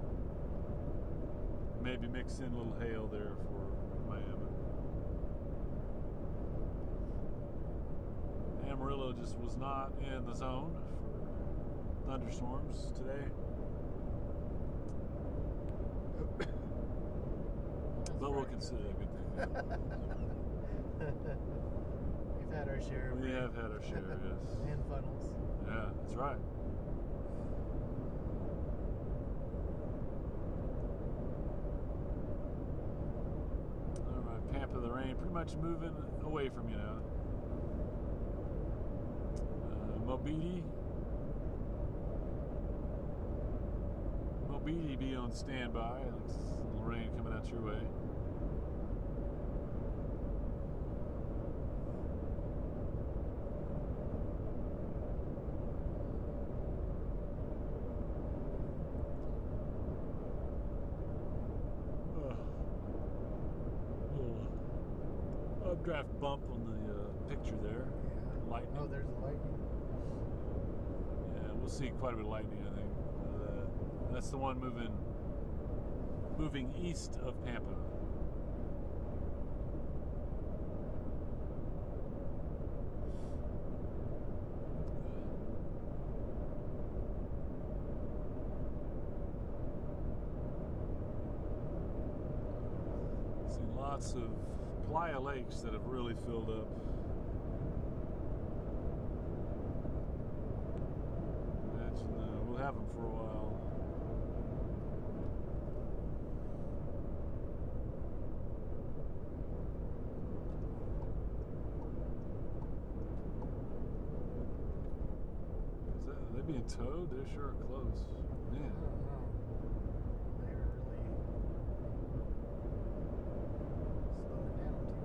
maybe mix in a little hail there for Miami. Amarillo just was not in the zone for thunderstorms today. But we'll consider that a good thing. We've had our share of We rain. have had our share, yes. And funnels. Yeah, that's right. All right, Pampa, the rain pretty much moving away from you now. Mobili be on standby. Looks a little rain coming out your way. Little updraft bump on the picture there. Yeah. Lightning. Oh, there's a lightning. Yeah, we'll see quite a bit of lightning, I think. That's the one moving east of Pampa. Seen lots of playa lakes that have really filled up. Imagine we'll have them for a while. Are they being towed? They're sure close. Man. I don't know. They were really slowing down too.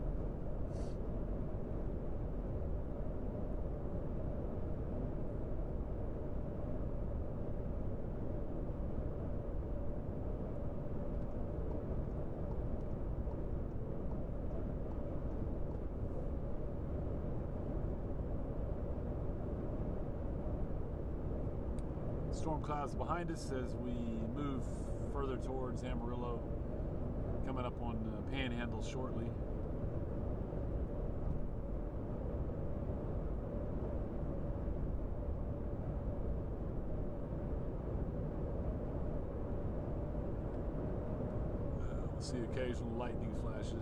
Storm clouds behind us as we move further towards Amarillo, coming up on Panhandle shortly. We'll see occasional lightning flashes.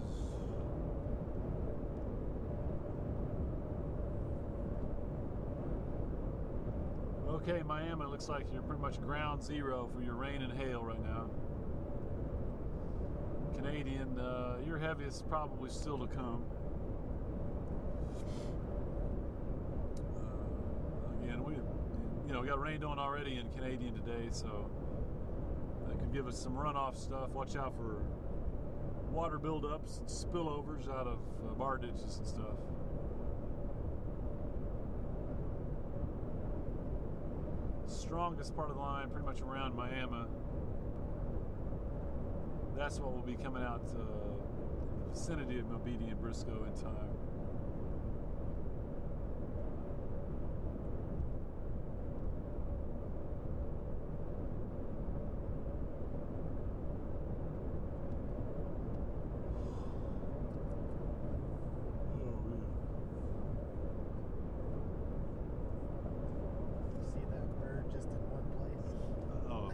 Okay, Miami, it looks like you're pretty much ground zero for your rain and hail right now. Canadian, your heaviest probably still to come. Again, we got rained on already in Canadian today, so that could give us some runoff stuff. Watch out for water buildups and spillovers out of bar ditches and stuff. Strongest part of the line, pretty much around Miami. That's what will be coming out in the vicinity of Mobili and Briscoe in time. See that bird just in one place? Oh,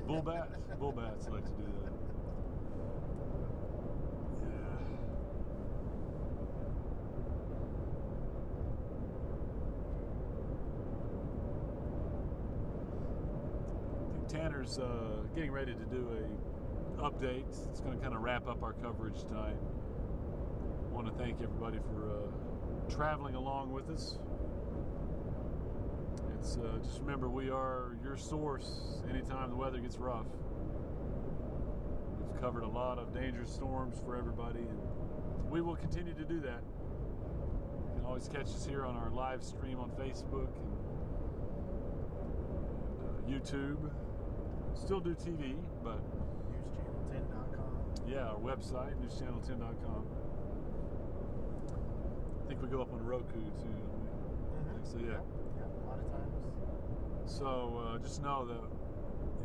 bullbats like to do that. Yeah. I think Tanner's getting ready to do a update. It's going to kind of wrap up our coverage tonight. I want to thank everybody for traveling along with us. It's just remember, we are your source anytime the weather gets rough. We've covered a lot of dangerous storms for everybody, and we will continue to do that. You can always catch us here on our live stream on Facebook and YouTube. Still do TV, but NewsChannel10.com. yeah, our website, newschannel10.com. I think we go up on Roku too, don't we? So yeah. Yep, a lot of times. So just know that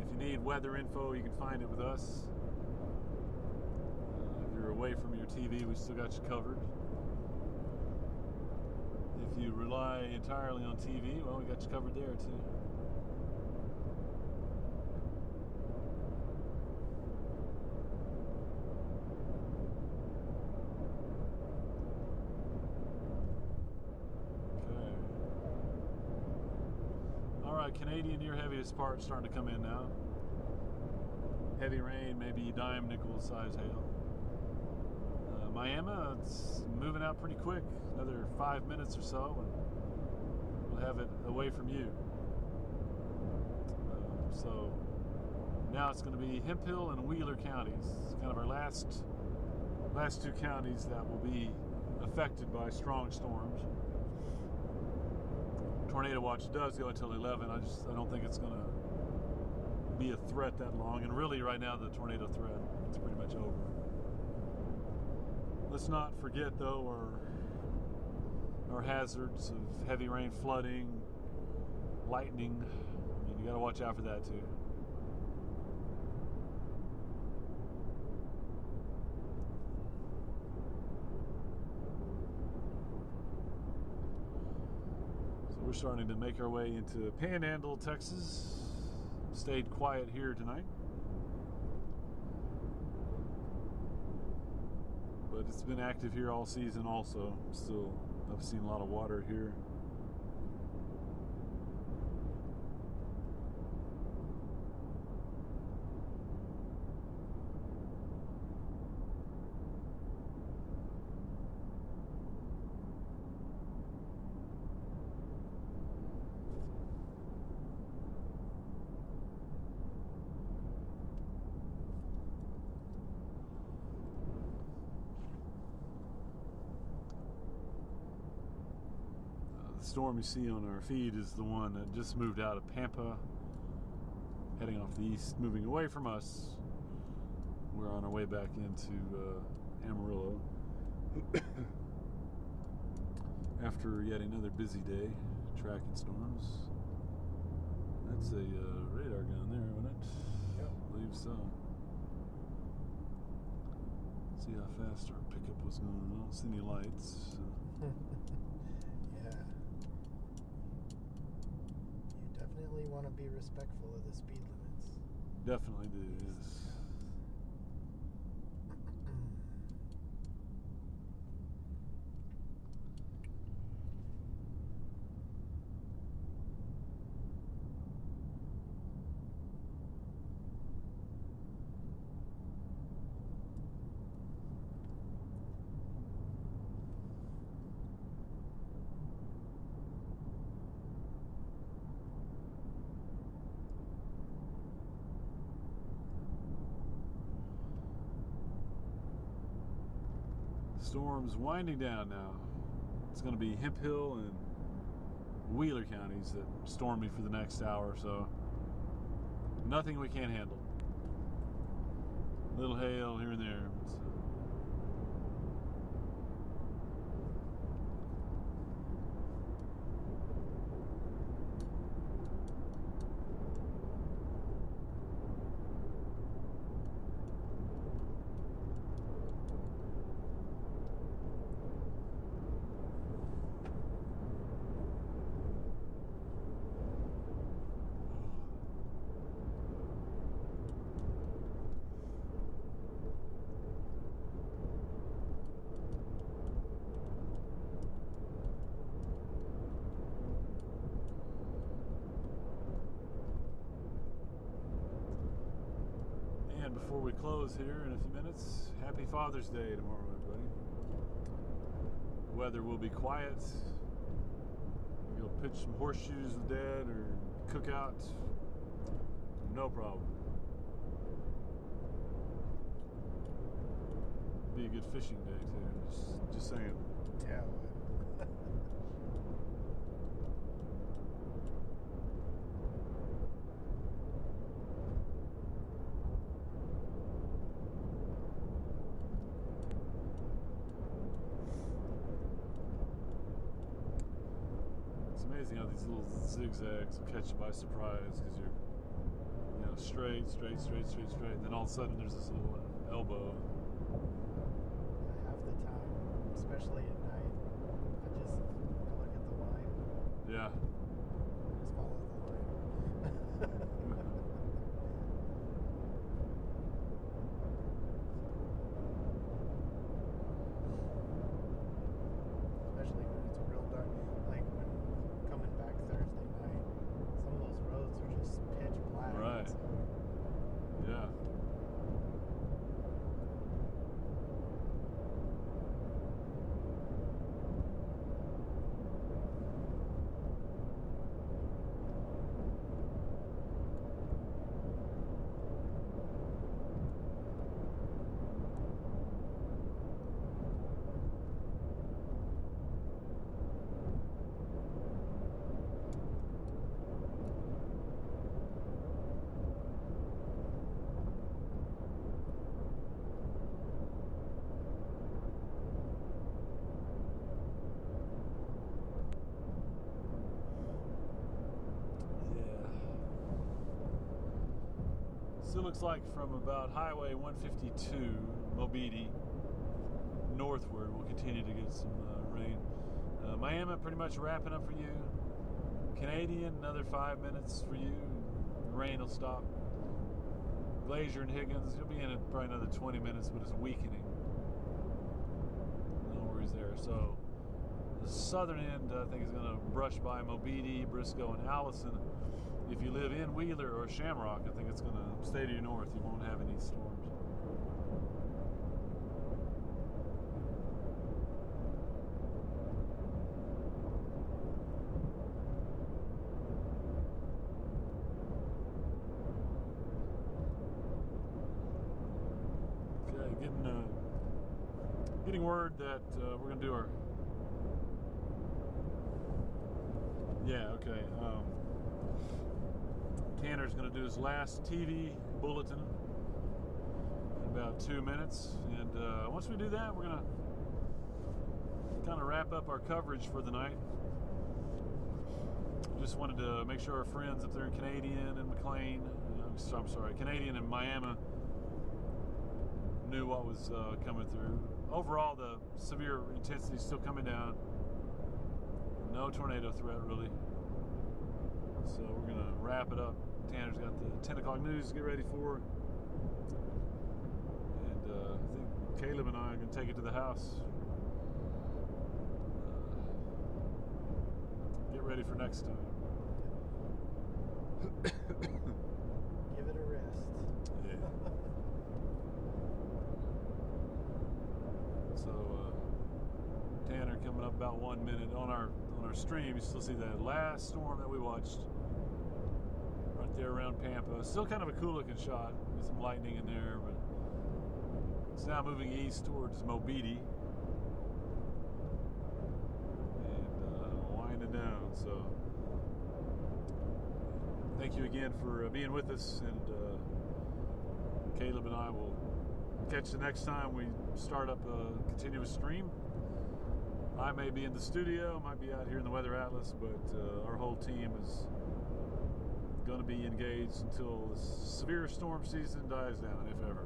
if you need weather info, you can find it with us. If you're away from your TV, we still got you covered. If you rely entirely on TV, well, we got you covered there too. Canadian near heaviest part starting to come in now. Heavy rain, maybe dime nickel size hail. Miami, it's moving out pretty quick. Another 5 minutes or so, and we'll have it away from you. So now it's going to be Hemphill and Wheeler counties. It's kind of our last two counties that will be affected by strong storms. Tornado watch does go until 11. I don't think it's going to be a threat that long. And really, right now, the tornado threat is pretty much over. Let's not forget, though, our hazards of heavy rain, flooding, lightning. I mean, you got to watch out for that too. We're starting to make our way into Panhandle, Texas. Stayed quiet here tonight, but it's been active here all season also. Still, I've seen a lot of water here. The storm you see on our feed is the one that just moved out of Pampa, heading off the east, moving away from us. We're on our way back into Amarillo after yet another busy day tracking storms. That's a radar gun there, wasn't it? Yep. I believe so. See how fast our pickup was going. I don't see any lights. Yeah. You definitely want to be respectful of the speed limits. Definitely do, yes. Storm's winding down now. It's going to be Hemphill and Wheeler counties that storm me for the next hour or so. Nothing we can't handle. Little hail here and there. Before we close here in a few minutes, happy Father's Day tomorrow, everybody. The weather will be quiet. We'll go pitch some horseshoes with Dad or cook out. No problem. be a good fishing day too. Just saying. Yeah. It's amazing how these little zigzags will catch you by surprise because you're, you know, straight, and then all of a sudden there's this little elbow. Half the time, especially at night, I look at the line. Yeah. Just follow the line. Especially when it's real dark. Like when coming back Thursday night, some of those roads are just pitch black. Right. So Yeah. Still looks like from about Highway 152, Mobeetie, northward, we'll continue to get some rain. Miami pretty much wrapping up for you. Canadian, another 5 minutes for you. The rain will stop. Glacier and Higgins, you'll be in it probably another 20 minutes, but it's weakening. No worries there. So the southern end, I think, is going to brush by Mobeetie, Briscoe, and Allison. If you live in Wheeler or Shamrock, I think it's going to stay to your north. You won't have any storms. Okay, getting word that we're going to do our... Yeah, okay. Tanner's going to do his last TV bulletin in about 2 minutes, and once we do that, we're going to kind of wrap up our coverage for the night. Just wanted to make sure our friends up there in Canadian and McLean, I'm sorry, Canadian and Miami knew what was coming through. Overall, the severe intensity is still coming down. No tornado threat, really. So we're going to wrap it up. Tanner's got the 10 o'clock news to get ready for. And I think Caleb and I are going to take it to the house. Get ready for next time. give it a rest. Yeah. So Tanner coming up about 1 minute on our stream. You still see that last storm that we watched right there around Pampa. Still kind of a cool looking shot with some lightning in there, but it's now moving east towards Mobeetie and winding down. So thank you again for being with us, and Caleb and I will catch you next time we start up a continuous stream. I may be in the studio, might be out here in the Weather Atlas, but our whole team is going to be engaged until the severe storm season dies down, if ever.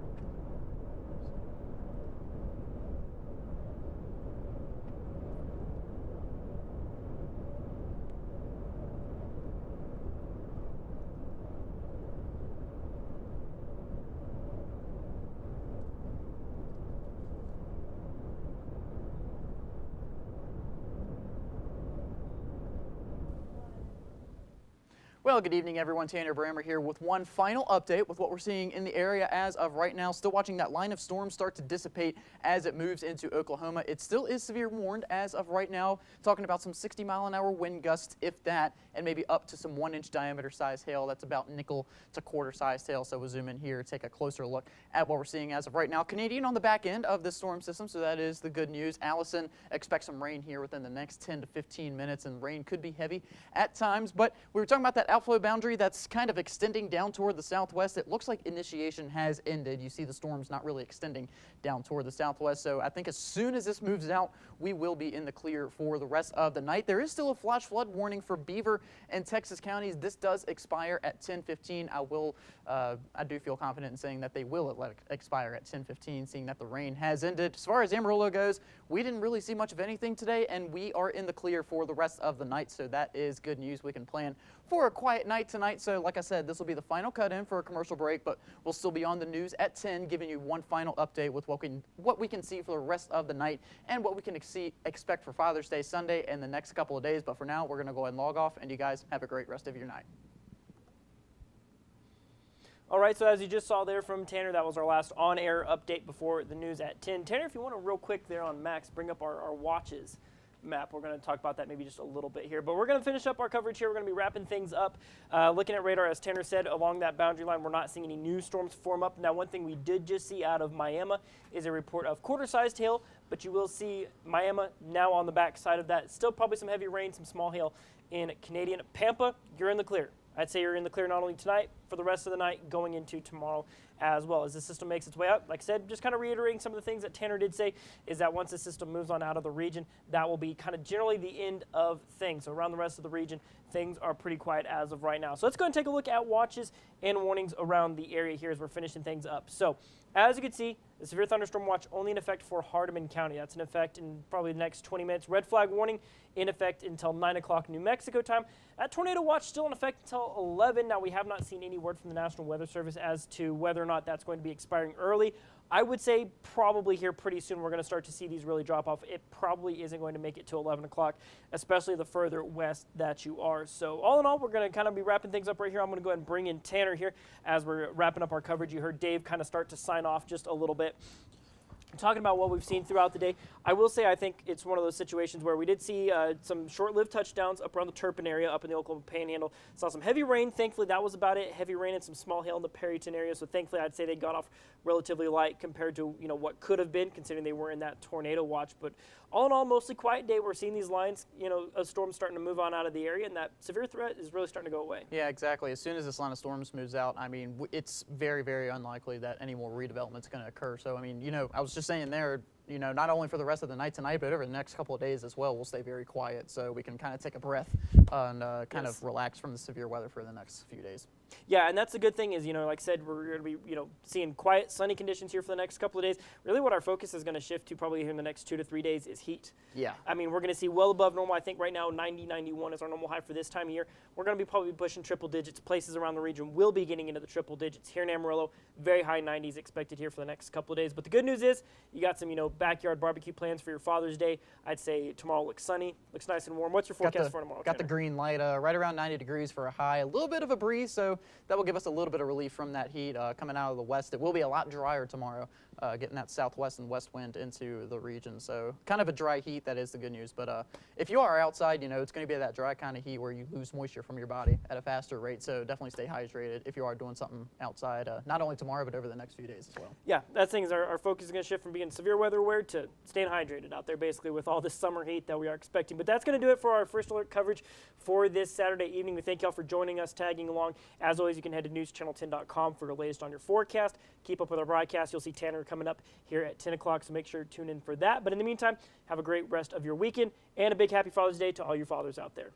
Well, good evening, everyone. Tanner Brammer here with one final update with what we're seeing in the area as of right now. Still watching that line of storms start to dissipate as it moves into Oklahoma. It still is severe warned as of right now, talking about some 60-mile-an-hour wind gusts, if that, and maybe up to some 1-inch diameter size hail. That's about nickel to quarter size hail. So we'll zoom in here, take a closer look at what we're seeing as of right now. Canadian on the back end of this storm system, so that is the good news. Allison expects some rain here within the next 10 to 15 minutes, and rain could be heavy at times. But we were talking about that outflow boundary that's kind of extending down toward the southwest. It looks like initiation has ended. You see the storm's not really extending down toward the southwest. So I think as soon as this moves out, we will be in the clear for the rest of the night. There is still a flash flood warning for Beaver and Texas counties. This does expire at 10:15. I do feel confident in saying that they will let it expire at 10:15, seeing that the rain has ended. As far as Amarillo goes, we didn't really see much of anything today, and we are in the clear for the rest of the night. So that is good news. We can plan for a quiet night tonight. So like I said, this will be the final cut in for a commercial break, but we'll still be on the news at 10, giving you one final update with what we can see for the rest of the night and what we can expect for Father's Day Sunday and the next couple of days. But for now, we're going to go ahead and log off, and you guys have a great rest of your night. All right, so as you just saw there from Tanner, that was our last on-air update before the news at 10. Tanner, if you want to real quick there on Max, bring up our watches map. We're going to talk about that maybe just a little bit here, but we're going to finish up our coverage here. We're going to be wrapping things up. Looking at radar, as Tanner said, along that boundary line, we're not seeing any new storms form up. Now, one thing we did just see out of Miami is a report of quarter-sized hail, but you will see Miami now on the back side of that. Still probably some heavy rain, some small hail in Canadian. Pampa, you're in the clear. I'd say you're in the clear not only tonight, for the rest of the night, going into tomorrow as well. As the system makes its way up, like I said, just kind of reiterating some of the things that Tanner did say, is that once the system moves on out of the region, that will be kind of generally the end of things. So around the rest of the region, things are pretty quiet as of right now. So let's go and take a look at watches and warnings around the area here as we're finishing things up. So as you can see, the severe thunderstorm watch only in effect for Hardeman County. That's in effect in probably the next 20 minutes. Red flag warning in effect until 9 o'clock New Mexico time. That tornado watch still in effect until 11. Now, we have not seen any word from the National Weather Service as to whether or not that's going to be expiring early. I would say probably here pretty soon we're going to start to see these really drop off. It probably isn't going to make it to 11 o'clock, especially the further west that you are. So all in all, we're going to kind of be wrapping things up right here. I'm going to go ahead and bring in Tanner here as we're wrapping up our coverage. You heard Dave kind of start to sign off just a little bit. Talking about what we've seen throughout the day, I will say I think it's one of those situations where we did see some short-lived touchdowns up around the Turpin area, up in the Oklahoma Panhandle. Saw some heavy rain. Thankfully, that was about it. Heavy rain and some small hail in the Perryton area. So thankfully, I'd say they got off relatively light compared to what could have been, considering they were in that tornado watch. But all in all, mostly quiet day. We're seeing these lines, a storm starting to move on out of the area, and that severe threat is really starting to go away. Yeah, exactly. As soon as this line of storms moves out, I mean, it's very, very unlikely that any more redevelopment is going to occur. So, I mean, I was just saying there, not only for the rest of the night tonight, but over the next couple of days as well, we'll stay very quiet so we can kind of take a breath and kind of relax from the severe weather for the next few days. Yeah, and that's the good thing is, like I said, we're going to be, seeing quiet, sunny conditions here for the next couple of days. Really what our focus is going to shift to probably here in the next 2 to 3 days is heat. Yeah. I mean, we're going to see well above normal. I think right now 90, 91 is our normal high for this time of year. We're going to be probably pushing triple digits. Places around the region will be getting into the triple digits. Here in Amarillo, very high 90s expected here for the next couple of days. But the good news is you got some, backyard barbecue plans for your Father's Day. I'd say tomorrow looks sunny, looks nice and warm. What's your forecast for tomorrow? Got the green light, right around 90 degrees for a high. A little bit of a breeze, so that will give us a little bit of relief from that heat coming out of the west. It will be a lot drier tomorrow, getting that southwest and west wind into the region. So kind of a dry heat, that is the good news. But if you are outside, it's going to be that dry kind of heat where you lose moisture from your body at a faster rate. So definitely stay hydrated if you are doing something outside, not only tomorrow, but over the next few days as well. Yeah, that thing is our focus is going to shift from being severe weather aware to staying hydrated out there, basically, with all this summer heat that we are expecting. But that's going to do it for our first alert coverage for this Saturday evening. We thank y'all for joining us, tagging along. As always, you can head to newschannel10.com for the latest on your forecast. Keep up with our broadcast. You'll see Tanner coming up here at 10 o'clock, so make sure to tune in for that. But in the meantime, have a great rest of your weekend, and a big happy Father's Day to all your fathers out there.